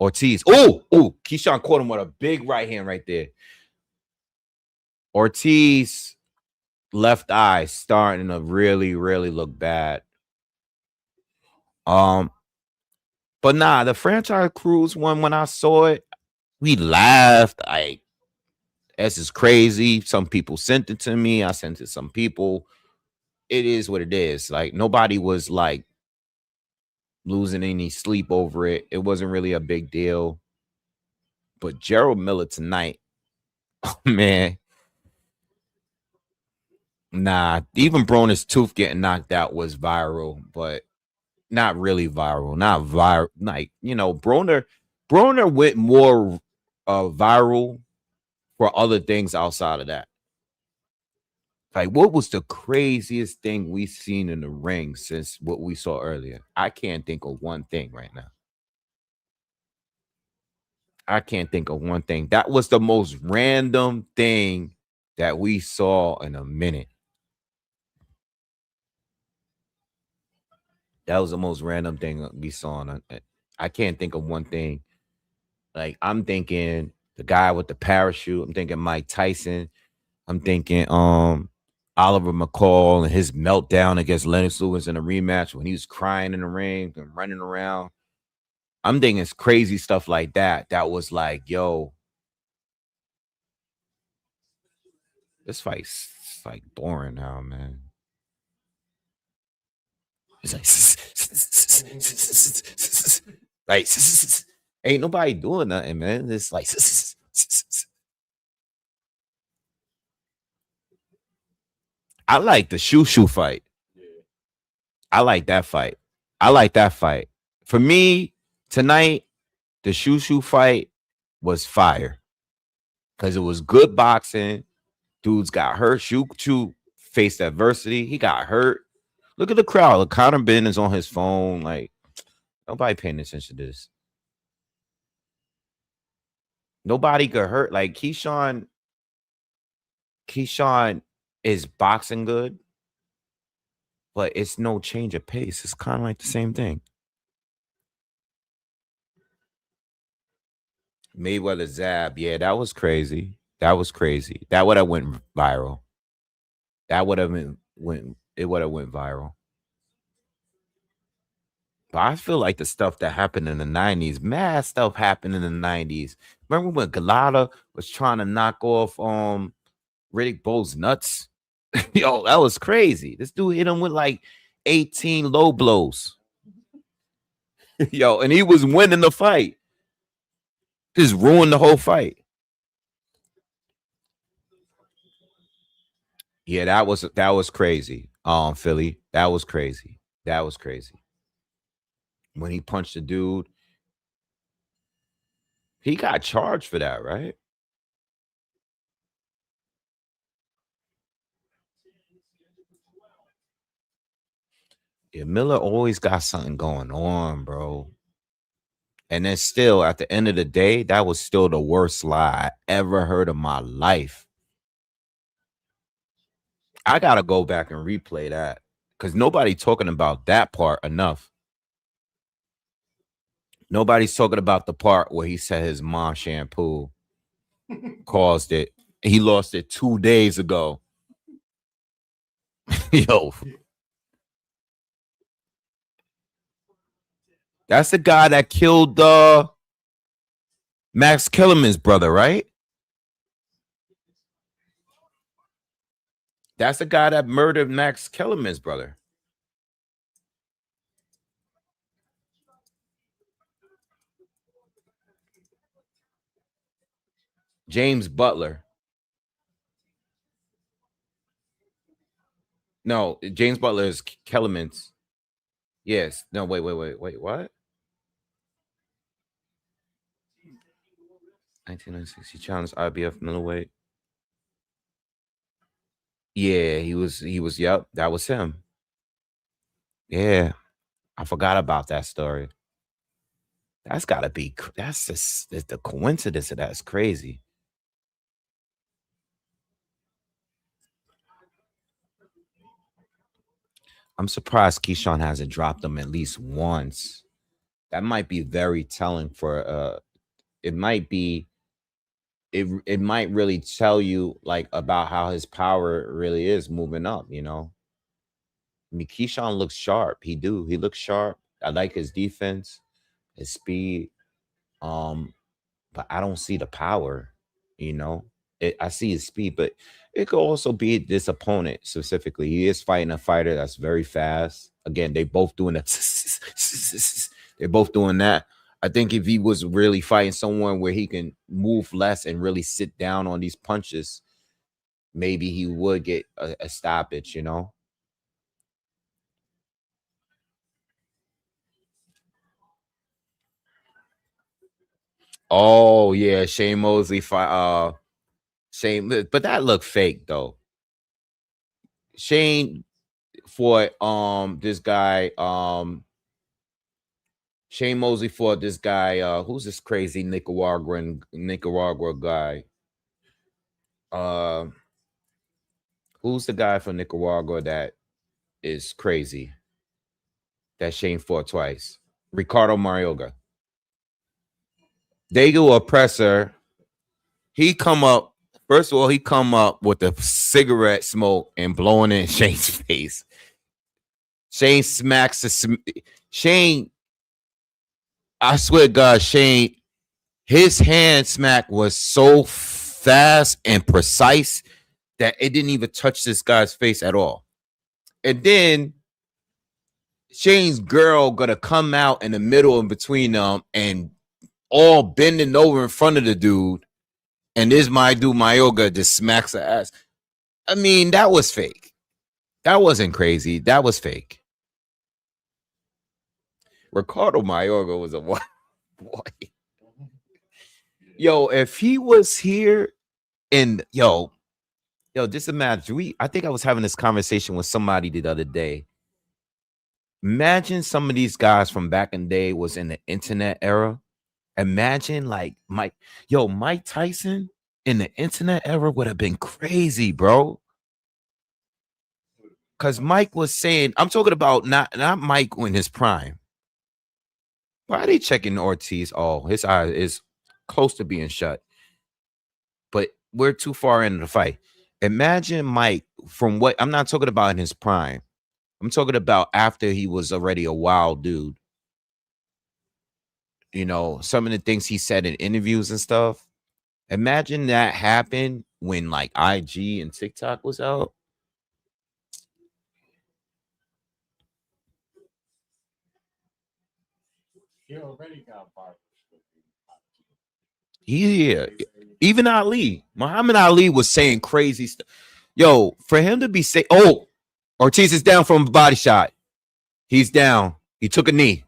Ortiz. Oh, Keyshawn caught him with a big right hand right there. Ortiz left eye starting to really, really look bad. But nah, the franchise cruise one, when I saw it, we laughed. Like, this is crazy. Some people sent it to me. I sent it to some people. It is what it is. Like, nobody was like losing any sleep over it. It wasn't really a big deal. But Gerald Miller tonight, oh, man. Nah, even Broner's tooth getting knocked out was viral, but not really viral. Not viral. Like, you know, Broner went more viral for other things outside of that. Like, what was the craziest thing we've seen in the ring since what we saw earlier? I can't think of one thing right now. I can't think of one thing. That was the most random thing that we saw in a minute. That was the most random thing we saw. I can't think of one thing. Like, I'm thinking the guy with the parachute. I'm thinking Mike Tyson. I'm thinking Oliver McCall and his meltdown against Lennox Lewis in a rematch when he was crying in the ring and running around. I'm thinking it's crazy stuff like that. That was like, yo, this fight's like boring now, man. It's like, ain't nobody doing nothing, man. It's like, I like the shoe fight. I like that fight. For me, tonight, the shoe fight was fire. Because it was good boxing. Dudes got hurt. Shoe faced adversity. He got hurt. Look at the crowd. Look, Conor Ben is on his phone. Like, nobody paying attention to this. Nobody got hurt. Like, Keyshawn is boxing good, but it's no change of pace. It's kind of like the same thing. Mayweather Zab. Yeah, that was crazy. That would have went viral. It would have went viral. But I feel like the stuff that happened in the 90s, mad stuff happened in the 90s. Remember when Galata was trying to knock off Riddick Bowe's nuts? Yo, that was crazy. This dude hit him with like 18 low blows. Yo, and he was winning the fight. Just ruined the whole fight. Yeah, that was crazy. Philly. That was crazy. When he punched the dude, he got charged for that, right? Yeah, Miller always got something going on, bro. And then still, at the end of the day, that was still the worst lie I ever heard in my life. I gotta go back and replay that because nobody's talking about that part enough. Nobody's talking about the part where he said his mom shampoo caused it. He lost it 2 days ago. Yo. That's the guy that killed Max Kellerman's brother, right? That's the guy that murdered Max Kellerman's brother. James Butler. No, James Butler is Kellerman's. Yes. No, wait. What? 1996, he challenged IBF middleweight. Yeah, he was. Yep, that was him. Yeah, I forgot about that story. That's gotta be. That's just the coincidence of that's crazy. I'm surprised Keyshawn hasn't dropped him at least once. That might be very telling for it might be it might really tell you like about how his power really is moving up, you know. I mean, Keyshawn looks sharp. He looks sharp. I like his defense, his speed. Um, but I don't see the power, you know. I see his speed, but it could also be this opponent specifically. He is fighting a fighter that's very fast. Again, they both doing that. They're both doing that. I think if he was really fighting someone where he can move less and really sit down on these punches, maybe he would get a stoppage, you know. Oh yeah, Shane Mosley fight. Shane, but that looked fake though. Shane fought this guy Shane Mosley fought this guy who's this crazy Nicaragua guy. Uh who's the guy from Nicaragua that is crazy that Shane fought twice? Ricardo Marioga. They do a presser. He come up. First of all, he come up with the cigarette smoke and blowing it in Shane's face. Shane smacks Shane. I swear to God, Shane, his hand smack was so fast and precise that it didn't even touch this guy's face at all. And then Shane's girl gonna come out in the middle in between them and all bending over in front of the dude. And this my dude Mayoga just smacks her ass. I mean, that was fake. That wasn't crazy. That was fake. Ricardo Mayorga was a boy. Yo, if he was here and yo, just imagine I think I was having this conversation with somebody the other day. Imagine some of these guys from back in the day was in the internet era. Imagine like Mike Tyson in the internet era would have been crazy, bro. Because Mike was saying, I'm talking about not Mike in his prime. Why are they checking Ortiz? Oh, his eye is close to being shut. But we're too far into the fight. Imagine Mike from what I'm not talking about in his prime. I'm talking about after he was already a wild dude. You know, some of the things he said in interviews and stuff. Imagine that happened when like IG and TikTok was out. He already got Barros. Yeah. Even Ali. Muhammad Ali was saying crazy stuff. Yo, for him to be saying, oh, Ortiz is down from a body shot. He's down. He took a knee.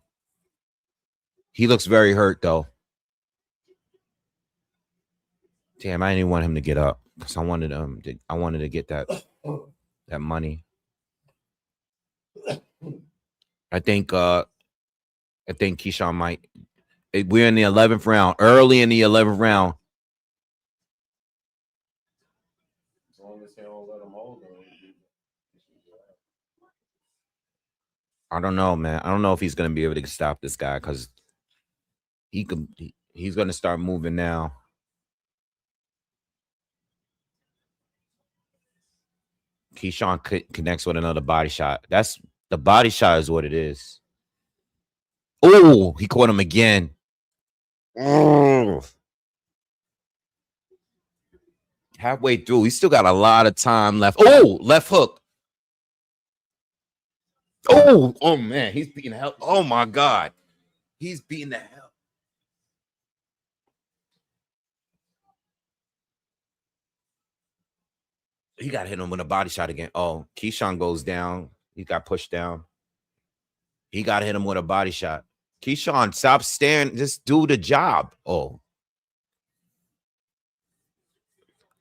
He looks very hurt though. Damn, I didn't want him to get up because I wanted to get that money. I think Keyshawn might. We're in the 11th round, early in the 11th round. As long as they don't let him hold him. I don't know, man. I don't know if he's gonna be able to stop this guy because he's gonna start moving now. Keyshawn connects with another body shot. That's the body shot is what it is. Oh, he caught him again. Oh. Halfway through, he still got a lot of time left. Oh, left hook. Oh man, he's beating the hell. Oh my God, he's beating the hell. He got hit him with a body shot again. Oh, Keyshawn goes down. He got pushed down. He got hit him with a body shot. Keyshawn, stop staring. Just do the job. Oh.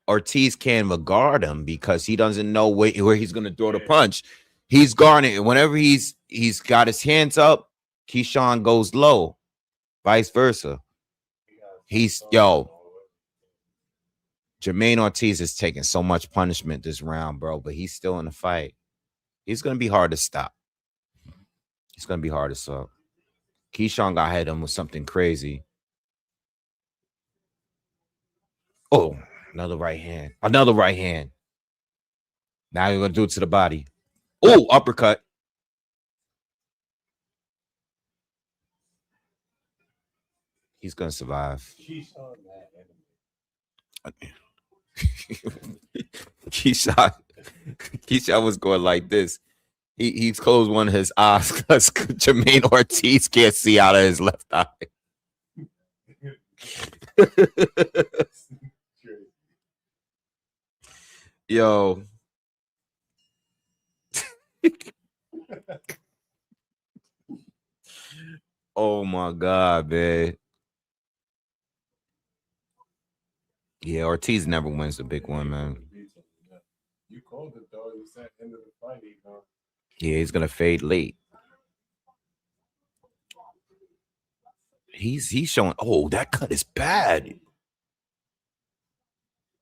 Ortiz can't regard him because he doesn't know where he's going to throw the punch. He's guarding. Whenever he's got his hands up, Keyshawn goes low. Vice versa. Jermaine Ortiz is taking so much punishment this round, bro, but he's still in the fight. He's going to be hard to stop. Keyshawn got hit him with something crazy. Oh, another right hand. Another right hand. Now you're gonna do it to the body. Oh, uppercut. He's gonna survive. Keyshawn was going like this. He's closed one of his eyes because Jermaine Ortiz can't see out of his left eye. Yo. Oh my God, man. Yeah, Ortiz never wins the big one, man. You called it though. You said end of the fight. Yeah, he's gonna fade late. He's showing. Oh, that cut is bad. You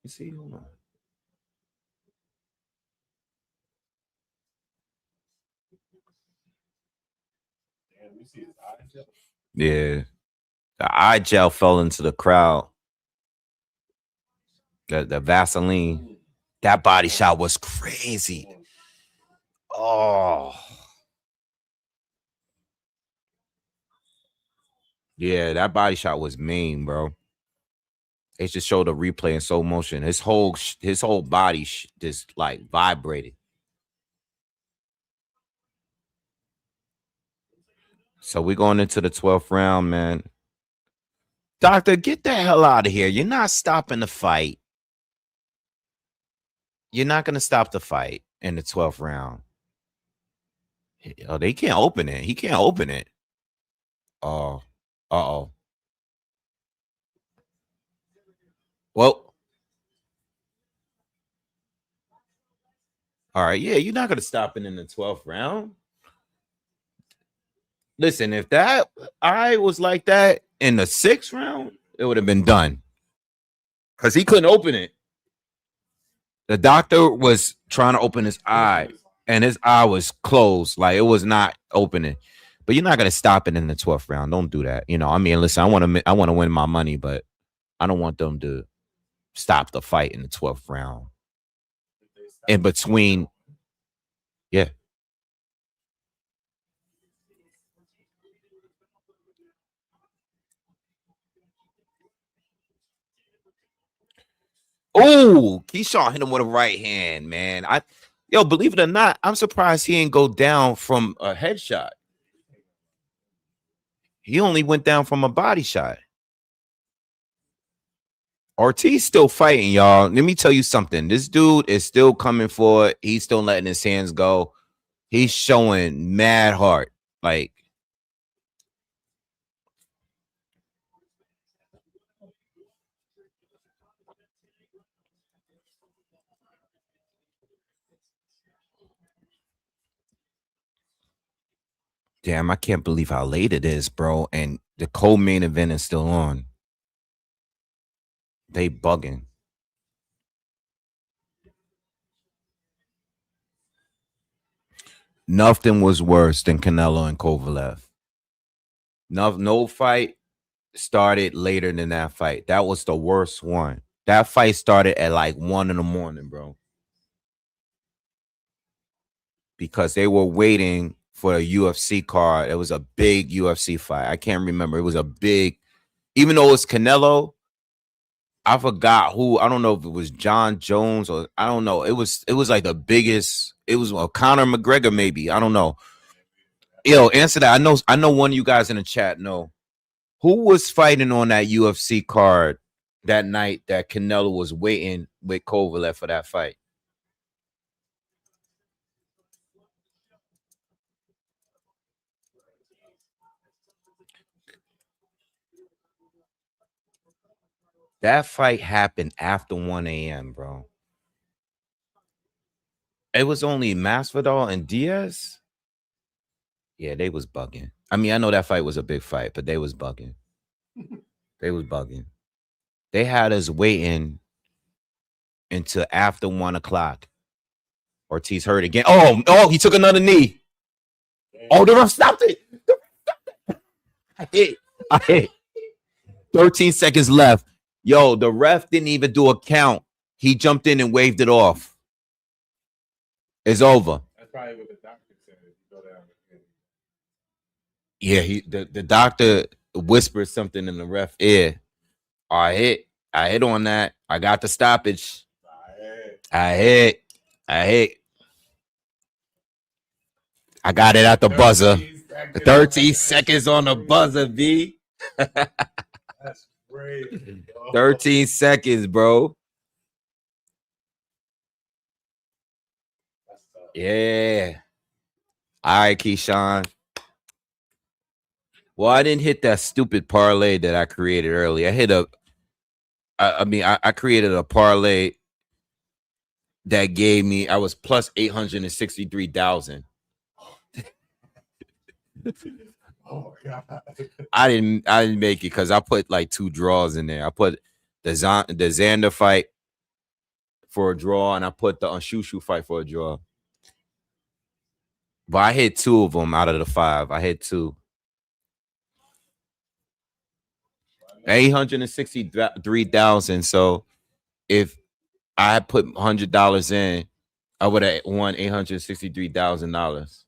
see, hold on. Damn, you see his eye gel? Yeah, the eye gel fell into the crowd. The Vaseline. That body shot was crazy. Oh. Yeah, that body shot was mean, bro. It just showed a replay in slow motion. His whole body just like vibrated. So we're going into the 12th round, man. Doctor, get the hell out of here. You're not stopping the fight. You're not going to stop the fight in the 12th round. Oh, they can't open it. He can't open it. Oh, uh-oh. Well. All right, yeah, you're not going to stop it in the 12th round. Listen, if that eye was like that in the 6th round, it would have been done. Because he couldn't open it. The doctor was trying to open his eye, and his eye was closed. Like, it was not opening. But you're not going to stop it in the 12th round. Don't do that. You know, I mean, listen, I want to win my money, but I don't want them to stop the fight in the 12th round. In between, yeah. Oh, Keyshawn hit him with a right hand, man. Believe it or not, I'm surprised he didn't go down from a headshot. He only went down from a body shot. Ortiz still fighting, y'all. Let me tell you something. This dude is still coming for it. He's still letting his hands go. He's showing mad heart. Like, damn, I can't believe how late it is, bro. And the co-main event is still on. They bugging. Nothing was worse than Canelo and Kovalev. No fight started later than that fight. That was the worst one. That fight started at like 1 a.m, bro. Because they were waiting for a UFC card. It was a big UFC fight. I can't remember. It was a big, even though it's Canelo, I forgot who. I don't know if it was John Jones or I don't know. It was like the biggest. It was Conor McGregor, maybe. I don't know. Yo, answer that. I know one of you guys in the chat know. Who was fighting on that UFC card that night that Canelo was waiting with Kovalev for that fight? That fight happened after 1 a.m, bro. It was only Masvidal and Diaz. Yeah, they was bugging. I mean, I know that fight was a big fight, but they was bugging. They was bugging. They had us waiting until after 1 o'clock. Ortiz hurt again. Oh, he took another knee. Oh, the ref stopped it. I hit. 13 seconds left. Yo, the ref didn't even do a count. He jumped in and waved it off. It's over. That's probably what the doctor said. Go down again. Yeah, the doctor whispered something in the ref ear. I hit on that. I got the stoppage. I hit. I got it at the buzzer. 13 seconds on the buzzer, B. That's crazy. 13 seconds, bro. That's tough. Yeah. All right, Keyshawn. Well, I didn't hit that stupid parlay that I created earlier. I created a parlay that gave me, I was plus 863,000. Oh my God. I didn't make it because I put like 2 draws in there. I put the Xander fight for a draw, and I put the Shushu fight for a draw. But I hit 2 of them out of the 5. I hit 2. 863,000. So if I had put $100 in, I would have won $863,000.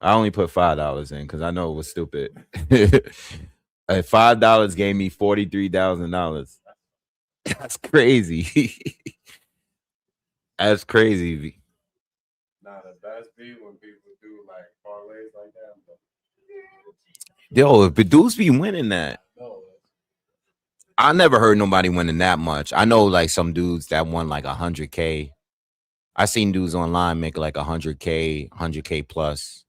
I only put $5 in because I know it was stupid. $5 gave me $43,000. That's crazy. That's crazy. Nah, the best be when people do like parlays like that. Yo, but dudes be winning that. No, I never heard nobody winning that much. I know like some dudes that won like 100K. I seen dudes online make like 100K plus.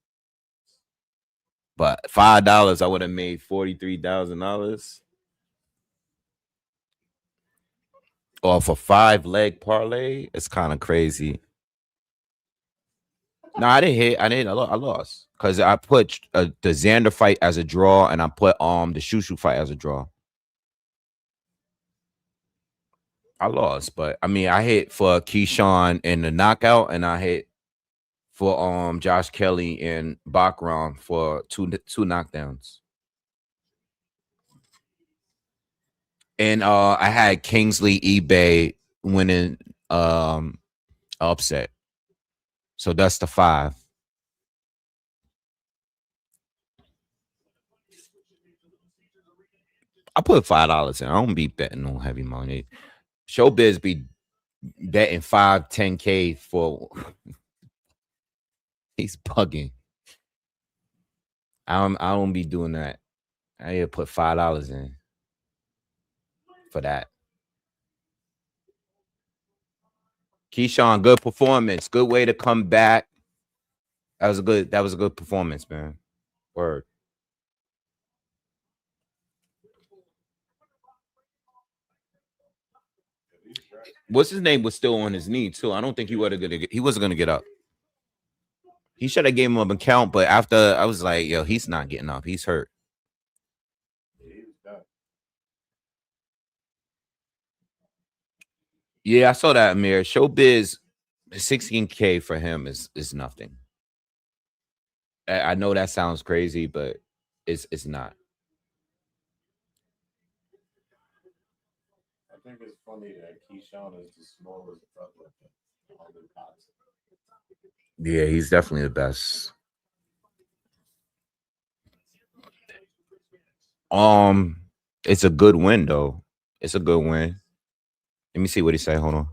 But $5, I would have made $43,000. Off a 5-leg parlay, it's kind of crazy. No, I didn't hit. I lost because I put the Xander fight as a draw, and I put the Shushu fight as a draw. I lost, but I mean, I hit for Keyshawn in the knockout, and I hit for Josh Kelly in Bacron for two knockdowns. And I had Kingsley eBay winning upset. So that's the 5. I put $5 in. I don't be betting on heavy money. Showbiz be betting 5, 10K for he's bugging. I don't be doing that. I need to put $5 in for that. Keyshawn, good performance. Good way to come back. That was a good performance, man. Word. What's his name was still on his knee too. I don't think he wasn't gonna get up. He should have gave him a count, but after I was like, yo, he's not getting up. He's hurt. Yeah, I saw that, Amir. Showbiz, 16K for him is nothing. I know that sounds crazy, but it's not. I think it's funny that Keyshawn is the smallest brother. Yeah, he's definitely the best. It's a good win though. It's a good win. Let me see what he say. Hold on.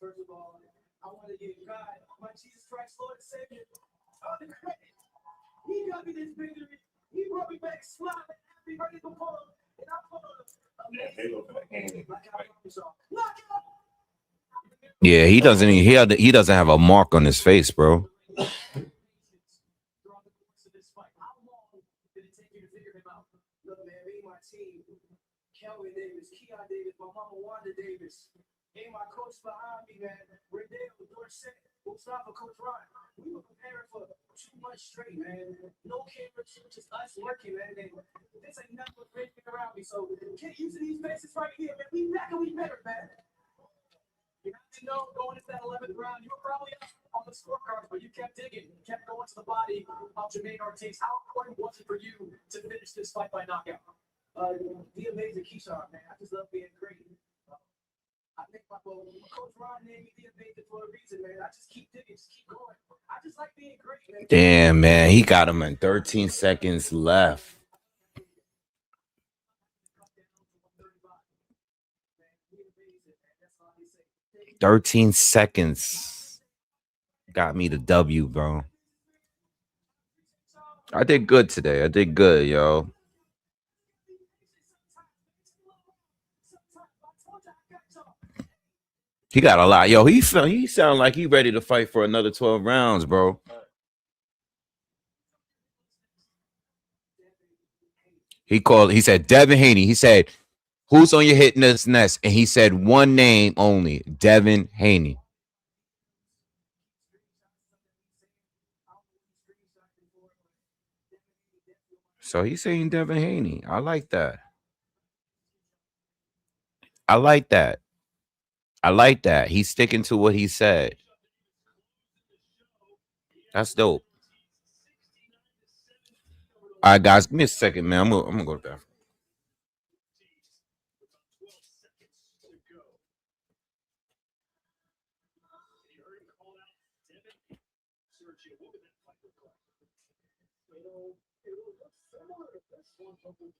First of all, I want to give God my Jesus Christ, Lord and Savior, all the credit. He got me this victory. He brought me back smiling, happy, ready to pull him. And I put Yeah, he doesn't have a mark on his face, bro. Kelvin Davis, Keon Davis, my mama Wanda Davis, and my coach behind me, man. Rendell, Toussaint, Mustafa, Coach Ryan. We were preparing for 2 months straight, man. No cameras, just us working, man. And this ain't nothing but great thing around me. So can't use these faces right here, man. We back and we better, man. You have to know going into that 11th round, you were probably up on the scorecards, but you kept digging, kept going to the body of Jermaine Ortiz. How important was it for you to finish this fight by knockout? The amazing Keyshawn, man. I just love being great. I think my coach Ron named me the amazing for a reason, man. I just keep digging, just keep going. I just like being great, man. Damn, man, he got him in 13 seconds left. 13 seconds got me the W, bro. I did good today. I did good, yo. He got a lot. Yo, he sound like he ready to fight for another 12 rounds, bro. He said Devin Haney. He said, who's on your hit list next? And he said one name only, Devin Haney. So he's saying Devin Haney. I like that. I like that. I like that. He's sticking to what he said. That's dope. All right, guys, give me a second, man. I'm gonna go to bed.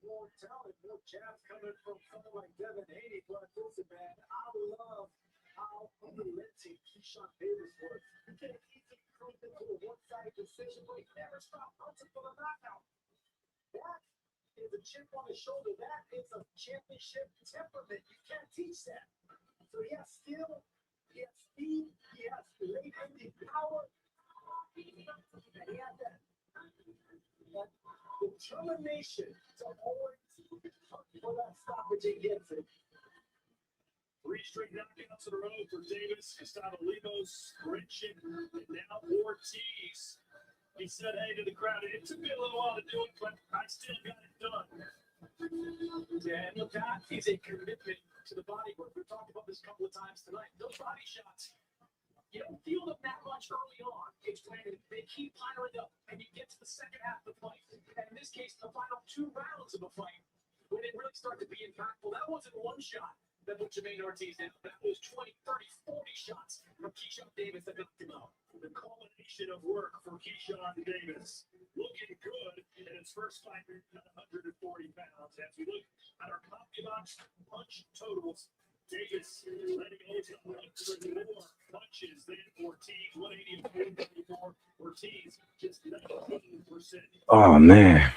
More talent, more jabs coming from someone like Devin Haney, but listen, man, I love how unrelenting Keyshawn Davis was. He can't easily cruise into a one-sided decision, but he never stopped hunting for the knockout. That is a chip on his shoulder. That is a championship temperament. You can't teach that. So he has skill, he has speed, he has late-ending power, and he has that determination to always for that stoppage and gets it. 3 straight knockouts in a row for Davis, Gustavo Limos, Richard, and now Ortiz. He said, hey, to the crowd, it took me a little while to do it, but I still got it done. Yeah, and look, that is a commitment to the body work. We've talked about this a couple of times tonight. Those body shots, you don't feel them that much early on. It's when they keep piling up, and you get to the second half of the fight. And in this case, the final 2 rounds of a fight, when it really started to be impactful. That wasn't one shot that put Jermaine Ortiz down. That was 20, 30, 40 shots from Keyshawn Davis that knocked him out. The culmination of work for Keyshawn Davis. Looking good in his first fight at 140 pounds. As we look at our CompuBox punch totals, Davis letting go to 100 more punches than Ortiz. 180 and 434. Ortiz just 19%. Oh, man.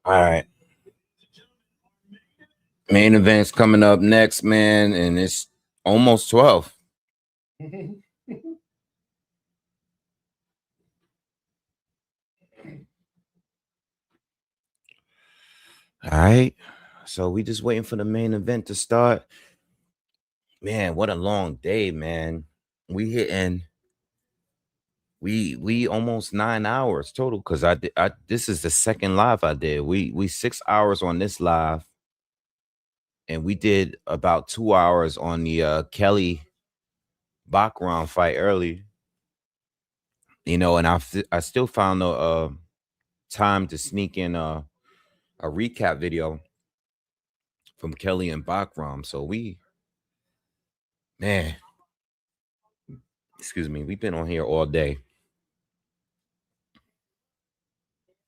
All right. Main event's coming up next, man, and it's almost 12. All right. So we just waiting for the main event to start. Man, what a long day, man. We almost 9 hours total because I this is the second live I did. We 6 hours on this live, and we did about 2 hours on the Kelly Baraou fight early. You know, and I still found the time to sneak in a recap video from Kelly and Baraou. So man, excuse me, we've been on here all day.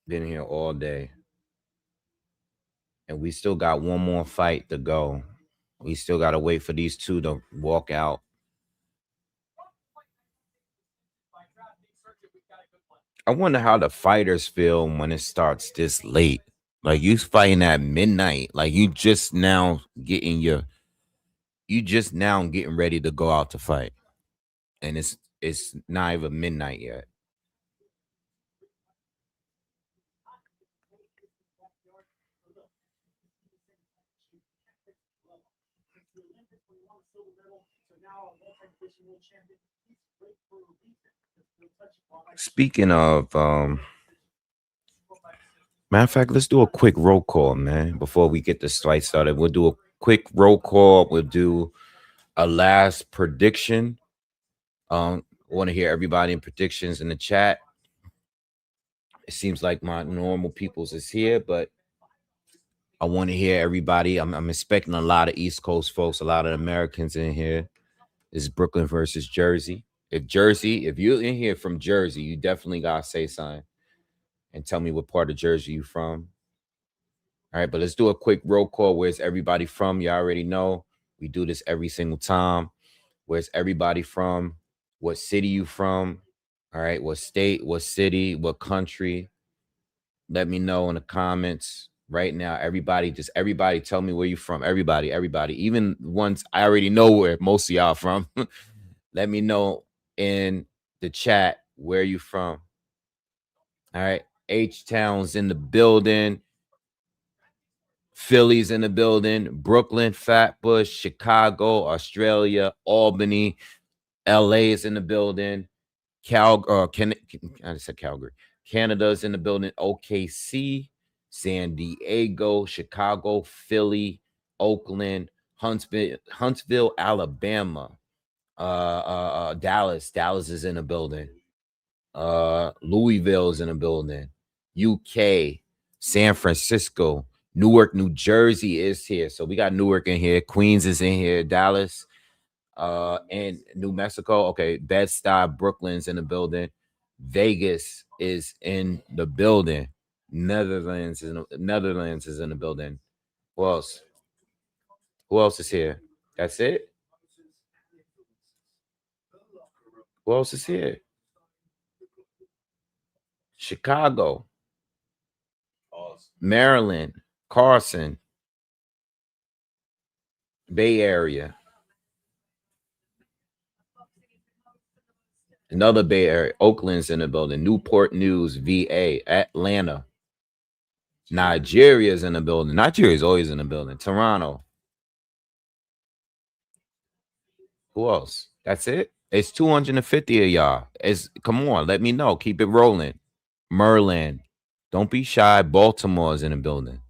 Been here all day. And we still got one more fight to go. We still got to wait for these two to walk out. I wonder how the fighters feel when it starts this late. Like you fighting at midnight. Like you just now getting ready to go out to fight. And it's not even midnight yet. Speaking of, matter of fact, let's do a quick roll call, man, before we get this fight started. We'll do a quick roll call. We'll do a last prediction I want to hear everybody in predictions in the chat. It seems like my normal peoples is here, but I want to hear everybody. I'm expecting a lot of East Coast folks, a lot of Americans in here. This is Brooklyn versus Jersey. If you're in here from Jersey, you definitely gotta say something and tell me what part of Jersey you from. All right, but let's do a quick roll call. Where's everybody from? You already know. We do this every single time. Where's everybody from? What city you from? All right, what state, what city, what country? Let me know in the comments right now. Everybody tell me where you from. Everybody. Even once I already know where most of y'all from. Let me know in the chat where you from. All right. H-Town's in the building. Philly's in the building. Brooklyn, Flatbush, Chicago, Australia, Albany, LA is in the building. I said Calgary. Canada's in the building. OKC, San Diego, Chicago, Philly, Oakland, Huntsville, Alabama. Dallas is in the building. Louisville is in the building. UK, San Francisco, Newark, New Jersey is here. So we got Newark in here. Queens is in here. Dallas, and New Mexico. Okay, Bed-Stuy, Brooklyn's in the building. Vegas is in the building. Netherlands is in the building. Who else? Who else is here? That's it? Who else is here? Chicago, Maryland, Carson, Bay Area. Another Bay Area. Oakland's in the building. Newport News, VA, Atlanta. Nigeria's in the building. Nigeria's always in the building. Toronto. Who else? That's it? It's 250 of y'all. Come on, let me know. Keep it rolling. Merlin. Don't be shy. Baltimore's in the building.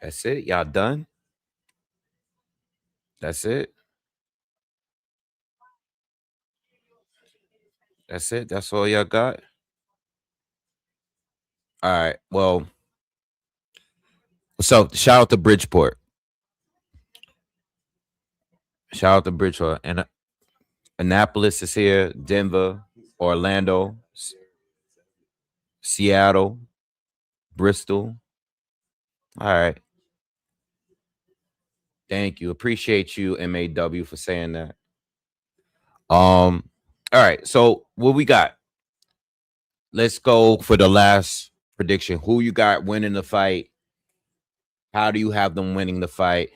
That's it. Y'all done? That's it. That's it. That's all y'all got. All right. Well, so shout out to Bridgeport. Shout out to Bridgeport. And Annapolis is here. Denver, Orlando, Seattle, Bristol. All right. Thank you. Appreciate you, MAW, for saying that. All right. So what we got? Let's go for the last prediction. Who you got winning the fight? How do you have them winning the fight?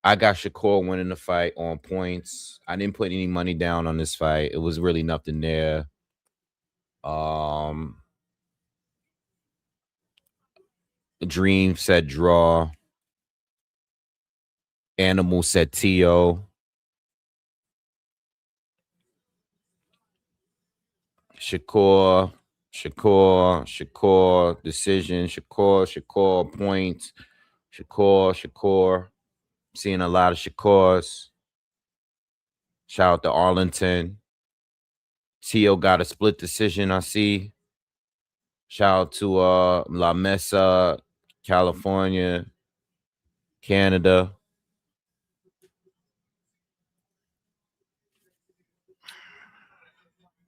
I got Shakur winning the fight on points. I didn't put any money down on this fight. It was really nothing there. Dream said draw. Animal said Tio. Shakur, decision. Shakur, points. Shakur. Seeing a lot of Shakurs. Shout out to Arlington. Tio got a split decision, I see. Shout out to La Mesa, California, Canada.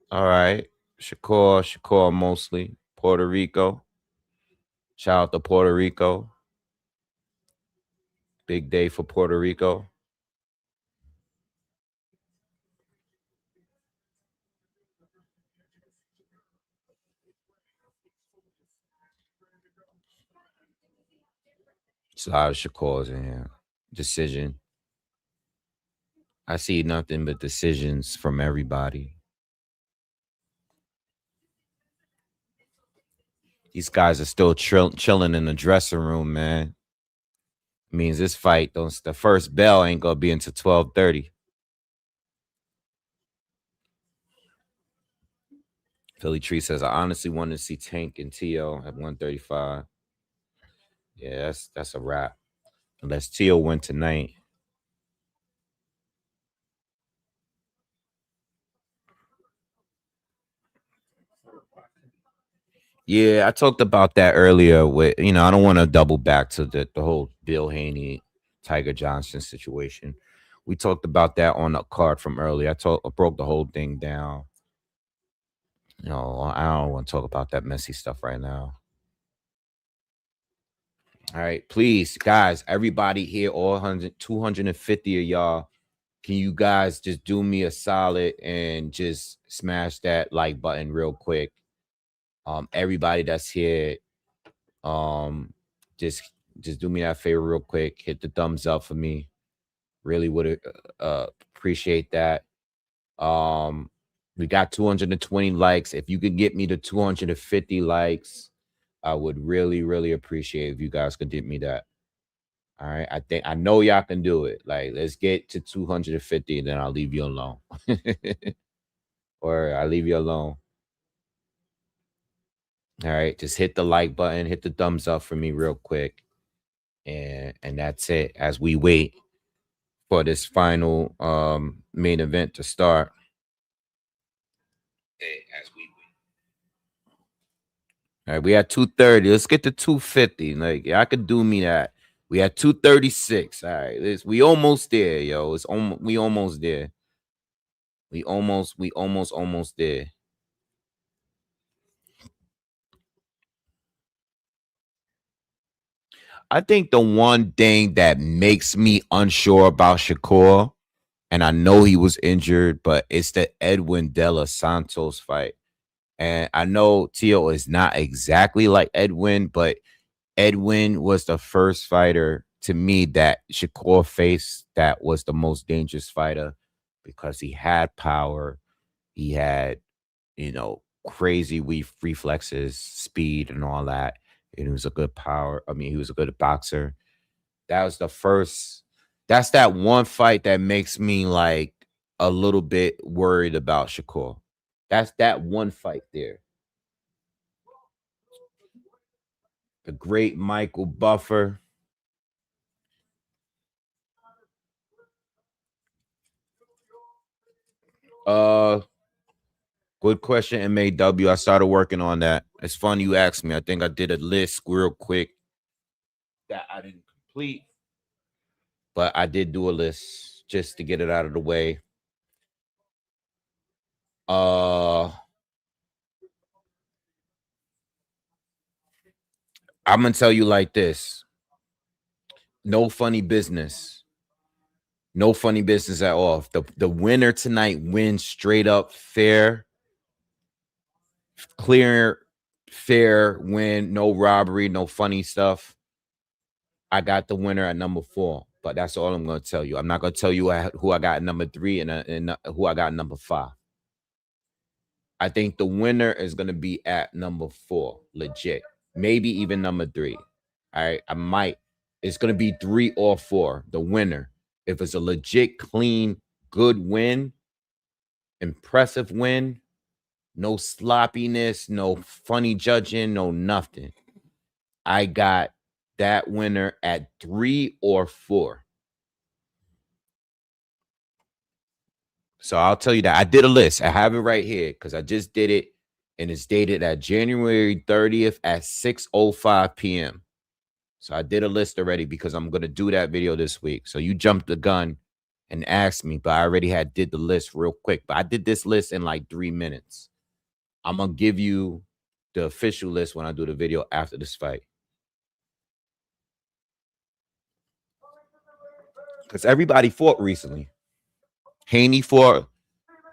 All right. Shakur mostly. Puerto Rico. Shout out to Puerto Rico. Big day for Puerto Rico. It's a lot of Shakurs in here. Decision. I see nothing but decisions from everybody. These guys are still chilling in the dressing room, man. Means this fight, the first bell ain't gonna be until 12:30. Philly Tree says, I honestly wanted to see Tank and Tio at 135. Yeah, that's a wrap. unless Teo win tonight. Yeah, I talked about that earlier with, I don't want to double back to the whole Bill Haney, Tiger Johnson situation. We talked about that on a card from earlier. I broke the whole thing down. I don't want to talk about that messy stuff right now. All right, please, guys, everybody here, all 250 of y'all, can you guys just do me a solid and just smash that like button real quick? Everybody that's here, just do me that favor real quick. Hit the thumbs up for me. Really would appreciate that. We got 220 likes. If you could get me to 250 likes, I would really, really appreciate if you guys could get me that. All right. I know y'all can do it. Like, let's get to 250 and then I'll leave you alone. Or I'll leave you alone. All right. Just hit the like button, hit the thumbs up for me real quick. And that's it as we wait for this final main event to start. All right, we at 230. Let's get to 250. Like, I could do me that. We at 236. All right, we almost there, yo. We almost there. We almost there. I think the one thing that makes me unsure about Shakur, and I know he was injured, but it's the Edwin De Los Santos fight. And I know Teo is not exactly like Edwin, but Edwin was the first fighter to me that Shakur faced that was the most dangerous fighter because he had power. He had, crazy reflexes, speed, and all that. And he was a good he was a good boxer. That was the first. That's that one fight that makes me like a little bit worried about Shakur. That's that one fight there. The great Michael Buffer. Good question, MAW. I started working on that. It's fun you asked me. I think I did a list real quick that I didn't complete, but I did do a list just to get it out of the way. I'm gonna tell you like this. No funny business. No funny business at all. The winner tonight wins straight up fair. Clear, fair win, no robbery, no funny stuff. I got the winner at number 4, but that's all I'm going to tell you. I'm not going to tell you who I got at number 3 and who I got at number 5. I think the winner is going to be at number 4, legit. Maybe even number 3. All right, I might. It's going to be 3 or 4, the winner. If it's a legit, clean, good win, impressive win, no sloppiness, no funny judging, no nothing. I got that winner at 3 or 4. So I'll tell you that. I did a list. I have it right here because I just did it, and it's dated at January 30th at 6:05 p.m. So I did a list already because I'm going to do that video this week. So you jumped the gun and asked me, but I already did the list real quick. But I did this list in like 3 minutes. I'm going to give you the official list when I do the video after this fight. Because everybody fought recently. Haney fought,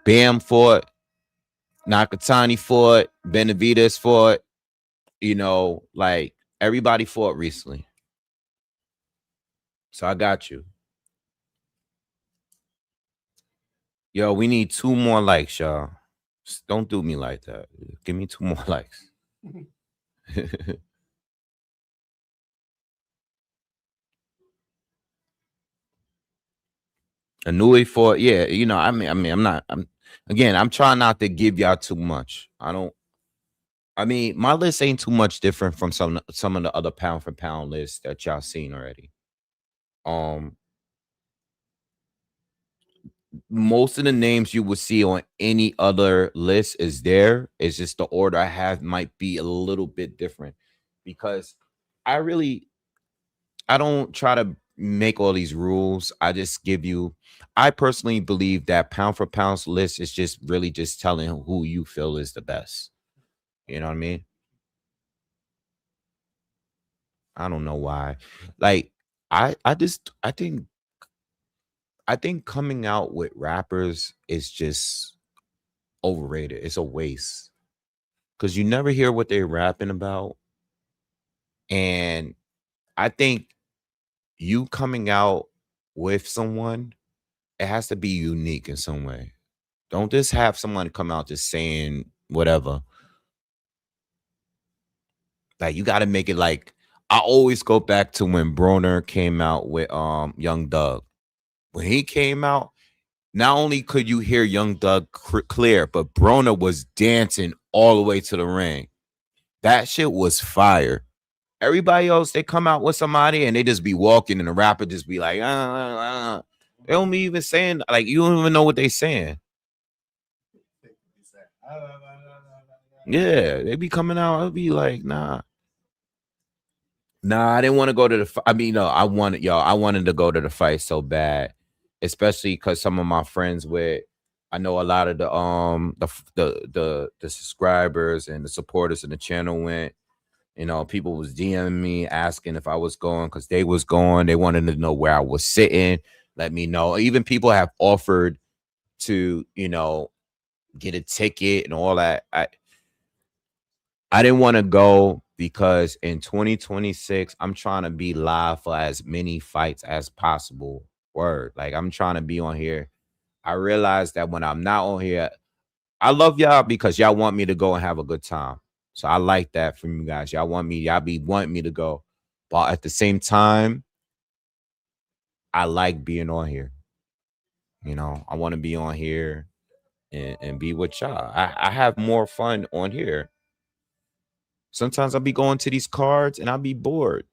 Bam fought, Nakatani fought, Benavidez fought. Like everybody fought recently. So I got you. Yo, we need 2 more likes, y'all. Just don't do me like that. Give me 2 more likes. Anui fought, yeah, I'm trying not to give y'all too much. My list ain't too much different from some of the other pound for pound lists that y'all seen already. Most of the names you would see on any other list is there. It's just the order I have might be a little bit different because I really I don't try to make all these rules. I just give you. I personally believe that pound for pound list is just really just telling who you feel is the best. You know what I mean? I don't know why. Like I think coming out with rappers is just overrated. It's a waste because you never hear what they're rapping about, and I think you coming out with someone, it has to be unique in some way. Don't just have someone come out just saying whatever. Like you got to make it like I always go back to when Broner came out with Young Doug. When he came out, not only could you hear Young Doug clear, but Broner was dancing all the way to the ring. That shit was fire. Everybody else, they come out with somebody and they just be walking, and the rapper just be like, They don't be even saying like you don't even know what they saying. Yeah, they be coming out. I'll be like, nah. Nah, I didn't want to go to the. I mean, no, I wanted to go to the fight so bad, especially because some of my friends with, I know a lot of the subscribers and the supporters in the channel went. You know, people was DMing me asking if I was going because they was going. They wanted to know where I was sitting. Let me know. Even people have offered to, get a ticket and all that. I didn't want to go because in 2026, I'm trying to be live for as many fights as possible. Word. Like I'm trying to be on here. I realized that when I'm not on here, I love y'all because y'all want me to go and have a good time. So I like that from you guys. Y'all be wanting me to go. But at the same time, I like being on here. I want to be on here and be with y'all. I have more fun on here. Sometimes I'll be going to these cards and I'll be bored.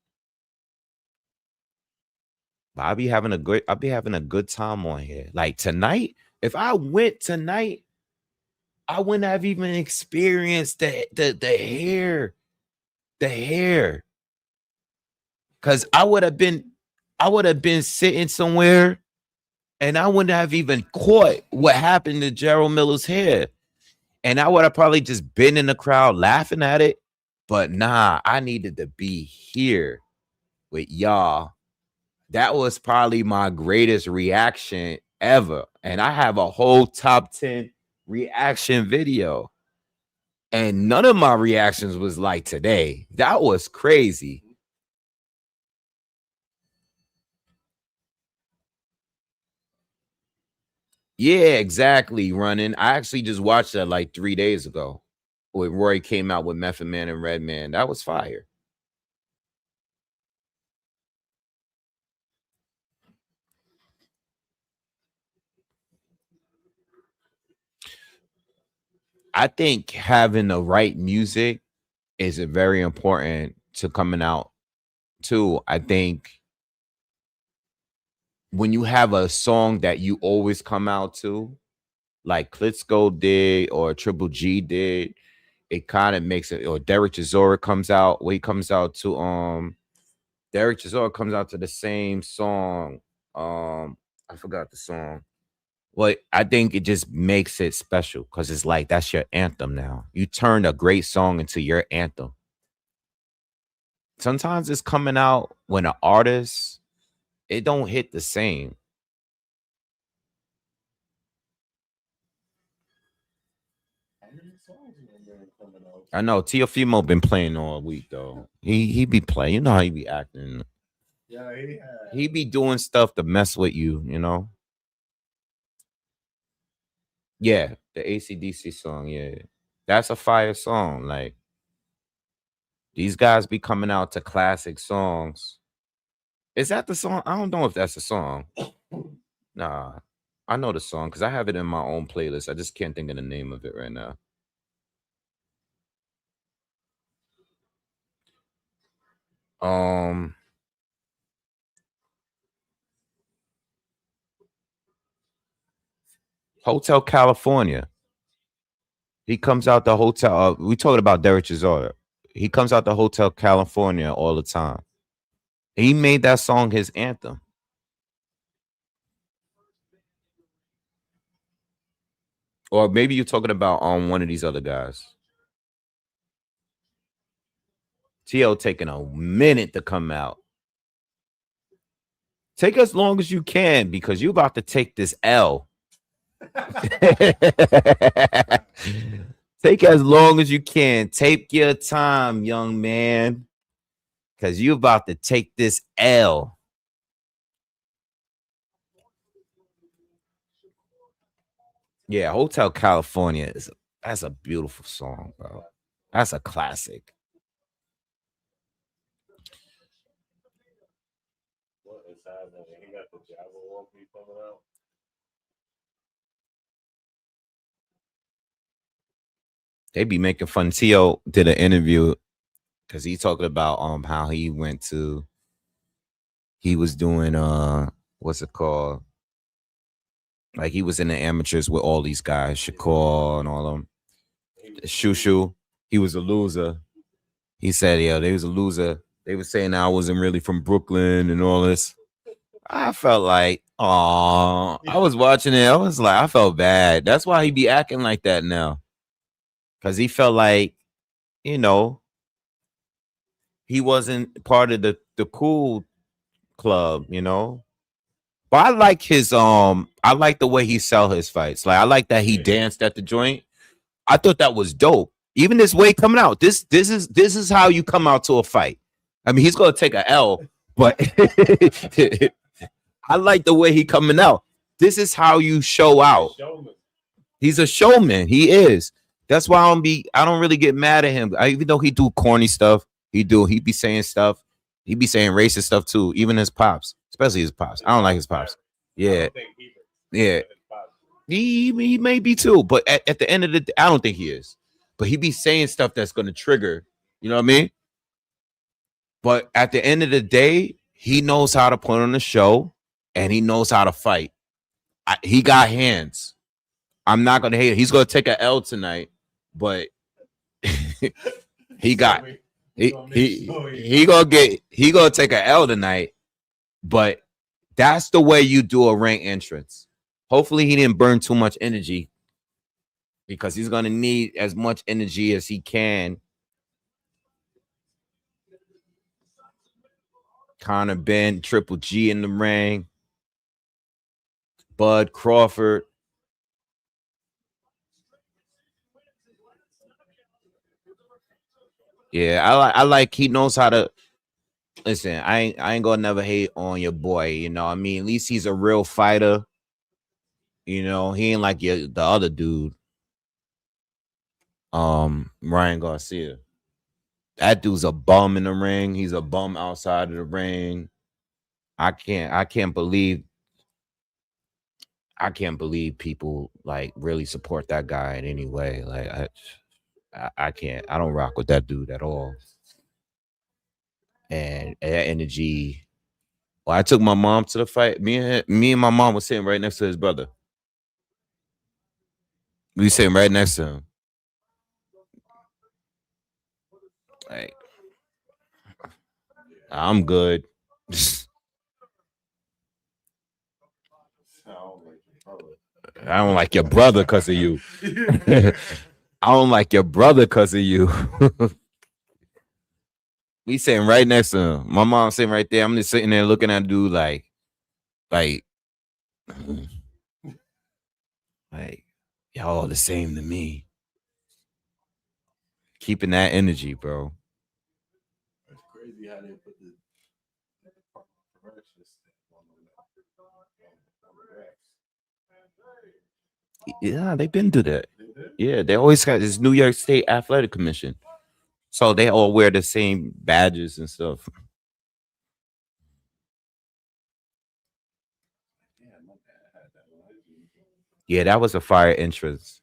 But I'll be having a good time on here. Like tonight, if I went tonight, I wouldn't have even experienced the hair. Cause I would have been sitting somewhere and I wouldn't have even caught what happened to Gerald Miller's hair. And I would have probably just been in the crowd laughing at it. But nah, I needed to be here with y'all. That was probably my greatest reaction ever. And I have a whole top 10 reaction video. And none of my reactions was like today. That was crazy. Yeah, exactly. Running. I actually just watched that like 3 days ago when Roy came out with Method Man and Redman. That was fire. I think having the right music is a very important to coming out too. I think when you have a song that you always come out to, like Klitschko did or Triple G did, it kind of makes it. Or Derek Chisora comes out. Well, he comes out to Derek Chisora comes out to the same song. I forgot the song. Well, I think it just makes it special because it's like that's your anthem now. You turn a great song into your anthem. Sometimes it's coming out when an artist it don't hit the same. I know Teofimo been playing all week though. He be playing. You know how he be acting. Yeah, He be doing stuff to mess with you. Yeah, the ACDC song, yeah. That's a fire song. Like these guys be coming out to classic songs. Is that the song? I don't know if that's the song. Nah. I know the song because I have it in my own playlist. I just can't think of the name of it right now. Um Hotel California. He comes out the hotel. We talking about Derek Chisora. He comes out the Hotel California all the time. He made that song his anthem. Or maybe you're talking about one of these other guys. T.O. taking a minute to come out. Take as long as you can because you're about to take this L. Take as long as you can. Take your time, young man, because you're about to take this L. Yeah, Hotel California that's a beautiful song, bro. That's a classic. What inside that? He got the Jabberwocky coming out. They be making fun. T.O. did an interview because he talking about how he was doing what's it called? Like he was in the amateurs with all these guys, Shakur and all of them. Shushu, he was a loser. He said, "Yeah, they was a loser." They were saying I wasn't really from Brooklyn and all this. I felt like, oh, I was watching it. I was like, I felt bad. That's why he be acting like that now, because he felt like, you know, he wasn't part of the cool club, you know. But I like his I like the way he sell his fights. Like I like that he danced at the joint. I thought that was dope. Even this way coming out. This is how you come out to a fight. I mean, he's gonna take a L, but I like the way he coming out. This is how you show out. He's a showman. He is. That's why I don't really get mad at him. Even though he do corny stuff, he be saying stuff. He be saying racist stuff too. Even his pops, especially his pops. I don't like his pops. Yeah, yeah. He may be too, but at the end of the day, I don't think he is. But he be saying stuff that's gonna trigger. You know what I mean? But at the end of the day, he knows how to put on a show, and he knows how to fight. He got hands. I'm not gonna hate it. He's gonna take an L tonight, but he gonna take an L tonight. But that's the way you do a rank entrance. Hopefully, he didn't burn too much energy because he's gonna need as much energy as he can. Conor Ben, Triple G in the ring. Bud Crawford. Yeah, I like he knows how to listen. I ain't gonna never hate on your boy, you know. I mean, at least he's a real fighter. You know, he ain't like the other dude. Ryan Garcia. That dude's a bum in the ring. He's a bum outside of the ring. I can't believe people like really support that guy in any way. Like I can't. I don't rock with that dude at all. And that energy. Well, I took my mom to the fight. Me and my mom was sitting right next to his brother. We sitting right next to him. Like, I'm good. I don't like your brother because of you. I don't like your brother because of you. We sitting right next to him. My mom sitting right there. I'm just sitting there looking at the dude like y'all the same to me. Keeping that energy, bro. It's crazy how they put the Yeah, they've been to that. Yeah, they always got this New York State Athletic Commission. So they all wear the same badges and stuff. Yeah, that was a fire entrance.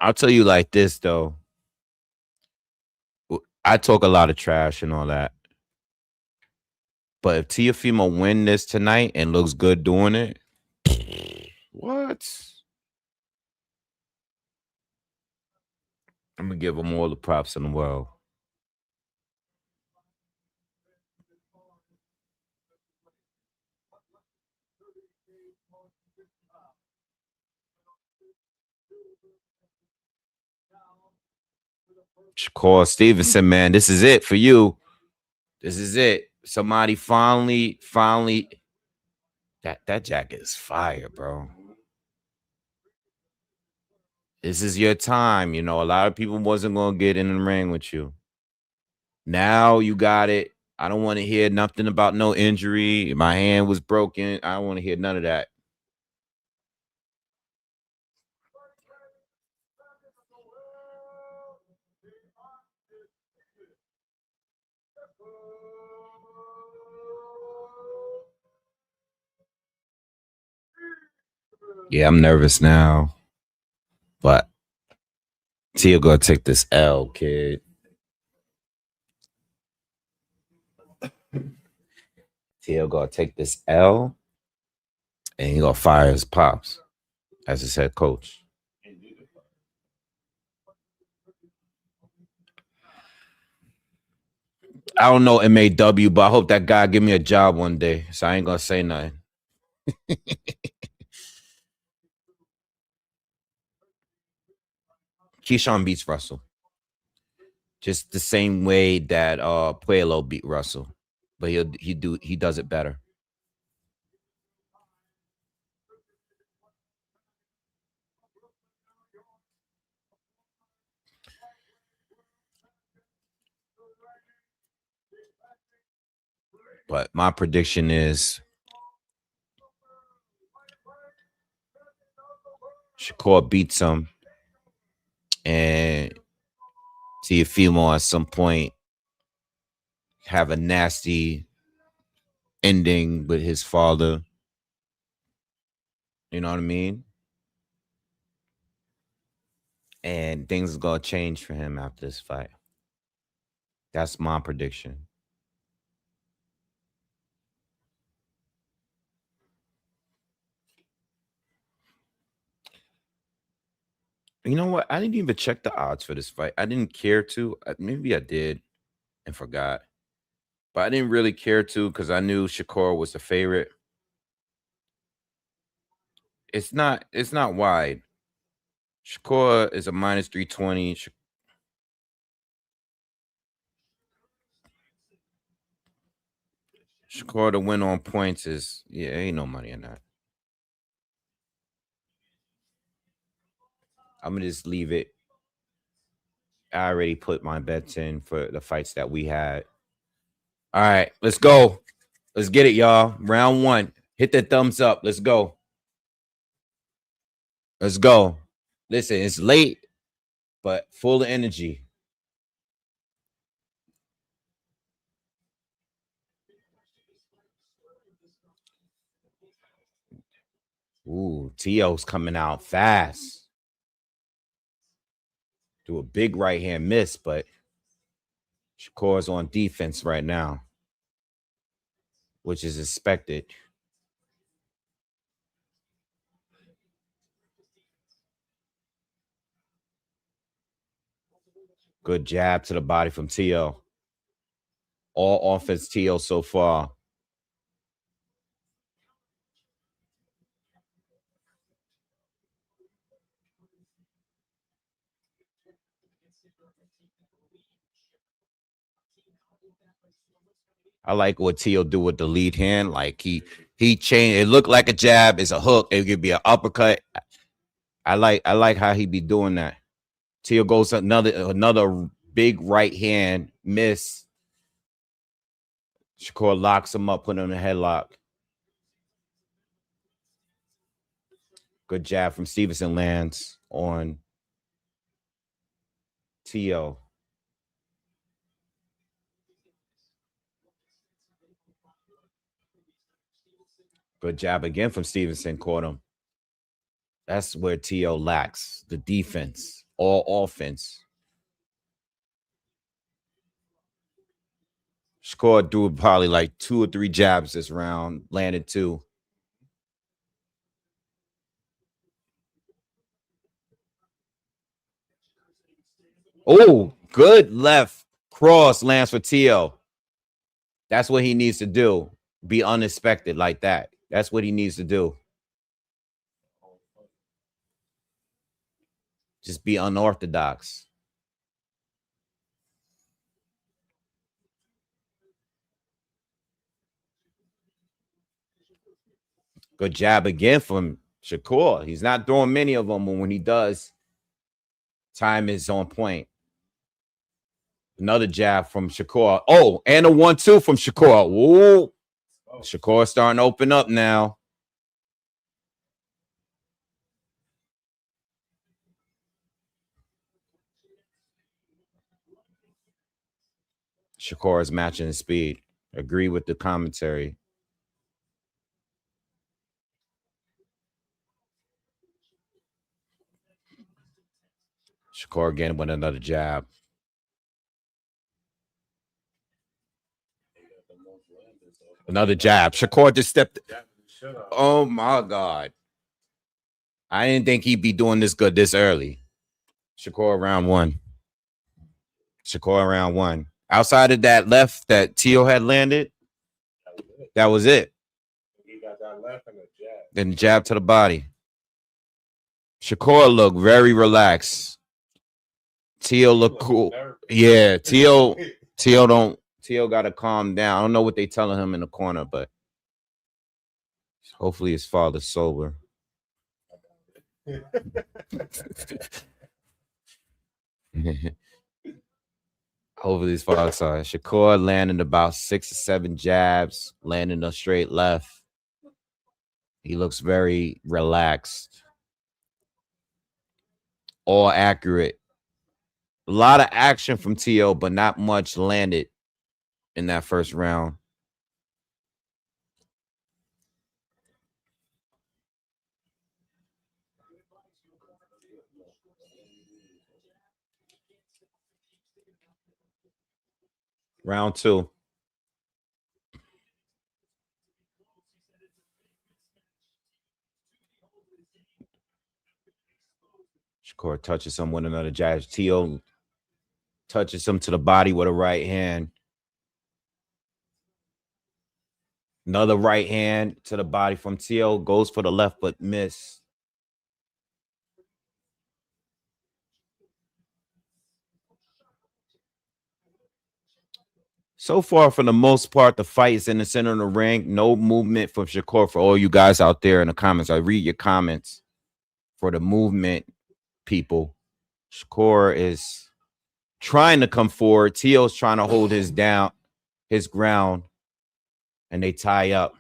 I'll tell you like this though. I talk a lot of trash and all that. But if Teofimo win this tonight and looks good doing it, what? I'm gonna give him all the props in the world. Shakur Stevenson, man, this is it for you. This is it. Somebody finally, that jacket is fire, bro. This is your time. You know, a lot of people wasn't gonna get in the ring with you. Now you got it. I don't want to hear nothing about no injury. My hand was broken. I don't want to hear none of that. Yeah, I'm nervous now. But Tia gonna take this L, kid. Tia gonna take this L, and he gonna fire his pops as his head coach. I don't know MAW, but I hope that guy give me a job one day. So I ain't gonna say nothing. Keyshawn beats Russell. Just the same way that Puello beat Russell. But he does it better. But my prediction is Shakur beats him, and Teofimo at some point have a nasty ending with his father. You know what I mean? And things are gonna change for him after this fight. That's my prediction. You know what? I didn't even check the odds for this fight. I didn't care to. Maybe I did and forgot. But I didn't really care to because I knew Shakur was the favorite. It's not wide. Shakur is a minus 320. Shakur to win on points is, yeah, ain't no money in that. I'm going to just leave it. I already put my bets in for the fights that we had. All right, let's go. Let's get it, y'all. Round one. Hit that thumbs up. Let's go. Let's go. Listen, it's late, but full of energy. Ooh, Tio's coming out fast. Do a big right hand miss, but Shakur's on defense right now, which is expected. Good jab to the body from Tio. All offense Tio so far. I like what Tio do with the lead hand. Like he changed. It looked like a jab. It's a hook. It could be an uppercut. I like how he be doing that. Tio goes another big right hand miss. Shakur locks him up, put him in a headlock. Good jab from Stevenson lands on Tio. Good jab again from Stevenson. Caught him. That's where Tio lacks the defense, all offense. Shakur threw probably like 2 or 3 jabs this round, landed 2. Oh, good left cross lands for Tio. That's what he needs to do. Be unexpected like that. That's what he needs to do. Just be unorthodox. Good jab again from Shakur. He's not throwing many of them, but when he does, time is on point. Another jab from Shakur. Oh, and a 1-2 from Shakur. Ooh. Shakur starting to open up now. Shakur is matching his speed. Agree with the commentary. Shakur again with another jab. Another jab. Shakur just stepped. Oh, my God. I didn't think he'd be doing this good this early. Shakur round 1. Shakur round 1. Outside of that left that Tio had landed, that was it. He got that left and a jab. Then jab to the body. Shakur looked very relaxed. Tio looked cool. Yeah, Tio got to calm down. I don't know what they telling him in the corner, but hopefully his father's sober. Hopefully his father's sober. Shakur landing about 6 or 7 jabs, landing a straight left. He looks very relaxed. All accurate. A lot of action from Tio, but not much landed in that first round. Round 2. Shakur touches him with another jab. Tio touches him to the body with a right hand. Another right hand to the body from Tio. Goes for the left, but miss. So far, for the most part, the fight is in the center of the ring. No movement from Shakur. For all you guys out there in the comments, I read your comments for the movement, people. Shakur is trying to come forward. Tio's trying to hold his ground, and they tie up.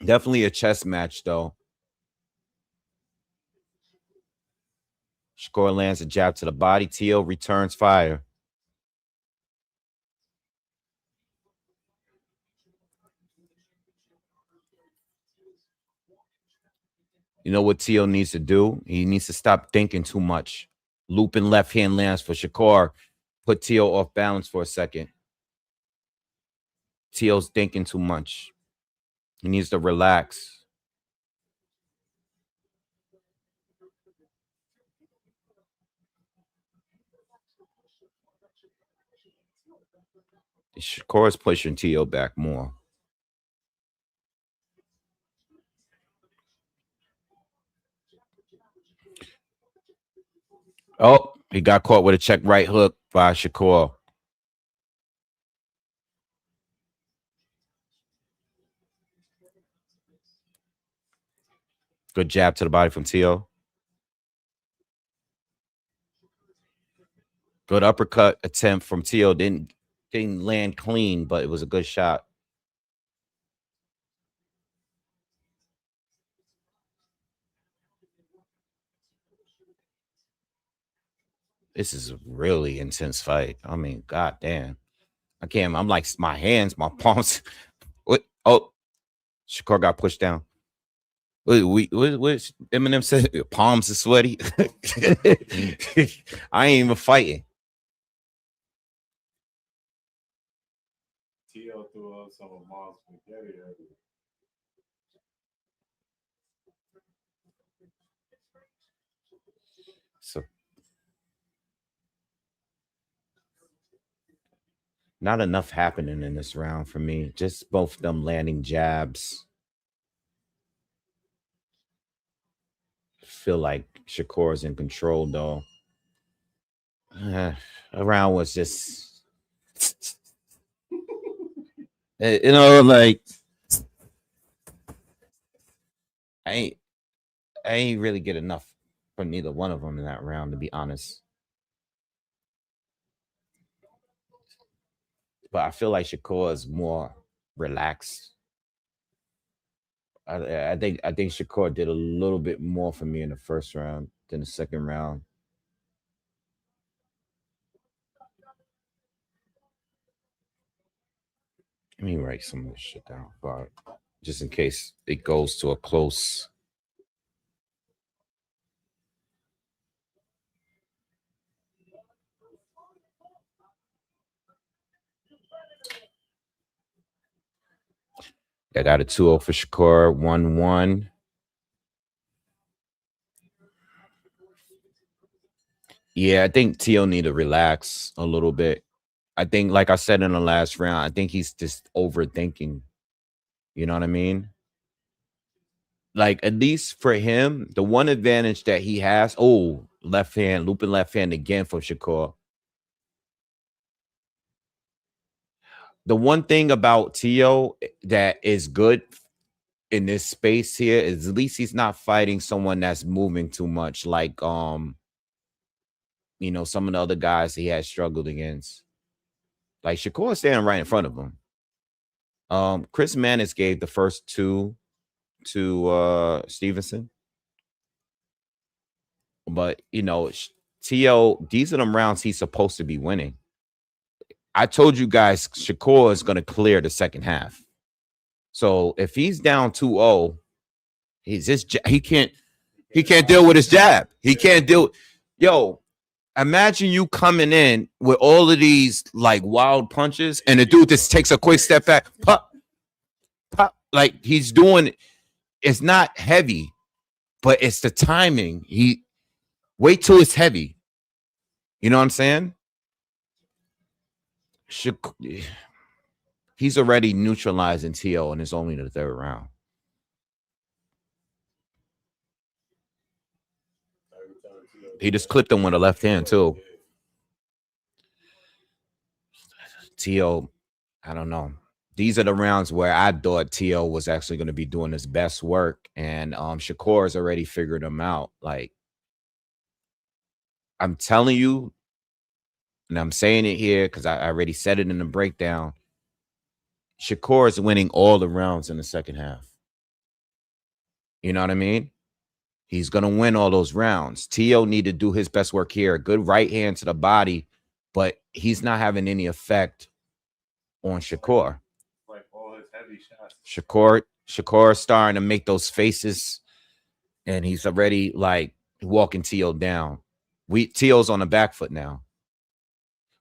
Definitely a chess match, though. Shakur lands a jab to the body. Tio returns fire. You know what Tio needs to do? He needs to stop thinking too much. Looping left hand lands for Shakur. Put Tio off balance for a second. Tio's thinking too much. He needs to relax. Shakur's pushing Tio back more. Oh, he got caught with a check right hook by Shakur. Good jab to the body from Tio. Good uppercut attempt from Tio. Didn't land clean, but it was a good shot. This is a really intense fight. I mean, goddamn. I can't. I'm like my hands, my palms. What? Oh, Shakur got pushed down. What Eminem said? Palms are sweaty. I ain't even fighting. Tio threw up some of mom's spaghetti earlier. So not enough happening in this round for me. Just both them landing jabs. Feel like Shakur's in control though. A round was just, you know, like I ain't really get enough from neither one of them in that round, to be honest. But I feel like Shakur is more relaxed. I think Shakur did a little bit more for me in the first round than the second round. Let me write some of this shit down, but just in case it goes to a close. I got a 2-0 for Shakur, 1-1. Yeah, I think Tio need to relax a little bit. I think, like I said in the last round, I think he's just overthinking. You know what I mean? Like, at least for him, the one advantage that he has, left hand, looping left hand again for Shakur. The one thing about Tio that is good in this space here is at least he's not fighting someone that's moving too much, like you know, some of the other guys he has struggled against. Like Shakur standing right in front of him. Chris Mannix gave the first 2 to Stevenson. But you know, Tio, these are them rounds he's supposed to be winning. I told you guys Shakur is going to clear the second half. So if he's down 2-0, he can't deal with his jab. He can't deal. Yo, imagine you coming in with all of these like wild punches, and the dude just takes a quick step back, pop, like he's doing. It's not heavy, but it's the timing. He wait till it's heavy. You know what I'm saying? He's already neutralizing Tio, and it's only the third round. He just clipped him with a left hand too. Tio, I don't know. These are the rounds where I thought Tio was actually going to be doing his best work, and Shakur's already figured him out. Like, I'm telling you, and I'm saying it here because I already said it in the breakdown. Shakur is winning all the rounds in the second half. You know what I mean? He's going to win all those rounds. Tio need to do his best work here. Good right hand to the body, but he's not having any effect on Shakur. Like all his heavy shots. Shakur is starting to make those faces, and he's already like walking Tio down. Tio's on the back foot now,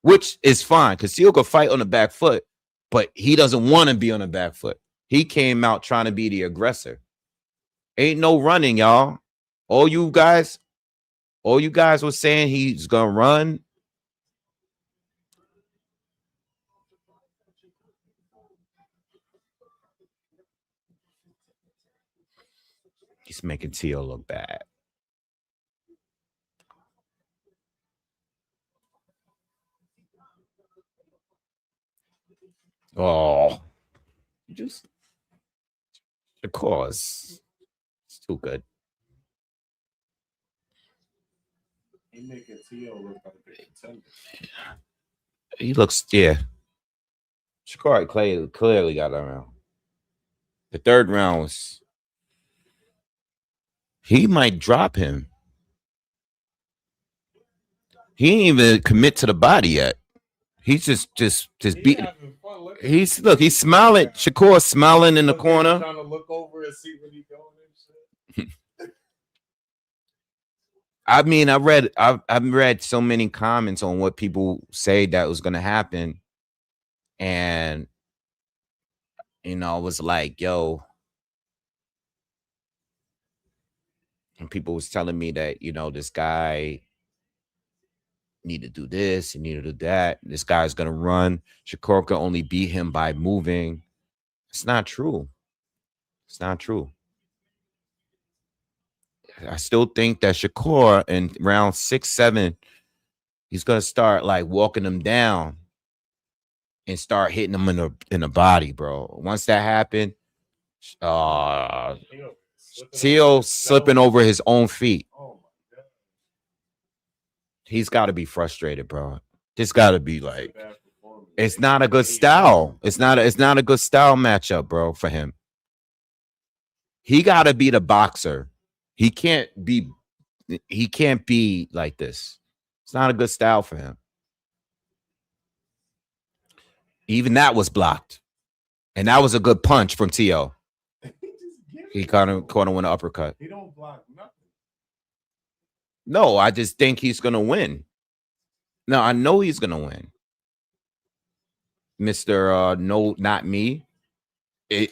which is fine because Tio could fight on the back foot, but he doesn't want to be on the back foot. He came out trying to be the aggressor. Ain't no running, y'all. All you guys were saying he's gonna run. He's making Tio look bad. Oh, just the cause. It's too good. He making Tio look like a contender. He looks, yeah. Shakur clearly got that round. The third round was, he might drop him. He ain't even commit to the body yet. He's just beating. He's smiling. Shakur smiling in the corner. Trying to look over and see what he's doing and shit. I mean, I've read so many comments on what people say that was going to happen, and you know, was like, yo, and people was telling me that, you know, this guy need to do this, he need to do that. This guy's gonna run. Shakur can only beat him by moving. It's not true. It's not true. I still think that Shakur in round 6, 7, he's gonna start like walking them down and start hitting them in the body, bro. Once that happened, Teo slipping over his own feet. Oh my God. He's got to be frustrated, bro. This got to be like, Bad performance. it's not a good style. It's not a good style matchup, bro, for him. He got to be the boxer. He can't be like this. It's not a good style for him. Even that was blocked. And that was a good punch from Teo. He caught him with an uppercut. He don't block nothing. No, I just think he's gonna win. No, I know he's gonna win. Mr. No, not me.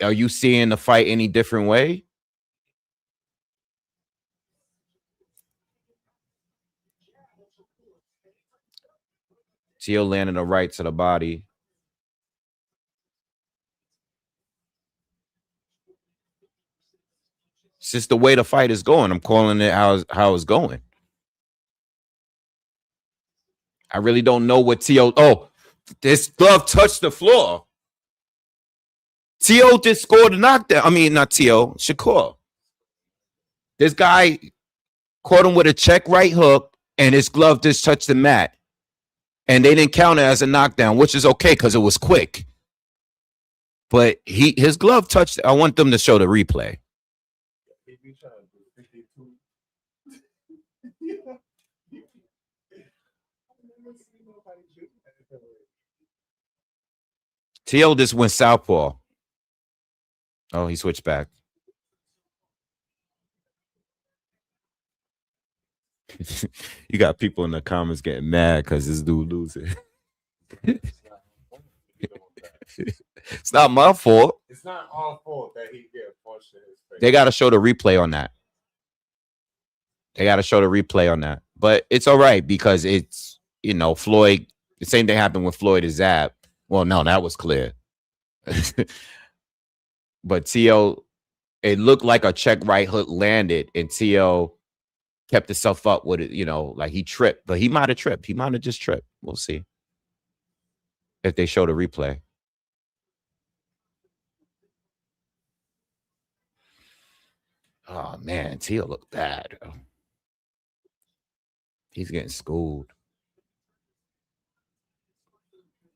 Are you seeing the fight any different way? Teo landing a right to the body. It's just the way the fight is going. I'm calling it how it's going. I really don't know what Teo. Oh, this glove touched the floor. Teo just scored a knockdown. I mean, not Teo, Shakur. This guy caught him with a check right hook, and his glove just touched the mat. And they didn't count it as a knockdown, which is okay because it was quick. But his glove touched. I want them to show the replay. Teo just went southpaw. Oh, he switched back. You got people in the comments getting mad because this dude losing. It's not my fault. It's not our fault that he get punched in his face. They got to show the replay on that. But it's all right because it's, you know, Floyd. The same thing happened with Floyd and Zab. Well, no, that was clear. But Teo, it looked like a check right hook landed, and Teo kept himself up with it, you know, like he tripped, but he might have tripped. He might have just tripped. We'll see if they show the replay. Oh, man, Teo looked bad. He's getting schooled.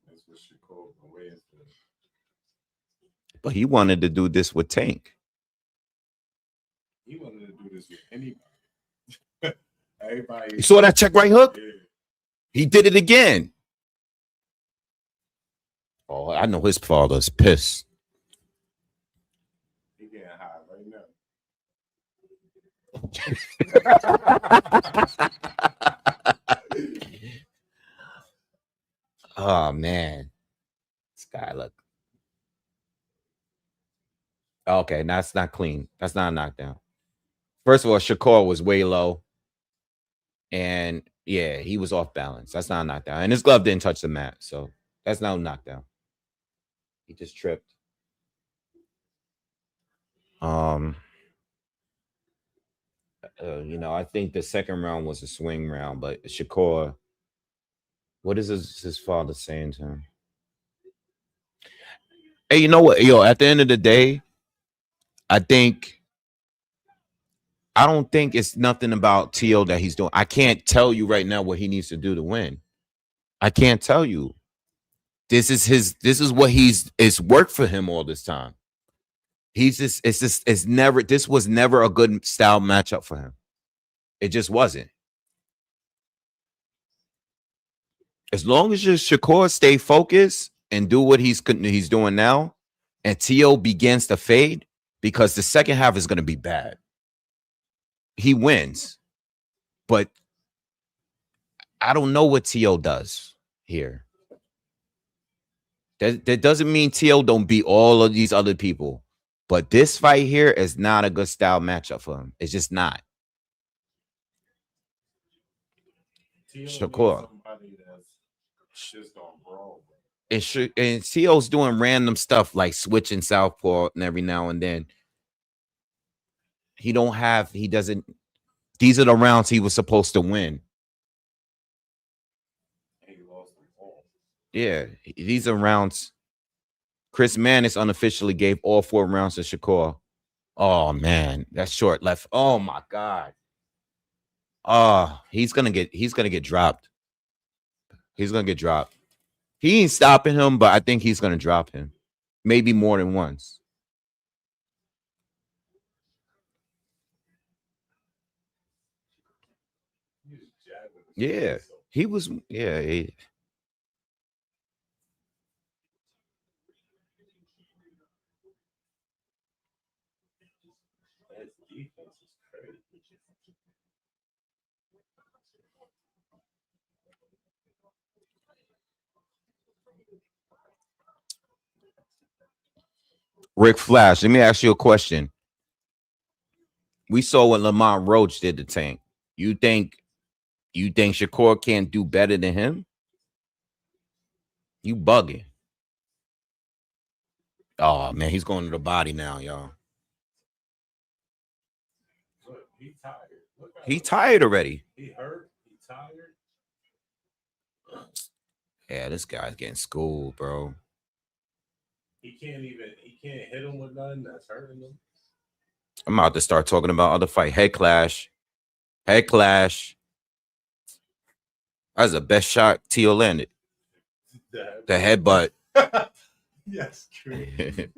That's what she called the way. But he wanted to do this with Tank. He wanted to do this with anybody. Everybody. You saw that check right hook? Yeah. He did it again. Oh, I know his father's pissed. He getting high right now. Oh, man. This guy, look. Okay, that's not clean. That's not a knockdown. First of all, Shakur was way low. And, yeah, he was off balance. That's not a knockdown. And his glove didn't touch the mat. So that's not a knockdown. He just tripped. You know, I think the second round was a swing round, but Shakur, what is his father saying to him? Hey, you know what? Yo, at the end of the day, I don't think it's nothing about Teo that he's doing. I can't tell you right now what he needs to do to win. I can't tell you. This is what it's worked for him all this time. This was never a good style matchup for him. It just wasn't. As long as Shakur stay focused and do what he's doing now, and Teo begins to fade, because the second half is going to be bad. He wins, but I don't know what Teo does here. That doesn't mean Teo don't beat all of these other people. But this fight here is not a good style matchup for him. It's just not. Shakur. Somebody that's just gonna brawl. And Teo's doing random stuff like switching southpaw and every now and then. He doesn't. These are the rounds he was supposed to win. And he lost them all. Yeah, these are rounds. Chris Manis unofficially gave all 4 rounds to Shakur. Oh man, that's short left. Oh my God. Oh, he's gonna get dropped. He's gonna get dropped. He ain't stopping him, but I think he's gonna drop him. Maybe more than once. He was jabbing. Yeah, he was. Yeah, His defense is crazy. Rick Flash. Let me ask you a question. We saw what Lamont Roach did to Tank. You think Shakur can't do better than him? You bugging. Oh man, he's going to the body now, y'all. Look, he tired. He tired already. He hurt. He tired. Yeah, this guy's getting schooled, bro. He can't hit him with nothing that's hurting him. I'm about to start talking about other fight. Head clash. Head clash. That was the best shot Teo landed. The headbutt. Yes, crazy.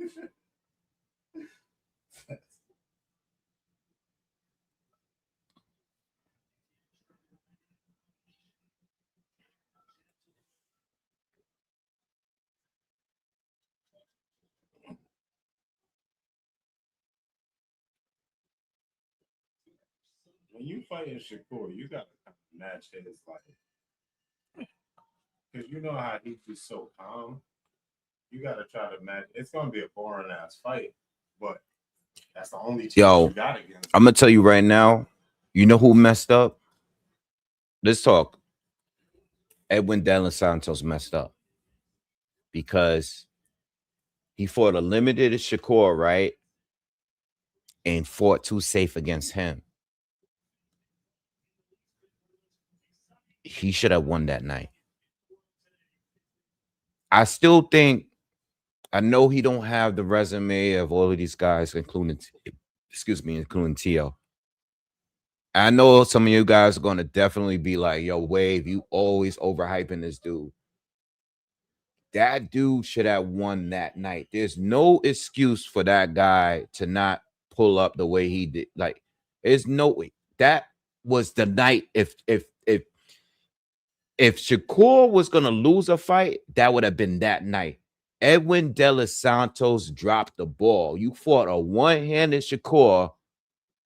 When you fighting Shakur, you gotta match his like, because you know how he's just so calm. You gotta try to match. It's gonna be a boring ass fight, but that's the only team you got against. I'm gonna tell you right now. You know who messed up? Let's talk. Edwin De Los Santos messed up because he fought a limited Shakur, right? And fought too safe against him. He should have won that night. I still think, I know he don't have the resume of all of these guys, including Teo. I know some of you guys are going to definitely be like, yo, Wave, you always overhyping this dude. That dude should have won that night. There's no excuse for that guy to not pull up the way he did. Like, there's no way. That was the night. If Shakur was going to lose a fight, that would have been that night. Edwin De Los Santos dropped the ball. You fought a one-handed Shakur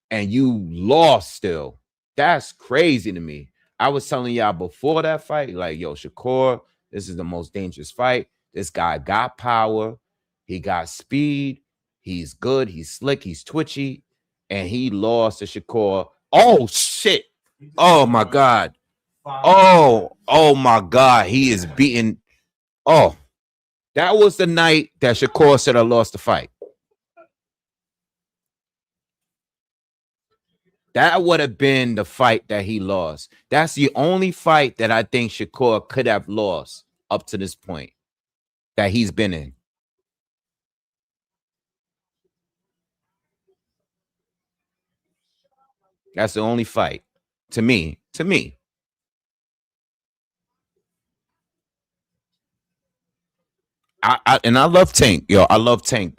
and you lost still. That's crazy to me. I was telling y'all before that fight, like, yo, Shakur, this is the most dangerous fight. This guy got power. He got speed. He's good. He's slick. He's twitchy. And he lost to Shakur. Oh, shit. Oh, my God. Oh my God. He is beating. Oh, that was the night that Shakur should have lost the fight. That would have been the fight that he lost. That's the only fight that I think Shakur could have lost up to this point that he's been in. That's the only fight to me. I love Tank. Yo, I love Tank.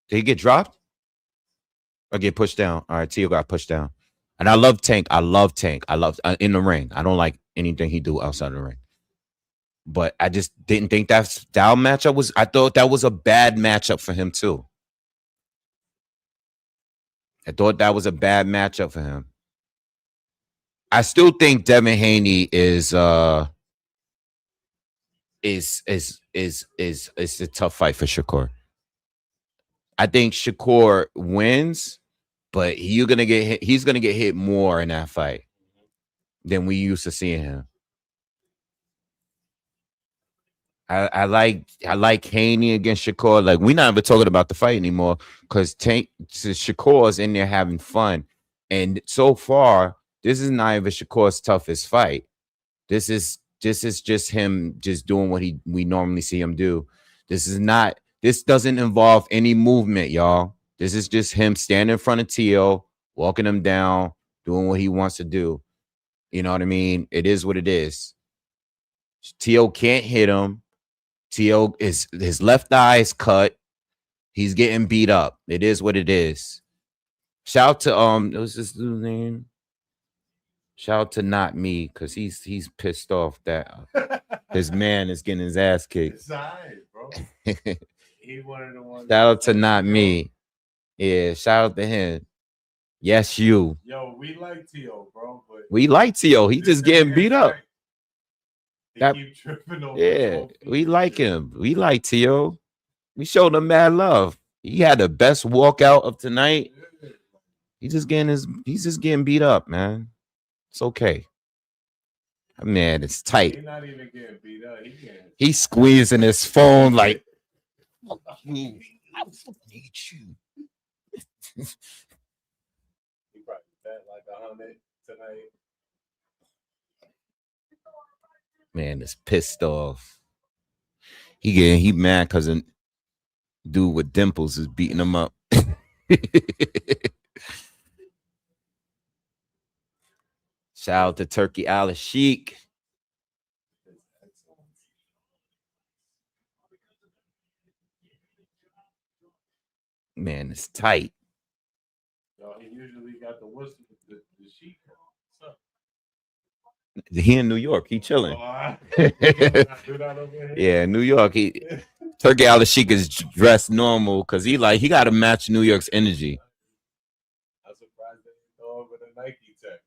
Did he get dropped? Or get pushed down? All right, Teo got pushed down. And I love Tank. I love in the ring. I don't like anything he do outside of the ring. But I just didn't think that style matchup was. I thought that was a bad matchup for him too. I thought that was a bad matchup for him. I still think Devin Haney is is a tough fight for Shakur. I think Shakur wins, but he's gonna get hit more in that fight than we used to seeing him. I like Haney against Shakur. Like, we're not even talking about the fight anymore because Shakur is in there having fun. And so far, this is not even Shakur's toughest fight. This is just him just doing what we normally see him do. This doesn't involve any movement, y'all. This is just him standing in front of Teo, walking him down, doing what he wants to do. You know what I mean? It is what it is. Teo can't hit him. Teo his left eye is cut. He's getting beat up. It is what it is. Shout out to what's this dude's name? Shout out to Not Me, because he's pissed off that his man is getting his ass kicked. It's all right, bro. He one of the ones. Shout out to Not Me. Yeah, shout out to him. Yes, you. Yo, we like Teo, bro. But we like Teo. He just getting beat up. Keep tripping over. Yeah, we like him. We like Teo. We showed him mad love. He had the best walkout of tonight. He's just getting beat up, man. It's okay. Man, it's tight. He's not even getting beat up. He's squeezing his phone like, I fucking hate you. He probably bet like 100 tonight. Man, is pissed off. He mad because a dude with dimples is beating him up. Shout out to Turkey Al Sheik. Man, it's tight. Yo, he usually got the whistle, the sheik. What's up? He in New York. He chilling. Oh, yeah, New York. Turkey Al Sheik is dressed normal because he got to match New York's energy. I'm surprised they didn't go over the Nike tech.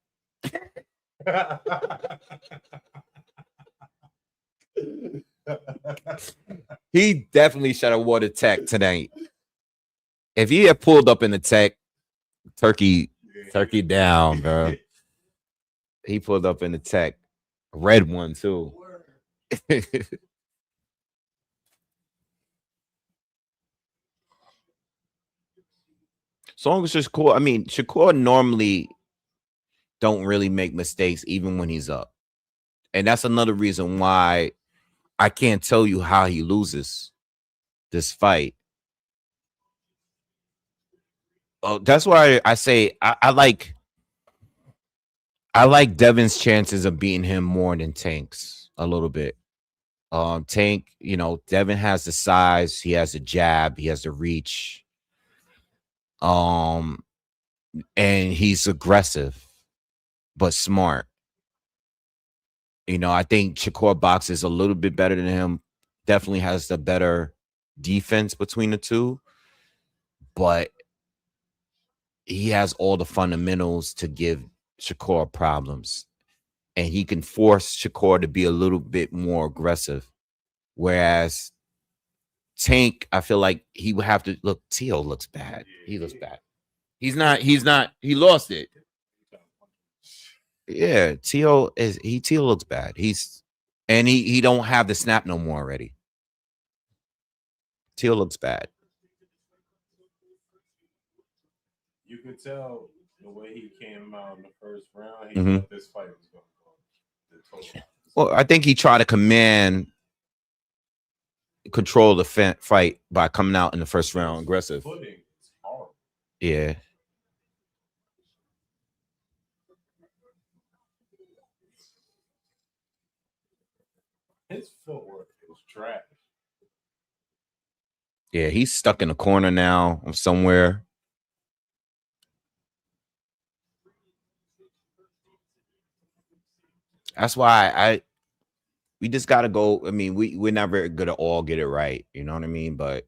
He definitely should have wore the tech tonight. If he had pulled up in the tech, Turkey down, bro. He pulled up in the tech, red one too. So long as Shakur, I mean, Shakur normally don't really make mistakes even when he's up. And that's another reason why I can't tell you how he loses this fight. Oh, that's why I say I like Devin's chances of beating him more than Tank's a little bit. Tank, Devin has the size, he has the jab, he has the reach. And he's aggressive but smart. I think Shakur boxes a little bit better than him. Definitely has the better defense between the two. But he has all the fundamentals to give Shakur problems. And he can force Shakur to be a little bit more aggressive. Whereas Tank, I feel like he would have to look. Teo looks bad. He looks bad. He lost it. Yeah, Teo looks bad. He don't have the snap no more already. Teo looks bad. You could tell the way he came out in the first round. He thought this fight was going to go. Well, I think he tried to control the fight by coming out in the first round aggressive. Yeah. His footwork is trash. Yeah, he's stuck in a corner now somewhere. That's why we just gotta go. I mean, we're never gonna all get it right, you know what I mean? But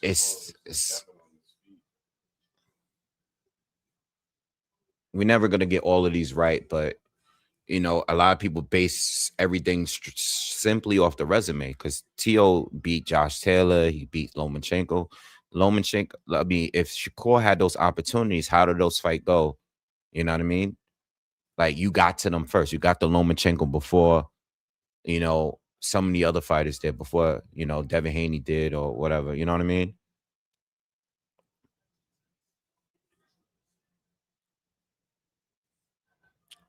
it's we're never gonna get all of these right, but you know, a lot of people base everything simply off the resume because Teo beat Josh Taylor, he beat Lomachenko. I mean, if Shakur had those opportunities, how did those fights go? You know what I mean? Like, you got to them first. You got the Lomachenko before, you know, some of the other fighters did, before, you know, Devin Haney did or whatever. You know what I mean?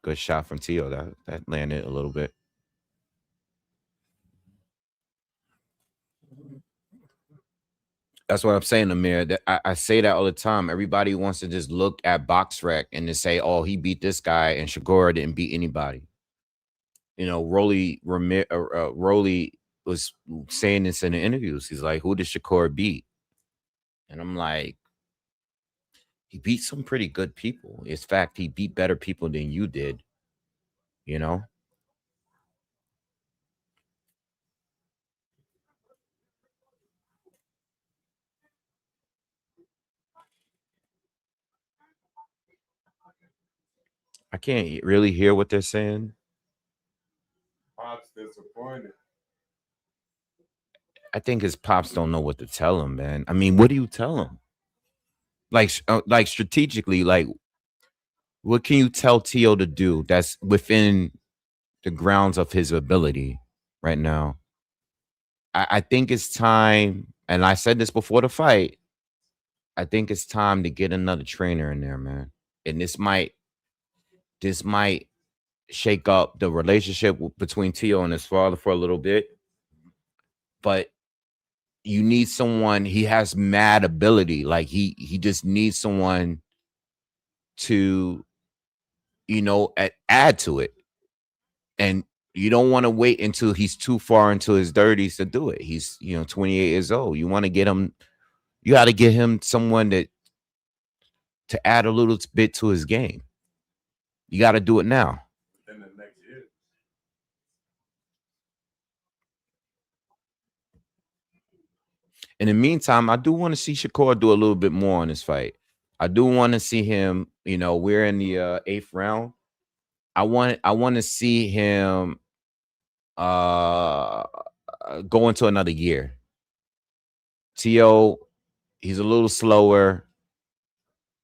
Good shot from Teo. That landed a little bit. That's what I'm saying, Amir. I say that all the time. Everybody wants to just look at BoxRec and to say, "Oh, he beat this guy," and Shagora didn't beat anybody. You know, Rolly was saying this in the interviews. He's like, "Who did Shakur beat?" And I'm like, "He beat some pretty good people. In fact, he beat better people than you did." You know. I can't really hear what they're saying. Pop's disappointed. I think his pops don't know what to tell him, man. I mean, what do you tell him? Like strategically, like, what can you tell Teo to do that's within the grounds of his ability right now? I think it's time, and I said this before the fight. I think it's time to get another trainer in there, man. And this might shake up the relationship between Teo and his father for a little bit. But you need someone. He has mad ability. Like, he just needs someone to, you know, add to it. And you don't want to wait until he's too far into his 30s to do it. He's, you know, 28 years old. You want to get him, you got to get him someone that to add a little bit to his game. You got to do it now. In the next year. In the meantime, I do want to see Shakur do a little bit more on this fight. I do want to see him, you know, we're in the 8th round. I want to see him go into another year. Teo, he's a little slower.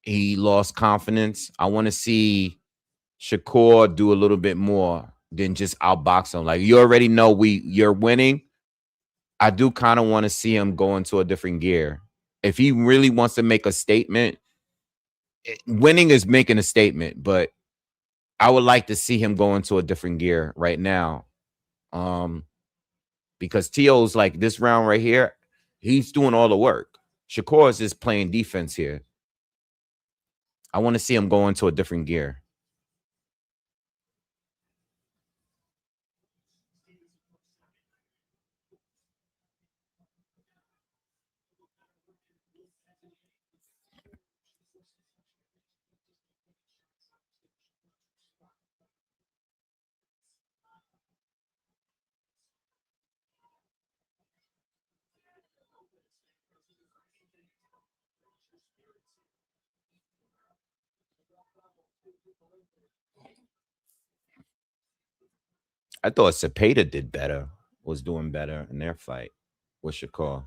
He lost confidence. I want to see Shakur do a little bit more than just outbox him. Like, you already know you're winning. I do kind of want to see him go into a different gear. If he really wants to make a statement, winning is making a statement, but I would like to see him go into a different gear right now. Because Teo's like, this round right here, he's doing all the work. Shakur is just playing defense here. I want to see him go into a different gear. I thought Cepeda did better, was doing better in their fight with Shakur.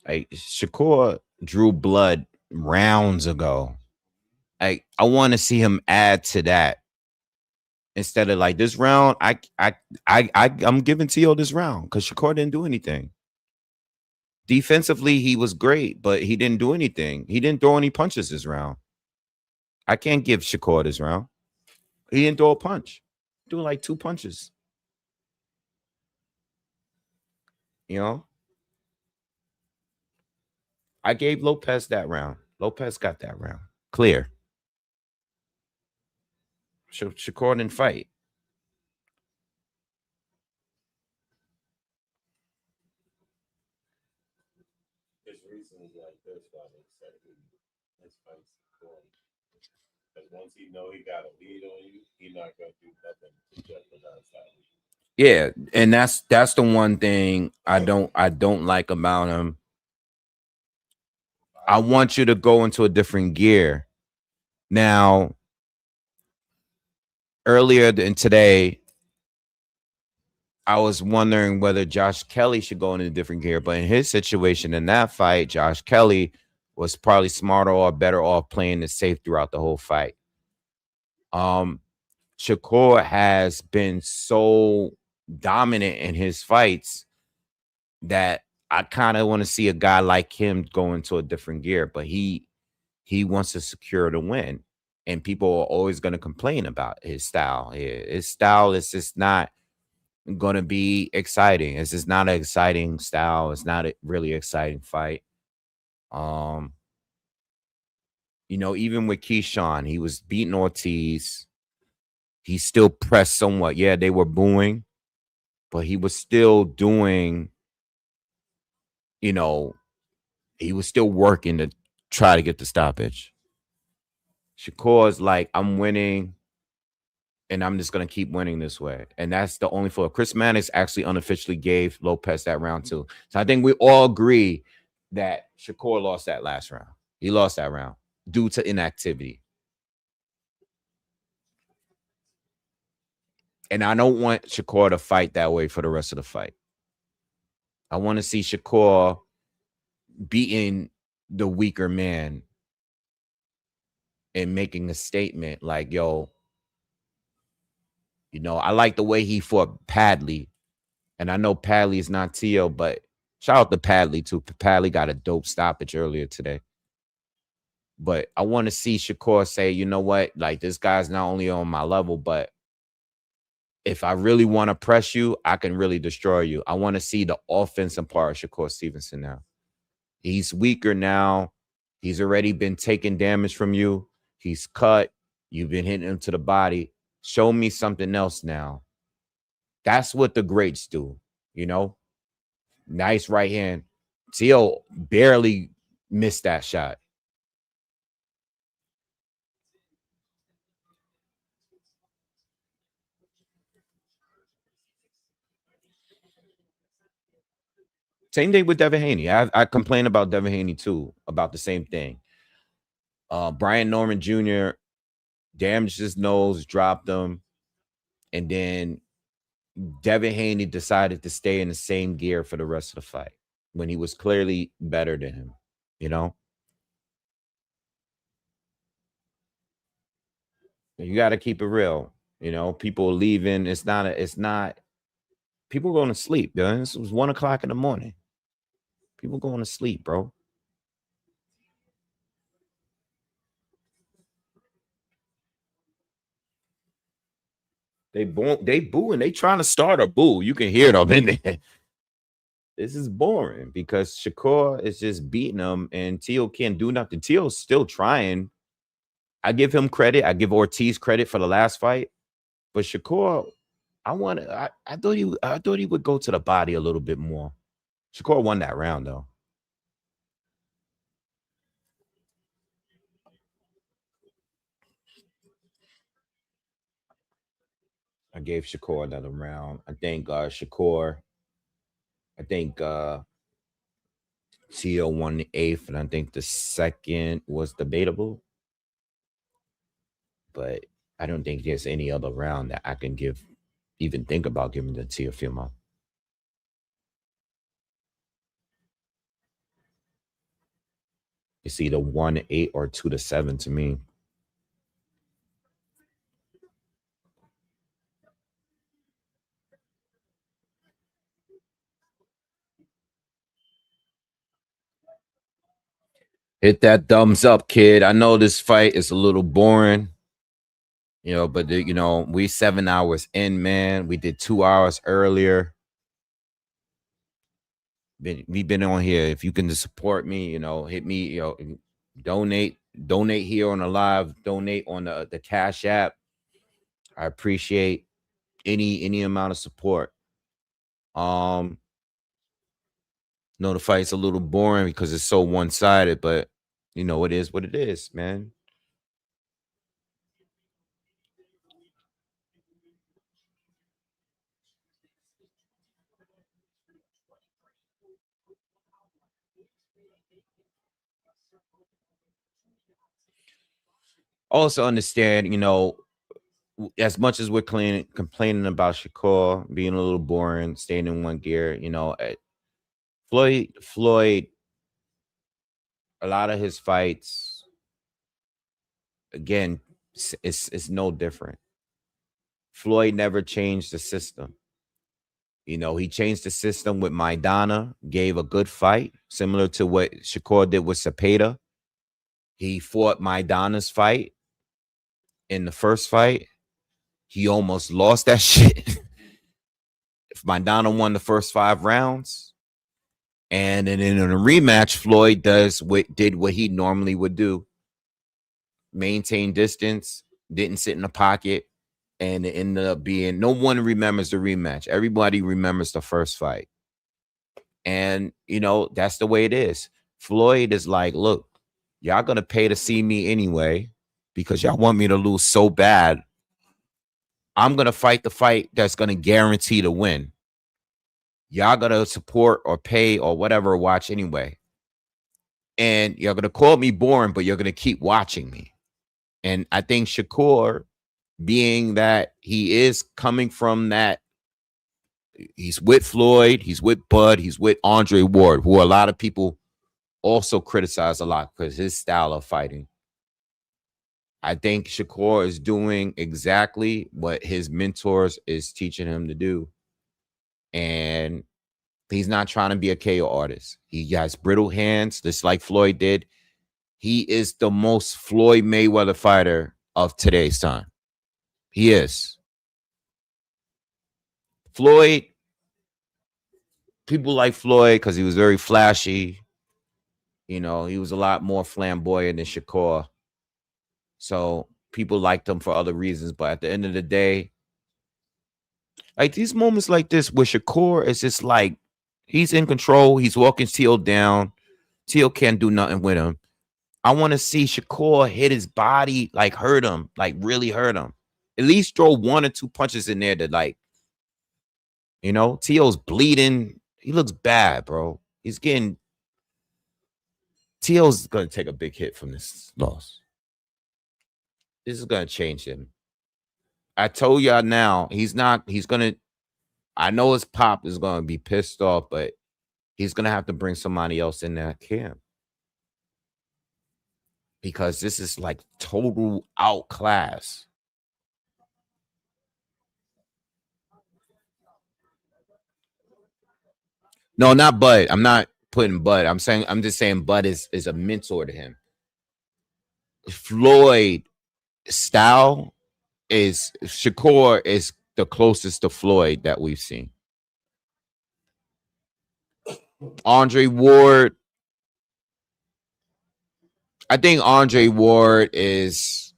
Like, Shakur drew blood rounds ago. Like, I want to see him add to that instead of like this round. I'm giving Teo this round because Shakur didn't do anything. Defensively, he was great, but he didn't do anything. He didn't throw any punches this round. I can't give Shakur this round. He didn't throw a punch. Doing like 2 punches. You know? I gave Lopez that round. Lopez got that round. Clear. Shakur didn't fight. It's reasons like this why they said his fights going. Because once he know he got a lead on you, he not gonna do nothing to jeopardize that lead. Yeah, and that's the one thing I don't like about him. I want you to go into a different gear. Now, earlier in today, I was wondering whether Josh Kelly should go in a different gear, but in his situation in that fight, Josh Kelly was probably smarter or better off playing it safe throughout the whole fight. Shakur has been so dominant in his fights that I kind of want to see a guy like him go into a different gear, but he wants to secure the win. And people are always going to complain about his style. His style is just not going to be exciting. It's just not an exciting style. It's not a really exciting fight. Even with Keyshawn, he was beating Ortiz. He still pressed somewhat. Yeah, they were booing, but he was still doing, he was still working to try to get the stoppage. Shakur's like, I'm winning, and I'm just going to keep winning this way. And that's the only fault. Chris Mannix actually unofficially gave Lopez that round too. So I think we all agree that Shakur lost that last round. He lost that round due to inactivity. And I don't want Shakur to fight that way for the rest of the fight. I want to see Shakur beating the weaker man and making a statement like, yo, I like the way he fought Padley. And I know Padley is not Teo, but shout out to Padley too. Padley got a dope stoppage earlier today. But I want to see Shakur say, you know what? Like, this guy's not only on my level, but if I really want to press you, I can really destroy you. I want to see the offensive part of Shakur Stevenson now. He's weaker now. He's already been taking damage from you. He's cut. You've been hitting him to the body. Show me something else now. That's what the greats do, Nice right hand. Teo barely missed that shot. Same thing with Devin Haney. I complain about Devin Haney too, about the same thing. Brian Norman Jr. damaged his nose, dropped him, and then Devin Haney decided to stay in the same gear for the rest of the fight when he was clearly better than him, You got to keep it real. People are leaving. It's not. People going to sleep, man. This was 1 o'clock in the morning. People going to sleep, bro. They booing. They trying to start a boo. You can hear them in there. This is boring because Shakur is just beating them, and Teo can't do nothing. Teo's still trying. I give him credit. I give Ortiz credit for the last fight, but Shakur, I thought he would go to the body a little bit more. Shakur won that round though. I gave Shakur another round. I think Shakur. I think Teo won the 8th, and I think the 2nd was debatable. But I don't think there's any other round that I can even think about giving to Teofimo. It's either 1-8 or 2-7 to me. Hit that thumbs up, kid. I know this fight is a little boring, but we 7 hours in, man. We did 2 hours earlier. We've been on here. If you can just support me, hit me, donate here on the live, donate on the Cash App. I appreciate any amount of support. No, the fight's a little boring because it's so one-sided, but it is what it is, man. Also understand, as much as we're complaining about Shakur being a little boring, staying in one gear, Floyd, a lot of his fights, again, it's no different. Floyd never changed the system. He changed the system with Maidana, gave a good fight, similar to what Shakur did with Cepeda. He fought Maidana's fight in the first fight. He almost lost that shit. If Maidana won the first 5 rounds, and then in a rematch, Floyd did what he normally would do: maintain distance, didn't sit in the pocket, and it ended up being, no one remembers the rematch. Everybody remembers the first fight. And, that's the way it is. Floyd is like, look, y'all going to pay to see me anyway because y'all want me to lose so bad. I'm going to fight the fight that's going to guarantee to win. Y'all got to support or pay or whatever, watch anyway. And you're going to call me boring, but you're going to keep watching me. And I think Shakur, being that he is coming from that, he's with Floyd, he's with Bud, he's with Andre Ward, who a lot of people also criticize a lot because his style of fighting. I think Shakur is doing exactly what his mentors is teaching him to do. And he's not trying to be a KO artist. He has brittle hands, just like Floyd did. He is the most Floyd Mayweather fighter of today's time. He is. Floyd, people like Floyd because he was very flashy. He was a lot more flamboyant than Shakur. So people liked him for other reasons. But at the end of the day, like these moments like this where Shakur is just like, he's in control. He's walking Teal down. Teal can't do nothing with him. I want to see Shakur hit his body, like hurt him, like really hurt him. At least throw 1 or 2 punches in there that, like, Teal's bleeding. He looks bad, bro. Teal's going to take a big hit from this loss. This is going to change him. I told y'all now, I know his pop is going to be pissed off, but he's going to have to bring somebody else in that camp. Because this is like total outclass. No, not Bud. I'm not putting Bud. I'm just saying Bud is a mentor to him. Floyd style Shakur is the closest to Floyd that we've seen. Andre Ward, I think Andre Ward is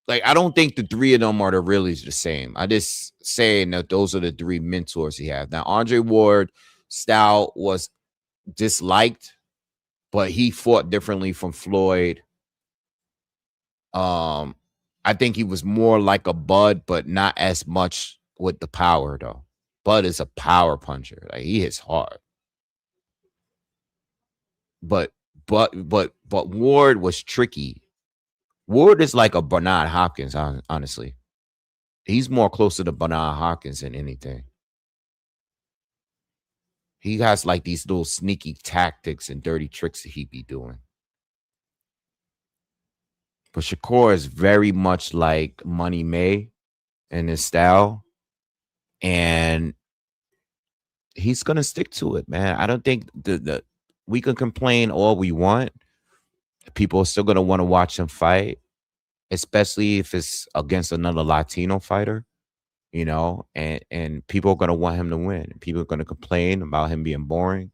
like, I don't think the 3 of them are really the same. I just saying that those are the 3 mentors he has. Now, Andre Ward style was disliked, but he fought differently from Floyd. I think he was more like a Bud, but not as much with the power though. Bud is a power puncher. Like, he hits hard. But Ward was tricky. Ward is like a Bernard Hopkins, honestly. He's more closer to Bernard Hopkins than anything. He has like these little sneaky tactics and dirty tricks that he be doing. But Shakur is very much like Money May in his style. And he's going to stick to it, man. I don't think we can complain all we want. People are still going to want to watch him fight, especially if it's against another Latino fighter, and people are going to want him to win. People are going to complain about him being boring.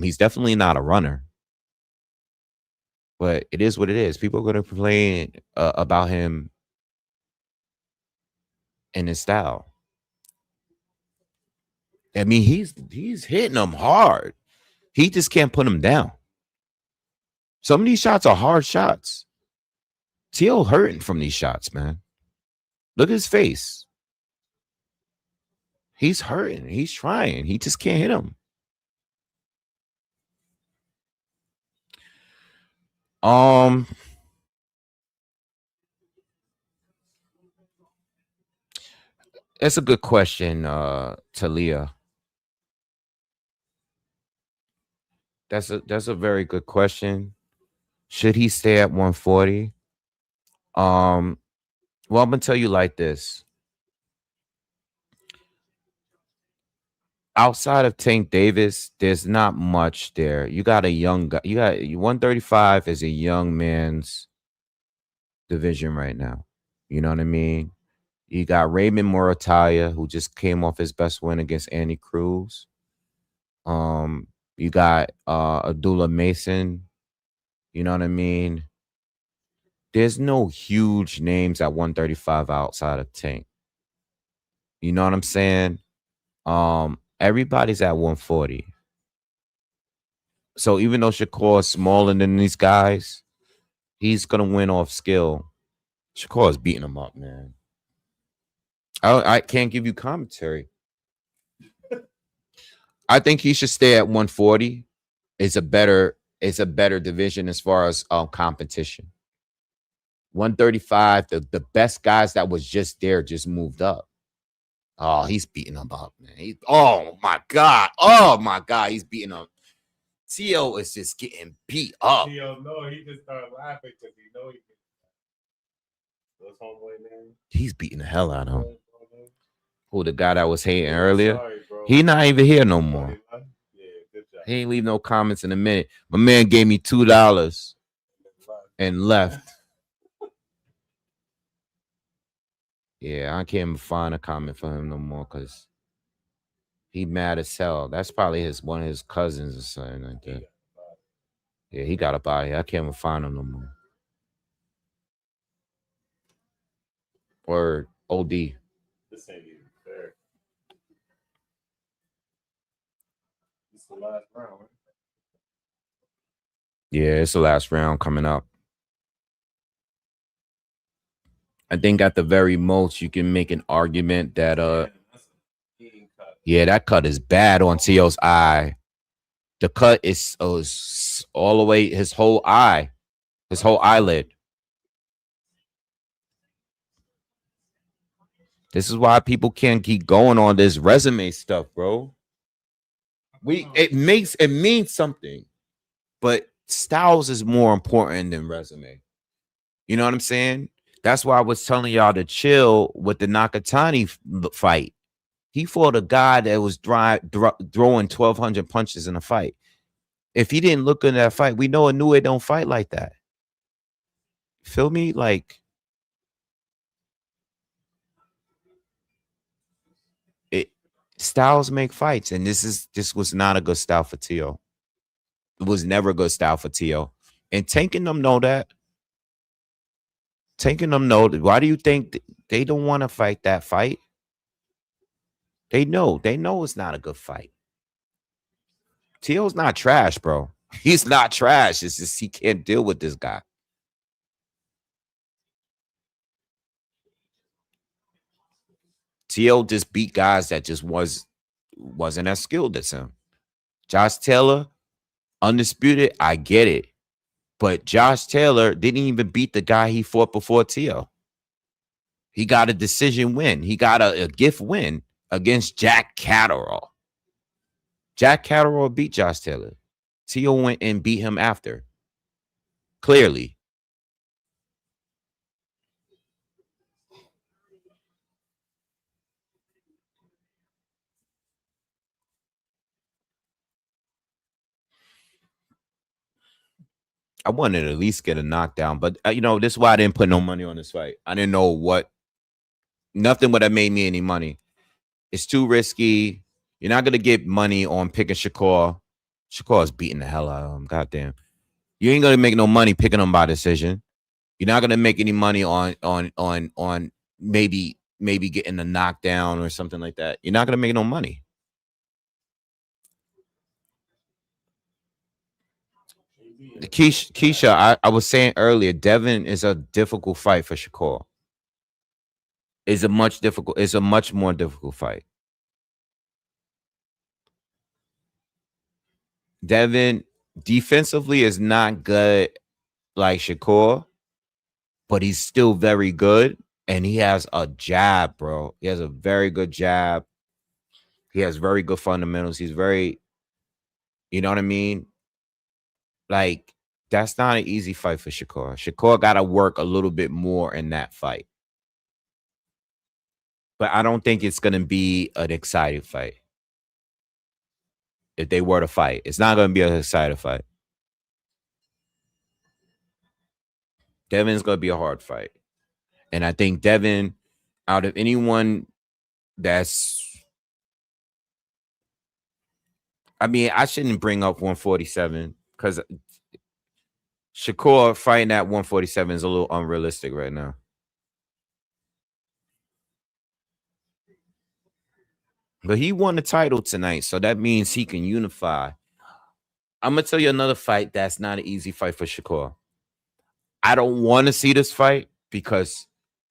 He's definitely not a runner, but it is what it is. People are going to complain about him and his style. I mean, he's hitting them hard. He just can't put him down. Some of these shots are hard shots. Teal hurting from these shots, man. Look at his face. He's hurting. He's trying. He just can't hit him. That's a good question, Talia. That's a very good question. Should he stay at 140? Well, I'm gonna tell you like this. Outside of Tank Davis, there's not much there. You got a young guy. You got 135 is a young man's division right now. You know what I mean? You got Raymond Moratalia, who just came off his best win against Andy Cruz. You got Abdullah Mason. You know what I mean? There's no huge names at 135 outside of Tank. You know what I'm saying? Everybody's at 140. So even though Shakur is smaller than these guys, he's gonna win off skill. Shakur is beating him up, man. I can't give you commentary. I think he should stay at 140. It's a better division as far as competition. 135, the best guys that was just there just moved up. Oh, he's beating him up, man. Oh my God, he's beating him. Tio is just getting beat up. Tio, no, he just started laughing because he know he can. What's homeboy name? He's beating the hell out of him. Who, the guy that was hating earlier? Sorry, bro. He not even here no more. Yeah, good job. He ain't leave no comments in a minute. My man gave me $2 and left. Yeah, I can't even find a comment for him no more because he mad as hell. That's probably one of his cousins or something like that. Yeah, he got a body. I can't even find him no more. Or OD. This ain't even fair. It's the last round. Right? Yeah, it's the last round coming up. I think at the very most you can make an argument that yeah, that cut is bad on Tio's eye. The cut is all the way his whole eye, his whole eyelid. This is why people can't keep going on this resume stuff, bro. It means something, but styles is more important than resume. You know what I'm saying? That's why I was telling y'all to chill with the Nakatani fight. He fought a guy that was throwing 1,200 punches in a fight. If he didn't look in that fight, we know a new don't fight like that. Feel me? Like styles make fights, and this was not a good style for Tio. It was never a good style for Tio. And Tanking them know that. Taking them know. Why do you think they don't want to fight that fight? They know it's not a good fight. Tio's not trash, bro. He's not trash. It's just he can't deal with this guy. Tio just beat guys that just wasn't as skilled as him. Josh Taylor, undisputed, I get it. But Josh Taylor didn't even beat the guy he fought before Tio. He got a decision win. He got a gift win against Jack Catterall. Jack Catterall beat Josh Taylor. Tio went and beat him after. Clearly. I wanted to at least get a knockdown, but this is why I didn't put no money on this fight. I didn't know nothing would have made me any money. It's too risky. You're not gonna get money on picking Shakur. Shakur is beating the hell out of him. Goddamn. You ain't gonna make no money picking him by decision. You're not gonna make any money on maybe getting a knockdown or something like that. You're not gonna make no money. Keisha, I was saying earlier, Devin is a difficult fight for Shakur. It's a much more difficult fight. Devin defensively is not good like Shakur, but he's still very good. And he has a jab, bro. He has a very good jab. He has very good fundamentals. He's very, you know what I mean? Like, that's not an easy fight for Shakur. Shakur got to work a little bit more in that fight. But I don't think it's going to be an exciting fight. If they were to fight, it's not going to be an exciting fight. Devin's going to be a hard fight. And I think Devin, out of anyone that's, I mean, I shouldn't bring up 147 because Shakur fighting at 147 is a little unrealistic right now. But he won the title tonight, so that means he can unify. I'm going to tell you another fight that's not an easy fight for Shakur. I don't want to see this fight because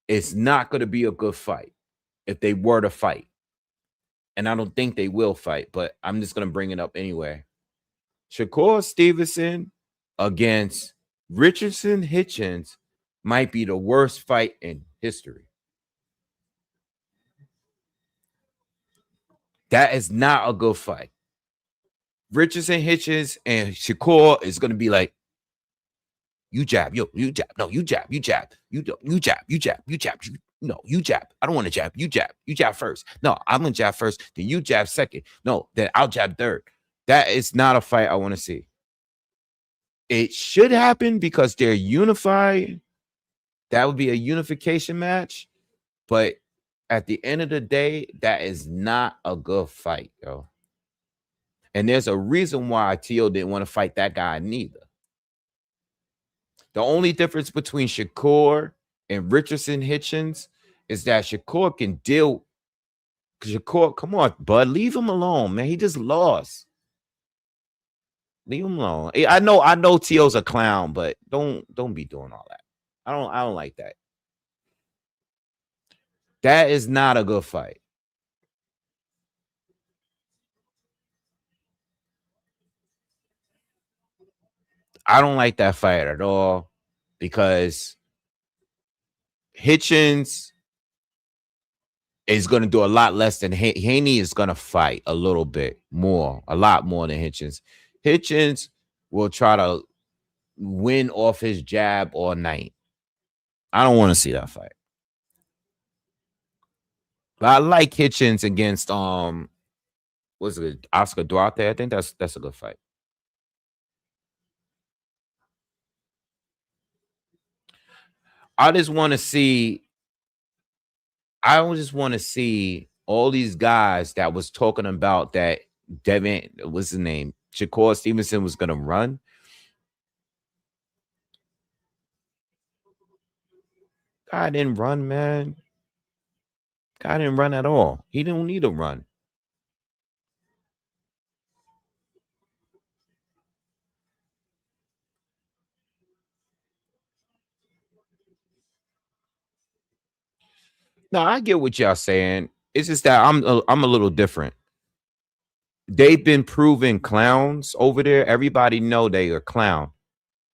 it's not going to be a good fight if they were to fight. And I don't think they will fight, but I'm just going to bring it up anyway. Shakur Stevenson against Richardson Hitchens might be the worst fight in history. That is not a good fight. Richardson Hitchens and Shakur is going to be like, you jab, yo, you jab, no, you jab, you jab, you jab, you jab, you jab, no, you jab. I don't want to jab, you jab first. No, I'm going to jab first, then you jab second. No, then I'll jab third. That is not a fight I want to see. It should happen because they're unified. That would be a unification match. But at the end of the day, that is not a good fight, yo. And there's a reason why Teo didn't want to fight that guy neither. The only difference between Shakur and Richardson Hitchens is that Shakur can deal. Shakur, come on, bud, leave him alone, man. He just lost. Leave him alone. I know Teo's a clown, but don't be doing all that. I don't like that. That is not a good fight. I don't like that fight at all because Hitchens is going to do a lot less than Haney is going to fight a little bit more, a lot more than Hitchens. Hitchens will try to win off his jab all night. I don't want to see that fight. But I like Hitchens against what's it, Oscar Duarte. I think that's a good fight. I just want to see all these guys that was talking about that Devin, what's his name? Shakur Stevenson was gonna run. Guy didn't run, man. Guy didn't run at all. He didn't need to run. No, I get what y'all saying. It's just that I'm a little different. They've been proven clowns over there. Everybody know they are clown.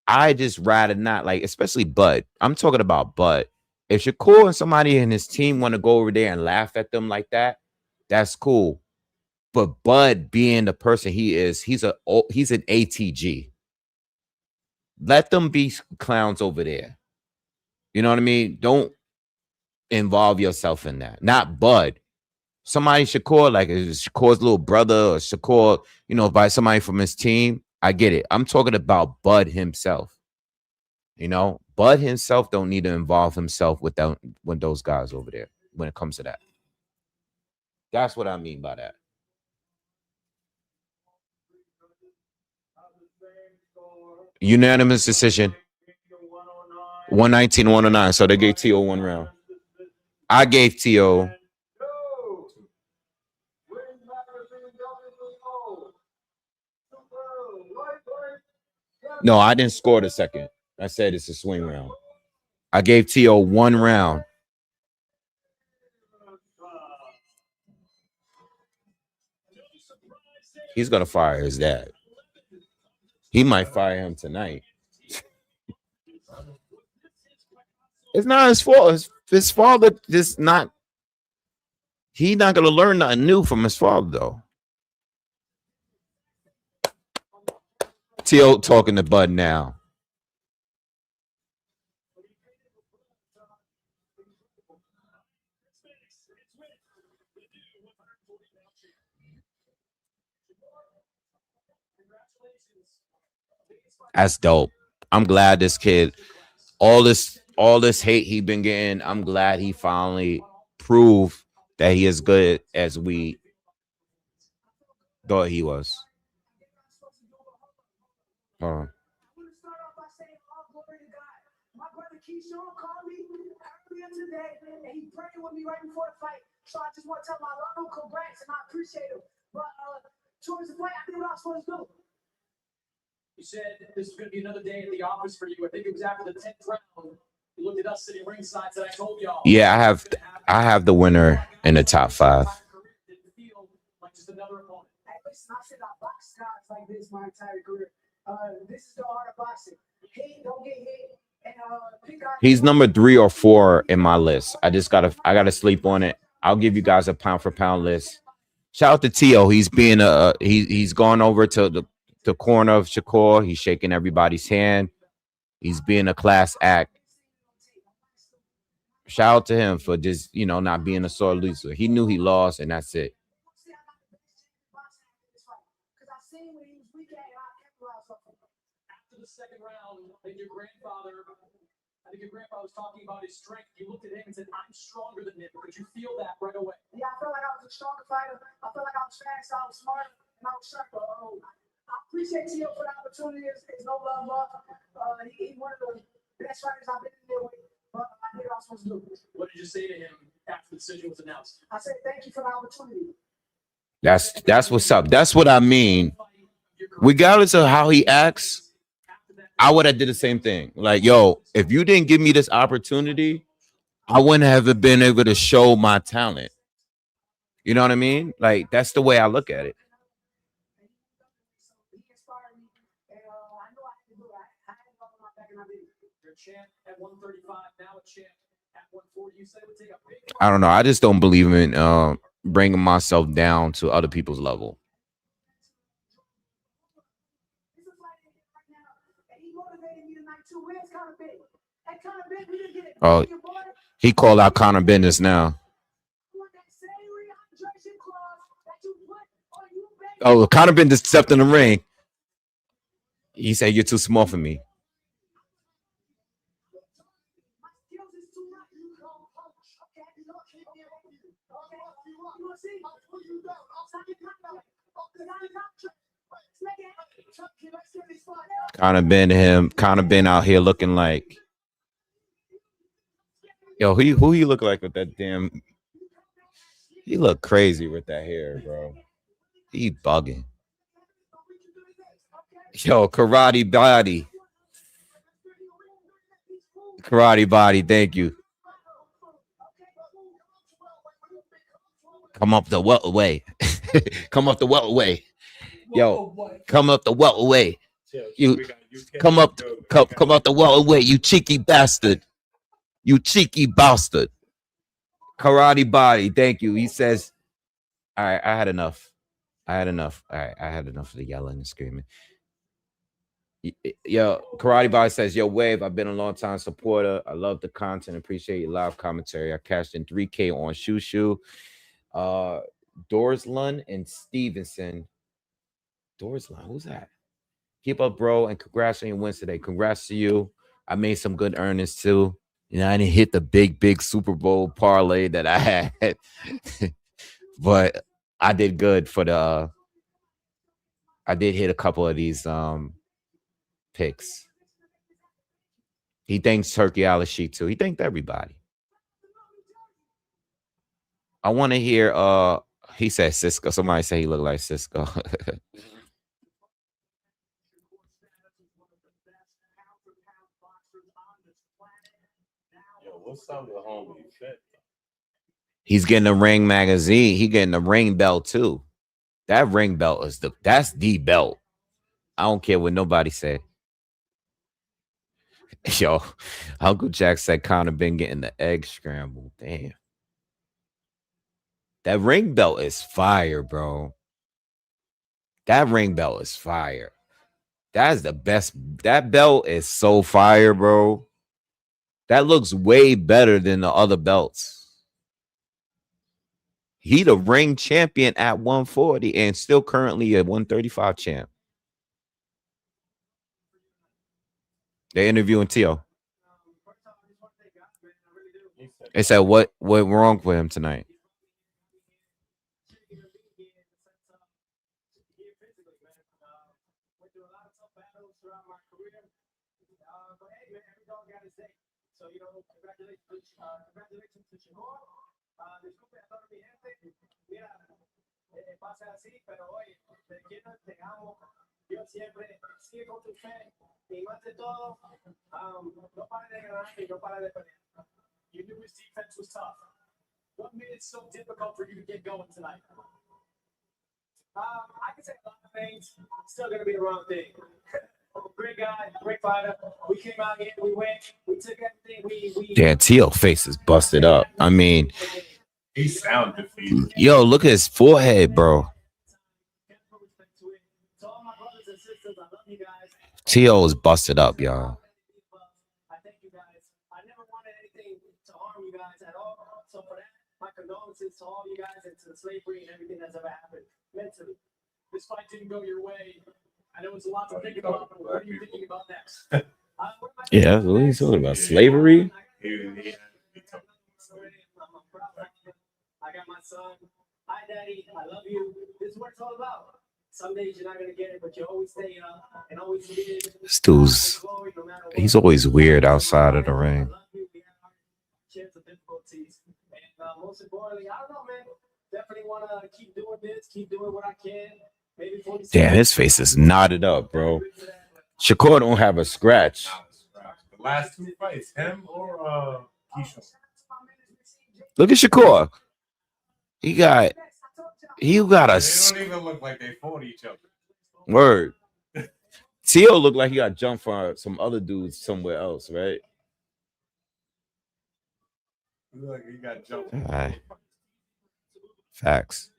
I just rather not, like, especially Bud. I'm talking about Bud. If Shakur and somebody in his team want to go over there and laugh at them like that, that's cool. But Bud, being the person he is, he's an ATG. Let them be clowns over there. You know what I mean? Don't involve yourself in that. Not Bud. Somebody Shakur, like Shakur's little brother or Shakur, by somebody from his team. I get it. I'm talking about Bud himself. Bud himself don't need to involve himself with those guys over there when it comes to that. That's what I mean by that. Unanimous decision. 119-109. So they gave T.O. one round. I gave T.O. No, I didn't score the second. I said it's a swing round. I gave T.O. one round. He's going to fire his dad. He might fire him tonight. It's not his fault. His father just not. He's not gonna learn nothing new from his father though. Teo talking to Bud now. That's dope. I'm glad this kid, all this hate he been getting, I'm glad he finally proved that he is good as we thought he was. I want to start off by saying all glory to God. My brother Keyshawn called me earlier today, and he prayed with me right before the fight. So I just want to tell him I love him, congrats, and I appreciate him. But towards the fight, I did what I was supposed to do. You said this was going to be another day at the office for you. I think it was after the 10th round. You looked at us sitting ringside, and I told y'all. Yeah, I have the winner in the top 5. Like just another opponent. Hey, listen, I said I box guys like this my entire career. This is the art of boxing. Hit, don't get hit. And pick out. He's number 3 or 4 in my list. I gotta sleep on it. I'll give you guys a pound for pound list. Shout out to Teo. He's being he's gone over to the corner of Shakur. He's shaking everybody's hand. He's being a class act. Shout out to him for just, not being a sore loser. He knew he lost, and that's it. After the second round, I think your grandfather was talking about his strength. You looked at him and said, I'm stronger than him. Could you feel that right away? Yeah, I felt like I was a stronger fighter. I felt like I was fast, I was smarter, and I was sharper. I appreciate Teo for the opportunity. It's no love lost. He's one of the best fighters I've been in there with. But I did what I was supposed to do. What did you say to him after the decision was announced? I said, thank you for the opportunity. That's what's up. That's what I mean. Regardless of how he acts, I would have did the same thing. Like, yo, if you didn't give me this opportunity, I wouldn't have been able to show my talent. You know what I mean? Like, that's the way I look at it. I don't know. I just don't believe in bringing myself down to other people's level. Oh, he called out Conor business now. Oh, Conor business stepped in the ring. He said, "You're too small for me." Conor been out here looking like, yo, who he look like with that damn? He look crazy with that hair, bro. He bugging. Yo, karate body. Karate body, thank you. Come up the welterweight. Come up the welterweight. Yo, come up the welterweight. You come up the welterweight, you cheeky bastard. You cheeky bastard. Karate body, thank you. He says, all right, I had enough. All right, I had enough of the yelling and screaming. Yo, Karate Body says, yo, Wave, I've been a long time supporter. I love the content. Appreciate your live commentary. I cashed in $3K on Shushu. Dorsland and Stevenson. Dorsland, who's that? Keep up, bro, and congrats on your wins today. Congrats to you. I made some good earnings too. I didn't hit the big Super Bowl parlay that I had, but I did good for the. I did hit a couple of these picks. He thanks Turkey Al-Sheikh too. He thanked everybody. I want to hear. He said Cisco. Somebody say he looked like Cisco. What's up with homie? He's getting a ring magazine. He getting a ring belt too. That ring belt is that's the belt. I don't care what nobody say. Yo, Uncle Jack said Connor been getting the egg scrambled. Damn. That ring belt is fire, bro. That ring belt is fire. That's the best. That belt is so fire, bro. That looks way better than the other belts. He the ring champion at 140 and still currently a 135 champ. They interviewing Tio. They said what went wrong with him tonight? So, congratulations to Shakur. Disculpe a toda mi gente. Mira, pasa así, pero oye, te quiero, te amo. Yo siempre sigue con tu fe. Y más de todo, no para de ganar y no para de perder. You knew his defense was tough. What made it so difficult for you to get going tonight? I can say a lot of things. Still going to be the wrong thing. Great guy, great fighter. We came out here, we went, we took everything. We Damn, Tio face is busted up. I mean, He sound defeated. yo, look at his forehead, bro. Tio is busted up, y'all. I thank you guys. I never wanted anything to harm you guys at all. So for that, my condolences to all you guys and to the slavery and everything that's ever happened mentally. This fight didn't go your way. I know it's a lot to think about, but what are you thinking about next? Yeah, what are you talking about? Slavery? I got my son. Hi, Daddy. I love you. This is what it's all about. Some days you're not going to get it, but you always stay up and always get it. This dude's, he's always weird outside of the ring. Most importantly, I don't know, man. Definitely want to keep doing this, keep doing what I can. Maybe Damn, his face is knotted up, bro. Shakur don't have a scratch. The last two fights, him or Keisha. Look at Shakur. He got a They don't even look like they fought each other. word. Tio looked like he got jumped for some other dudes somewhere else, right? He look like he got jumped. All right. Facts.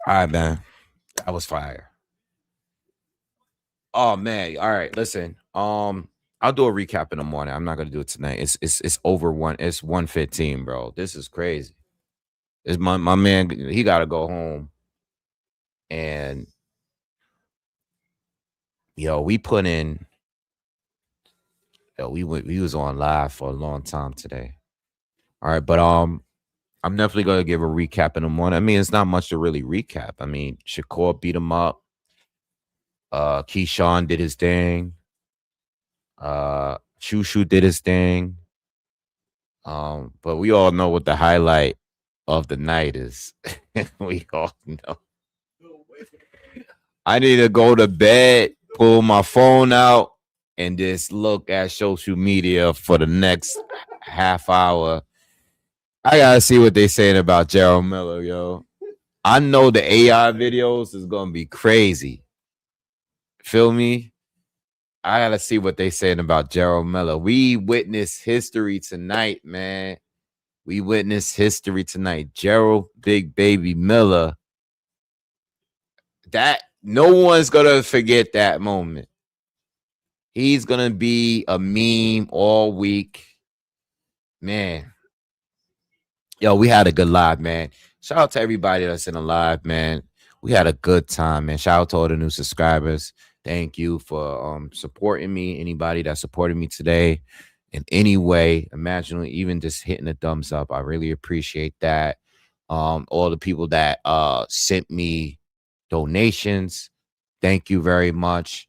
All right, man. That was fire. Oh man. All right. Listen. I'll do a recap in the morning. I'm not gonna do it tonight. It's over one. It's 1:15, bro. This is crazy. It's my man. He gotta go home. And yo, we put in. Yo, we was on live for a long time today. All right, but I'm definitely gonna give a recap in the morning. I mean, it's not much to really recap. I mean, Shakur beat him up. Keyshawn did his thing. Shushu did his thing. But we all know what the highlight of the night is. We all know. I need to go to bed, pull my phone out, and just look at social media for the next half hour. I gotta see what they saying about Gerald Miller, yo. I know the AI videos is gonna be crazy. Feel me? I gotta see what they saying about Gerald Miller. We witnessed history tonight, man. We witnessed history tonight. Gerald Big Baby Miller. That no one's gonna forget that moment. He's gonna be a meme all week. Man. Yo, we had a good live, man. Shout out to everybody that's in the live, man. We had a good time, man. Shout out to all the new subscribers. Thank you for supporting me. Anybody that supported me today in any way, imaginably, even just hitting a thumbs up. I really appreciate that. All the people that sent me donations, thank you very much.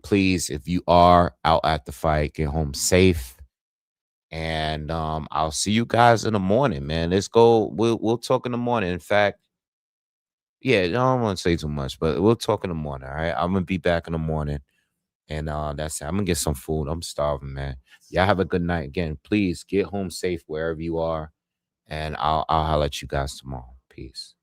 Please, if you are out at the fight, get home safe. And I'll see you guys in the morning, man. Let's go. We'll talk in the morning. In fact, yeah, I don't want to say too much, but we'll talk in the morning. All right. I'm gonna be back in the morning. And that's it. I'm gonna get some food. I'm starving, man. Y'all have a good night. Again, please get home safe wherever you are. And I'll holler at you guys tomorrow. Peace.